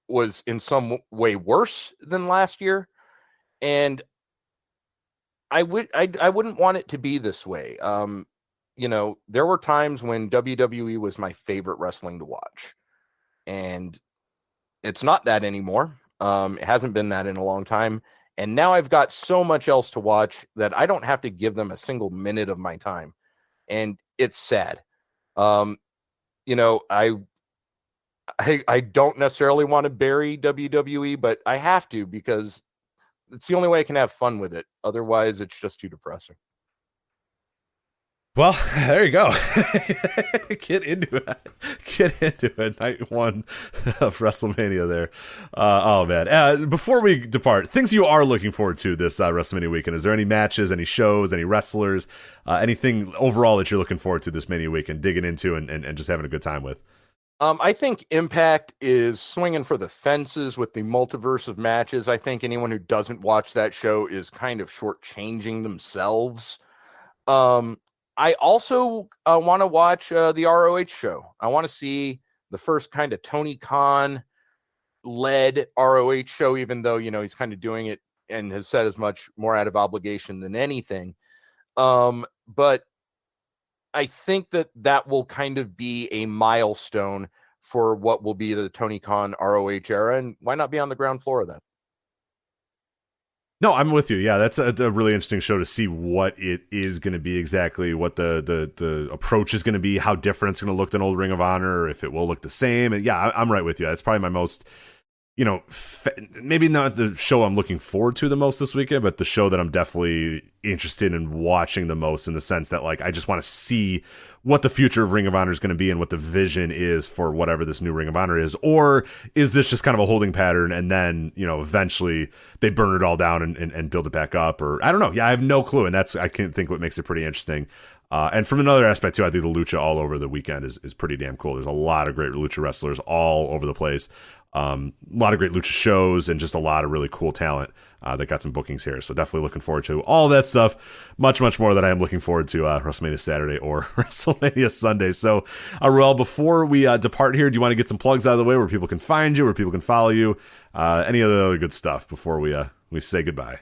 [SPEAKER 7] was in some way worse than last year, and I wouldn't want it to be this way. There were times when WWE was my favorite wrestling to watch, and it's not that anymore. It hasn't been that in a long time, and now I've got so much else to watch that I don't have to give them a single minute of my time, and it's sad. I don't necessarily want to bury WWE, but I have to because it's the only way I can have fun with it. Otherwise, it's just too depressing.
[SPEAKER 1] Well, there you go. Get into it. Night one of WrestleMania there. Oh, man. Before we depart, things you are looking forward to this WrestleMania weekend. Is there any matches, any shows, any wrestlers, anything overall that you're looking forward to this Mania weekend, digging into and just having a good time with?
[SPEAKER 7] I think Impact is swinging for the fences with the multiverse of matches. I think anyone who doesn't watch that show is kind of shortchanging themselves. I also want to watch the ROH show. I want to see the first kind of Tony Khan led ROH show, even though, he's kind of doing it and has said as much more out of obligation than anything. But I think that will kind of be a milestone for what will be the Tony Khan ROH era. And why not be on the ground floor of that?
[SPEAKER 1] No, I'm with you. Yeah, that's a really interesting show to see what it is going to be exactly, what the approach is going to be, how different it's going to look than old Ring of Honor, or if it will look the same. And yeah, I'm right with you. That's probably my most, maybe not the show I'm looking forward to the most this weekend, but the show that I'm definitely interested in watching the most, in the sense that, like, I just want to see what the future of Ring of Honor is going to be and what the vision is for whatever this new Ring of Honor is. Or is this just kind of a holding pattern and then, eventually they burn it all down and build it back up? Or I don't know. Yeah, I have no clue. And I can think what makes it pretty interesting. And from another aspect too, I think the lucha all over the weekend is pretty damn cool. There's a lot of great lucha wrestlers all over the place. A lot of great lucha shows and just a lot of really cool talent that got some bookings here. So definitely looking forward to all that stuff. Much, much more than I am looking forward to WrestleMania Saturday or WrestleMania Sunday. So, Wrld, before we depart here, do you want to get some plugs out of the way where people can find you, where people can follow you, any of the other good stuff before we say goodbye?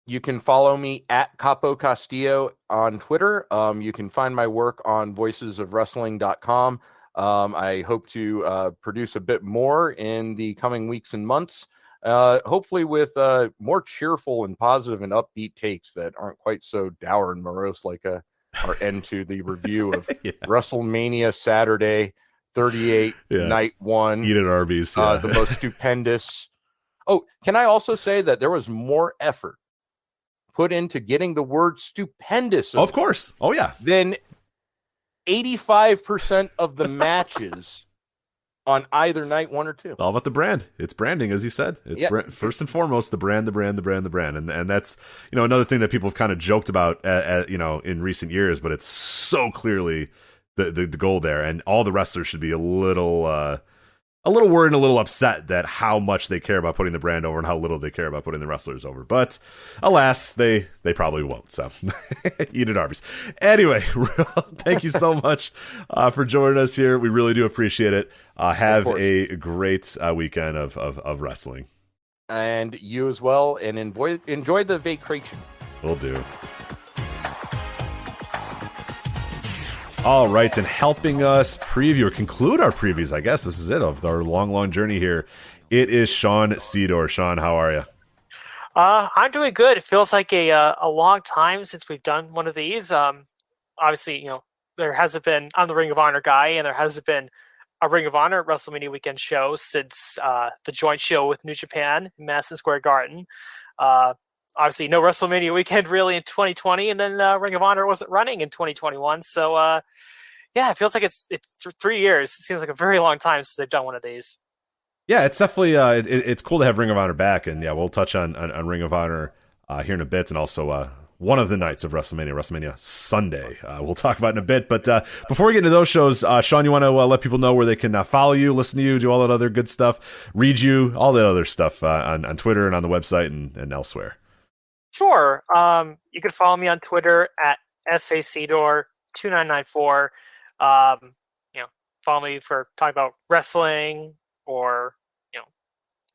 [SPEAKER 7] You can follow me at Capo Castillo on Twitter. You can find my work on voicesofwrestling.com. I hope to produce a bit more in the coming weeks and months, hopefully with more cheerful and positive and upbeat takes that aren't quite so dour and morose like our end to the review of WrestleMania Saturday 38 night one.
[SPEAKER 1] Eat at Arby's. Yeah.
[SPEAKER 7] The most stupendous. Oh, can I also say that there was more effort put into getting the word stupendous?
[SPEAKER 1] Of course. Oh, yeah.
[SPEAKER 7] Then 85% of the matches on either night, one or two.
[SPEAKER 1] It's all about the brand. It's branding, as you said. It's first and foremost the brand. And that's, another thing that people have kind of joked about, in recent years, but it's so clearly the goal there. And all the wrestlers should be a little worried and a little upset that how much they care about putting the brand over and how little they care about putting the wrestlers over. But alas, they probably won't. So eat at Arby's. Anyway, thank you so much for joining us here. We really do appreciate it. Have a great weekend of wrestling.
[SPEAKER 7] And you as well. And enjoy the vacation.
[SPEAKER 1] Will do. All right, and helping us preview or conclude our previews, I guess this is it, of our long journey here. It is Sean Sedor. Sean, how are you?
[SPEAKER 8] I'm doing good. It feels like a long time since we've done one of these. Obviously, there hasn't been, I'm the Ring of Honor guy, and there hasn't been a Ring of Honor WrestleMania Weekend show since the joint show with New Japan in Madison Square Garden. Obviously, no WrestleMania Weekend really in 2020, and then Ring of Honor wasn't running in 2021. So, it feels like it's 3 years. It seems like a very long time since they've done one of these.
[SPEAKER 1] Yeah, it's definitely it's cool to have Ring of Honor back, and we'll touch on Ring of Honor here in a bit, and also one of the nights of WrestleMania Sunday. We'll talk about it in a bit. But before we get into those shows, Sean, you want to let people know where they can follow you, listen to you, do all that other good stuff, read you, all that other stuff on Twitter and on the website and elsewhere?
[SPEAKER 8] Sure. You can follow me on Twitter at SACDor2994. Follow me for talking about wrestling or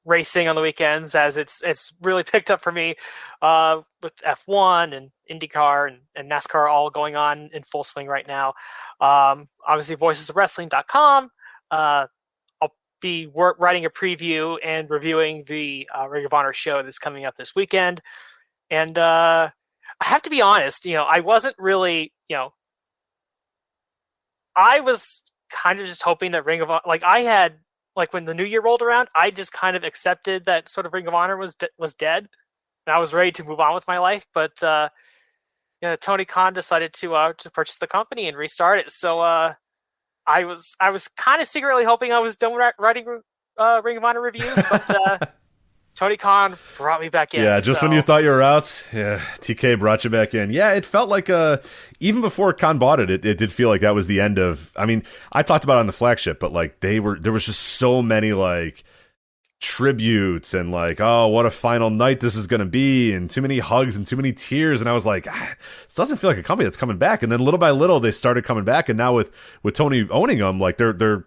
[SPEAKER 8] racing on the weekends, as it's really picked up for me with F1 and IndyCar and NASCAR all going on in full swing right now. Obviously, voicesofwrestling.com. I'll be writing a preview and reviewing the Ring of Honor show that's coming up this weekend. And I have to be honest, I wasn't really, I was kind of just hoping that Ring of Honor, when the new year rolled around, I just kind of accepted that sort of Ring of Honor was dead, and I was ready to move on with my life. But Tony Khan decided to purchase the company and restart it. So I was kind of secretly hoping I was done writing Ring of Honor reviews, but Tony Khan brought me back in.
[SPEAKER 1] Yeah, just when you thought you were out, yeah, TK brought you back in. Yeah, it felt like even before Khan bought it did feel like that was the end of. I mean, I talked about it on the Flagship, but there was just so many tributes and oh, what a final night this is going to be, and too many hugs and too many tears, and I was like, this doesn't feel like a company that's coming back. And then little by little they started coming back, and now with Tony owning them, they're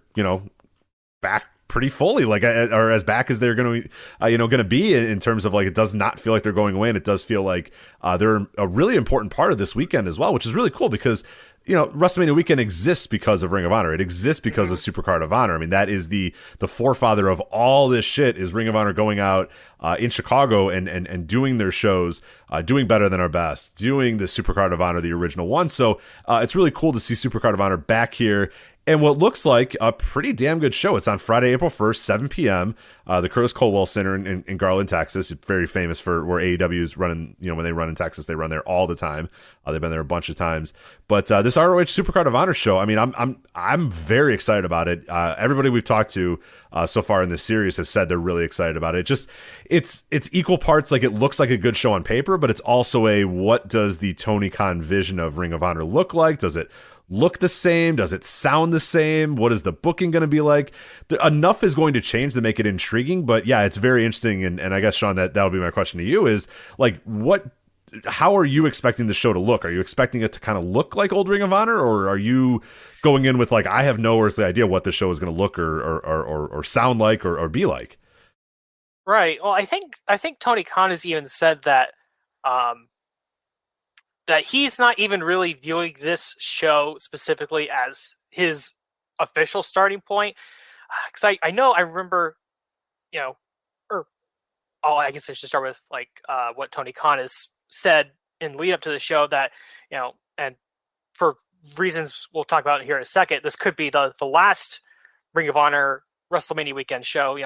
[SPEAKER 1] back pretty fully, or as back as they're going to be in terms of it does not feel like they're going away, and it does feel like they're a really important part of this weekend as well, which is really cool because WrestleMania Weekend exists because of Ring of Honor. It exists because of Supercard of Honor. I mean, that is the forefather of all this shit, is Ring of Honor going out in Chicago and doing their shows, doing better than our best, doing the Supercard of Honor, the original one. So it's really cool to see Supercard of Honor back here. And what looks like a pretty damn good show. It's on Friday, April 1st, 7 p.m., the Curtis Colwell Center in Garland, Texas. It's very famous for where AEW is running. When they run in Texas, they run there all the time. They've been there a bunch of times. But this ROH Supercard of Honor show, I mean, I'm very excited about it. Everybody we've talked to so far in this series has said they're really excited about it. It's equal parts. It looks like a good show on paper, but it's also what does the Tony Khan vision of Ring of Honor look like? Does it look the same? Does it sound the same? What is the booking going to be like? Enough is going to change to make it intriguing, but yeah, it's very interesting. And I guess, Sean, that'll be my question to you is how are you expecting the show to look? Are you expecting it to kind of look like old Ring of Honor, or are you going in with I have no earthly idea what the show is going to look or sound like or be like?
[SPEAKER 8] Right. Well, I think Tony Khan has even said that that he's not even really viewing this show specifically as his official starting point. Because I remember, I guess I should start with what Tony Khan has said in lead up to the show, that, and for reasons we'll talk about here in a second, this could be the last Ring of Honor WrestleMania Weekend show.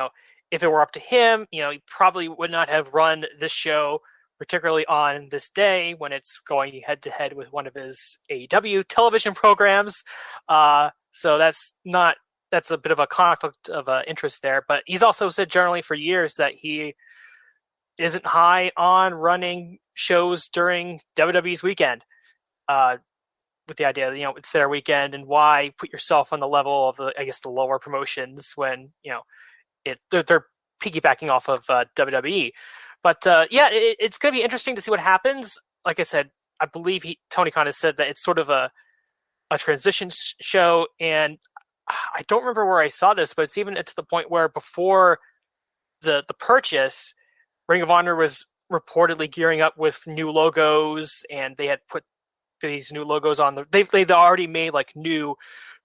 [SPEAKER 8] If it were up to him, he probably would not have run this show, particularly on this day when it's going head to head with one of his AEW television programs. So that's a bit of a conflict of interest there. But he's also said generally for years that he isn't high on running shows during WWE's weekend, with the idea that, it's their weekend, and why put yourself on the level of the lower promotions when, they're piggybacking off of WWE. But it's going to be interesting to see what happens. Like I said, I believe Tony Khan has said that it's sort of a transition show, and I don't remember where I saw this, but it's even to the point where before the purchase, Ring of Honor was reportedly gearing up with new logos, and they had put these new logos on they'd already made new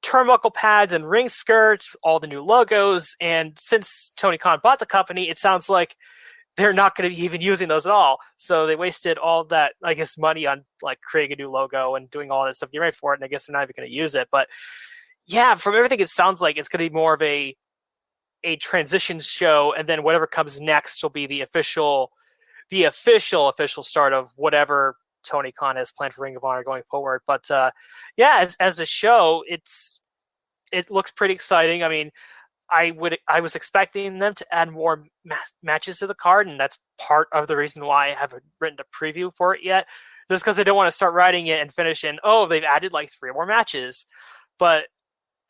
[SPEAKER 8] turnbuckle pads and ring skirts with all the new logos. And since Tony Khan bought the company, it sounds like they're not going to be even using those at all. So they wasted all that, I guess, money on creating a new logo and doing all that stuff, getting ready for it. And I guess they're not even going to use it. But yeah, from everything, it sounds like it's going to be more of a transition show. And then whatever comes next will be the official start of whatever Tony Khan has planned for Ring of Honor going forward. But as a show, it looks pretty exciting. I mean, I was expecting them to add more matches to the card, and that's part of the reason why I haven't written a preview for it yet. just because they don't want to start writing it and finish in, oh, they've added like 3 more matches. But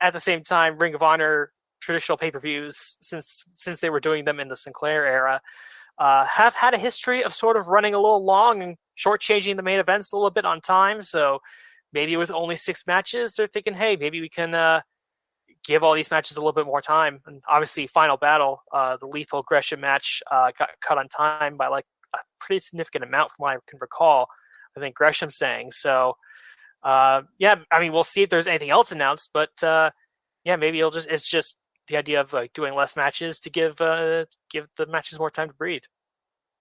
[SPEAKER 8] at the same time, Ring of Honor traditional pay-per-views, since they were doing them in the Sinclair era, have had a history of sort of running a little long and shortchanging the main events a little bit on time. So maybe with only 6 matches, they're thinking, hey, maybe we can give all these matches a little bit more time. And obviously, Final Battle, the Lethal Gresham match, got cut on time by like a pretty significant amount from what I can recall. I think Gresham saying. So, yeah, I mean, we'll see if there's anything else announced, but yeah, maybe it's just the idea of like doing less matches to give the matches more time to breathe.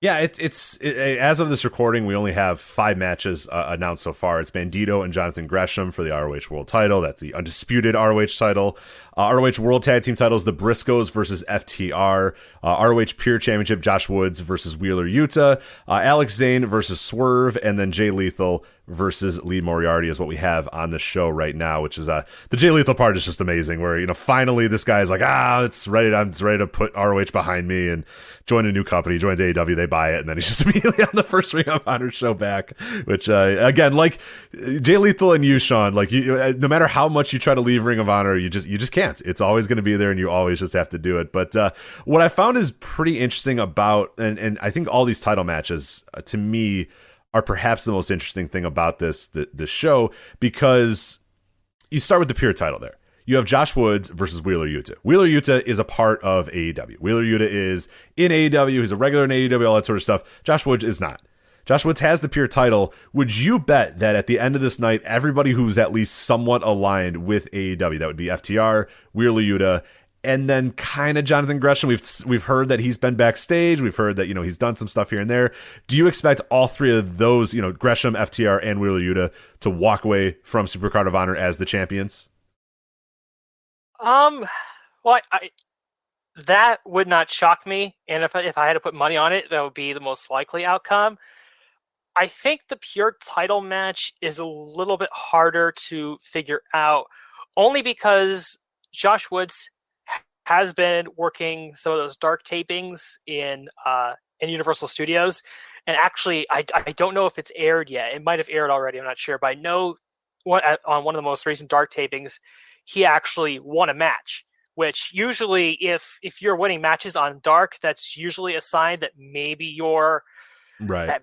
[SPEAKER 1] Yeah, it's as of this recording, we only have 5 matches announced so far. It's Bandito and Jonathan Gresham for the ROH World Title. That's the undisputed ROH title. ROH World Tag Team titles: the Briscoes versus FTR. ROH Pure Championship: Josh Woods versus Wheeler Yuta. Alex Zane versus Swerve, and then Jay Lethal versus Lee Moriarty is what we have on the show right now. Which is the Jay Lethal part is just amazing. Where finally this guy is like, I'm ready to put ROH behind me and join a new company. He joins AEW, they buy it, and then he's just immediately on the first Ring of Honor show back. Which again, like Jay Lethal and you, Sean, like no matter how much you try to leave Ring of Honor, you just can't. It's always going to be there, and you always just have to do it. But what I found is pretty interesting about, and I think all these title matches to me are perhaps the most interesting thing about this show, because you start with the pure title there. You have Josh Woods versus Wheeler Yuta. Wheeler Yuta is a part of AEW. Wheeler Yuta is in AEW. He's a regular in AEW, all that sort of stuff. Josh Woods is not. Josh Woods has the pure title. Would you bet that at the end of this night, everybody who's at least somewhat aligned with AEW, that would be FTR, Wheeler Yuta, and then kind of Jonathan Gresham, we've heard that he's been backstage. We've heard that, he's done some stuff here and there. Do you expect all 3 of those, Gresham, FTR, and Wheeler Yuta to walk away from Supercard of Honor as the champions?
[SPEAKER 8] Well, that would not shock me. And if I had to put money on it, that would be the most likely outcome. I think the pure title match is a little bit harder to figure out, only because Josh Woods has been working some of those dark tapings in Universal Studios. And actually, I don't know if it's aired yet. It might have aired already. I'm not sure. But I know on one of the most recent dark tapings, he actually won a match, which usually if you're winning matches on dark, that's usually a sign that maybe you're right,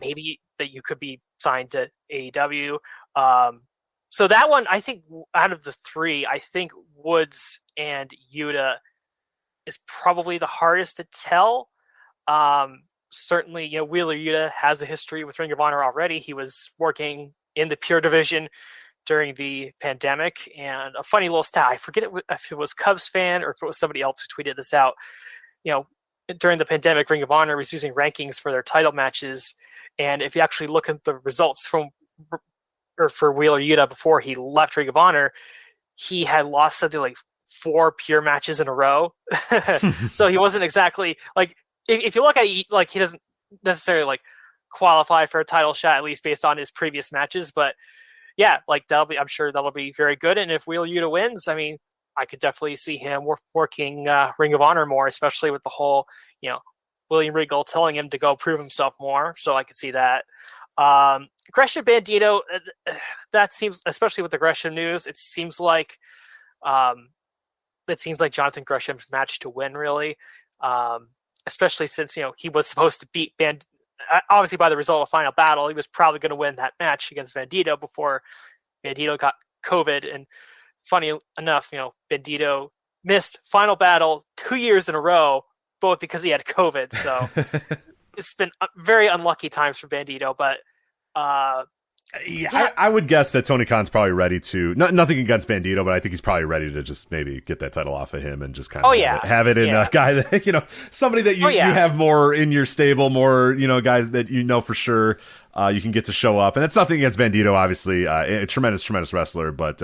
[SPEAKER 8] that you could be signed to AEW. So that one, I think out of the 3, I think Woods and Yuta is probably the hardest to tell. Certainly, Wheeler Yuta has a history with Ring of Honor already. He was working in the pure division during the pandemic. And a funny little stat, I forget if it was Cubs fan or if it was somebody else who tweeted this out. During the pandemic, Ring of Honor was using rankings for their title matches. And if you actually look at the results for Wheeler Yuta before he left Ring of Honor, he had lost something like 4 pure matches in a row. So he wasn't exactly like, if you look at it, like he doesn't necessarily like qualify for a title shot, at least based on his previous matches. But yeah, like I'm sure that'll be very good. And if Wheeler Yuta wins, I mean, I could definitely see him working Ring of Honor more, especially with the whole, William Regal telling him to go prove himself more. So I could see that. Gresham Bandito, that seems, especially with the Gresham news, it seems like Jonathan Gresham's match to win, really. Especially since, he was supposed to beat obviously by the result of Final Battle, he was probably going to win that match against Bandito before Bandito got COVID. And funny enough, Bandito missed Final Battle 2 years in a row, both because he had COVID. So it's been very unlucky times for Bandito, but
[SPEAKER 1] yeah. I would guess that Tony Khan's probably ready to, nothing against Bandito, but I think he's probably ready to just maybe get that title off of him and just kind of have it in a guy that, somebody that you have more in your stable, more, guys that for sure you can get to show up. And it's nothing against Bandito, obviously, a tremendous wrestler, but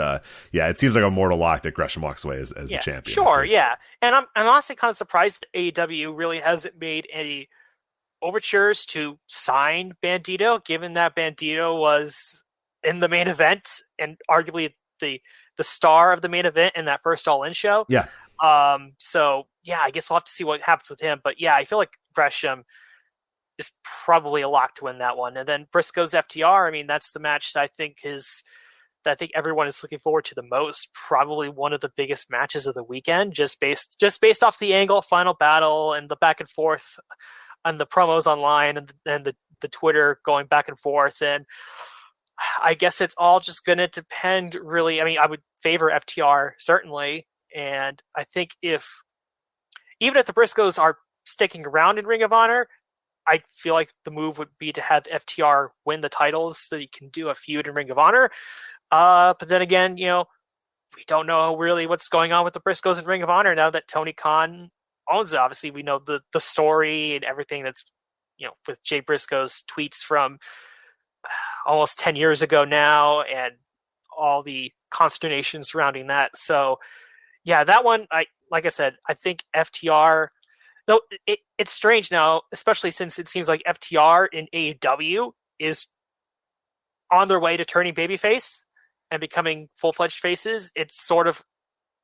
[SPEAKER 1] it seems like a mortal lock that Gresham walks away as the champion.
[SPEAKER 8] Sure, yeah. And I'm honestly kind of surprised that AEW really hasn't made any overtures to sign Bandito, given that Bandito was in the main event and arguably the star of the main event in that first All In show.
[SPEAKER 1] Yeah.
[SPEAKER 8] So I guess we'll have to see what happens with him. But yeah, I feel like Gresham is probably a lock to win that one. And then Briscoes FTR, I mean, that's the match that I think everyone is looking forward to the most. Probably one of the biggest matches of the weekend, just based off the angle, final battle, and the back and forth, and the promos online, and the Twitter going back and forth. And I guess it's all just going to depend, really. I mean, I would favor FTR certainly, and I think even if the Briscoes are sticking around in Ring of Honor, I feel like the move would be to have FTR win the titles so you can do a feud in Ring of Honor. But then again, we don't know really what's going on with the Briscoes in Ring of Honor now that Tony Khan owns it. Obviously, we know the story and everything that's, with Jay Briscoe's tweets from almost 10 years ago now, and all the consternation surrounding that. So, yeah, that one, like I said, I think FTR, though it's strange now, especially since it seems like FTR in AEW is on their way to turning babyface and becoming full-fledged faces. It's sort of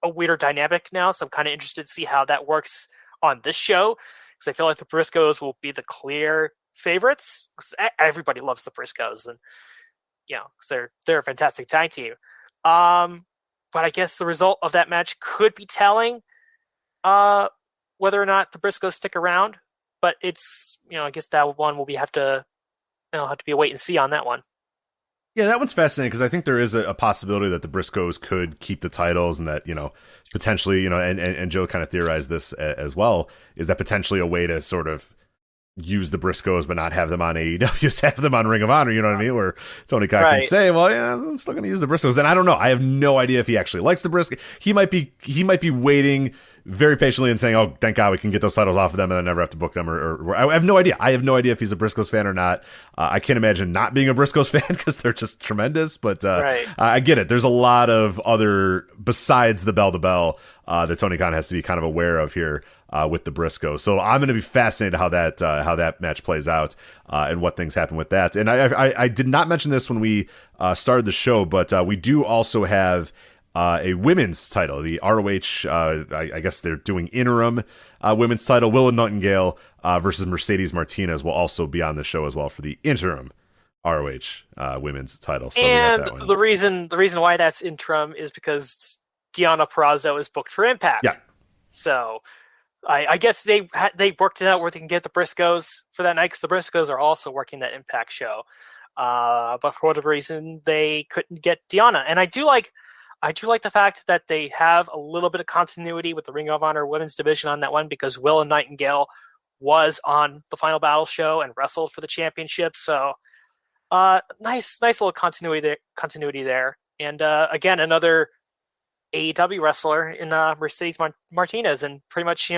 [SPEAKER 8] a weirder dynamic now, so I'm kind of interested to see how that works on this show, because I feel like the Briscoes will be the clear favorites. Everybody loves the Briscoes, and because they're a fantastic tag team. But I guess the result of that match could be telling whether or not the Briscoes stick around. But it's I guess that one will have to be a wait and see on that one.
[SPEAKER 1] Yeah, that one's fascinating because I think there is a possibility that the Briscoes could keep the titles, and that potentially and Joe kind of theorized this as well, is that potentially a way to sort of use the Briscoes but not have them on AEW, just have them on Ring of Honor, you know what I mean? Where Tony Khan can say, well, yeah, I'm still going to use the Briscoes. And I don't know. I have no idea if he actually likes the Briscoes. He might be waiting very patiently and saying, oh, thank God we can get those titles off of them and I never have to book them. Or I have no idea. I have no idea if he's a Briscoes fan or not. I can't imagine not being a Briscoes fan because they're just tremendous. But I get it. There's a lot of other, besides the bell-to-bell, that Tony Khan has to be kind of aware of here with the Briscoes. So I'm going to be fascinated how that match plays out and what things happen with that. And I did not mention this when we started the show, but we do also have a women's title, the ROH. I guess they're doing interim women's title. Willow Nightingale versus Mercedes Martinez will also be on the show as well for the interim ROH women's title. So
[SPEAKER 8] and the reason why that's interim is because Deonna Purrazzo is booked for Impact. Yeah. So I guess they worked it out where they can get the Briscoes for that night, because the Briscoes are also working that Impact show. But for whatever reason, they couldn't get Deonna. And I do like the fact that they have a little bit of continuity with the Ring of Honor women's division on that one, because Willow Nightingale was on the Final Battle show and wrestled for the championship. So nice little continuity there. And again, another AEW wrestler in Mercedes Martinez, and pretty much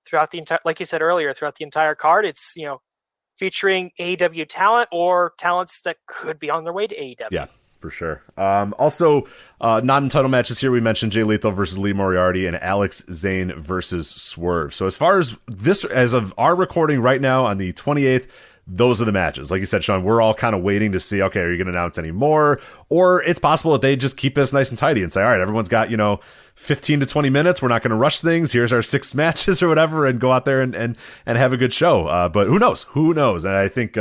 [SPEAKER 8] throughout the entire, like you said earlier, throughout the entire card, it's featuring AEW talent or talents that could be on their way to AEW.
[SPEAKER 1] Yeah, for sure. Also, non-title matches here. We mentioned Jay Lethal versus Lee Moriarty and Alex Zane versus Swerve. So as far as this, as of our recording right now on the 28th, those are the matches. Like you said, Sean, we're all kind of waiting to see, okay, are you going to announce any more? Or it's possible that they just keep this nice and tidy and say, all right, everyone's got, 15 to 20 minutes. We're not going to rush things. Here's our 6 matches or whatever, and go out there and have a good show. But who knows? Who knows? And I think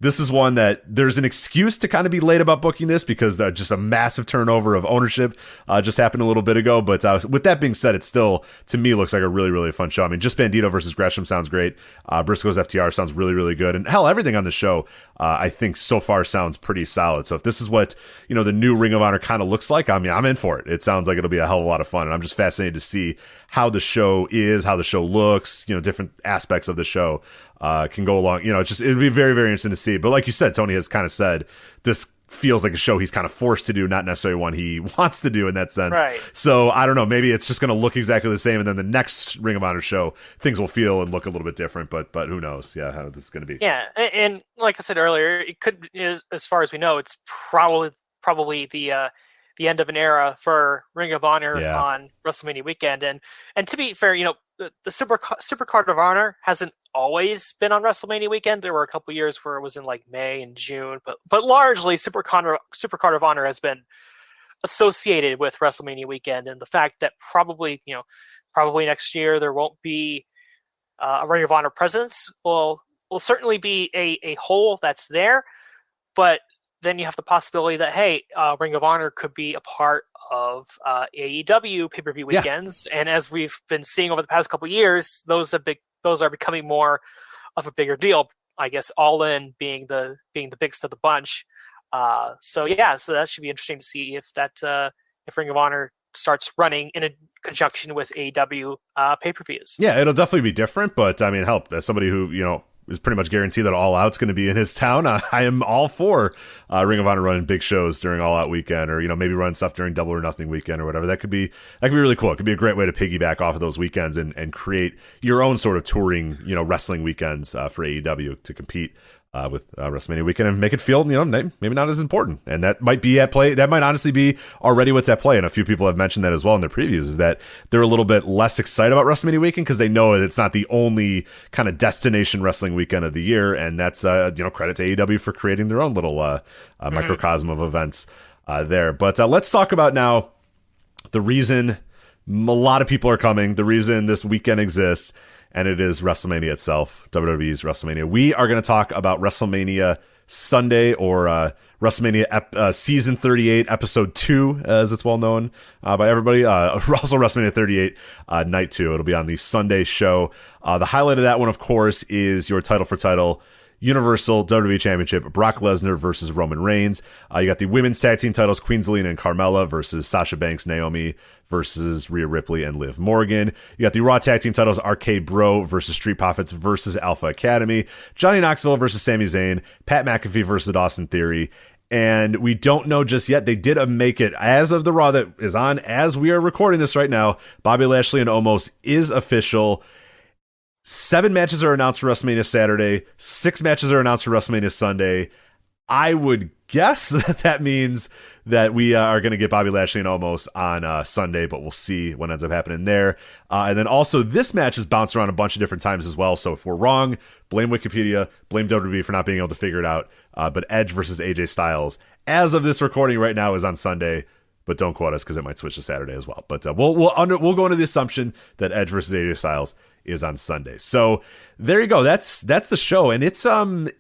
[SPEAKER 1] this is one that there's an excuse to kind of be late about booking this, because just a massive turnover of ownership just happened a little bit ago. But with that being said, it still, to me, looks like a really, really fun show. I mean, just Bandito versus Gresham sounds great. Briscoes FTR sounds really, really good. And hell, everything on the show, I think so far sounds pretty solid. So if this is what, the new Ring of Honor kind of looks like, I mean, I'm in for it. It sounds like it'll be a hell of a lot of fun. And I'm just fascinated to see how the show is, how the show looks, different aspects of the show can go along. It'd be very, very interesting to see. But like you said, Tony has kind of said, this feels like a show he's kind of forced to do, not necessarily one he wants to do in that sense.
[SPEAKER 8] Right.
[SPEAKER 1] So I don't know, maybe it's just going to look exactly the same, and then the next Ring of Honor show, things will feel and look a little bit different, but who knows, how this is going to be.
[SPEAKER 8] Yeah, and like I said earlier, it could, as far as we know, it's probably the end of an era for Ring of Honor on WrestleMania weekend. And to be fair, the Supercard of Honor hasn't always been on WrestleMania weekend. There were a couple years where it was in like May and June, but largely Supercard of Honor has been associated with WrestleMania weekend. And the fact that probably next year there won't be a Ring of Honor presence will will certainly be a hole that's there, but then you have the possibility that, hey, Ring of Honor could be a part of AEW pay-per-view weekends. And as we've been seeing over the past couple of years, those are becoming more of a bigger deal. I guess All In being the biggest of the bunch. So that should be interesting to see if Ring of Honor starts running in a conjunction with AEW pay-per-views.
[SPEAKER 1] Yeah, it'll definitely be different, but I mean, as somebody who, is pretty much guaranteed that All Out's going to be in his town, I am all for Ring of Honor running big shows during All Out weekend, or maybe run stuff during Double or Nothing weekend or whatever. That could be really cool. It could be a great way to piggyback off of those weekends and create your own sort of touring, wrestling weekends for AEW to compete with WrestleMania weekend and make it feel, maybe not as important. And that might be at play. That might honestly be already what's at play. And a few people have mentioned that as well in their previews, is that they're a little bit less excited about WrestleMania weekend because they know that it's not the only kind of destination wrestling weekend of the year. And that's, credit to AEW for creating their own little microcosm of events there. But let's talk about now the reason a lot of people are coming, the reason this weekend exists, and it is WrestleMania itself, WWE's WrestleMania. We are going to talk about WrestleMania Sunday, or WrestleMania Season 38, Episode 2, as it's well known by everybody. Also WrestleMania 38, Night 2. It'll be on the Sunday show. The highlight of that one, of course, is your title for title Universal WWE Championship, Brock Lesnar versus Roman Reigns. You got the women's tag team titles, Queen Zelina and Carmella versus Sasha Banks, Naomi versus Rhea Ripley and Liv Morgan. You got the Raw tag team titles, RK Bro versus Street Profits versus Alpha Academy, Johnny Knoxville versus Sami Zayn, Pat McAfee versus Austin Theory. And we don't know just yet. They did make it, as of the Raw that is on as we are recording this right now, Bobby Lashley and Omos is official. 7 matches are announced for WrestleMania Saturday. 6 matches are announced for WrestleMania Sunday. I would guess that means that we are going to get Bobby Lashley and Omos on Sunday, but we'll see what ends up happening there. And then also, this match has bounced around a bunch of different times as well. So if we're wrong, blame Wikipedia, blame WWE for not being able to figure it out. But Edge versus AJ Styles, as of this recording right now, is on Sunday. But don't quote us because it might switch to Saturday as well. But we'll go into the assumption that Edge versus AJ Styles is on Sunday. So there you go. That's the show, and it's not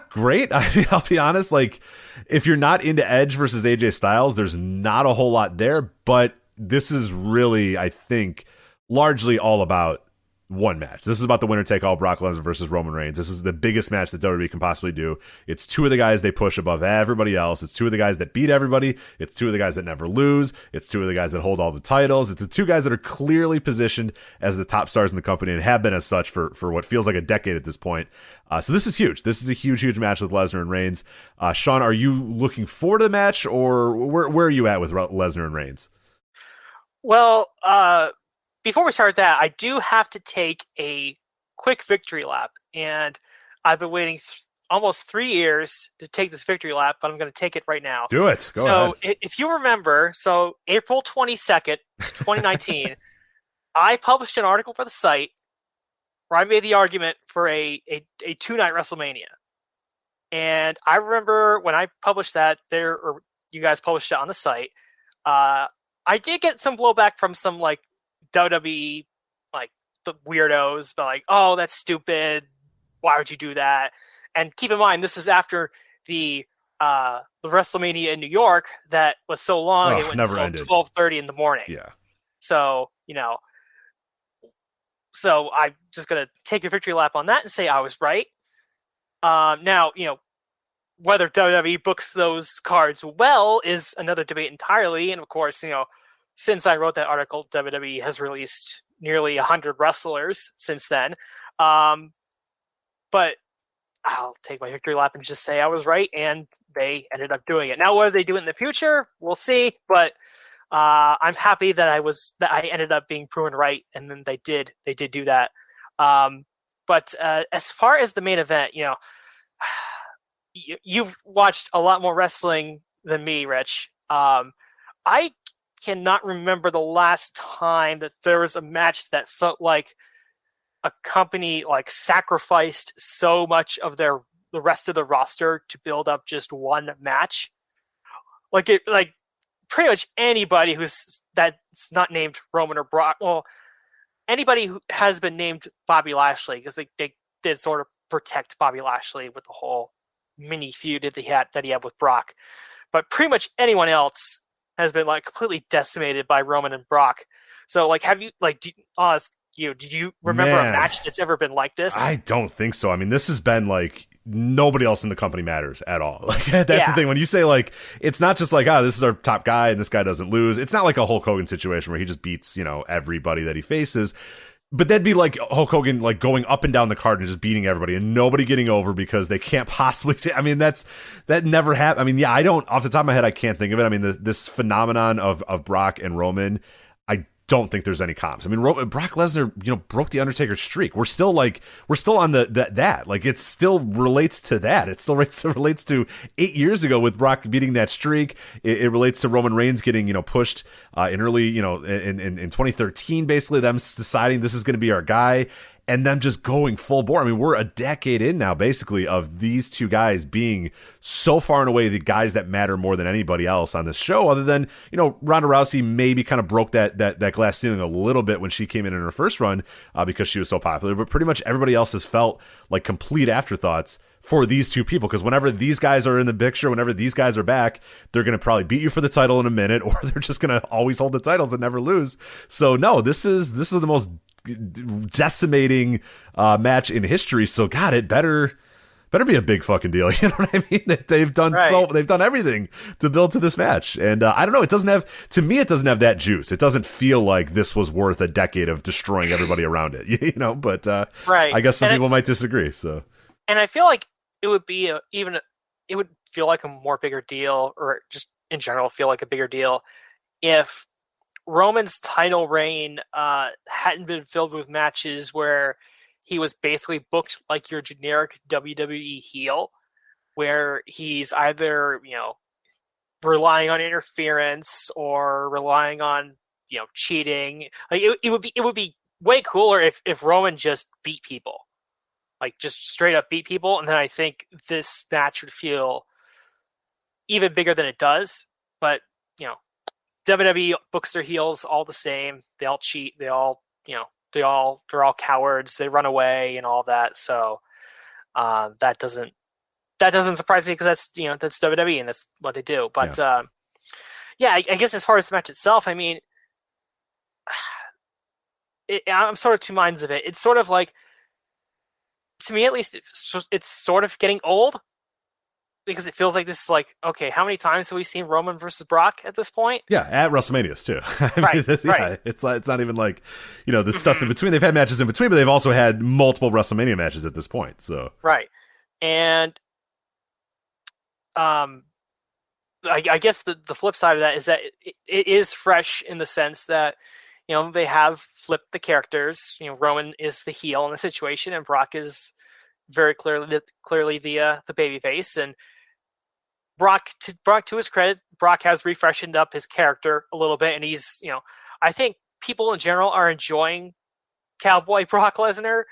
[SPEAKER 1] great. I mean, I'll be honest. Like, if you're not into Edge versus AJ Styles, there's not a whole lot there. But this is really, I think, largely all about one match. This is about the winner take all, Brock Lesnar versus Roman Reigns. This is the biggest match that WWE can possibly do. It's 2 of the guys they push above everybody else. It's 2 of the guys that beat everybody. It's 2 of the guys that never lose. It's 2 of the guys that hold all the titles. It's the 2 guys that are clearly positioned as the top stars in the company and have been as such for what feels like a decade at this point. So this is huge. This is a huge, huge match with Lesnar and Reigns. Sean, are you looking forward to the match, or where are you at with Lesnar and Reigns?
[SPEAKER 8] Well, before we start that, I do have to take a quick victory lap, and I've been waiting almost 3 years to take this victory lap, but I'm going to take it right now.
[SPEAKER 1] Do it. Go ahead.
[SPEAKER 8] If you remember, April 22nd, 2019, I published an article for the site where I made the argument for a 2-night WrestleMania. And I remember when I published that or you guys published it on the site, I did get some blowback from some WWE, the weirdos, but oh, that's stupid. Why would you do that? And keep in mind, this is after the WrestleMania in New York that was so long, it went until 12:30 in the morning.
[SPEAKER 1] Yeah.
[SPEAKER 8] So, so I'm just going to take a victory lap on that and say I was right. Now, whether WWE books those cards well is another debate entirely. And of course, since I wrote that article, WWE has released nearly 100 wrestlers since then. But I'll take my victory lap and just say I was right, and they ended up doing it. Now, whether they do it in the future, we'll see. But I'm happy that I ended up being proven right, and then they did do that. But as far as the main event, you've watched a lot more wrestling than me, Rich. I cannot remember the last time that there was a match that felt like a company sacrificed so much of the rest of the roster to build up just one match. Pretty much anybody that's not named Roman or Brock, well, anybody who has been named Bobby Lashley, because they did sort of protect Bobby Lashley with the whole mini feud that he had with Brock. But pretty much anyone else has been like completely decimated by Roman and Brock. So like, have you like? I'll ask you. Did you remember a match that's ever been like this?
[SPEAKER 1] I don't think so. I mean, this has been like nobody else in the company matters at all. Like that's the thing. When you say like, it's not just like, this is our top guy and this guy doesn't lose. It's not like a Hulk Hogan situation where he just beats, everybody that he faces. But that'd be like Hulk Hogan, like going up and down the card and just beating everybody and nobody getting over because they can't possibly. I mean, that never happened. I mean, I don't, off the top of my head, I can't think of it. I mean, this phenomenon of Brock and Roman, I don't think there's any comps. I mean, Brock Lesnar, broke the Undertaker's streak. We're still on that. Like, it still relates to that. It still relates to 8 years ago with Brock beating that streak. It relates to Roman Reigns getting, pushed in early, in 2013, basically them deciding this is going to be our guy. And them just going full bore. I mean, we're a decade in now, basically, of these two guys being so far and away the guys that matter more than anybody else on this show. Other than, Ronda Rousey maybe kind of broke that glass ceiling a little bit when she came in her first run because she was so popular. But pretty much everybody else has felt like complete afterthoughts for these two people, because whenever these guys are in the picture, whenever these guys are back, they're going to probably beat you for the title in a minute, or they're just going to always hold the titles and never lose. So no, this is the most decimating match in history. So God, it better be a big fucking deal. You know what I mean? They've done they've done everything to build to this match, and I don't know. It doesn't have that juice. It doesn't feel like this was worth a decade of destroying everybody around it. But I guess some people might disagree. So,
[SPEAKER 8] and I feel like it would be it would feel like a more bigger deal, or just in general feel like a bigger deal, if Roman's title reign hadn't been filled with matches where he was basically booked like your generic WWE heel, where he's either, relying on interference or relying on, cheating. Like it would be way cooler if Roman just beat people. Like just straight up beat people, and then I think this match would feel even bigger than it does. But, WWE books their heels all the same. They all cheat. They all, they're all cowards. They run away and all that. So that doesn't surprise me, because that's WWE and that's what they do. But I guess as far as the match itself, I mean, I'm sort of two minds of it. It's sort of like, to me at least, it's sort of getting old, because it feels like this is like, okay, how many times have we seen Roman versus Brock at this point?
[SPEAKER 1] Yeah, at WrestleManias too. Right. It's not even like, the stuff in between. They've had matches in between, but they've also had multiple WrestleMania matches at this point. So
[SPEAKER 8] right, and I guess the flip side of that is that it is fresh in the sense that, they have flipped the characters. Roman is the heel in the situation, and Brock is very clearly the babyface. And Brock, to his credit, Brock has refreshened up his character a little bit, and he's, I think people in general are enjoying Cowboy Brock Lesnar.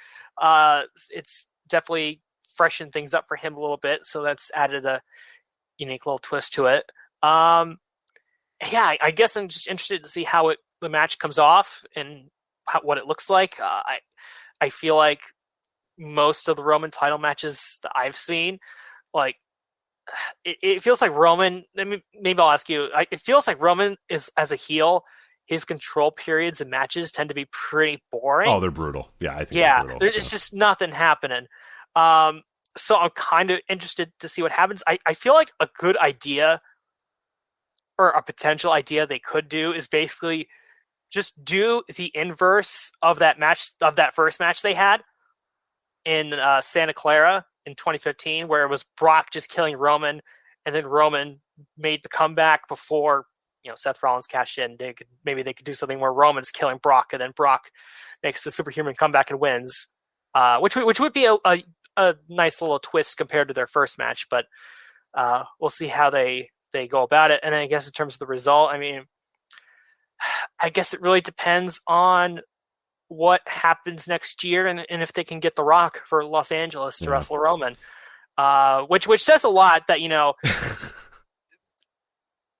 [SPEAKER 8] It's definitely freshened things up for him a little bit, so that's added a unique little twist to it. I guess I'm just interested to see how the match comes off and what it looks like. I feel like most of the Roman title matches that I've seen, like, it feels like Roman, maybe I'll ask you, it feels like Roman is, as a heel, his control periods and matches tend to be pretty boring.
[SPEAKER 1] Oh, they're brutal. Yeah, I think they're brutal.
[SPEAKER 8] It's just nothing happening. So I'm kind of interested to see what happens. I feel like a good idea, or a potential idea they could do, is basically just do the inverse of that match, of that first match they had in Santa Clara in 2015, where it was Brock just killing Roman, and then Roman made the comeback before Seth Rollins cashed in. Maybe they could do something where Roman's killing Brock, and then Brock makes the superhuman comeback and wins, which would be a nice little twist compared to their first match. But we'll see how they go about it. And I guess in terms of the result, I mean, I guess it really depends on what happens next year, and if they can get The Rock for Los Angeles to wrestle Roman, which says a lot that,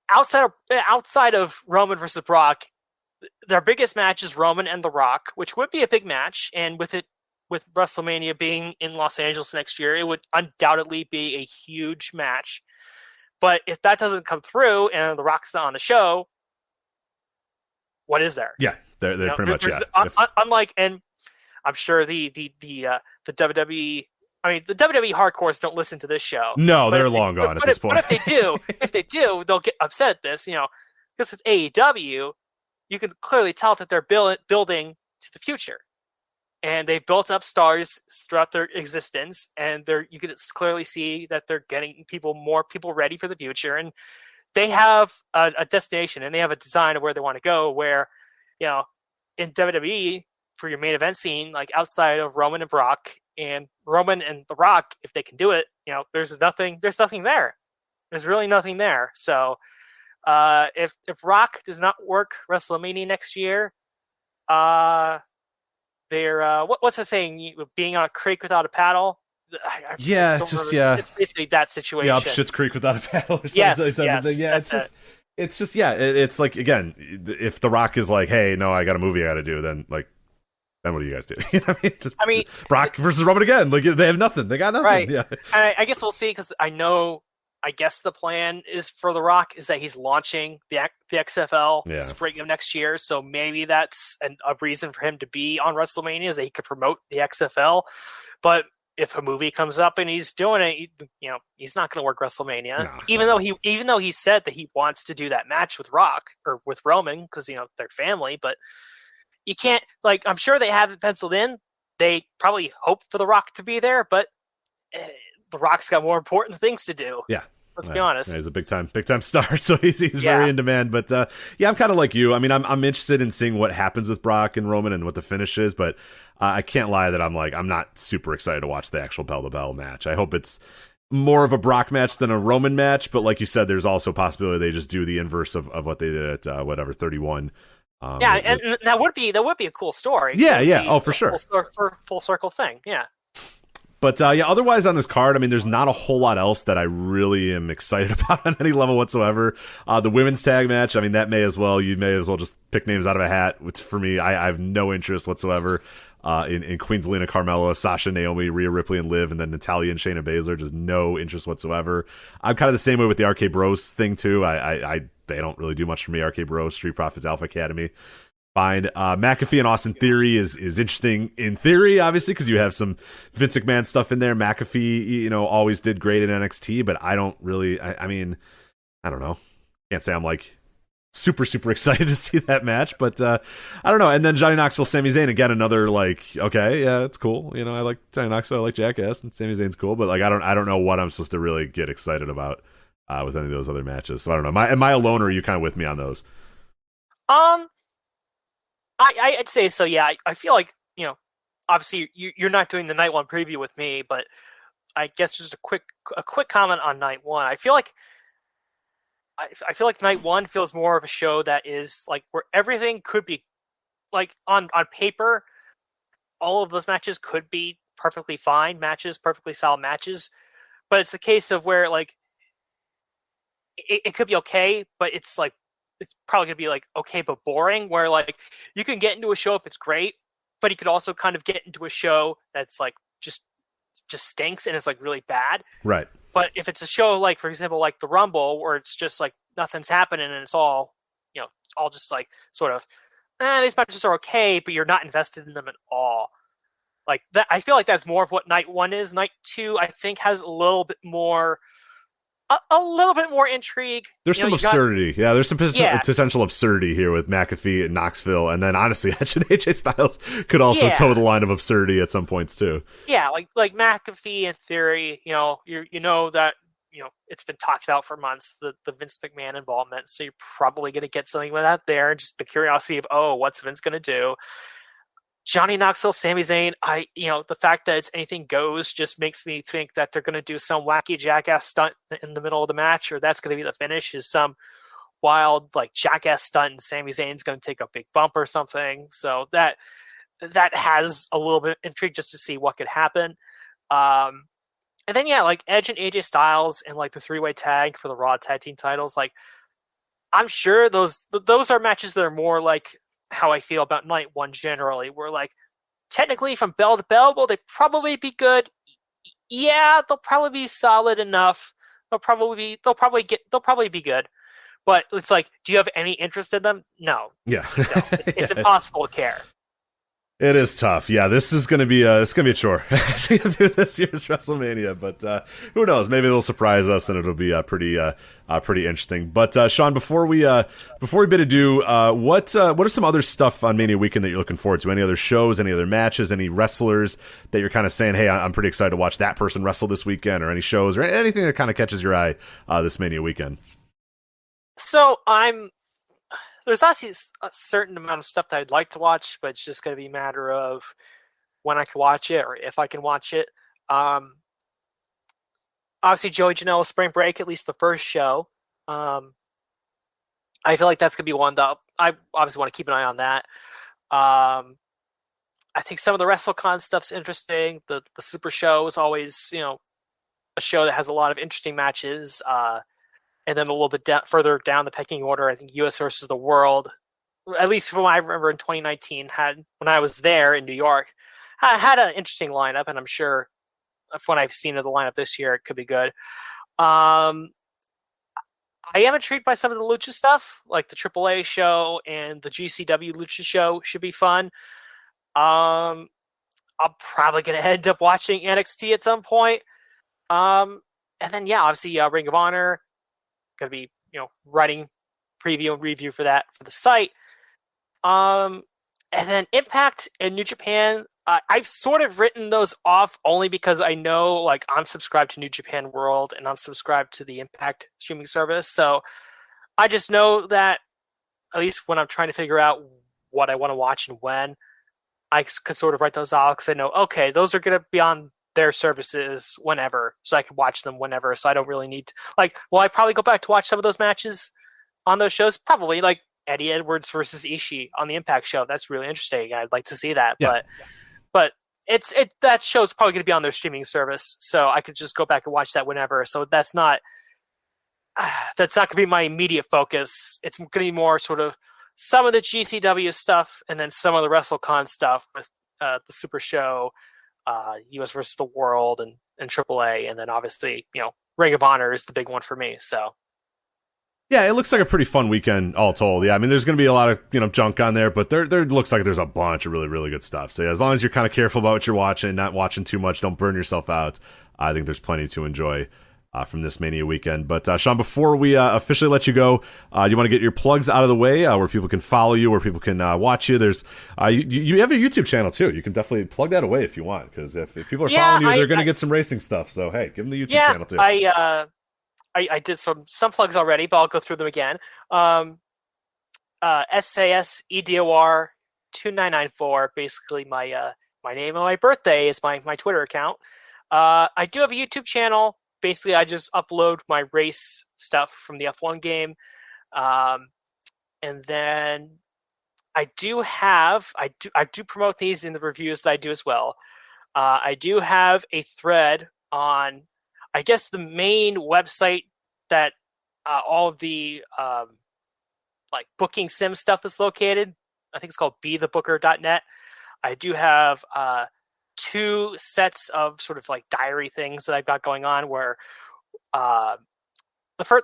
[SPEAKER 8] outside of Roman versus Brock, their biggest match is Roman and The Rock, which would be a big match, and with it with WrestleMania being in Los Angeles next year, it would undoubtedly be a huge match. But if that doesn't come through and The Rock's not on the show, what is there?
[SPEAKER 1] Yeah, they're pretty much
[SPEAKER 8] unlike, and I'm sure the WWE. I mean, the WWE hardcores don't listen to this show.
[SPEAKER 1] No, they're long gone at this point.
[SPEAKER 8] But if they do, they'll get upset at this. Because with AEW, you can clearly tell that they're building to the future, and they built up stars throughout their existence, and you can clearly see that they're getting more people ready for the future, and they have a destination and they have a design of where they want to go. Where, in WWE for your main event scene, like outside of Roman and Brock. And Roman and The Rock, if they can do it, there's nothing there. There's really nothing there. So if Rock does not work WrestleMania next year, they're what's the saying? Being on a creek without a paddle.
[SPEAKER 1] It's
[SPEAKER 8] basically that situation.
[SPEAKER 1] Yeah, up Schitt's Creek without a paddle or something.
[SPEAKER 8] Yes,
[SPEAKER 1] it's like, again, if The Rock is like, hey, no, I got a movie I got to do, then like. Then what do you guys do? I mean, Brock versus Roman again. Like, they have nothing. They got nothing.
[SPEAKER 8] Right.
[SPEAKER 1] Yeah.
[SPEAKER 8] And I guess we'll see, because I guess the plan is for The Rock is that he's launching the XFL spring of next year. So maybe that's a reason for him to be on WrestleMania, is that he could promote the XFL. But if a movie comes up and he's doing it, he's not going to work WrestleMania. No, even though he said that he wants to do that match with Rock or with Roman, because they're family, but. You can't, like, I'm sure they have it penciled in. They probably hope for The Rock to be there, but The Rock's got more important things to do.
[SPEAKER 1] Yeah.
[SPEAKER 8] Let's be honest.
[SPEAKER 1] Yeah, he's a big time star, so he's very in demand. But I'm kind of like you. I mean, I'm interested in seeing what happens with Brock and Roman and what the finish is, but I can't lie that I'm not super excited to watch the actual bell to bell match. I hope it's more of a Brock match than a Roman match, but like you said, there's also a possibility they just do the inverse of what they did at 31.
[SPEAKER 8] And that would be a cool story.
[SPEAKER 1] Yeah. For sure.
[SPEAKER 8] Full circle thing. Yeah.
[SPEAKER 1] But otherwise on this card, I mean, there's not a whole lot else that I really am excited about on any level whatsoever. The women's tag match, I mean, you may as well just pick names out of a hat. Which for me, I have no interest whatsoever in Queen Zelina, Carmella, Sasha, Naomi, Rhea Ripley, and Liv, and then Natalya and Shayna Baszler. Just no interest whatsoever. I'm kind of the same way with the RK Bros thing too. They don't really do much for me. RK Bros, Street Profits, Alpha Academy. Fine. McAfee and Austin Theory is interesting in theory, obviously, because you have some Vince McMahon stuff in there. McAfee, always did great in NXT, but I don't really, I mean, I don't know. Can't say I'm like super, super excited to see that match, but I don't know. And then Johnny Knoxville, Sami Zayn, again, another like, okay, yeah, it's cool. I like Johnny Knoxville, I like Jackass, and Sami Zayn's cool, but like, I don't know what I'm supposed to really get excited about with any of those other matches. So I don't know. Am I alone, or are you kind of with me on those?
[SPEAKER 8] I'd say so. Yeah, I feel like obviously you're not doing the night one preview with me, but I guess just a quick comment on night one. I feel like night one feels more of a show that is like where everything could be like on paper, all of those matches could be perfectly fine matches, perfectly solid matches, but it's the case of where like it could be okay, but it's like. It's probably going to be like okay but boring, where like you can get into a show if it's great, but you could also kind of get into a show that's like just stinks and it's like really bad.
[SPEAKER 1] Right.
[SPEAKER 8] But if it's a show like, for example, like the Rumble, where it's just like nothing's happening and it's all all just like sort of these matches are okay, but you're not invested in them at all. Like that, I feel like that's more of what night one is. Night two, I think, has a little bit more intrigue.
[SPEAKER 1] There's some absurdity. There's some potential absurdity here with McAfee and Knoxville, and then honestly, Edge and AJ Styles could also toe the line of absurdity at some points too.
[SPEAKER 8] Yeah, like McAfee in theory, that it's been talked about for months, the Vince McMahon involvement, so you're probably going to get something with that there, just the curiosity of what's Vince going to do. Johnny Knoxville, Sami Zayn, the fact that it's anything goes just makes me think that they're going to do some wacky jackass stunt in the middle of the match, or that's going to be the finish, is some wild like jackass stunt and Sami Zayn's going to take a big bump or something. So that has a little bit of intrigue just to see what could happen. And then, like Edge and AJ Styles and like the three-way tag for the Raw tag team titles, like I'm sure those are matches that are more like how I feel about night one generally, where like technically from bell to bell, will they probably be good? Yeah, they'll probably be solid enough. They'll probably be good. But it's like, do you have any interest in them? No.
[SPEAKER 1] Yeah.
[SPEAKER 8] It's impossible to care.
[SPEAKER 1] It is tough. Yeah, this is going to be a chore to get through this year's WrestleMania, but who knows? Maybe they'll surprise us and it'll be pretty interesting. But Sean, before we bid adieu, what are some other stuff on Mania Weekend that you're looking forward to? Any other shows, any other matches, any wrestlers that you're kind of saying, hey, I'm pretty excited to watch that person wrestle this weekend, or any shows or anything that kind of catches your eye this Mania Weekend?
[SPEAKER 8] So there's actually a certain amount of stuff that I'd like to watch, but it's just going to be a matter of when I can watch it or if I can watch it. Obviously, Joey Janela Spring Break, at least the first show. I feel like that's going to be one that I obviously want to keep an eye on that. I think some of the WrestleCon stuff's interesting. The Super Show is always, a show that has a lot of interesting matches. And then a little bit further down the pecking order, I think US versus the Wrld, at least from what I remember in 2019, when I was there in New York, had an interesting lineup, and I'm sure when I've seen the lineup this year, it could be good. I am intrigued by some of the Lucha stuff, like the AAA show and the GCW Lucha show should be fun. I'm probably going to end up watching NXT at some point. And then, yeah, obviously Ring of Honor. Going to be, writing preview and review for that for the site. And then Impact and New Japan, I've sort of written those off only because I know, like, I'm subscribed to New Japan World and I'm subscribed to the Impact streaming service. So I just know that, at least when I'm trying to figure out what I want to watch and when, I could sort of write those out because I know, okay, those are going to be on their services whenever, so I can watch them whenever, so I don't really need to, will I probably go back to watch some of those matches on those shows? Probably, like Eddie Edwards versus Ishii on the Impact show. That's really interesting. I'd like to see that. Yeah. But that show's probably going to be on their streaming service, so I could just go back and watch that whenever. So that's not going to be my immediate focus. It's going to be more sort of some of the GCW stuff and then some of the WrestleCon stuff with the Super Show, US versus the Wrld and AAA, and then obviously, Ring of Honor is the big one for me. So
[SPEAKER 1] yeah, it looks like a pretty fun weekend all told. Yeah, I mean, there's going to be a lot of junk on there, but there looks like there's a bunch of really, really good stuff. So yeah, as long as you're kind of careful about what you're watching, not watching too much, don't burn yourself out, I think there's plenty to enjoy from this Mania weekend. But Sean, before we officially let you go, you want to get your plugs out of the way, where people can follow you, where people can watch you. There's you have a YouTube channel too. You can definitely plug that away if you want, because if people are following you, they're going to get some racing stuff. So hey, give them the YouTube channel too.
[SPEAKER 8] I did some plugs already, but I'll go through them again. SAS EDOR 2994, basically my name and my birthday is my Twitter account. I do have a YouTube channel. Basically, I just upload my race stuff from the F1 game. And then I do promote these in the reviews that I do as well. I do have a thread on, I guess, the main website that all of the booking sim stuff is located. I think it's called bethebooker.net. I do have 2 sets of sort of diary things that I've got going on, where the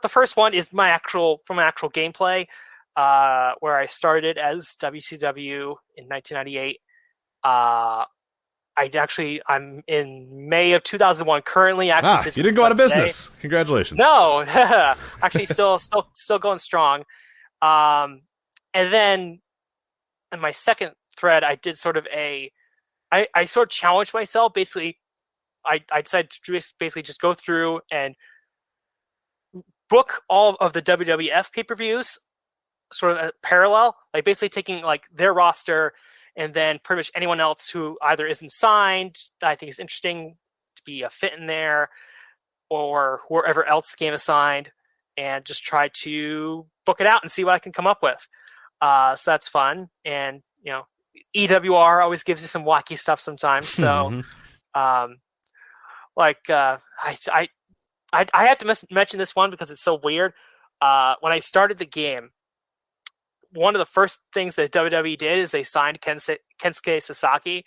[SPEAKER 8] first one is my actual gameplay, where I started as WCW in 1998. I'm in May of 2001 currently.
[SPEAKER 1] You didn't go out of business. Congratulations.
[SPEAKER 8] No, actually still going strong. And then in my second thread, I did sort of I sort of challenged myself. Basically, I decided to basically just go through and book all of the WWF pay-per-views sort of parallel, basically taking their roster and then pretty much anyone else who either isn't signed that I think is interesting to be a fit in there, or wherever else the game is signed, and just try to book it out and see what I can come up with. So that's fun. And, EWR always gives you some wacky stuff sometimes. So, I have to mention this one because it's so weird. When I started the game, one of the first things that WWE did is they signed Kensuke Sasaki,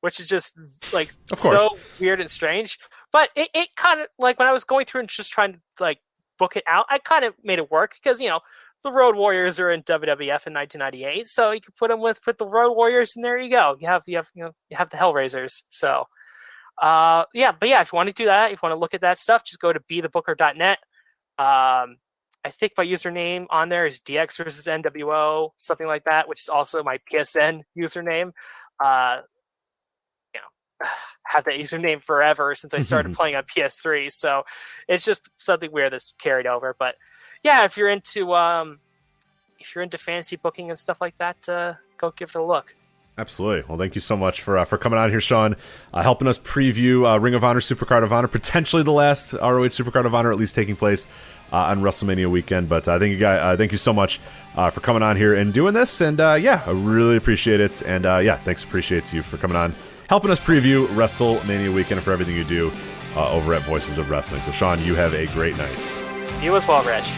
[SPEAKER 8] which is just like so weird and strange. But it kind of like when I was going through and just trying to like book it out, I kind of made it work because the Road Warriors are in WWF in 1998, so you can put them with the Road Warriors, and there you go. You have the Hellraisers. So, but if you want to do that, if you want to look at that stuff, just go to bethebooker.net. I think my username on there is DX versus NWO, something like that, which is also my PSN username. Have that username forever since I started playing on PS3, so it's just something weird that's carried over. But yeah, if you're into fantasy booking and stuff like that, go give it a look.
[SPEAKER 1] Absolutely. Well, thank you so much for coming on here, Sean, helping us preview Ring of Honor Supercard of Honor, potentially the last ROH Supercard of Honor, at least taking place on WrestleMania weekend. But thank you so much for coming on here and doing this. And I really appreciate it. And appreciate you for coming on, helping us preview WrestleMania weekend, and for everything you do over at Voices of Wrestling. So, Sean, you have a great night.
[SPEAKER 8] You as well, Rich.